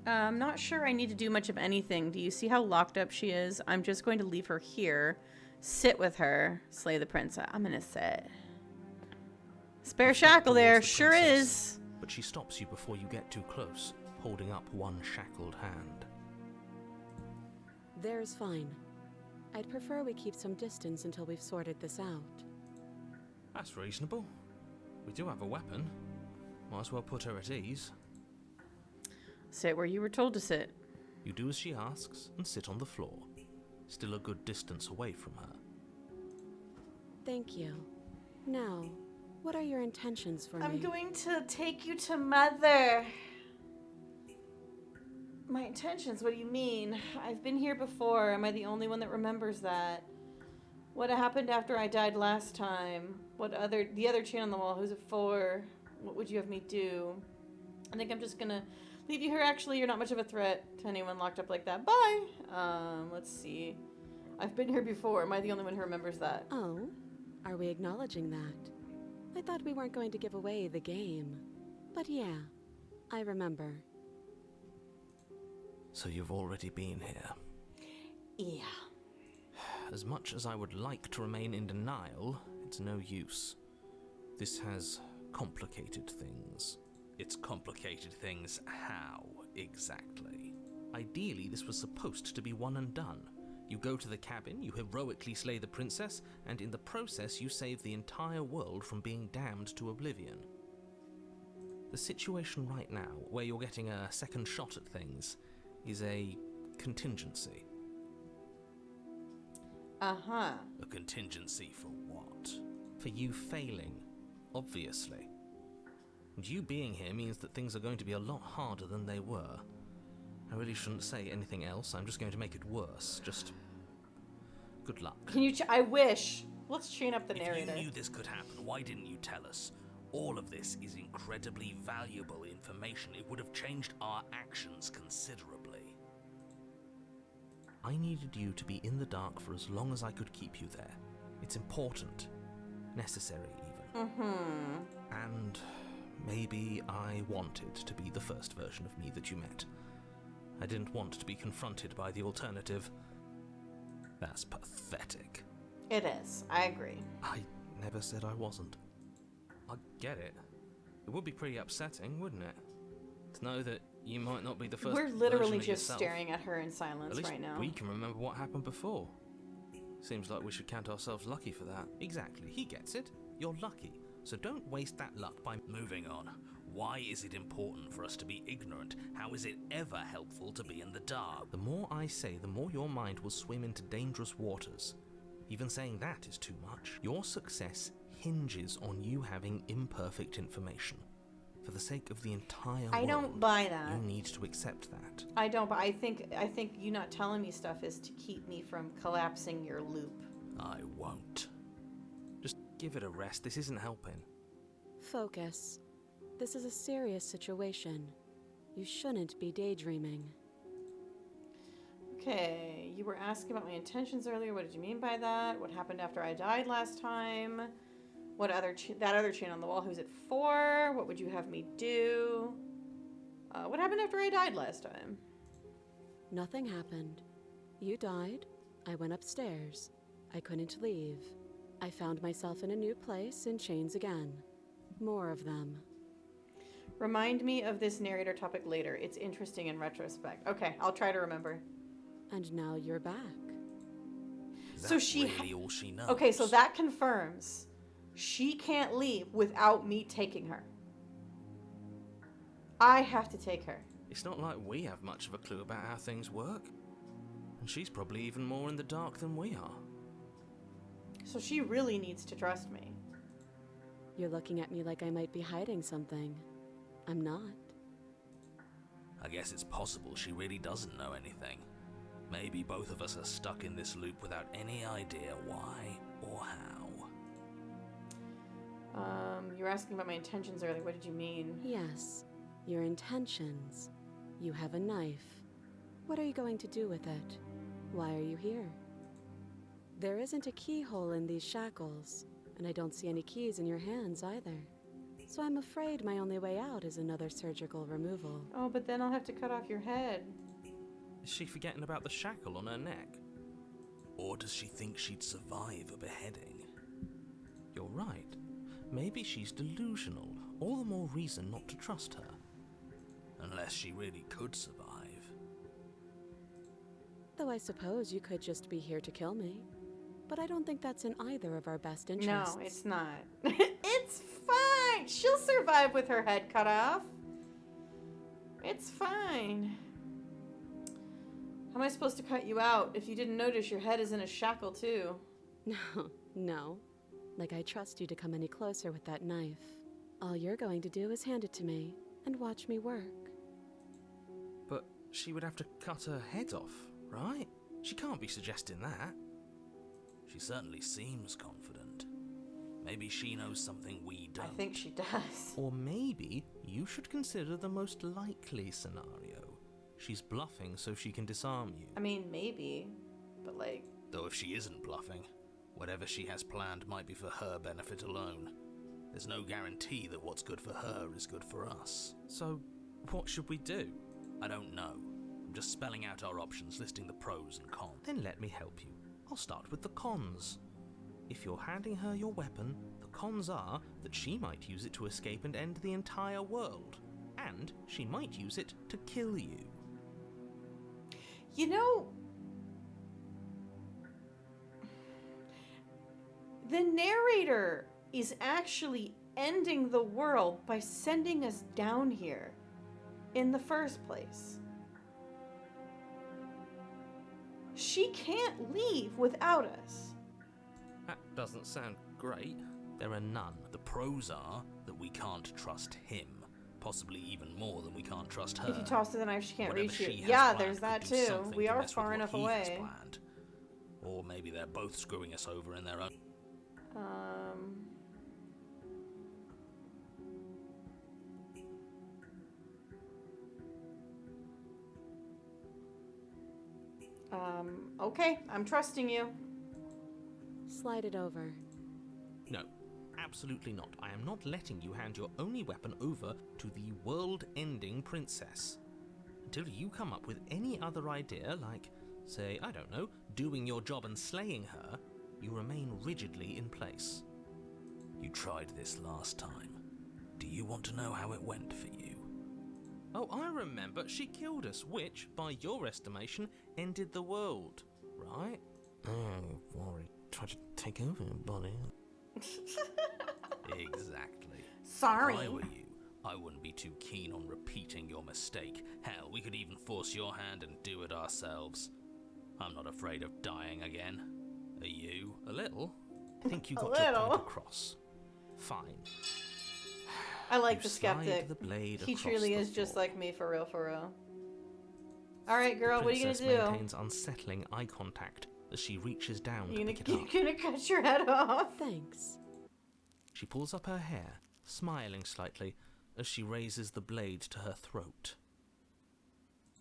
I'm not sure I need to do much of anything. Do you see how locked up she is? I'm just going to leave her here, sit with her, slay the princess. I'm gonna sit. Spare shackle there, Towards the sure princess, is. But she stops you before you get too close, holding up one shackled hand. There's fine. I'd prefer we keep some distance until we've sorted this out. That's reasonable. We do have a weapon. Might as well put her at ease. Sit where you were told to sit. You do as she asks and sit on the floor, still a good distance away from her. Thank you. Now, what are your intentions for I'm me? going to take you to Mother. My intentions? What do you mean? I've been here before. Am I the only one that remembers that? What happened after I died last time? The other chain on the wall, who's it for? What would you have me do? I think I'm just gonna leave you here. Actually, you're not much of a threat to anyone locked up like that. Bye! Let's see. I've been here before. Am I the only one who remembers that? Oh, are we acknowledging that? I thought we weren't going to give away the game. But yeah, I remember. So you've already been here. Yeah. As much as I would like to remain in denial, it's no use. This has complicated things. It's complicated things how, exactly? Ideally, this was supposed to be one and done. You go to the cabin, you heroically slay the princess, and in the process you save the entire world from being damned to oblivion. The situation right now, where you're getting a second shot at things, is a contingency. Uh-huh. A contingency for what? For you failing, obviously. And you being here means that things are going to be a lot harder than they were. I really shouldn't say anything else. I'm just going to make it worse. Just good luck. Can you I wish. Let's chain up the narrator. If you knew this could happen, why didn't you tell us? All of this is incredibly valuable information. It would have changed our actions considerably. I needed you to be in the dark for as long as I could keep you there. It's important. Necessary, even. And maybe I wanted to be the first version of me that you met. I didn't want to be confronted by the alternative. That's pathetic. It is. I agree. I never said I wasn't. I get it. It would be pretty upsetting, wouldn't it? To know that you might not be the first We're version literally of just yourself. staring at her in silence At least right now. we can remember what happened before. Seems like we should count ourselves lucky for that. Exactly. He gets it. You're lucky. So don't waste that luck by moving on. Why is it important for us to be ignorant? How is it ever helpful to be in the dark? The more I say, the more your mind will swim into dangerous waters. Even saying that is too much. Your success hinges on you having imperfect information. For the sake of the entire world, I don't buy that. you need to accept that. I don't, but I think you not telling me stuff is to keep me from collapsing your loop. I won't. Just give it a rest. This isn't helping. Focus. This is a serious situation. You shouldn't be daydreaming. Okay, you were asking about my intentions earlier. What did you mean by that? What happened after I died last time? What that other chain on the wall, who's it for? What would you have me do? What happened after I died last time? Nothing happened. You died. I went upstairs. I couldn't leave. I found myself in a new place in chains again. More of them. Remind me of this narrator topic later. It's interesting in retrospect. Okay, I'll try to remember. And now you're back. Is So that she really all she knows? Okay, so that confirms she can't leave without me taking her. I have to take her. It's not like we have much of a clue about how things work. And she's probably even more in the dark than we are. So she really needs to trust me. You're looking at me like I might be hiding something. I'm not. I guess it's possible she really doesn't know anything. Maybe both of us are stuck in this loop without any idea why or how. You were asking about my intentions earlier. What did you mean? Yes, your intentions. You have a knife. What are you going to do with it? Why are you here? There isn't a keyhole in these shackles, and I don't see any keys in your hands either. So I'm afraid my only way out is another surgical removal. Oh, but then I'll have to cut off your head. Is she forgetting about the shackle on her neck? Or does she think she'd survive a beheading? You're right. Maybe she's delusional. All the more reason not to trust her. Unless she really could survive. Though I suppose you could just be here to kill me. But I don't think that's in either of our best interests. No, it's not. It's fine. She'll survive with her head cut off. It's fine. How am I supposed to cut you out if you didn't notice your head is in a shackle too? No. Like I trust you to come any closer with that knife. All you're going to do is hand it to me and watch me work. But she would have to cut her head off, right? She can't be suggesting that. She certainly seems confident. Maybe she knows something we don't. I think she does. Or maybe you should consider the most likely scenario. She's bluffing so she can disarm you. I mean, maybe, but like... Though if she isn't bluffing, whatever she has planned might be for her benefit alone. There's no guarantee that what's good for her is good for us. So, what should we do? I don't know. I'm just spelling out our options, listing the pros and cons. Then let me help you. I'll start with the cons. If you're handing her your weapon, the cons are that she might use it to escape and end the entire world. And she might use it to kill you. You know, the narrator is actually ending the world by sending us down here in the first place. She can't leave without us. That doesn't sound great. There are none. The pros are that we can't trust him. Possibly even more than we can't trust her. If you toss her the knife, she can't Whatever reach you. she has Yeah, planned there's could that do too. something We to are mess with far what enough he has away. planned. Or maybe they're both screwing us over in their own. Okay, I'm trusting you. Slide it over. No, absolutely not. I am not letting you hand your only weapon over to the world-ending princess. Until you come up with any other idea, like, say, I don't know, doing your job and slaying her, you remain rigidly in place. You tried this last time. Do you want to know how it went for you? Oh, I remember. She killed us, which, by your estimation, ended the world, right? Oh, worried. Tried to take over, buddy. Exactly. Sorry. If I were you, I wouldn't be too keen on repeating your mistake. Hell, we could even force your hand and do it ourselves. I'm not afraid of dying again. Are you? A little. I think you A got your little. point across. Fine. I like You the slide skeptic. the blade He across truly the is just floor. like me, for real, for real. Alright, girl, what are you gonna Princess do? maintains unsettling eye contact as she reaches down to You're pick it gonna, up. you're gonna cut your head off? Thanks. She pulls up her hair, smiling slightly, as she raises the blade to her throat.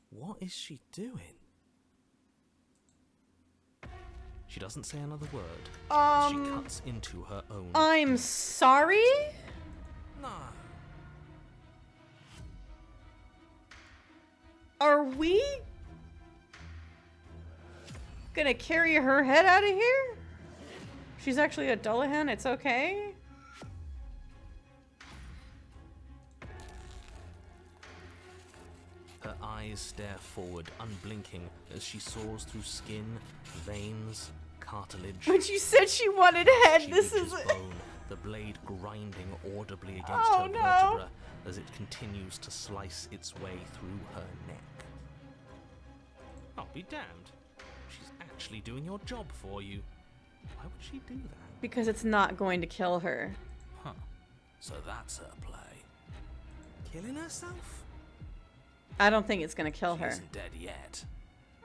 What is she doing? She doesn't say another word. She cuts into her own. I'm sorry? No. Are we gonna carry her head out of here? She's actually a Dullahan, it's okay? Her eyes stare forward, unblinking, as she soars through skin, veins, cartilage. When she said she wanted head, She this reaches is... bone, the blade grinding audibly against Oh, her no. vertebra as it continues to slice its way through her neck. I'll be damned. She's actually doing your job for you. Why would she do that? Because it's not going to kill her. Huh. So that's her play. Killing herself? I don't think it's gonna kill She her. isn't dead yet.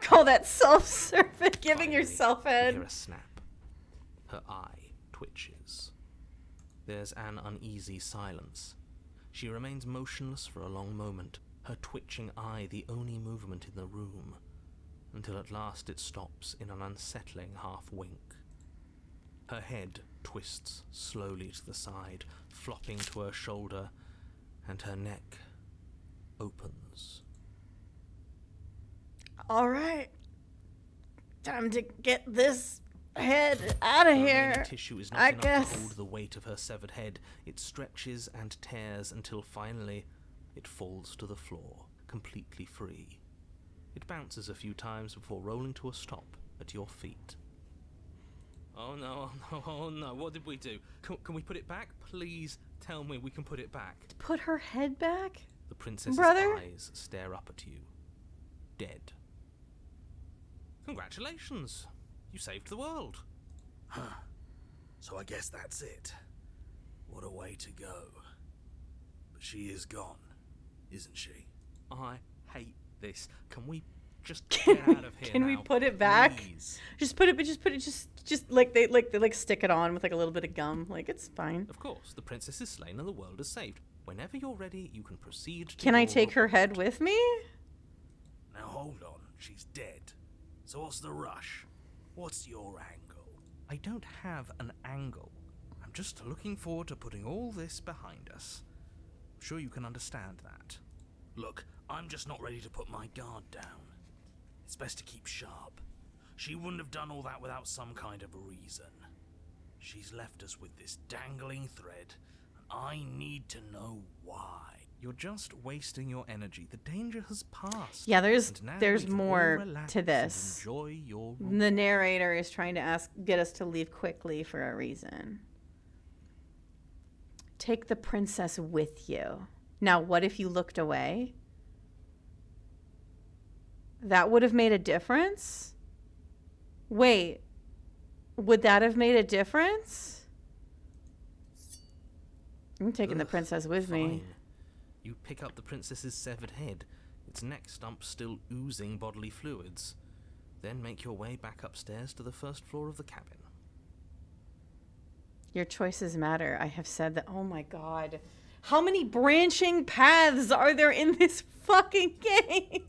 Call that self-serving, giving Finally, yourself you head. hear a snap. Her eye twitches. There's an uneasy silence. She remains motionless for a long moment, her twitching eye the only movement in the room, until at last it stops in an unsettling half-wink. Her head twists slowly to the side, flopping to her shoulder, and her neck opens. All right. Time to get this head out of The here. remaining tissue is not I enough guess. to hold the weight of her severed head. It stretches and tears until finally it falls to the floor, completely free. It bounces a few times before rolling to a stop at your feet. Oh no, oh no, oh no, what did we do? Can we put it back? Please tell me we can put it back. Put her head back? The princess's Brother? eyes stare up at you. Dead. Congratulations! You saved the world. Huh. So I guess that's it. What a way to go. But she is gone, isn't she? I hate this. Can we just get out of here Can now? we put it back? Please. Just put it, just like they stick it on with like a little bit of gum. Like, it's fine. Of course, the princess is slain and the world is saved. Whenever you're ready, you can proceed to Can I your take her reward. head with me? Now hold on, she's dead. So what's the rush? What's your angle? I don't have an angle. I'm just looking forward to putting all this behind us. I'm sure you can understand that. Look, I'm just not ready to put my guard down. It's best to keep sharp. She wouldn't have done all that without some kind of reason. She's left us with this dangling thread, and I need to know why. You're just wasting your energy. The danger has passed. Yeah, And now there's we can all more relax to and this. Enjoy your The narrator is trying to get us to leave quickly for a reason. Take the princess with you. Now, what if you looked away? That would have made a difference? Wait, would that have made a difference? I'm taking the Ugh, princess with me. fine. You pick up the princess's severed head, its neck stump still oozing bodily fluids. Then make your way back upstairs to the first floor of the cabin. Your choices matter. I have said that. Oh my god. How many branching paths are there in this fucking game?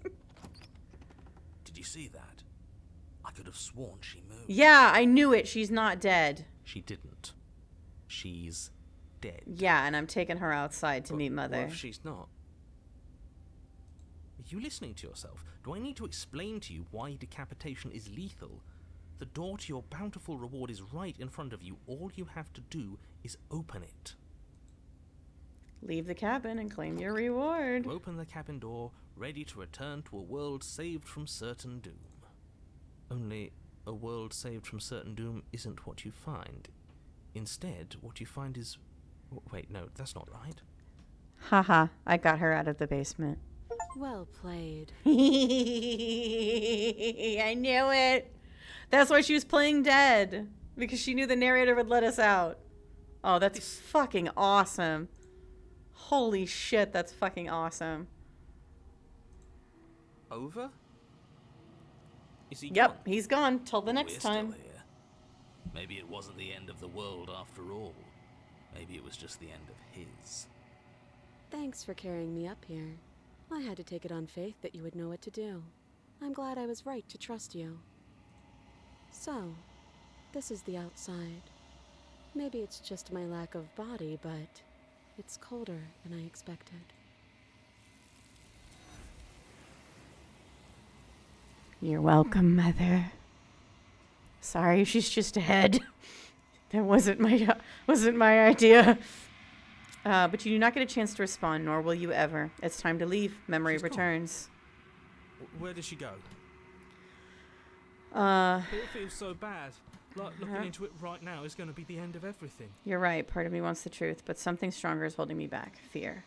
Did you see that? I could have sworn she moved. Yeah, I knew it. She's not dead. She didn't. She's dead. Yeah, and I'm taking her outside to meet Mother. What if she's not? Are you listening to yourself? Do I need to explain to you why decapitation is lethal? The door to your bountiful reward is right in front of you. All you have to do is open it. Leave the cabin and claim your reward. You open the cabin door, ready to return to a world saved from certain doom. Only, a world saved from certain doom isn't what you find. Instead, what you find is... Wait, no, that's not right. Haha, I got her out of the basement. Well played. I knew it. That's why she was playing dead. Because she knew the narrator would let us out. Oh, that's fucking awesome. Holy shit, that's fucking awesome. Over? Is he Yep, gone? he's gone. Till the next We're still time. here. Maybe it wasn't the end of the world after all. Maybe it was just the end of his. Thanks for carrying me up here. I had to take it on faith that you would know what to do. I'm glad I was right to trust you. So, this is the outside. Maybe it's just my lack of body, but it's colder than I expected. You're welcome, Mother. Sorry, she's just ahead. That wasn't my idea. But you do not get a chance to respond, nor will you ever. It's time to leave. Memory She's gone. returns. Where did she go? It feels so bad. Like looking into it right now is going to be the end of everything. You're right. Part of me wants the truth, but something stronger is holding me back. Fear.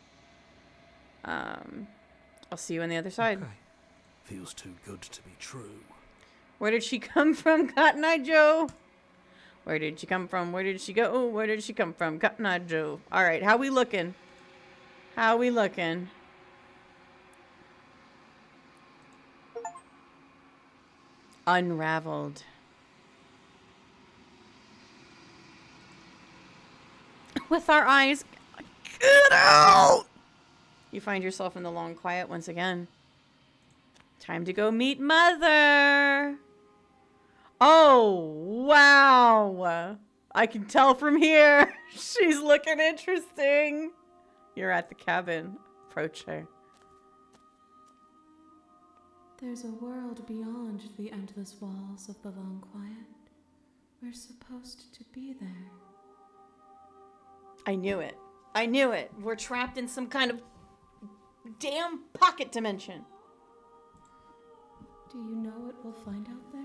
I'll see you on the other side. Okay. Feels too good to be true. Where did she come from, Cotton Eye Joe? Where did she come from? Where did she go? Where did she come from? Cotton Eye Joe. All right, how we looking? How we looking? Unraveled. With our eyes. Get out! You find yourself in the long quiet once again. Time to go meet Mother. Oh, wow. I can tell from here. She's looking interesting. You're at the cabin. Approach her. There's a world beyond the endless walls of the long quiet. We're supposed to be there. I knew it. I knew it. We're trapped in some kind of damn pocket dimension. Do you know what we'll find out there?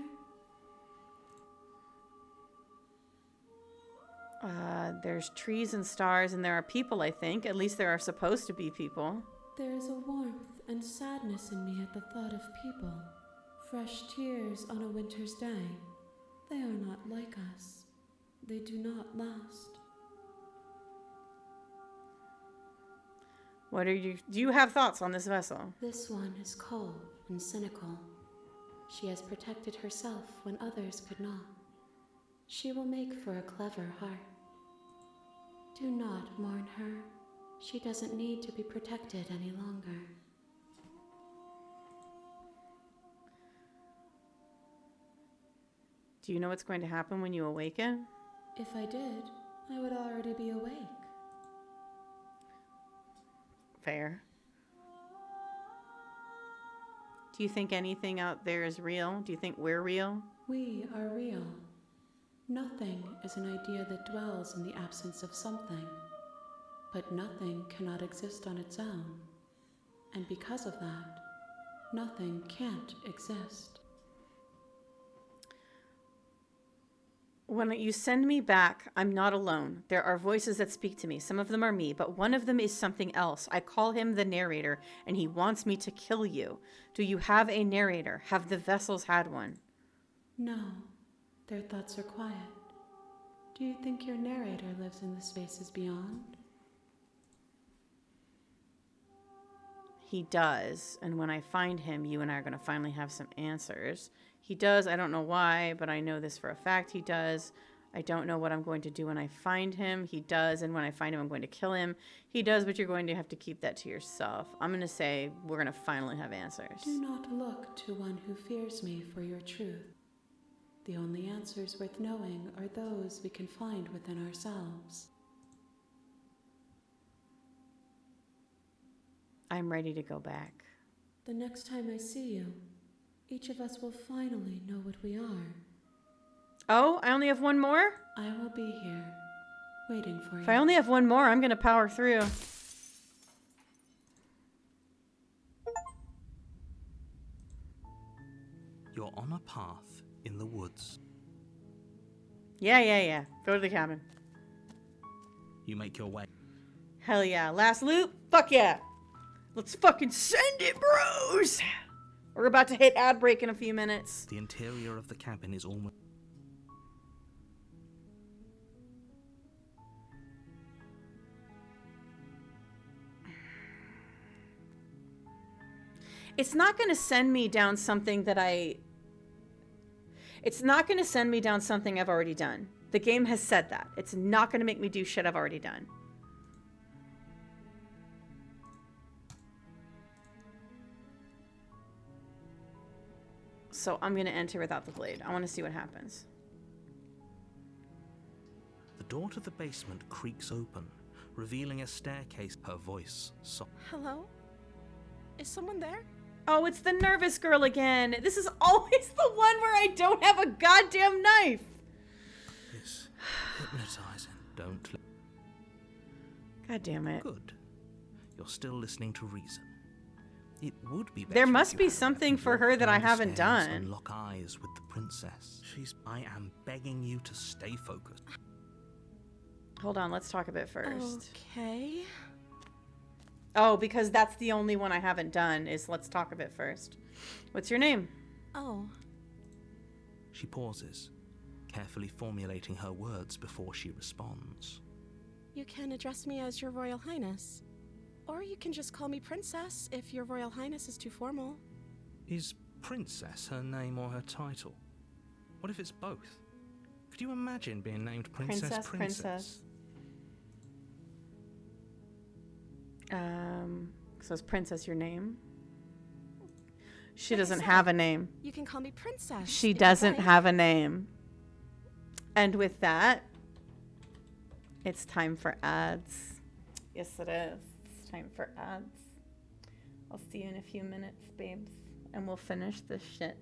There's trees and stars, and there are people, I think. At least there are supposed to be people. There is a warmth and sadness in me at the thought of people. Fresh tears on a winter's day. They are not like us. They do not last. What are you... Do you have thoughts on this vessel? This one is cold and cynical. She has protected herself when others could not. She will make for a clever heart. Do not mourn her. She doesn't need to be protected any longer. Do you know what's going to happen when you awaken? If I did, I would already be awake. Fair. Do you think anything out there is real? Do you think we're real? We are real. Nothing is an idea that dwells in the absence of something. But nothing cannot exist on its own. And because of that, nothing can't exist. When you send me back, I'm not alone. There are voices that speak to me. Some of them are me, but one of them is something else. I call him the narrator, and he wants me to kill you. Do you have a narrator? Have the vessels had one? No, their thoughts are quiet. Do you think your narrator lives in the spaces beyond? He does, and when I find him, you and I are going to finally have some answers. He does. I don't know why, but I know this for a fact. He does. I don't know what I'm going to do when I find him. He does, and when I find him, I'm going to kill him. He does, but you're going to have to keep that to yourself. I'm going to say we're going to finally have answers. Do not look to one who fears me for your truth. The only answers worth knowing are those we can find within ourselves. I'm ready to go back. The next time I see you, each of us will finally know what we are. Oh, I only have one more? I will be here, waiting for you. If I only have one more, I'm going to power through. You're on a path in the woods. Yeah. Go to the cabin. You make your way. Hell yeah. Last loop? Fuck yeah. Let's fucking send it, bros! We're about to hit ad break in a few minutes. The interior of the cabin is almost... It's not going to send me down something that It's not going to send me down something I've already done. The game has said that. It's not going to make me do shit I've already done. So I'm going to enter without the blade. I want to see what happens. The door to the basement creaks open, revealing a staircase. Her voice soft. Hello? Is someone there? Oh, it's the nervous girl again. This is always the one where I don't have a goddamn knife. It's hypnotizing. Don't. God damn it. Good. You're still listening to reason. It would be better. There if must you be had something let for me her walk that I down the haven't stairs done. and lock eyes with the princess. I am begging you to stay focused. Hold on, let's talk a bit first. Okay. Oh, because that's the only one I haven't done is let's talk a bit first. What's your name? Oh. She pauses, carefully formulating her words before she responds. You can address me as Your Royal Highness. Or you can just call me Princess if Your Royal Highness is too formal. Is Princess her name or her title? What if it's both? Could you imagine being named Princess? So is Princess your name? She doesn't have a name. You can call me Princess. She if you doesn't like. have a name. And with that, It's time for ads. Yes, it is. It's time for ads. I'll see you in a few minutes, babes, and we'll finish this shit.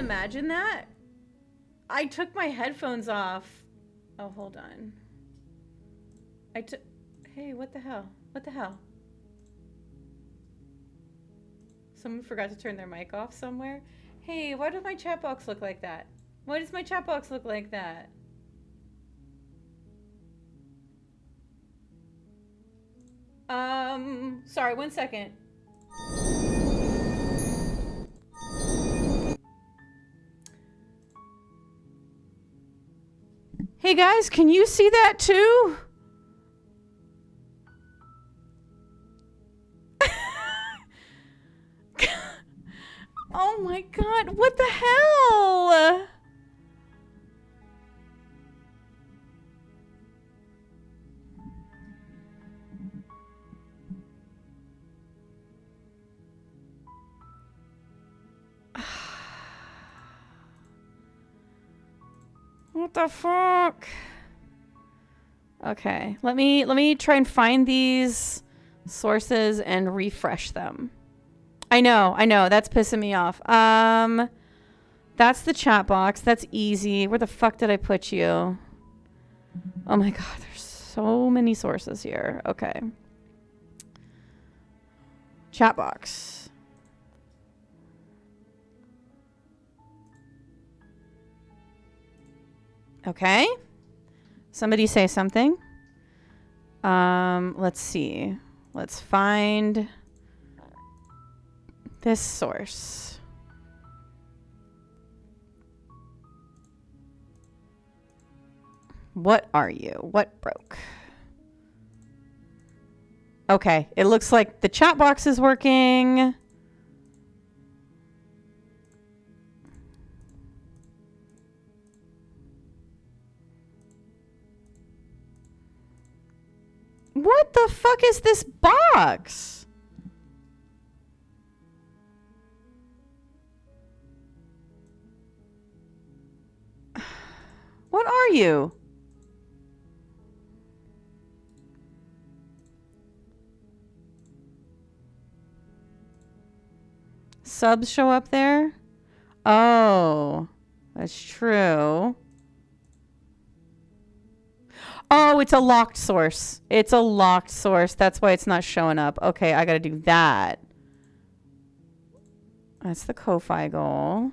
imagine that? I took my headphones off. Oh, hold on. Hey, what the hell? What the hell? Someone forgot to turn their mic off somewhere. Hey, why does my chat box look like that? Why does my chat box look like that? Sorry, 1 second. Hey guys, can you see that too? Oh my god, what the hell? What the fuck? Okay, let me try and find these sources and refresh them. I know, that's pissing me off. That's the chat box. That's easy. Where the fuck did I put you? Oh my god, there's so many sources here. Okay. Chat box. Okay. Somebody say something. Let's see. Let's find this source. What are you? What broke? Okay, it looks like the chat box is working. What the fuck is this box? What are you? Subs show up there? Oh, that's true. Oh, it's a locked source. It's a locked source. That's why it's not showing up. Okay, I gotta do that. That's the Ko-Fi goal.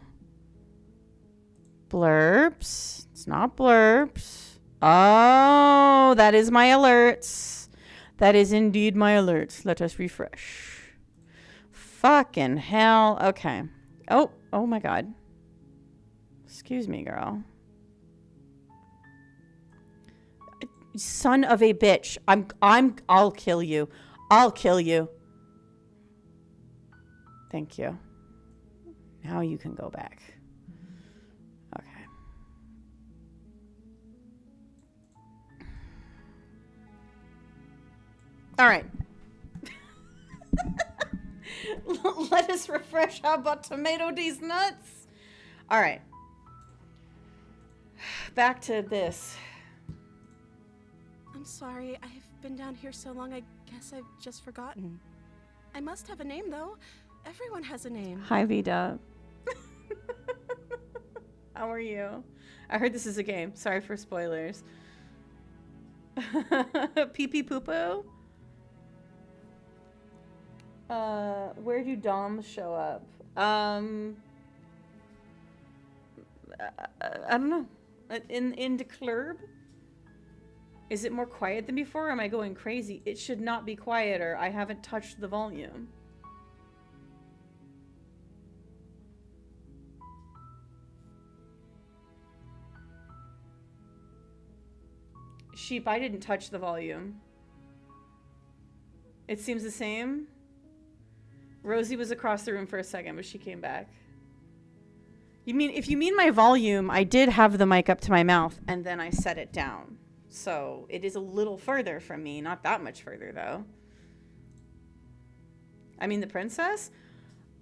Blurbs. It's not blurbs. Oh, that is my alerts. That is indeed my alerts. Let us refresh. Fucking hell. Okay. Oh my god. Excuse me, girl. Son of a bitch. I'll kill you. I'll kill you. Thank you. Now you can go back. Okay. All right. Let us refresh. How about tomato these nuts? All right. Back to this. I'm sorry, I've been down here so long, I guess I've just forgotten. I must have a name, though. Everyone has a name. Hi, V-Dub. How are you? I heard this is a game. Sorry for spoilers. Pee-pee poo-poo? Where do DOMs show up? I don't know. In the club? Is it more quiet than before, or am I going crazy? It should not be quieter. I haven't touched the volume. Sheep, I didn't touch the volume. It seems the same. Rosie was across the room for a second, but she came back. If you mean my volume, I did have the mic up to my mouth, and then I set it down. So it is a little further from me. Not that much further, though. I mean, the princess?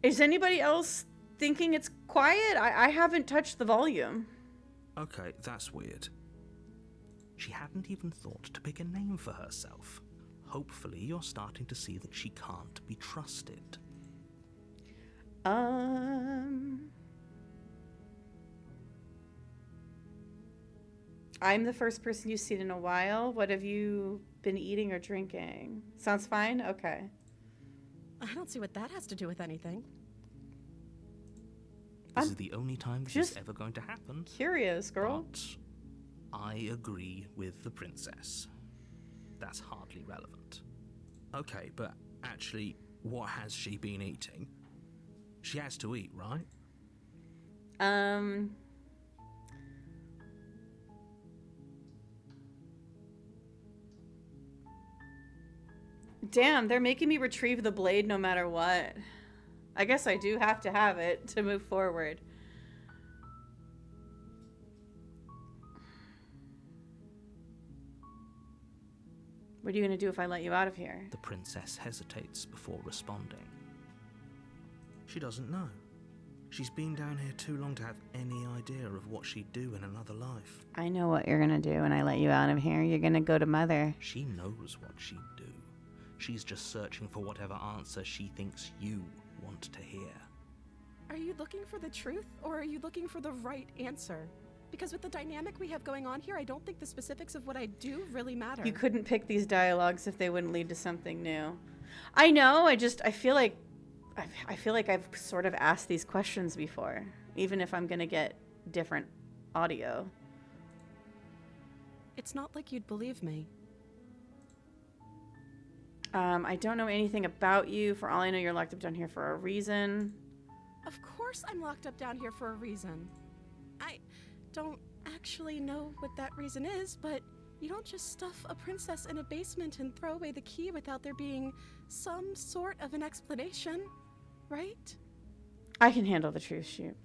Is anybody else thinking it's quiet? I haven't touched the volume. Okay, that's weird. She hadn't even thought to pick a name for herself. Hopefully you're starting to see that she can't be trusted. I'm the first person you've seen in a while. What have you been eating or drinking? Sounds fine? Okay. I don't see what that has to do with anything. This I'm is the only time this is just ever going to happen. Curious, girl. But I agree with the princess. That's hardly relevant. Okay, but actually, what has she been eating? She has to eat, right? Damn, they're making me retrieve the blade no matter what. I guess I do have to have it to move forward. What are you going to do if I let you out of here? The princess hesitates before responding. She doesn't know. She's been down here too long to have any idea of what she'd do in another life. I know what you're going to do when I let you out of here. You're going to go to Mother. She knows what she'd do. She's just searching for whatever answer she thinks you want to hear. Are you looking for the truth, or are you looking for the right answer? Because with the dynamic we have going on here, I don't think the specifics of what I do really matter. You couldn't pick these dialogues if they wouldn't lead to something new. I know, I feel like I've sort of asked these questions before, even if I'm going to get different audio. It's not like you'd believe me. I don't know anything about you. For all I know, you're locked up down here for a reason. Of course I'm locked up down here for a reason. I don't actually know what that reason is, but you don't just stuff a princess in a basement and throw away the key without there being some sort of an explanation, right? I can handle the truth shoot.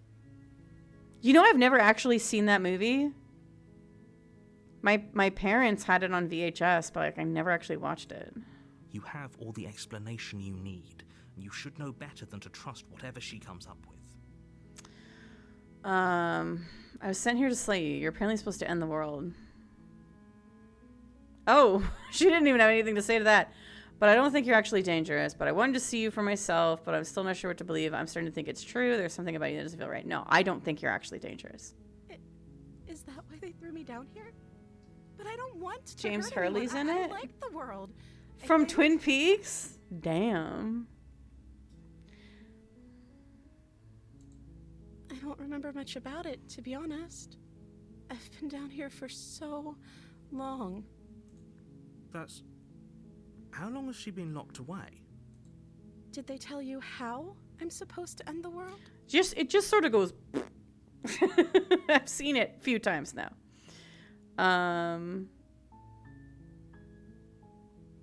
You know, I've never actually seen that movie. My parents had it on VHS, but like, I never actually watched it. You have all the explanation you need, and you should know better than to trust whatever she comes up with. I was sent here to slay you. You're apparently supposed to end the world. Oh, she didn't even have anything to say to that. But I don't think you're actually dangerous. But I wanted to see you for myself, but I'm still not sure what to believe. I'm starting to think it's true. There's something about you that doesn't feel right. No, I don't think you're actually dangerous. Is that why they threw me down here? But I don't want to James hurt anyone. Hurley's in I it? like the world. From Twin Peaks? Damn. I don't remember much about it, to be honest. I've been down here for so long. That's... How long has she been locked away? Did they tell you how I'm supposed to end the world? It just sort of goes. I've seen it a few times now.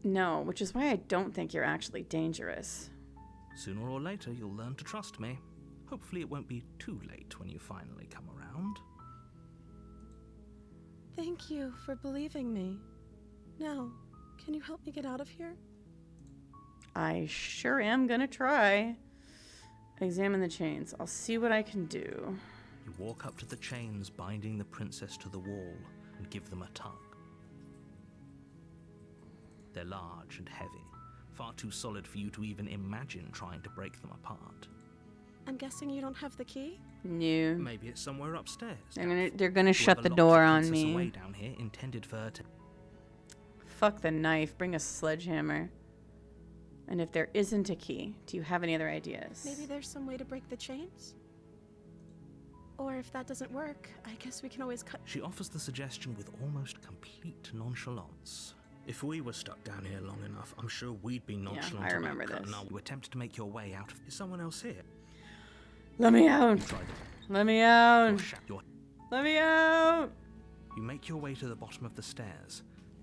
No, which is why I don't think you're actually dangerous. Sooner or later, you'll learn to trust me. Hopefully it won't be too late when you finally come around. Thank you for believing me. Now, can you help me get out of here? I sure am gonna try. Examine the chains. I'll see what I can do. You walk up to the chains binding the princess to the wall and give them a tug. They're large and heavy, far too solid for you to even imagine trying to break them apart. I'm guessing you don't have the key? No. Maybe it's somewhere upstairs. They're gonna shut Whoever the locked door on princess me. away down here intended for her to... Fuck the knife. Bring a sledgehammer. And if there isn't a key, do you have any other ideas? Maybe there's some way to break the chains? Or if that doesn't work, I guess we can always cut... She offers the suggestion with almost complete nonchalance. If we were stuck down here long enough, I'm sure we'd be nonchalant. I remember about this. cutting our... You attempt to make your way out of... Is someone else here? Let me out. Let me out. Your... Let me out. You make your way to the bottom of the stairs.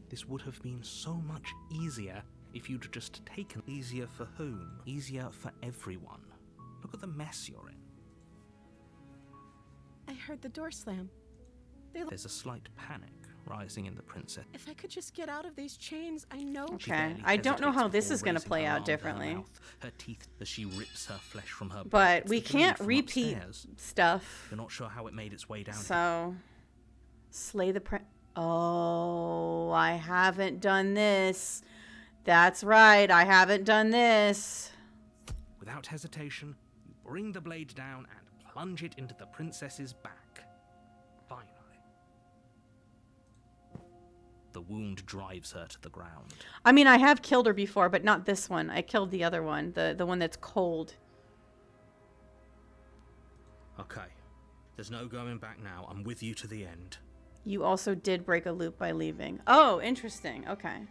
This would have been so much easier if you'd just taken... Easier for whom? Easier for everyone. Look at the mess you're in. I heard the door slam. There's a slight panic rising in the princess. If I could just get out of these chains, I know... Okay, I don't know how this is going to play out differently. Her teeth as she rips her flesh from her. But we can't repeat stuff. You're not sure how it made its way down. So, slay the Oh, I haven't done this. That's right, I haven't done this. Without hesitation, you bring the blade down and plunge it into the princess's back. Finally. wound drives her to the ground. I mean, I have killed her before, but not this one. I killed the other one, the one that's cold. Okay. There's no going back now. I'm with you to the end. You also did break a loop by leaving. Oh, interesting. Okay.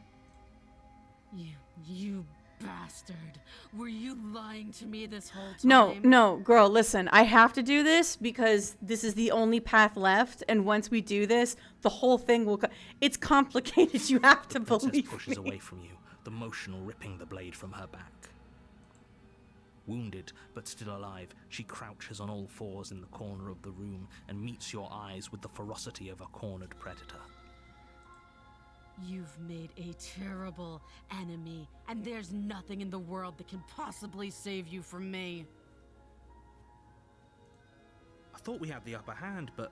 You bastard. Were you lying to me this whole time? No, girl, listen. I have to do this because this is the only path left, and once we do this, the whole thing will... It's complicated. You have to The princess believe pushes me. away from you, the motion ripping the blade from her back. Wounded, but still alive, she crouches on all fours in the corner of the room and meets your eyes with the ferocity of a cornered predator. You've made a terrible enemy, and there's nothing in the world that can possibly save you from me. I thought we had the upper hand, but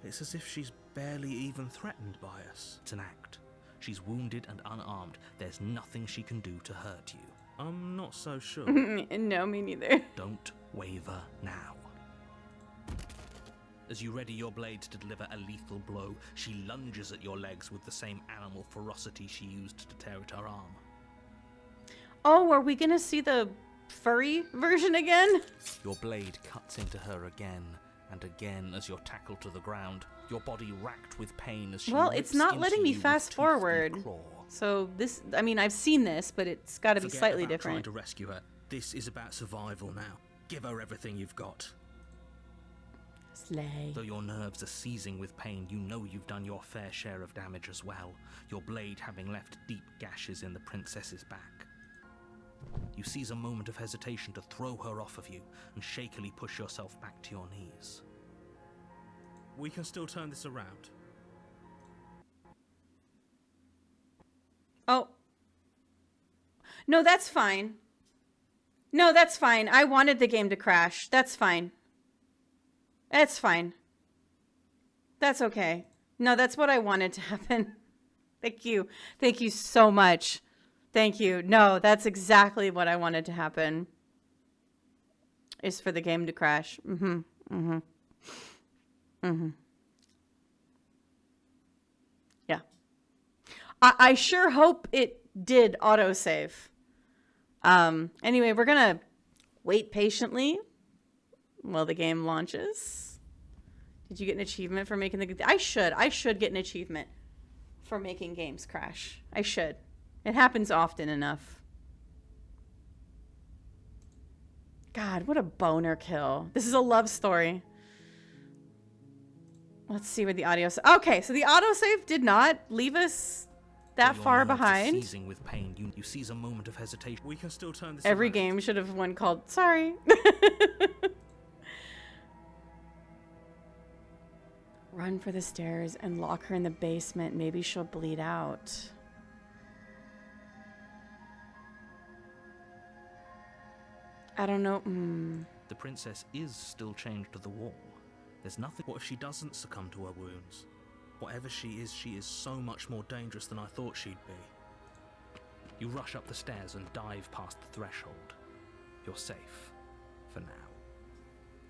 it's as if she's barely even threatened by us. It's an act. She's wounded and unarmed. There's nothing she can do to hurt you. I'm not so sure. No, me neither. Don't waver now. As you ready your blade to deliver a lethal blow, she lunges at your legs with the same animal ferocity she used to tear at her arm. Oh, are we gonna see the furry version again? Your blade cuts into her again and again as you're tackled to the ground, your body racked with pain as she Well, rips it's not into letting me you with fast tooth and forward. claw. So this, I mean, I've seen this, but it's got to be Forget slightly about different. trying to rescue her. This is about survival now. Give her everything you've got. Slay. Though your nerves are seizing with pain, you know you've done your fair share of damage as well, your blade having left deep gashes in the princess's back. You seize a moment of hesitation to throw her off of you and shakily push yourself back to your knees. We can still turn this around. Oh. No, that's fine. No, that's fine. I wanted the game to crash. That's fine. That's fine. That's okay. No, that's what I wanted to happen. Thank you. Thank you so much. Thank you. No, that's exactly what I wanted to happen. Is for the game to crash. Yeah. I sure hope it did autosave. Anyway, we're gonna wait patiently while the game launches. Did you get an achievement for making the... I should get an achievement for making games crash. I should. It happens often enough. God, what a boner kill. This is a love story. Let's see where the audio... Okay, so the autosave did not leave us that Your far nerves are behind. Seizing with pain, you seize a moment of hesitation. We can still turn this Every around. game should have one called Sorry. Run for the stairs and lock her in the basement. Maybe she'll bleed out. I don't know. The princess is still chained to the wall. There's nothing. What if she doesn't succumb to her wounds? Whatever she is so much more dangerous than I thought she'd be. You rush up the stairs and dive past the threshold. You're safe. For now.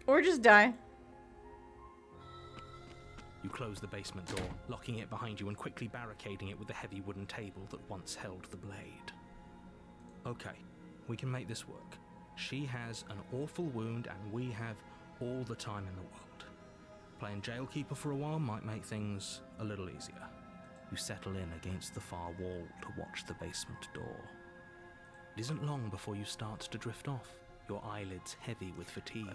Or just die. You close the basement door, locking it behind you and quickly barricading it with the heavy wooden table that once held the blade. Okay, we can make this work. She has an awful wound and we have all the time in the world. Playing jailkeeper for a while might make things a little easier. You settle in against the far wall to watch the basement door. It isn't long before you start to drift off, your eyelids heavy with fatigue.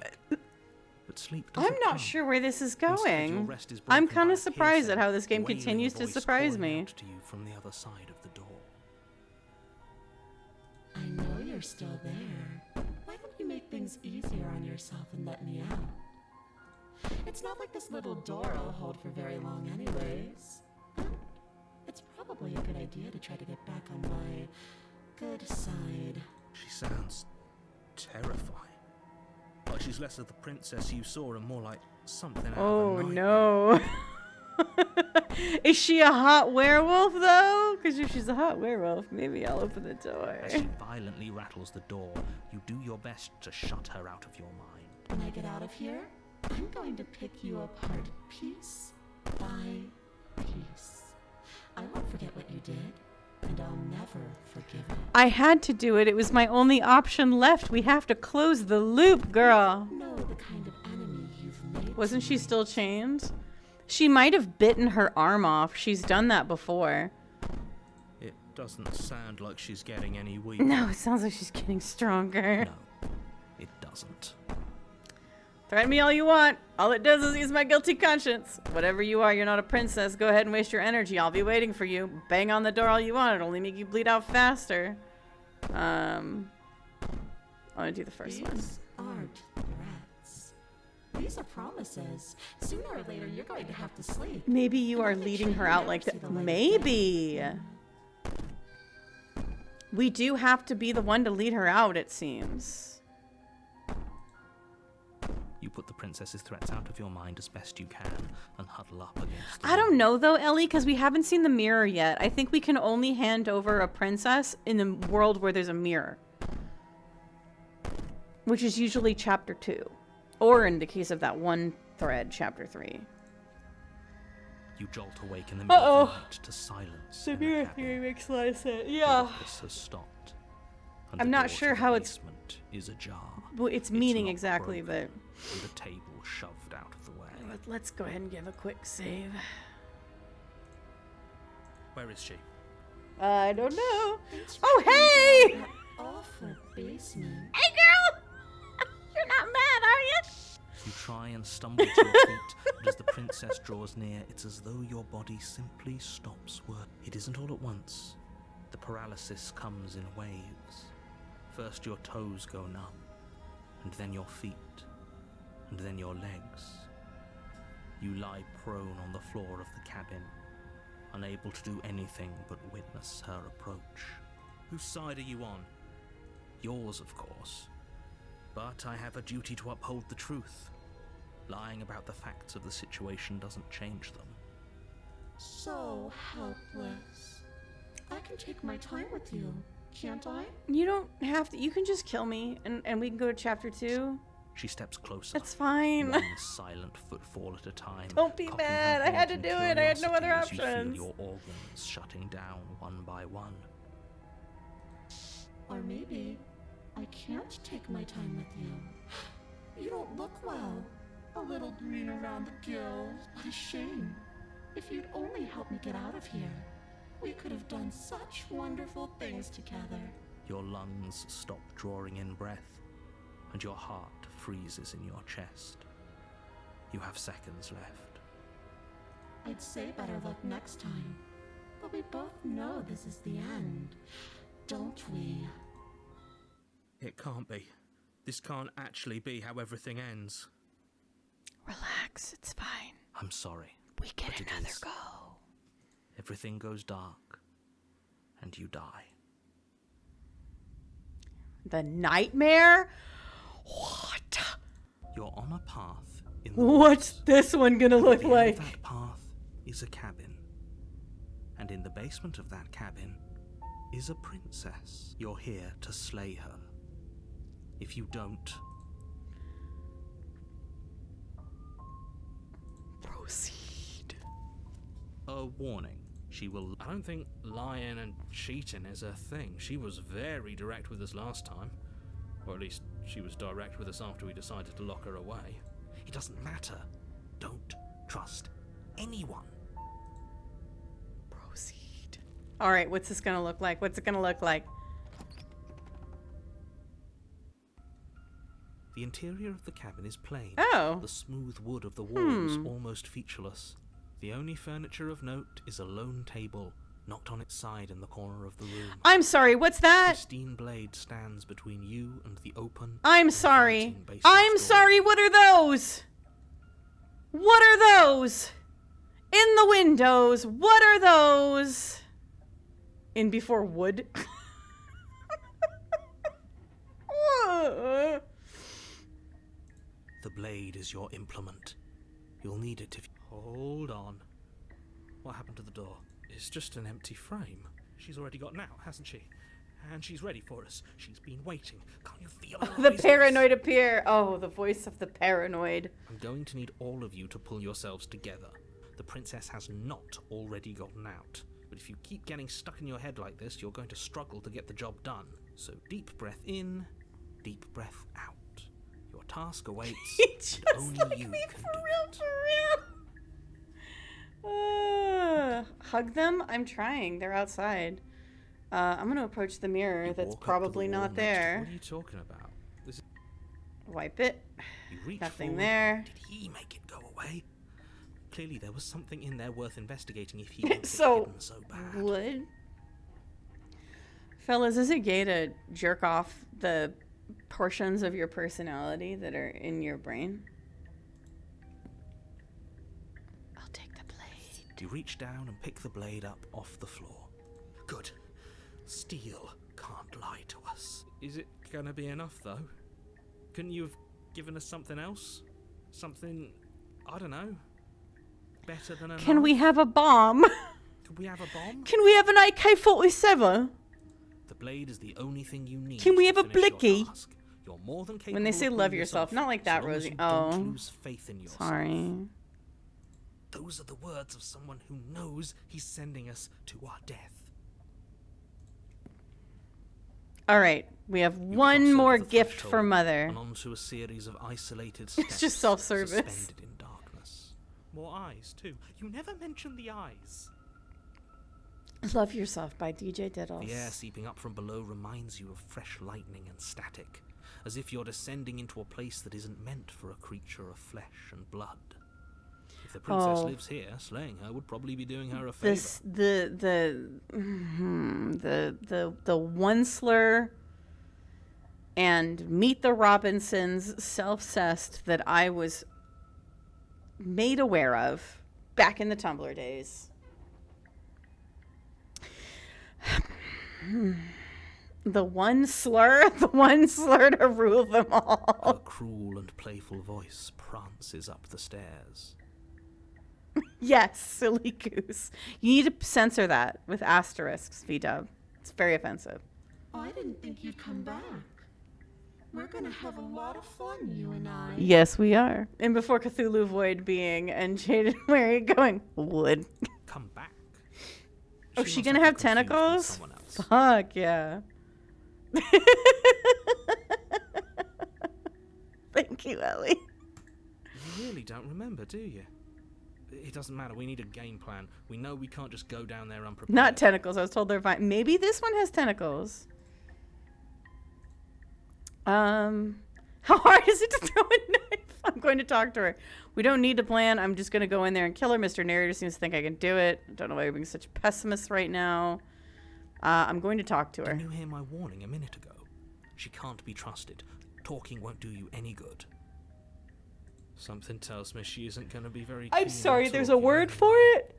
But sleep doesn't I'm not come. sure where this is Instead, your going. rest is I'm broken kind by of a surprised piercing, at how this game wailing continues to voice surprise calling me. out to you from the other side of the door. I know you're still there. Why don't you make things easier on yourself and let me out? It's not like this little door will hold for very long anyways. It's probably a good idea to try to get back on my good side. She sounds terrifying. Like she's less of the princess you saw and more like something out Oh of a nightmare. no. Is she a hot werewolf though? Because if she's a hot werewolf, maybe I'll open the door. As she violently rattles the door, you do your best to shut her out of your mind. When I get out of here, I'm going to pick you apart piece by piece. I won't forget did, and I'll never forgive it. I had to do it. It was my only option left. We have to close the loop, girl. Know the kind of enemy you've made. Wasn't she still chained? She might have bitten her arm off. She's done that before. It doesn't sound like she's getting any weaker. No, it sounds like she's getting stronger. No, it doesn't. Threaten me all you want. All it does is ease my guilty conscience. Whatever you are, you're not a princess. Go ahead and waste your energy. I'll be waiting for you. Bang on the door all you want. It'll only make you bleed out faster. I want to do the first one. These aren't threats. These are promises. Sooner or later, you're going to have to sleep. Maybe you are leading her out like that. Maybe. We do have to be the one to lead her out, it seems. You put the princess's threats out of your mind as best you can and huddle up against the I don't wall. know though, Ellie, because we haven't seen the mirror yet. I think we can only hand over a princess in the world where there's a mirror. Which is usually chapter 2. Or in the case of that one thread, chapter 3. You jolt awake in the middle of the night to silence. The in mirror cabin. theory makes a lot of sense. The Yeah. ruckus has stopped. And I'm the not door sure to the how it's- basement is ajar. Well, its meaning lock exactly, broken, but and the table shoved out of the way. let's go ahead and give a quick save. Where is she? I don't know. Thanks for Oh, cleaning hey! out that awful basement. Hey, girl! You're not mad, are you? You try and stumble to your feet, but as the princess draws near, it's as though your body simply stops working. It isn't all at once. The paralysis comes in waves. First your toes go numb, and then your feet, and then your legs. You lie prone on the floor of the cabin, unable to do anything but witness her approach. Whose side are you on? Yours, of course. But I have a duty to uphold the truth. Lying about the facts of the situation doesn't change them. So helpless. I can take my time with you, can't I? You don't have to. You can just kill me, and we can go to chapter 2. She steps closer. It's fine. One silent footfall at a time. Don't be cocking her mad. I head had to in do it. I had no other curiosity as options. You feel your organs shutting down one by one. Or maybe I can't take my time with you. You don't look well. A little green around the gills. What a shame. If you'd only helped me get out of here, we could have done such wonderful things together. Your lungs stop drawing in breath, and your heart freezes in your chest. You have seconds left. I'd say better luck next time. But we both know this is the end, don't we? It can't be. This can't actually be how everything ends. Relax. It's fine. I'm sorry. We get but it another is. go. Everything goes dark, and you die. The nightmare? What? You're on a path in the What's woods. this one gonna At look the end like? of that path is a cabin. And in the basement of that cabin is a princess. You're here to slay her. If you don't, Proceed. a warning. She will. I don't think lying and cheating is a thing. She was very direct with us last time. Or at least she was direct with us after we decided to lock her away. It doesn't matter. Don't trust anyone. Proceed. All right, what's this gonna look like? What's it gonna look like? The interior of the cabin is plain. Oh. The smooth wood of the walls almost featureless. The only furniture of note is a lone table, knocked on its side in the corner of the room. I'm sorry, what's that? Pristine blade stands between you and the open. I'm sorry. inviting basement I'm door. sorry, what are those? What are those? In the windows, what are those? In before wood? The blade is your implement. You'll need it if you... Hold on. What happened to the door? It's just an empty frame. She's already gotten out, hasn't she? And she's ready for us. She's been waiting. Can't you feel her The eyes? paranoid appear. Oh, the voice of the paranoid. I'm going to need all of you to pull yourselves together. The princess has not already gotten out. But if you keep getting stuck in your head like this, you're going to struggle to get the job done. So deep breath in, deep breath out. Your task awaits, Just and only like you me, can for do real, it. for real. Hug them? I'm trying. They're outside. I'm going to approach the mirror You that's walk up to the probably wall not next to- there. What are you talking about? This is, Wipe it. you reach Nothing forward. there. Did he make it go away? Clearly there was something in there worth investigating if he wants So, it hidden so bad. Wood? Fellas, is it gay to jerk off the portions of your personality that are in your brain? I'll take the blade. You reach down and pick the blade up off the floor. Good. Steel can't lie to us. Is it gonna be enough, though? Couldn't you have given us something else? Something, I don't know, better than a Can knife? we have a bomb? Could we have a bomb? Can we have an AK-47? The blade is the only thing you need. Can we to have a finish your blicky? task. You're more than capable When they of say pulling love this yourself, off, not like as that, long as Rosie. you Oh. Don't lose faith in yourself. Sorry. Those are the words of someone who knows he's sending us to our death. All right. We have You one cross over more the gift for threshold Mother. And onto a series of isolated steps. It's just self-service. Suspended in darkness. More eyes, too. You never mention the eyes. Love Yourself by DJ Diddles. The air seeping up from below reminds you of fresh lightning and static, as if you're descending into a place that isn't meant for a creature of flesh and blood. If the princess Oh. lives here, slaying her would probably be doing her a favor. This the Onceler and Meet the Robinsons self-cessed that I was made aware of back in the Tumblr days. The one slur to rule them A all. cruel and playful voice prances up the stairs. Yes, silly goose. You need to censor that with asterisks, VW. It's very offensive. I didn't think you'd come back. We're gonna have a lot of fun, you and I. Yes, we are. And before Cthulhu Void being and Jaded Mary going, would. Come back. Oh, she must gonna be have confused with tentacles? someone else. Fuck yeah. Thank you, Ellie. You really don't remember, do you? It doesn't matter. We need a game plan. We know we can't just go down there unprepared. Not tentacles. I was told they're fine. Maybe this one has tentacles. How hard is it to throw a knife? I'm going to talk to her. We don't need to plan. I'm just going to go in there and kill her. Mr. Narrator seems to think I can do it. I don't know why you're being such a pessimist right now. I'm going to talk to her. Didn't you hear my warning a minute ago? She can't be trusted. Talking won't do you any good. Something tells me she isn't going to be very I'm keen sorry, on there's a talking word anyway. for it?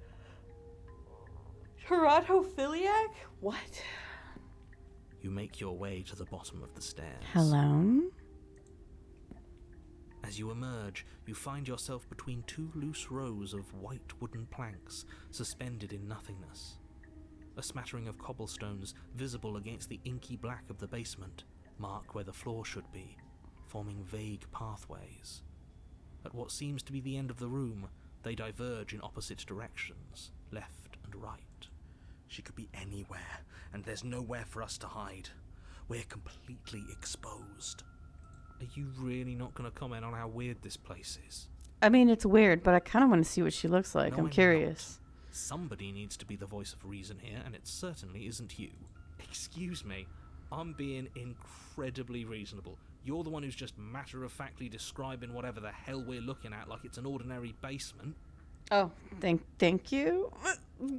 Teratophiliac? What? You make your way to the bottom of the stairs. Hello? As you emerge, you find yourself between two loose rows of white wooden planks suspended in nothingness. A smattering of cobblestones visible against the inky black of the basement mark where the floor should be, forming vague pathways. At what seems to be the end of the room, they diverge in opposite directions, left and right. She could be anywhere, and there's nowhere for us to hide. We're completely exposed. Are you really not going to comment on how weird this place is? I mean, it's weird, but I kind of want to see what she looks like. No, I'm I'm curious. not. Somebody needs to be the voice of reason here, and it certainly isn't you. Excuse me, I'm being incredibly reasonable. You're the one who's just matter-of-factly describing whatever the hell we're looking at like it's an ordinary basement. Oh, thank you?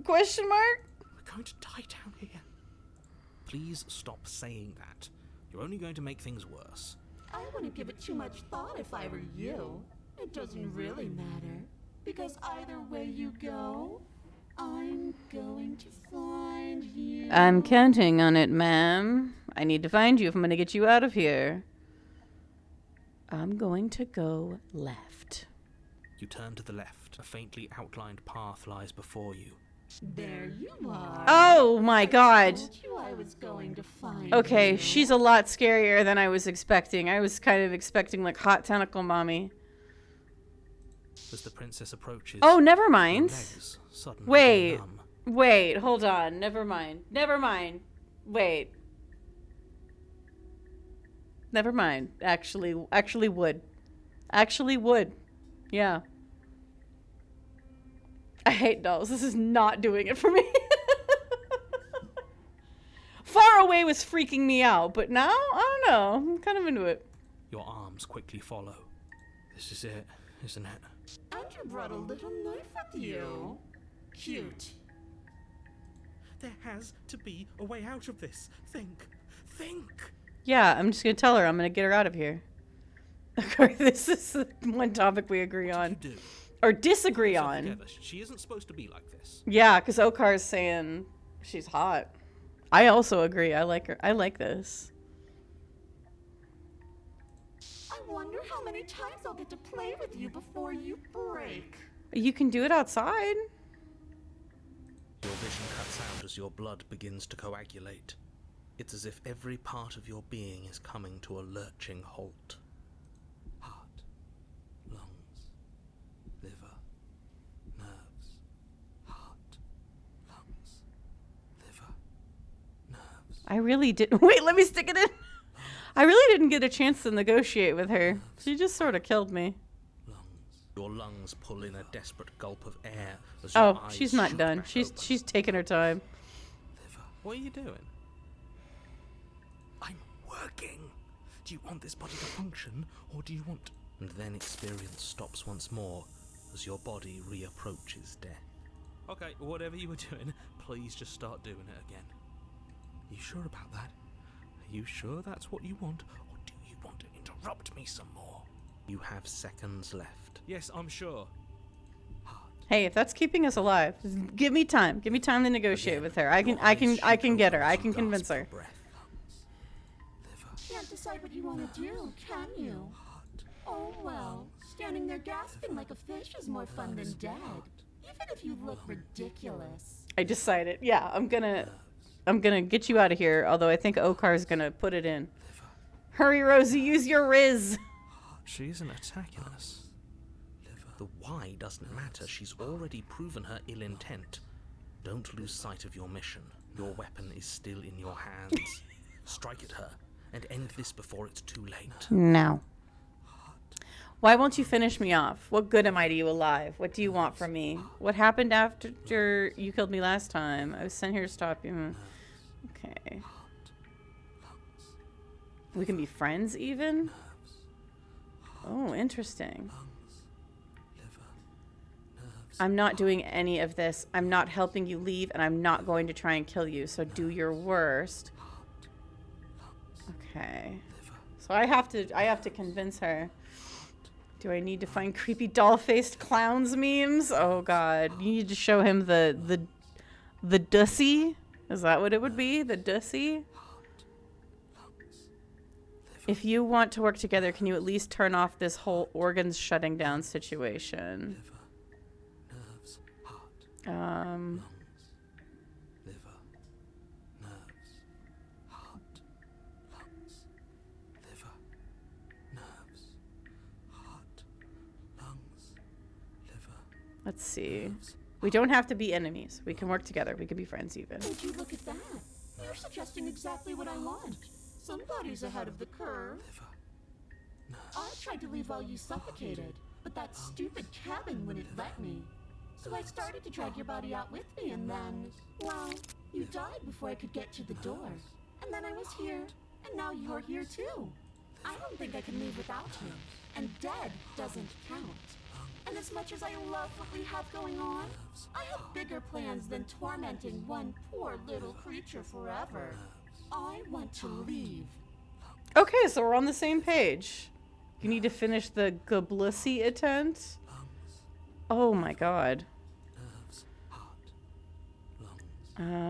Question mark? We're going to die down here. Please stop saying that. You're only going to make things worse. I wouldn't give it too much thought if I were you. It doesn't really matter. Because either way you go, I'm going to find you. I'm counting on it, ma'am. I need to find you if I'm going to get you out of here. I'm going to go left. You turn to the left. A faintly outlined path lies before you. There you are. Oh my god. Told you I was going to find Okay, you. she's a lot scarier than I was expecting. I was kind of expecting like hot tentacle mommy. As the princess approaches, Oh, never your mind. legs suddenly go Wait. numb. Wait, hold on. Never mind. Never mind. Wait. Never mind. Actually would. Actually would. Yeah. I hate dolls. This is not doing it for me. Far away was freaking me out, but now, I don't know. I'm kind of into it. Your arms quickly follow. This is it, isn't it? And you brought a little knife with you. Cute. There has to be a way out of this. Think. Yeah, I'm just going to tell her. I'm going to get her out of here. Okay, this is the one topic we agree on. Do. Or disagree So on. together. She isn't supposed to be like this. Yeah, because Okar's saying she's hot. I also agree. I like her. I like this. I wonder how many times I'll get to play with you before you break. You can do it outside. Your vision cuts out as your blood begins to coagulate. It's as if every part of your being is coming to a lurching halt. Heart, lungs, liver, nerves, heart, lungs, liver, nerves. I really didn't. Wait, let me stick it in. I really didn't get a chance to negotiate with her. She just sort of killed me. Your lungs pull in a desperate gulp of air as your Oh, eyes she's not shoot done. back She's open. taking her time. Liver. What are you doing? I'm working. Do you want this body to function, or do you want... And then experience stops once more as your body reapproaches death. Okay, whatever you were doing, please just start doing it again. You sure about that? Are you sure that's what you want, or do you want to interrupt me some more? You have seconds left. Yes, I'm sure. Hey, if that's keeping us alive, give me time. Give me time to negotiate with her. I can get her. I can convince her. Can't decide what you want to do, can you? Oh well, standing there gasping like a fish is more fun than dead. Even if you look ridiculous. I decided. Yeah, I'm gonna get you out of here. Although I think Okar's gonna put it in. Hurry, Rosie, use your Riz. She isn't attacking us. The why doesn't matter. She's already proven her ill intent. Don't lose sight of your mission. Your weapon is still in your hands. Strike at her and end this before it's too late. Now. Why won't you finish me off? What good am I to you alive? What do you want from me? What happened after you killed me last time? I was sent here to stop you. Okay. We can be friends even? Oh, interesting. I'm not doing any of this. I'm not helping you leave, and I'm not going to try and kill you, so do your worst. Okay. So I have to convince her. Do I need to find creepy doll-faced clowns memes? Oh god. You need to show him the dussy? Is that what it would be? The dussy? If you want to work together, can you at least turn off this whole organs shutting down situation? Let's see. We don't have to be enemies. We can work together. We could be friends even. Would you look at that? You're suggesting exactly what I want. Somebody's ahead of the curve. I tried to leave while you suffocated, but that stupid cabin wouldn't let me. So I started to drag your body out with me, and then, well, you died before I could get to the door. And then I was here, and now you're here too. I don't think I can leave without you. And dead doesn't count. And as much as I love what we have going on, I have bigger plans than tormenting one poor little creature forever. I want to leave. Okay, so we're on the same page. You need to finish the Goblussi attempt? Oh my god. I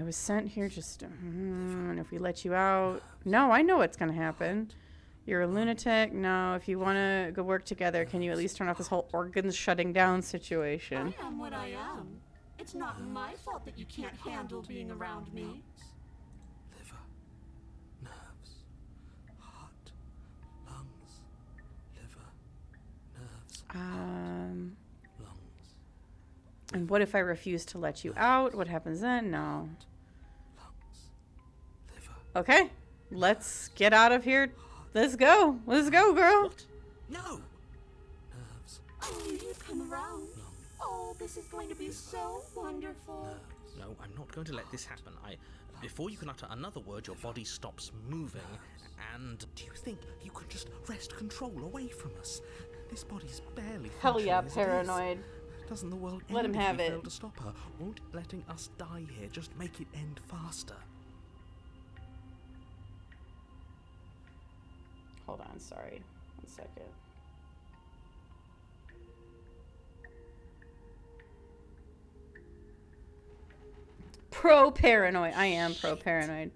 was sent here just and if we let you out. No, I know what's gonna happen. You're a lunatic. No, if you want to go work together, can you at least turn off this whole organs shutting down situation? I am what I am. It's not my fault that you can't handle being around me. Liver, nerves, heart, lungs, liver, nerves. And what if I refuse to let you out? What happens then? No. Okay, let's get out of here. Let's go. Let's go, girl. What? No! Oh, you come around. Oh, this is going to be so wonderful. No, I'm not going to let this happen. Before you can utter another word, your body stops moving. And do you think you could just wrest control away from us? This body's barely Hell functioning yeah, as it is. paranoid. Doesn't the world Let end him if have we it. fail to stop her? Won't letting us die here just make it end faster? Hold on, sorry. 1 second. Pro paranoid. I am pro paranoid.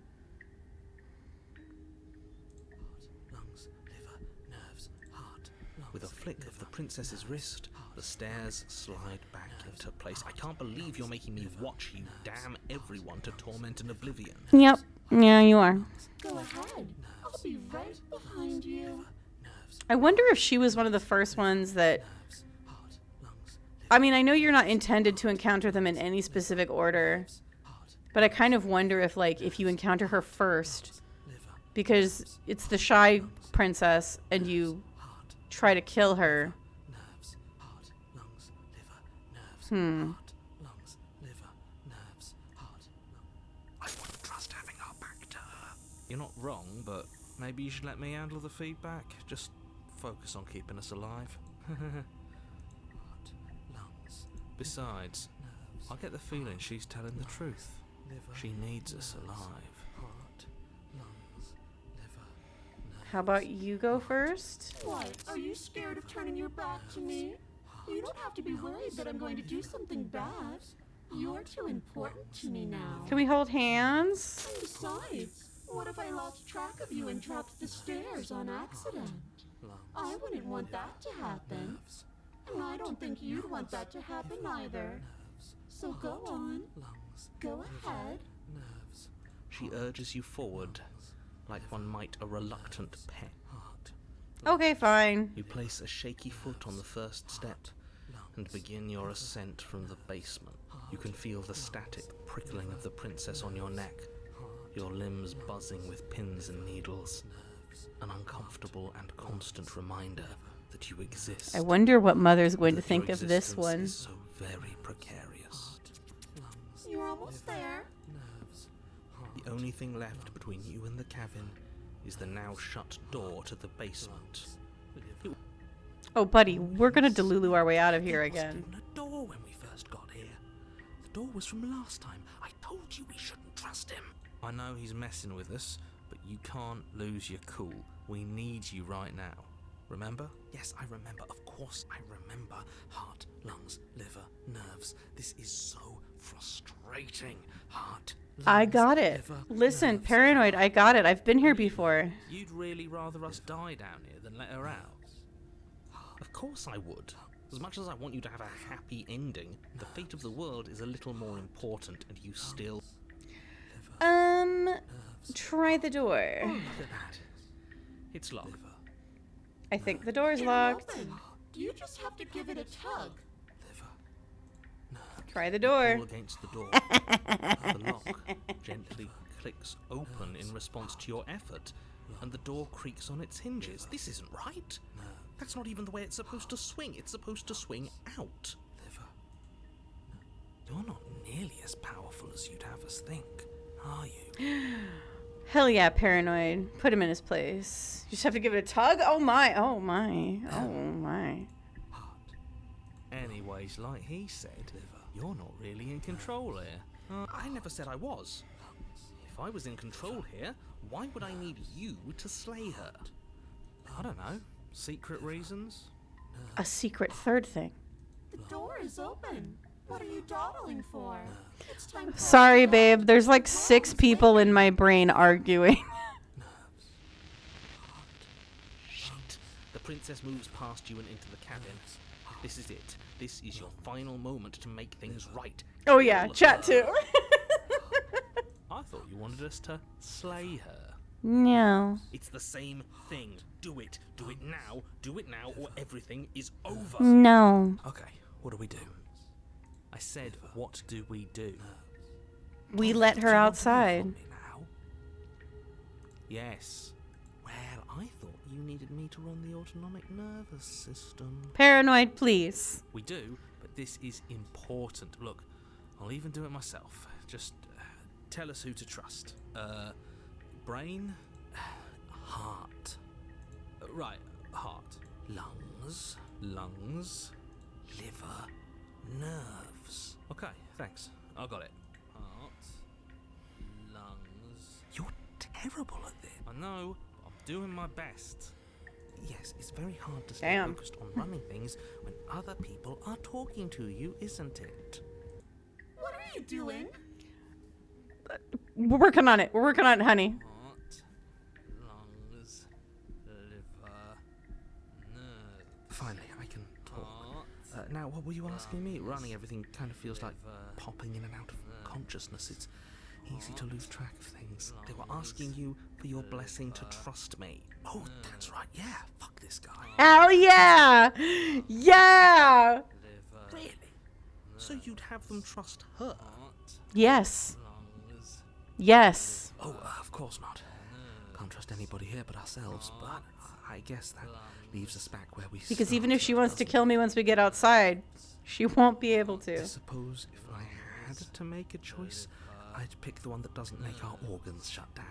Lungs, liver, nerves, heart, lungs. With a flick of the princess's wrist, the stairs slide back into place. I can't believe you're making me watch you damn everyone to torment and oblivion. Yep. Yeah, you are. Go ahead. I'll be right behind you. I wonder if she was one of the first ones that... I mean, I know you're not intended to encounter them in any specific order, but I kind of wonder if, like, if you encounter her first, because it's the shy princess, and you try to kill her. Hmm. I wouldn't trust having our back to her. You're not wrong, but maybe you should let me handle the feedback. Just focus on keeping us alive. Besides, I get the feeling she's telling the truth. She needs us alive. How about you go first? What? Are you scared of turning your back to me? You don't have to be worried that I'm going to do something bad. You're too important to me now. Can we hold hands? And besides, what if I lost track of you and dropped the stairs on accident? I wouldn't want that to happen. And I don't think you'd want that to happen either. So go on. Go ahead. She urges you forward, like one might a reluctant pet. Okay, fine. You place a shaky foot on the first step and begin your ascent from the basement. You can feel the static prickling of the princess on your neck, your limbs buzzing with pins and needles, an uncomfortable and constant reminder that you exist. I wonder what Mother's going to that your think of this existence one. is so very precarious. You're almost there. The only thing left between you and the cabin is the now shut door to the basement. Oh, buddy, we're gonna Delulu our way out of here again. There wasn't even a door when we first got here. The door was from last time. I told you we shouldn't trust him. I know he's messing with us, but you can't lose your cool. We need you right now. Remember? Yes, I remember. Of course I remember. Heart, lungs, liver, nerves. This is so frustrating. Heart, lungs, I got it. liver, Listen, nerves. paranoid, I got it. I've been here before. You'd really rather us die down here than let her out? Of course I would. As much as I want you to have a happy ending, the fate of the world is a little more important, and you still... Try the door. Oh, look at that. It's locked. I think the door's It'll locked. open. You just have to give it a tug. Try the door. Pull against the door. The lock gently clicks open in response to your effort, and the door creaks on its hinges. This isn't right. That's not even the way it's supposed to swing. It's supposed to swing out. You're not nearly as powerful as you'd have us think, are you? Hell yeah, paranoid. Put him in his place. You just have to give it a tug? Oh my, oh my, oh my. Anyways, like he said, you're not really in control here. I never said I was. If I was in control here, why would I need you to slay her? I don't know. Secret reasons? A secret third thing. The door is open. What are you dawdling for? It's time for Sorry, babe. There's like 6 people in my brain arguing. Shit. The princess moves past you and into the cabin. This is it. This is your final moment to make things right. Oh yeah, Kill chat her. too. I thought you wanted us to slay her. No. It's the same thing. Do it. Do it now. Do it now, or everything is over. No. Okay, what do we do? I said, what do we do? We let her outside. Yes. Well, I thought you needed me to run the autonomic nervous system. Paranoid, please. We do, but this is important. Look, I'll even do it myself. Just tell us who to trust. Brain? Heart. Right, heart. Lungs. Lungs. Liver. Nerves. Okay, thanks. I got it. Heart. Lungs. You're terrible at this. I know. I'm doing my best. Yes, it's very hard to stay focused on running things when other people are talking to you, isn't it? What are you doing? We're working on it. We're working on it, honey. Heart, lungs, liver, nerves. Finally, I can talk. Now, what were you asking me? Running everything kind of feels like popping in and out of consciousness. It's easy to lose track of things. They were asking you for your blessing to trust me. Oh, that's right. Yeah, fuck this guy. Hell yeah! Yeah! Really? So you'd have them trust her? Yes. Yes. Oh, of course not. Can't trust anybody here but ourselves, but I guess that leaves us back where we Because started, even if she wants to kill me once we get outside, she won't be able to. I suppose if I had to make a choice, I'd pick the one that doesn't make our organs shut down.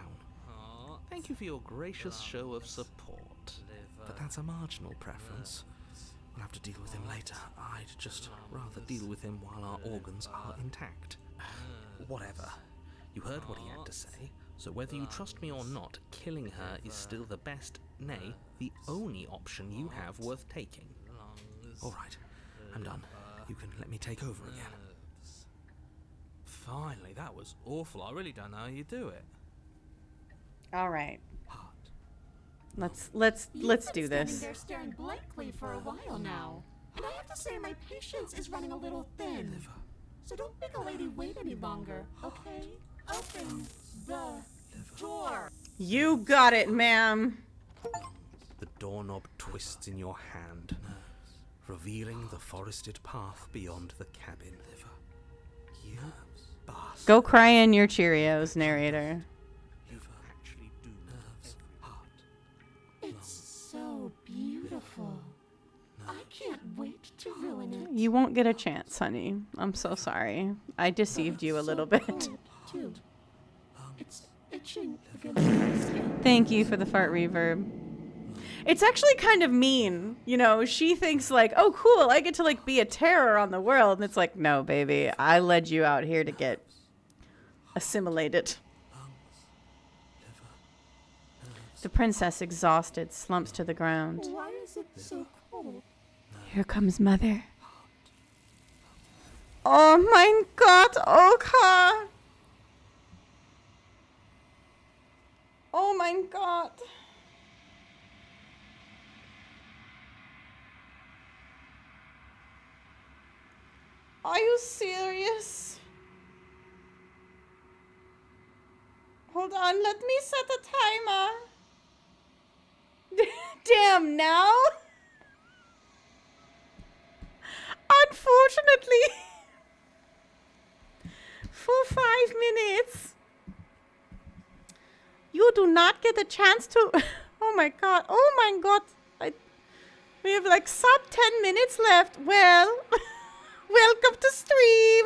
Thank you for your gracious show of support. But that's a marginal preference. We'll have to deal with him later. I'd just rather deal with him while our organs are intact. Whatever. You heard what he had to say, so whether you trust me or not, killing her is still the best, nay, the only option you have worth taking. Alright, I'm done. You can let me take over again. Finally, that was awful. I really don't know how you do it. All right. Heart. Let's do Standing this. there staring blankly for a while now, and I have to say my patience is running a little thin. Liver. So don't make a lady wait any longer, okay? Open the door. You got it, ma'am. The doorknob twists in your hand, revealing the forested path beyond the cabin. You bastard. Go cry in your Cheerios, narrator. You actually do nerves. Heart. It's so beautiful. I can't wait to ruin it. You won't get a chance, honey. I'm so sorry. I deceived you a little bit. Cold, too. It's itching against my skin. Thank you for the fart reverb. It's actually kind of mean. You know, she thinks like, oh, cool, I get to like be a terror on the world. And it's like, no, baby, I led you out here to get assimilated. The princess, exhausted, slumps to the ground. Why is it so cold? Here comes mother. Oh mein Gott, Oka. Oh mein Gott. Are you serious? Hold on, let me set a timer. Damn, now? Unfortunately, for 5 minutes, you do not get a chance to. Oh my god! Oh my god! We have like sub 10 minutes left. Well, welcome to stream.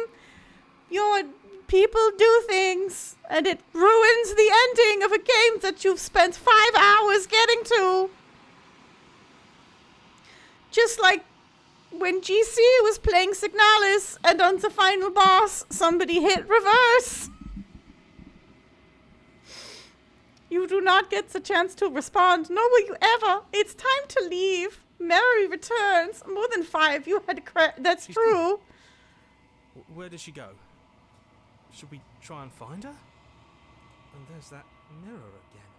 Your people do things, and it ruins the ending of a game that you've spent 5 hours getting to. Just like when GC was playing Signalis and on the final boss, somebody hit reverse. You do not get the chance to respond, nor will you ever. It's time to leave. Mary returns. More than 5. You had that's She's true. Where did she go? Should we try and find her? And there's that mirror again.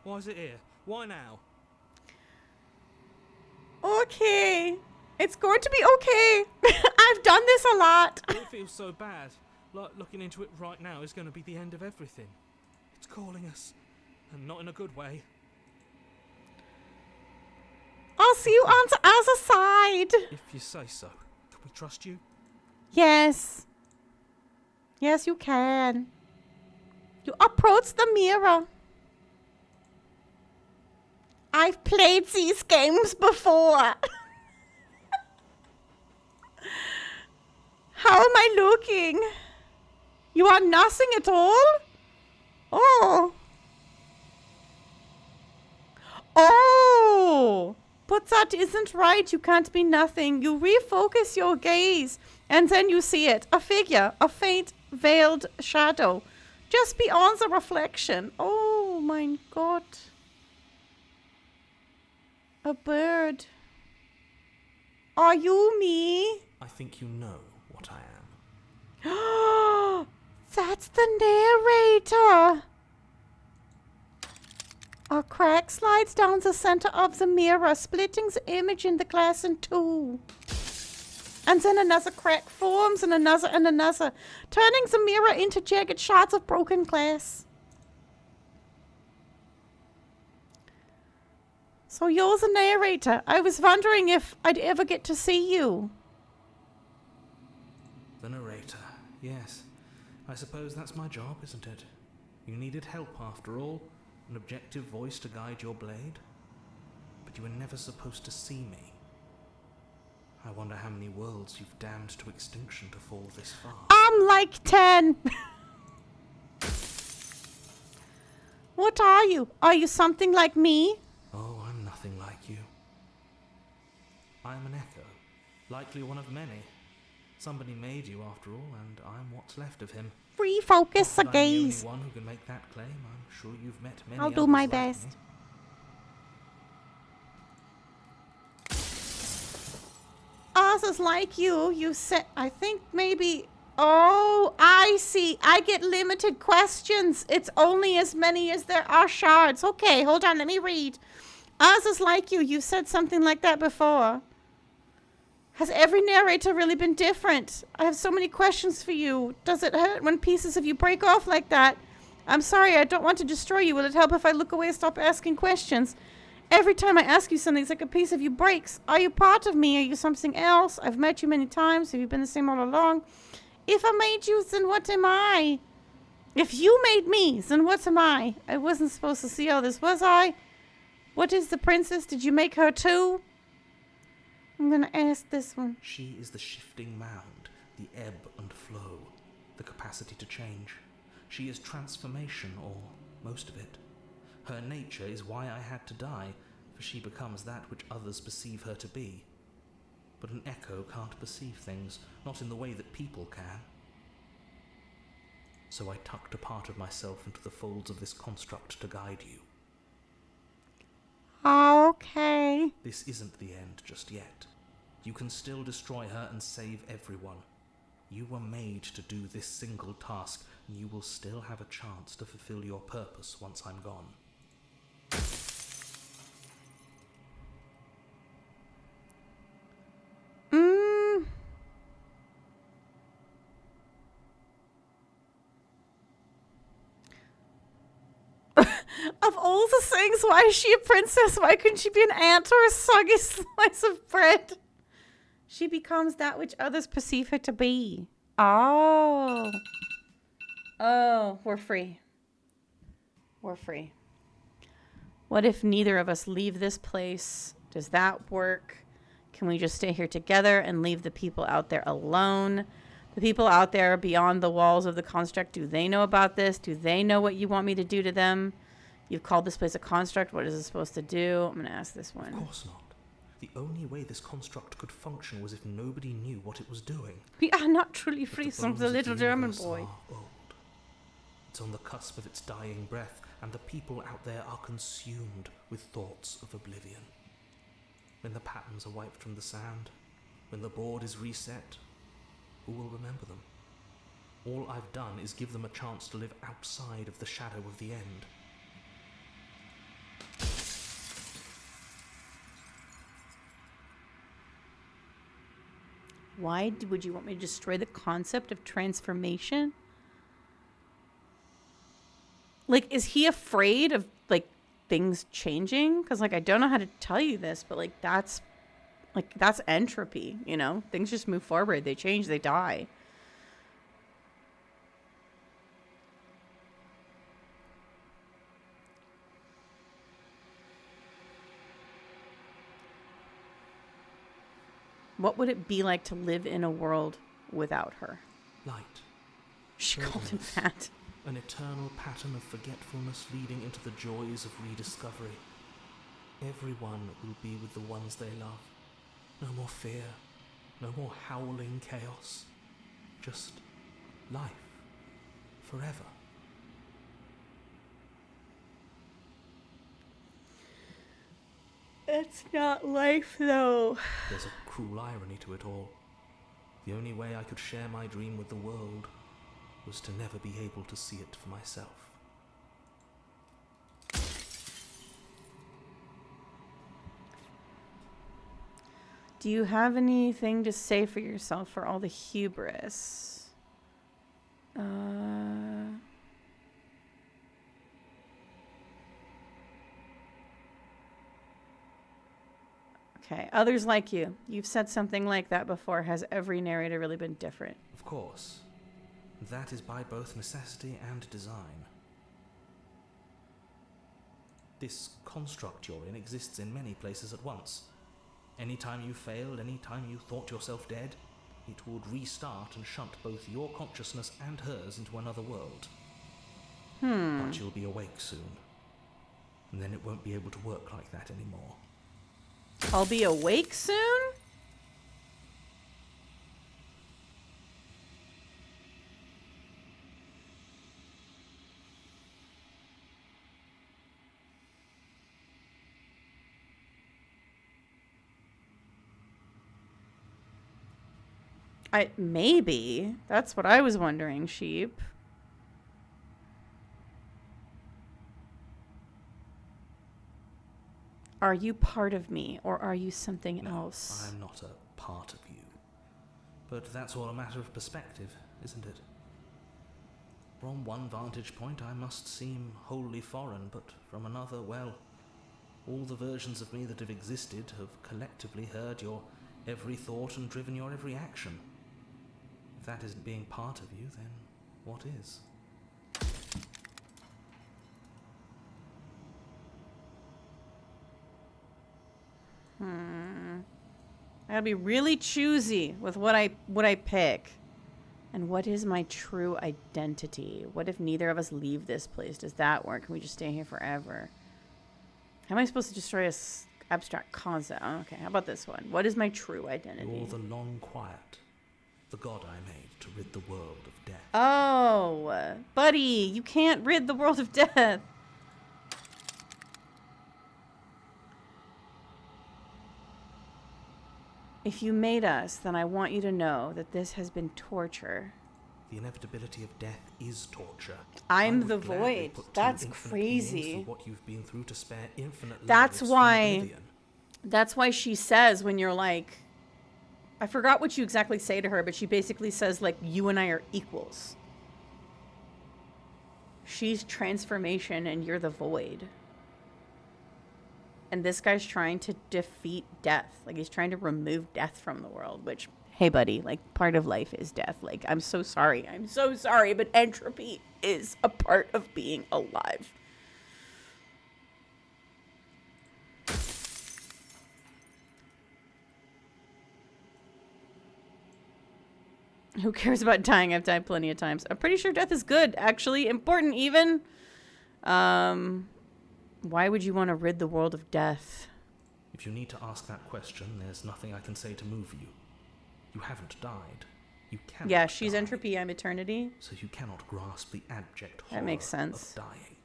Why is it here? Why now? Okay. It's going to be okay. I've done this a lot. It feels so bad. Like looking into it right now is going to be the end of everything. It's calling us. And not in a good way. I'll see you on the other side. If you say so. Can we trust you? Yes. Yes, you can. You approach the mirror. I've played these games before. How am I looking? You are nothing at all? Oh. Oh. But that isn't right. You can't be nothing. You refocus your gaze and then you see it. A figure. A faint, veiled shadow. Just beyond the reflection. Oh my God. A bird. Are you me? I think you know what I am. That's the narrator. A crack slides down the center of the mirror, splitting the image in the glass in two. And then another crack forms and another, turning the mirror into jagged shards of broken glass. So you're the narrator. I was wondering if I'd ever get to see you. The narrator, yes. I suppose that's my job, isn't it? You needed help after all, an objective voice to guide your blade. But you were never supposed to see me. I wonder how many worlds you've damned to extinction to fall this far. I'm like 10. What are you? Are you something like me? Oh, I'm nothing like you. I'm an echo, likely one of many. Somebody made you after all, and I'm what's left of him. Refocus the Not that I'm gaze. the only one who can make that claim. I'm sure you've met many I'll do others my like best. me. Others like you said, I think maybe, oh, I see. I get limited questions. It's only as many as there are shards. Okay, hold on, let me read. Others like you said something like that before. Has every narrator really been different? I have so many questions for you. Does it hurt when pieces of you break off like that? I'm sorry, I don't want to destroy you. Will it help if I look away and stop asking questions? Every time I ask you something, it's like a piece of you breaks. Are you part of me? Are you something else? I've met you many times. Have you been the same all along? If I made you, then what am I? If you made me, then what am I? I wasn't supposed to see all this, was I? What is the princess? Did you make her too? I'm gonna ask this one. She is the shifting mound, the ebb and flow, the capacity to change. She is transformation, or most of it. Her nature is why I had to die, for she becomes that which others perceive her to be. But an echo can't perceive things, not in the way that people can. So I tucked a part of myself into the folds of this construct to guide you. Okay. This isn't the end just yet. You can still destroy her and save everyone. You were made to do this single task, and you will still have a chance to fulfill your purpose once I'm gone. Of all the things, why is she a princess? Why couldn't she be an ant or a soggy slice of bread? She becomes that which others perceive her to be. Oh. Oh, we're free. We're free. What if neither of us leave this place? Does that work? Can we just stay here together and leave the people out there alone? The people out there beyond the walls of the construct, do they know about this? Do they know what you want me to do to them? You've called this place a construct. What is it supposed to do? I'm going to ask this one. Of course not. The only way this construct could function was if nobody knew what it was doing. We are not truly But free, the some bones the of little German universe boy. are old. It's on the cusp of its dying breath, and the people out there are consumed with thoughts of oblivion. When the patterns are wiped from the sand, when the board is reset, who will remember them? All I've done is give them a chance to live outside of the shadow of the end. Why would you want me to destroy the concept of transformation? Like, is he afraid of, like, things changing? Because, like, I don't know how to tell you this, but, like, that's Like, that's entropy, you know? Things just move forward. They change, they die. What would it be like to live in a world without her? Light. She called him Turbulence. fat. An eternal pattern of forgetfulness leading into the joys of rediscovery. Everyone will be with the ones they love. No more fear, no more howling chaos. Just life. Forever. It's not life, though. There's a cruel irony to it all. The only way I could share my dream with the world was to never be able to see it for myself. Do you have anything to say for yourself for all the hubris? Okay, others like you. You've said something like that before. Has every narrator really been different? Of course. That is by both necessity and design. This construct you're in exists in many places at once. Anytime you failed, anytime you thought yourself dead, it would restart and shunt both your consciousness and hers into another world. But you'll be awake soon. And then it won't be able to work like that anymore. I'll be awake soon? Maybe. That's what I was wondering, sheep. Are you part of me, or are you something else? I'm not a part of you. But that's all a matter of perspective, isn't it? From one vantage point, I must seem wholly foreign, but from another, well, all the versions of me that have existed have collectively heard your every thought and driven your every action. If that isn't being part of you, then what is? I gotta be really choosy with what I pick. And what is my true identity? What if neither of us leave this place? Does that work? Can we just stay here forever? How am I supposed to destroy a abstract concept? Oh, okay, how about this one? What is my true identity? You're the long quiet, the god I made to rid the world of death. Oh, buddy, you can't rid the world of death. If you made us, then I want you to know that this has been torture. The inevitability of death is torture. I'm I would the gladly void. put two That's infinite crazy. beings through what you've been through to spare infinite That's lives from why. oblivion. That's why she says when you're like, I forgot what you exactly say to her, but she basically says like, you and I are equals. She's transformation and you're the void. And this guy's trying to defeat death. Like, he's trying to remove death from the world, which, hey, buddy, like, part of life is death. Like, I'm so sorry, but entropy is a part of being alive. Who cares about dying? I've died plenty of times. I'm pretty sure death is good, actually. Important, even. Why would you want to rid the world of death? If you need to ask that question, there's nothing I can say to move you. You haven't died. You cannot. Yeah, she's die, entropy, I'm eternity. so you cannot grasp the abject horror That makes sense. of dying.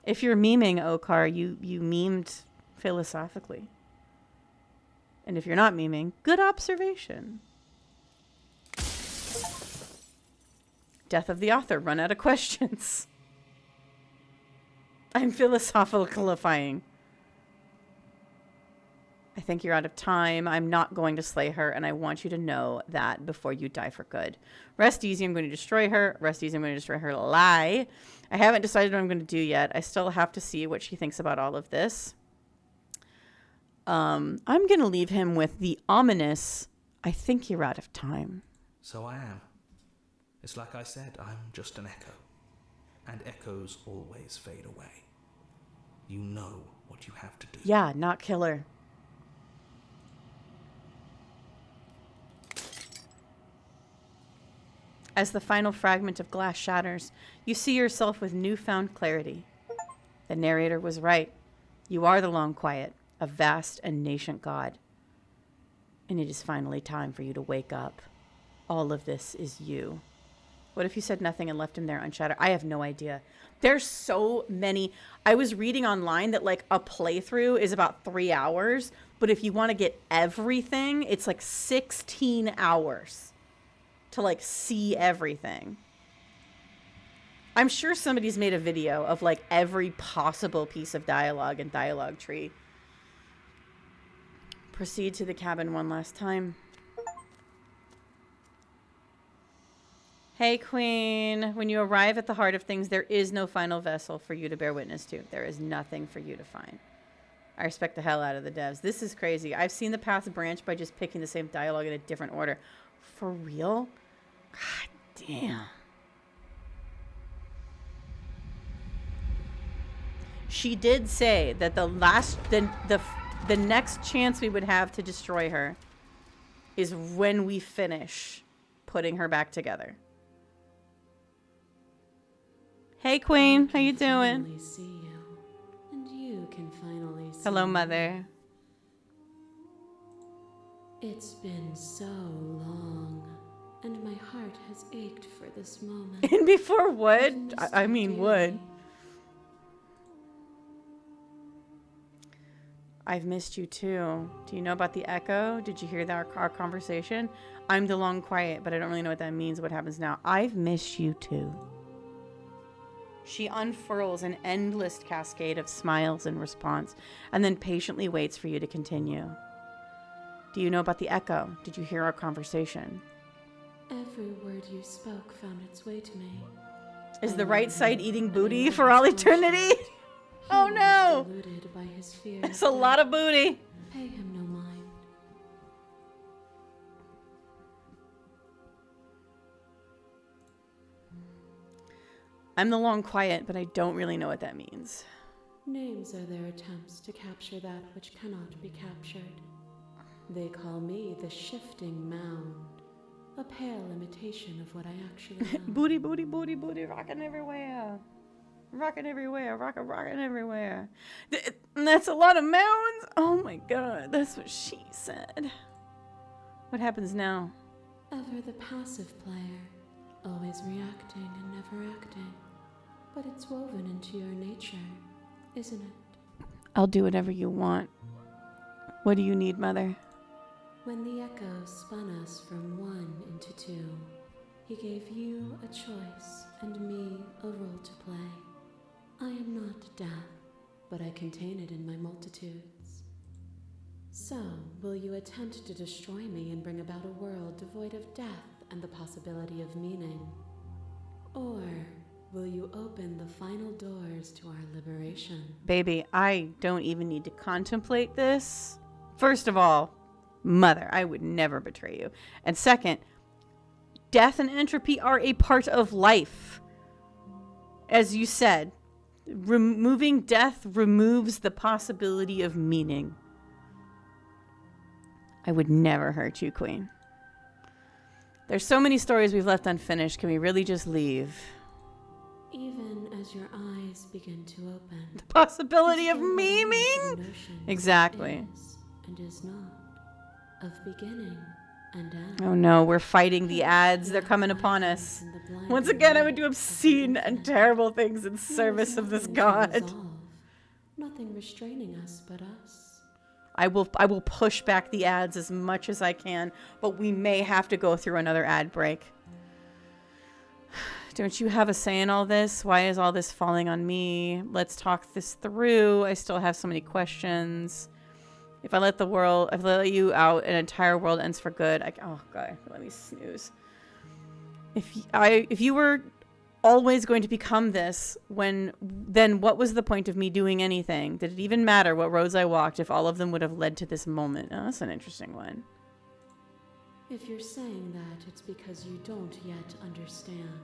If you're memeing Okar, you memed philosophically. And if you're not memeing, good observation. Death of the author, run out of questions. I'm philosophicalifying. I think you're out of time. I'm not going to slay her, and I want you to know that before you die for good. Rest easy, I'm going to destroy her. Rest easy, I'm going to destroy her. Lie. I haven't decided what I'm going to do yet. I still have to see what she thinks about all of this. I'm going to leave him with the ominous, I think you're out of time. So I am. It's like I said, I'm just an echo. And echoes always fade away. You know what you have to do. Yeah, not killer. As the final fragment of glass shatters, you see yourself with newfound clarity. The narrator was right. You are the Long Quiet, a vast and nascent god. And it is finally time for you to wake up. All of this is you. What if you said nothing and left him there unshattered? I have no idea. There's so many. I was reading online that like a playthrough is about 3 hours, but if you want to get everything, it's like 16 hours to like see everything. I'm sure somebody's made a video of like every possible piece of dialogue and dialogue tree. Proceed to the cabin one last time. Hey, Queen. When you arrive at the heart of things, there is no final vessel for you to bear witness to. There is nothing for you to find. I respect the hell out of the devs. This is crazy. I've seen the paths branch by just picking the same dialogue in a different order. For real? God damn. She did say that the next chance we would have to destroy her is when we finish putting her back together. Hey, Queen, how you doing? Finally see you, and you can finally see Hello, me. Mother. It's been so long, and my heart has ached for this moment. And before would? I've missed I you mean would. dearly. I've missed you too. Do you know about the echo? Did you hear our conversation? I'm the Long Quiet, but I don't really know what that means. What happens now? I've missed you too. She unfurls an endless cascade of smiles in response, and then patiently waits for you to continue. Do you know about the echo? Did you hear our conversation? Every word you spoke found its way to me. Is I the right love side him, eating and booty I love for all his eternity? bullshit. He Oh was no! deluded by his fear It's a lot of booty. Pay him no mind. I'm the Long Quiet, but I don't really know what that means. Names are their attempts to capture that which cannot be captured. They call me the Shifting Mound, a pale imitation of what I actually am. Booty, booty, booty, booty, rocking everywhere. Rocking everywhere, rocking everywhere. That's a lot of mounds. Oh my god, that's what she said. What happens now? Ever the passive player, always reacting and never acting. But it's woven into your nature, isn't it? I'll do whatever you want. What do you need, Mother? When the echo spun us from one into two, he gave you a choice and me a role to play. I am not death, but I contain it in my multitudes. So, will you attempt to destroy me and bring about a world devoid of death and the possibility of meaning? Or will you open the final doors to our liberation? Baby, I don't even need to contemplate this. First of all, Mother, I would never betray you. And second, death and entropy are a part of life. As you said, removing death removes the possibility of meaning. I would never hurt you, Queen. There's so many stories we've left unfinished. Can we really just leave? Even as your eyes begin to open, The possibility of you still hold memeing? the notion Exactly. is and is not, of beginning and end. Oh no, we're fighting the ads. They're coming upon us. Once again, I would do obscene and terrible things in service of this god. Nothing restraining us but us. I will push back the ads as much as I can, but we may have to go through another ad break. Don't you have a say in all this? Why is all this falling on me? Let's talk this through. I still have so many questions. If I let you out, an entire world ends for good. Oh god, let me snooze. If you were always going to become this, then what was the point of me doing anything? Did it even matter what roads I walked if all of them would have led to this moment? Oh, that's an interesting one. If you're saying that, it's because you don't yet understand.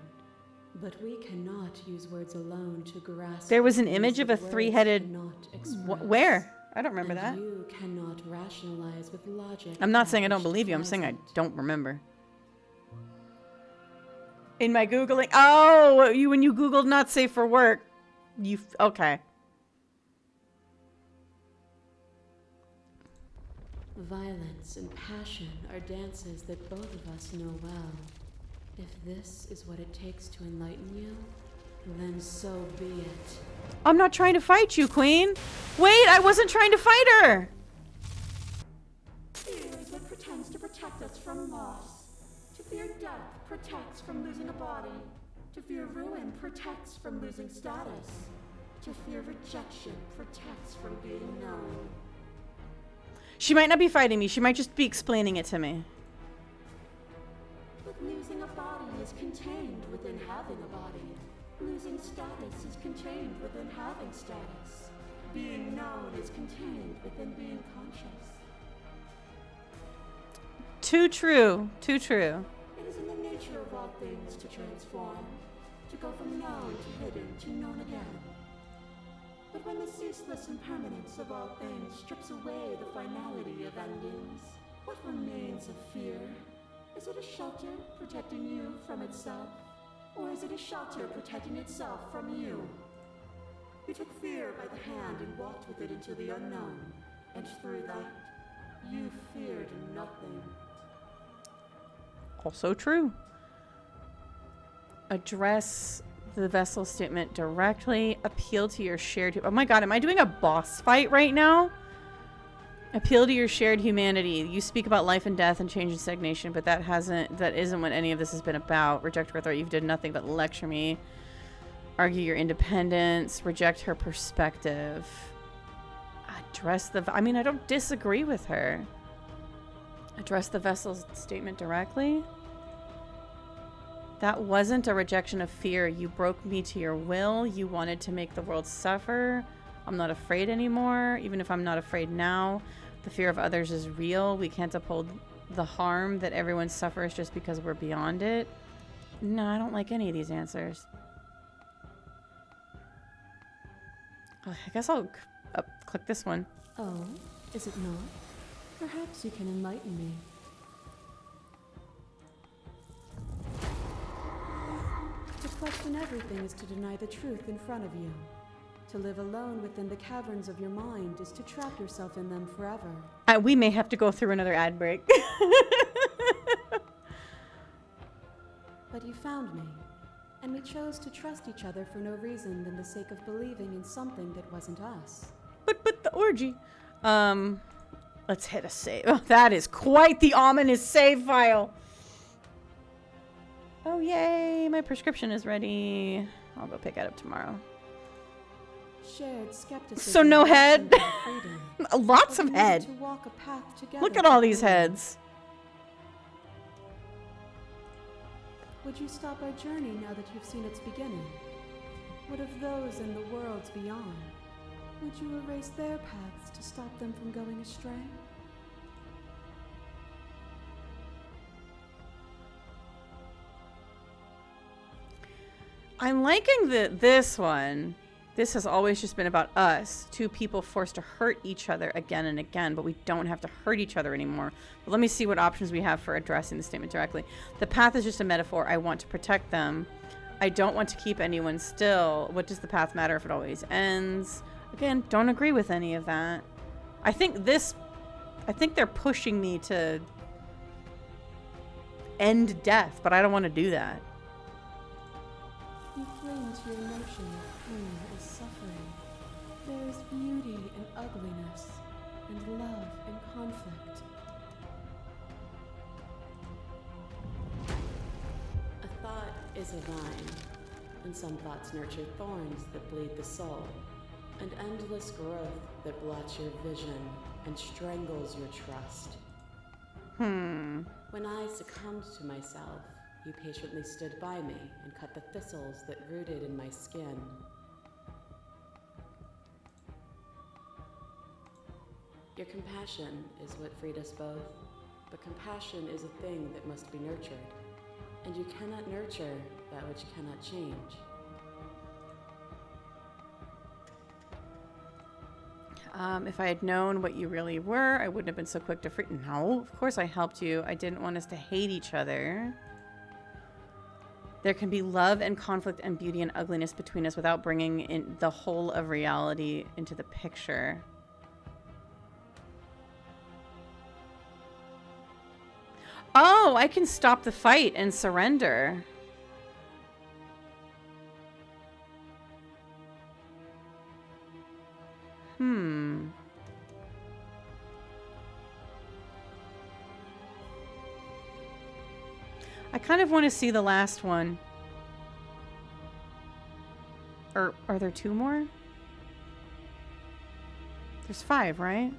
But we cannot use words alone to grasp. There was an things image of a that words three-headed... cannot express. Where? I don't remember And that. you cannot rationalize with logic. I'm not that saying I don't which believe you. I'm defies saying I it. don't remember. In my Googling... Oh, when you Googled not safe for work. Okay. Violence and passion are dances that both of us know well. If this is what it takes to enlighten you, then so be it. I'm not trying to fight you, Queen. Wait, I wasn't trying to fight her. Fear is what pretends to protect us from loss. To fear death protects from losing a body. To fear ruin protects from losing status. To fear rejection protects from being known. She might not be fighting me. She might just be explaining it to me. But losing a body is contained within having a body. Losing status is contained within having status. Being known is contained within being conscious. Too true. Too true. It is in the nature of all things to transform, to go from known to hidden to known again. But when the ceaseless impermanence of all things strips away the finality of endings, what remains of fear? Is it a shelter protecting you from itself? Or is it a shelter protecting itself from you? You took fear by the hand and walked with it into the unknown, and through that, you feared nothing. Also true. Address the vessel statement directly. Appeal to your shared... Oh my god, am I doing a boss fight right now? Appeal to your shared humanity. You speak about life and death and change and stagnation, but that isn't what any of this has been about. Reject her threat. You've done nothing but lecture me. Argue your independence. Reject her perspective. Address the... I mean, I don't disagree with her. Address the vessel's statement directly. That wasn't a rejection of fear. You broke me to your will. You wanted to make the world suffer. I'm not afraid anymore, even if I'm not afraid now. The fear of others is real. We can't uphold the harm that everyone suffers just because we're beyond it. No, I don't like any of these answers. I guess I'll click this one. Oh, is it not? Perhaps you can enlighten me. To question everything is to deny the truth in front of you. To live alone within the caverns of your mind is to trap yourself in them forever. We may have to go through another ad break. But you found me, and we chose to trust each other for no reason than the sake of believing in something that wasn't us. But the orgy. Let's hit a save. Oh, that is quite the ominous save file. Oh, yay. My prescription is ready. I'll go pick it up tomorrow. Shared skepticism. So no head. Lots But of we needed head. to walk a path together Look at all these together. heads. Would you stop our journey now that you've seen its beginning? What of those in the worlds beyond? Would you erase their paths to stop them from going astray? I'm liking this one. This has always just been about us, two people forced to hurt each other again and again, but we don't have to hurt each other anymore. But let me see what options we have for addressing the statement directly. The path is just a metaphor. I want to protect them. I don't want to keep anyone still. What does the path matter if it always ends? Again, don't agree with any of that. I think they're pushing me to end death, but I don't want to do that. You cling to your notion of pain as suffering. There is beauty in ugliness, and love in conflict. A thought is a vine, and some thoughts nurture thorns that bleed the soul, and endless growth that blots your vision and strangles your trust. When I succumbed to myself, you patiently stood by me and cut the thistles that rooted in my skin. Your compassion is what freed us both, but compassion is a thing that must be nurtured, and you cannot nurture that which cannot change. If I had known what you really were, I wouldn't have been so quick to free. No, of course I helped you. I didn't want us to hate each other. There can be love and conflict and beauty and ugliness between us without bringing in the whole of reality into the picture. Oh, I can stop the fight and surrender. I kind of want to see the last one. Or are there 2 more? There's 5, right?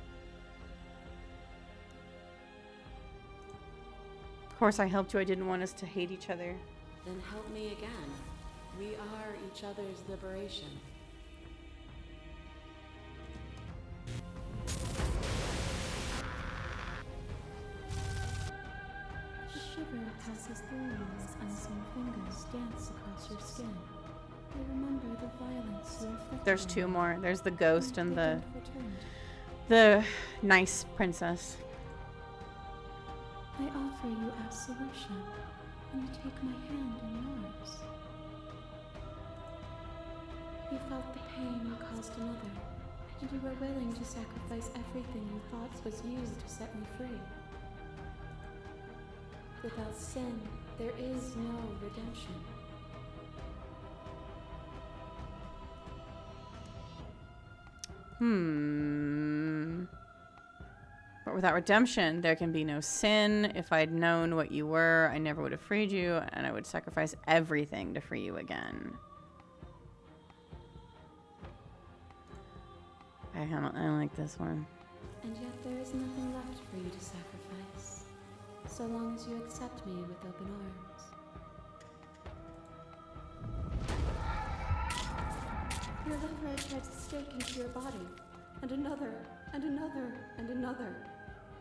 Of course I helped you. I didn't want us to hate each other. Then help me again. We are each other's liberation. A shiver passes through you as unseen fingers dance across your skin. I remember the violence you inflicted. There's 2 more. There's the ghost and the nice princess. I offer you absolution, and you take my hand in yours. You felt the pain you caused another, and you were willing to sacrifice everything you thought was used to set me free. Without sin, there is no redemption. But without redemption, there can be no sin. If I'd known what you were, I never would have freed you, and I would sacrifice everything to free you again. I like this one. And yet there is nothing left for you to sacrifice, so long as you accept me with open arms. Your lover drives a stake into your body, and another, and another, and another.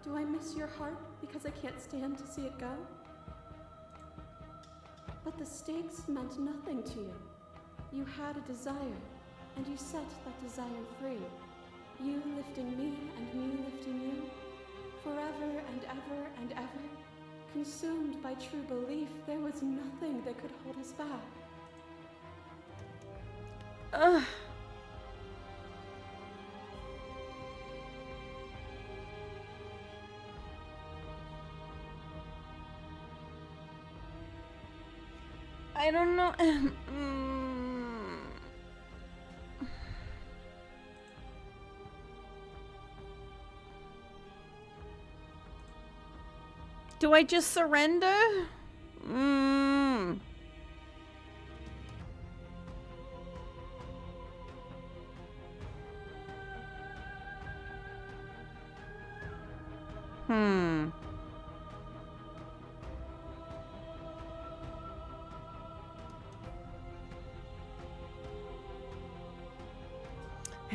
Do I miss your heart because I can't stand to see it go? But the stakes meant nothing to you. You had a desire, and you set that desire free. You lifting me and me lifting you, forever and ever and ever. Consumed by true belief, there was nothing that could hold us back. Ugh. I don't know. Do I just surrender?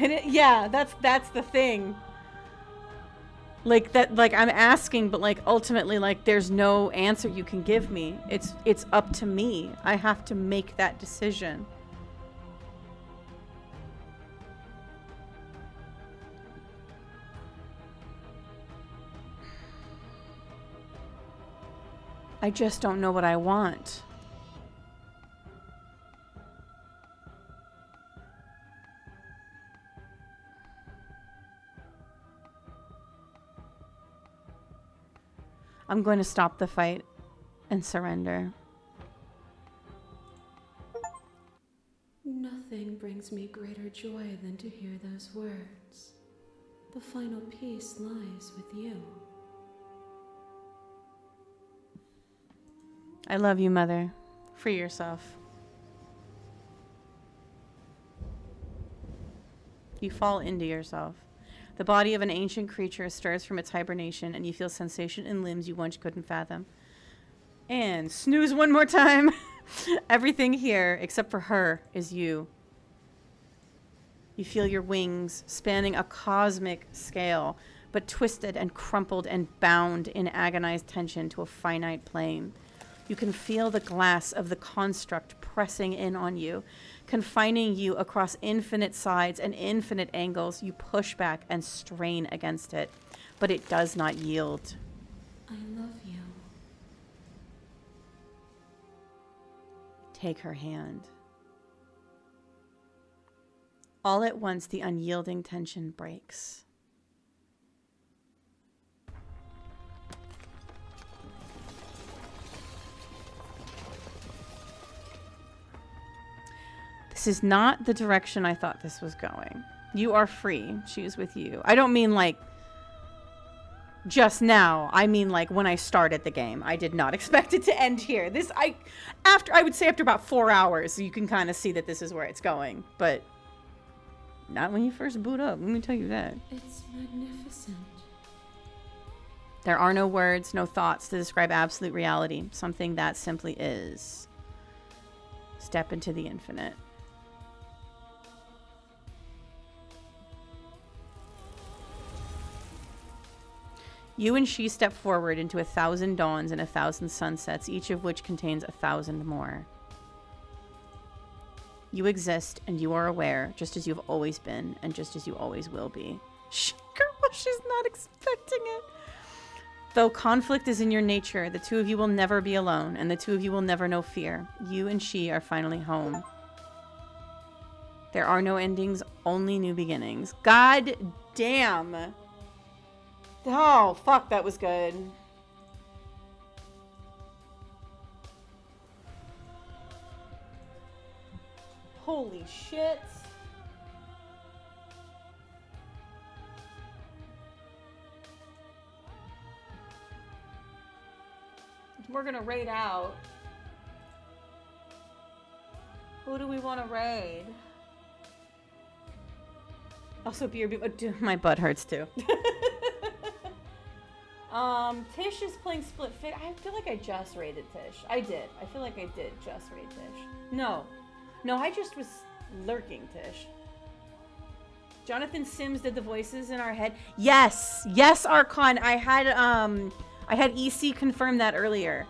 And yeah, that's the thing. Like that, like I'm asking, but like ultimately, like there's no answer you can give me. It's up to me. I have to make that decision. I just don't know what I want. I'm going to stop the fight and surrender. Nothing brings me greater joy than to hear those words. The final peace lies with you. I love you, Mother. Free yourself. You fall into yourself. The body of an ancient creature stirs from its hibernation, and you feel sensation in limbs you once couldn't fathom. And snooze one more time. Everything here, except for her, is you. You feel your wings spanning a cosmic scale, but twisted and crumpled and bound in agonized tension to a finite plane. You can feel the glass of the construct pressing in on you, confining you across infinite sides and infinite angles. You push back and strain against it, but it does not yield. I love you. Take her hand. All at once, the unyielding tension breaks. This is not the direction I thought this was going. You are free. She is with you. I don't mean like just now. I mean like when I started the game. I did not expect it to end here. I would say after about 4 hours, you can kind of see that this is where it's going. But not when you first boot up. Let me tell you that. It's magnificent. There are no words, no thoughts to describe absolute reality. Something that simply is. Step into the infinite. You and she step forward into 1,000 dawns and 1,000 sunsets, each of which contains 1,000 more. You exist and you are aware, just as you've always been and just as you always will be. Girl, she's not expecting it. Though conflict is in your nature, the two of you will never be alone, and the two of you will never know fear. You and she are finally home. There are no endings, only new beginnings. God damn. Oh, fuck, that was good. Holy shit. We're gonna raid out. Who do we want to raid? Also, beer. My butt hurts too. Tish is playing Split Fit. I feel like I just raided Tish. I did. I feel like I did just raid Tish. No, I just was lurking Tish. Jonathan Sims did the voices in our head. Yes, Archon. I had EC confirm that earlier.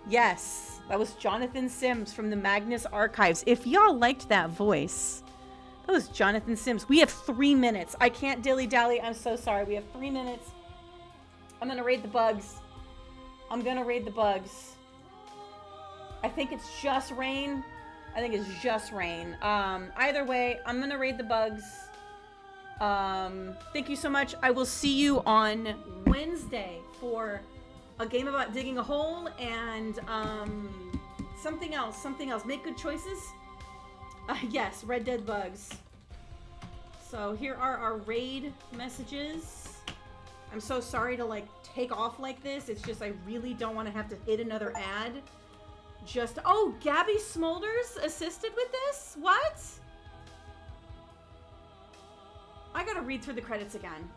Yes, that was Jonathan Sims from the Magnus Archives. If y'all liked that voice, that was Jonathan Sims. We have 3 minutes. I can't dilly-dally. I'm so sorry. We have 3 minutes. I'm gonna raid the bugs. I think it's just rain. Either way, I'm gonna raid the bugs. Thank you so much. I will see you on Wednesday for a game about digging a hole and something else. Make good choices. Yes, Red Dead bugs. So here are our raid messages. I'm so sorry to like take off like this. It's just I really don't want to have to hit another ad. Oh, Gabby Smolders assisted with this? What? I gotta read through the credits again.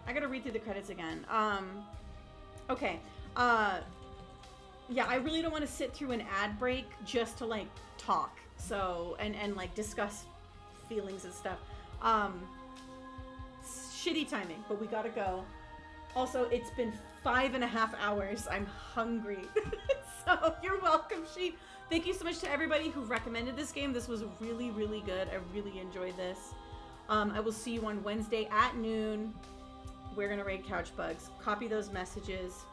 Okay. Yeah, I really don't want to sit through an ad break just to like talk. So, and like discuss feelings and stuff. Shitty timing, but we gotta go. Also, it's been 5.5 hours. I'm hungry. So you're welcome, Sheep. Thank you so much to everybody who recommended this game. This was really, really good. I really enjoyed this. I will see you on Wednesday at noon. We're going to raid Couch Bugs. Copy those messages.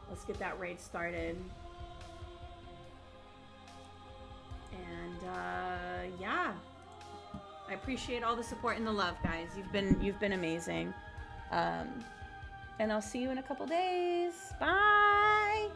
Let's get that raid started. And, yeah. I appreciate all the support and the love, guys. You've been amazing. And I'll see you in a couple days. Bye!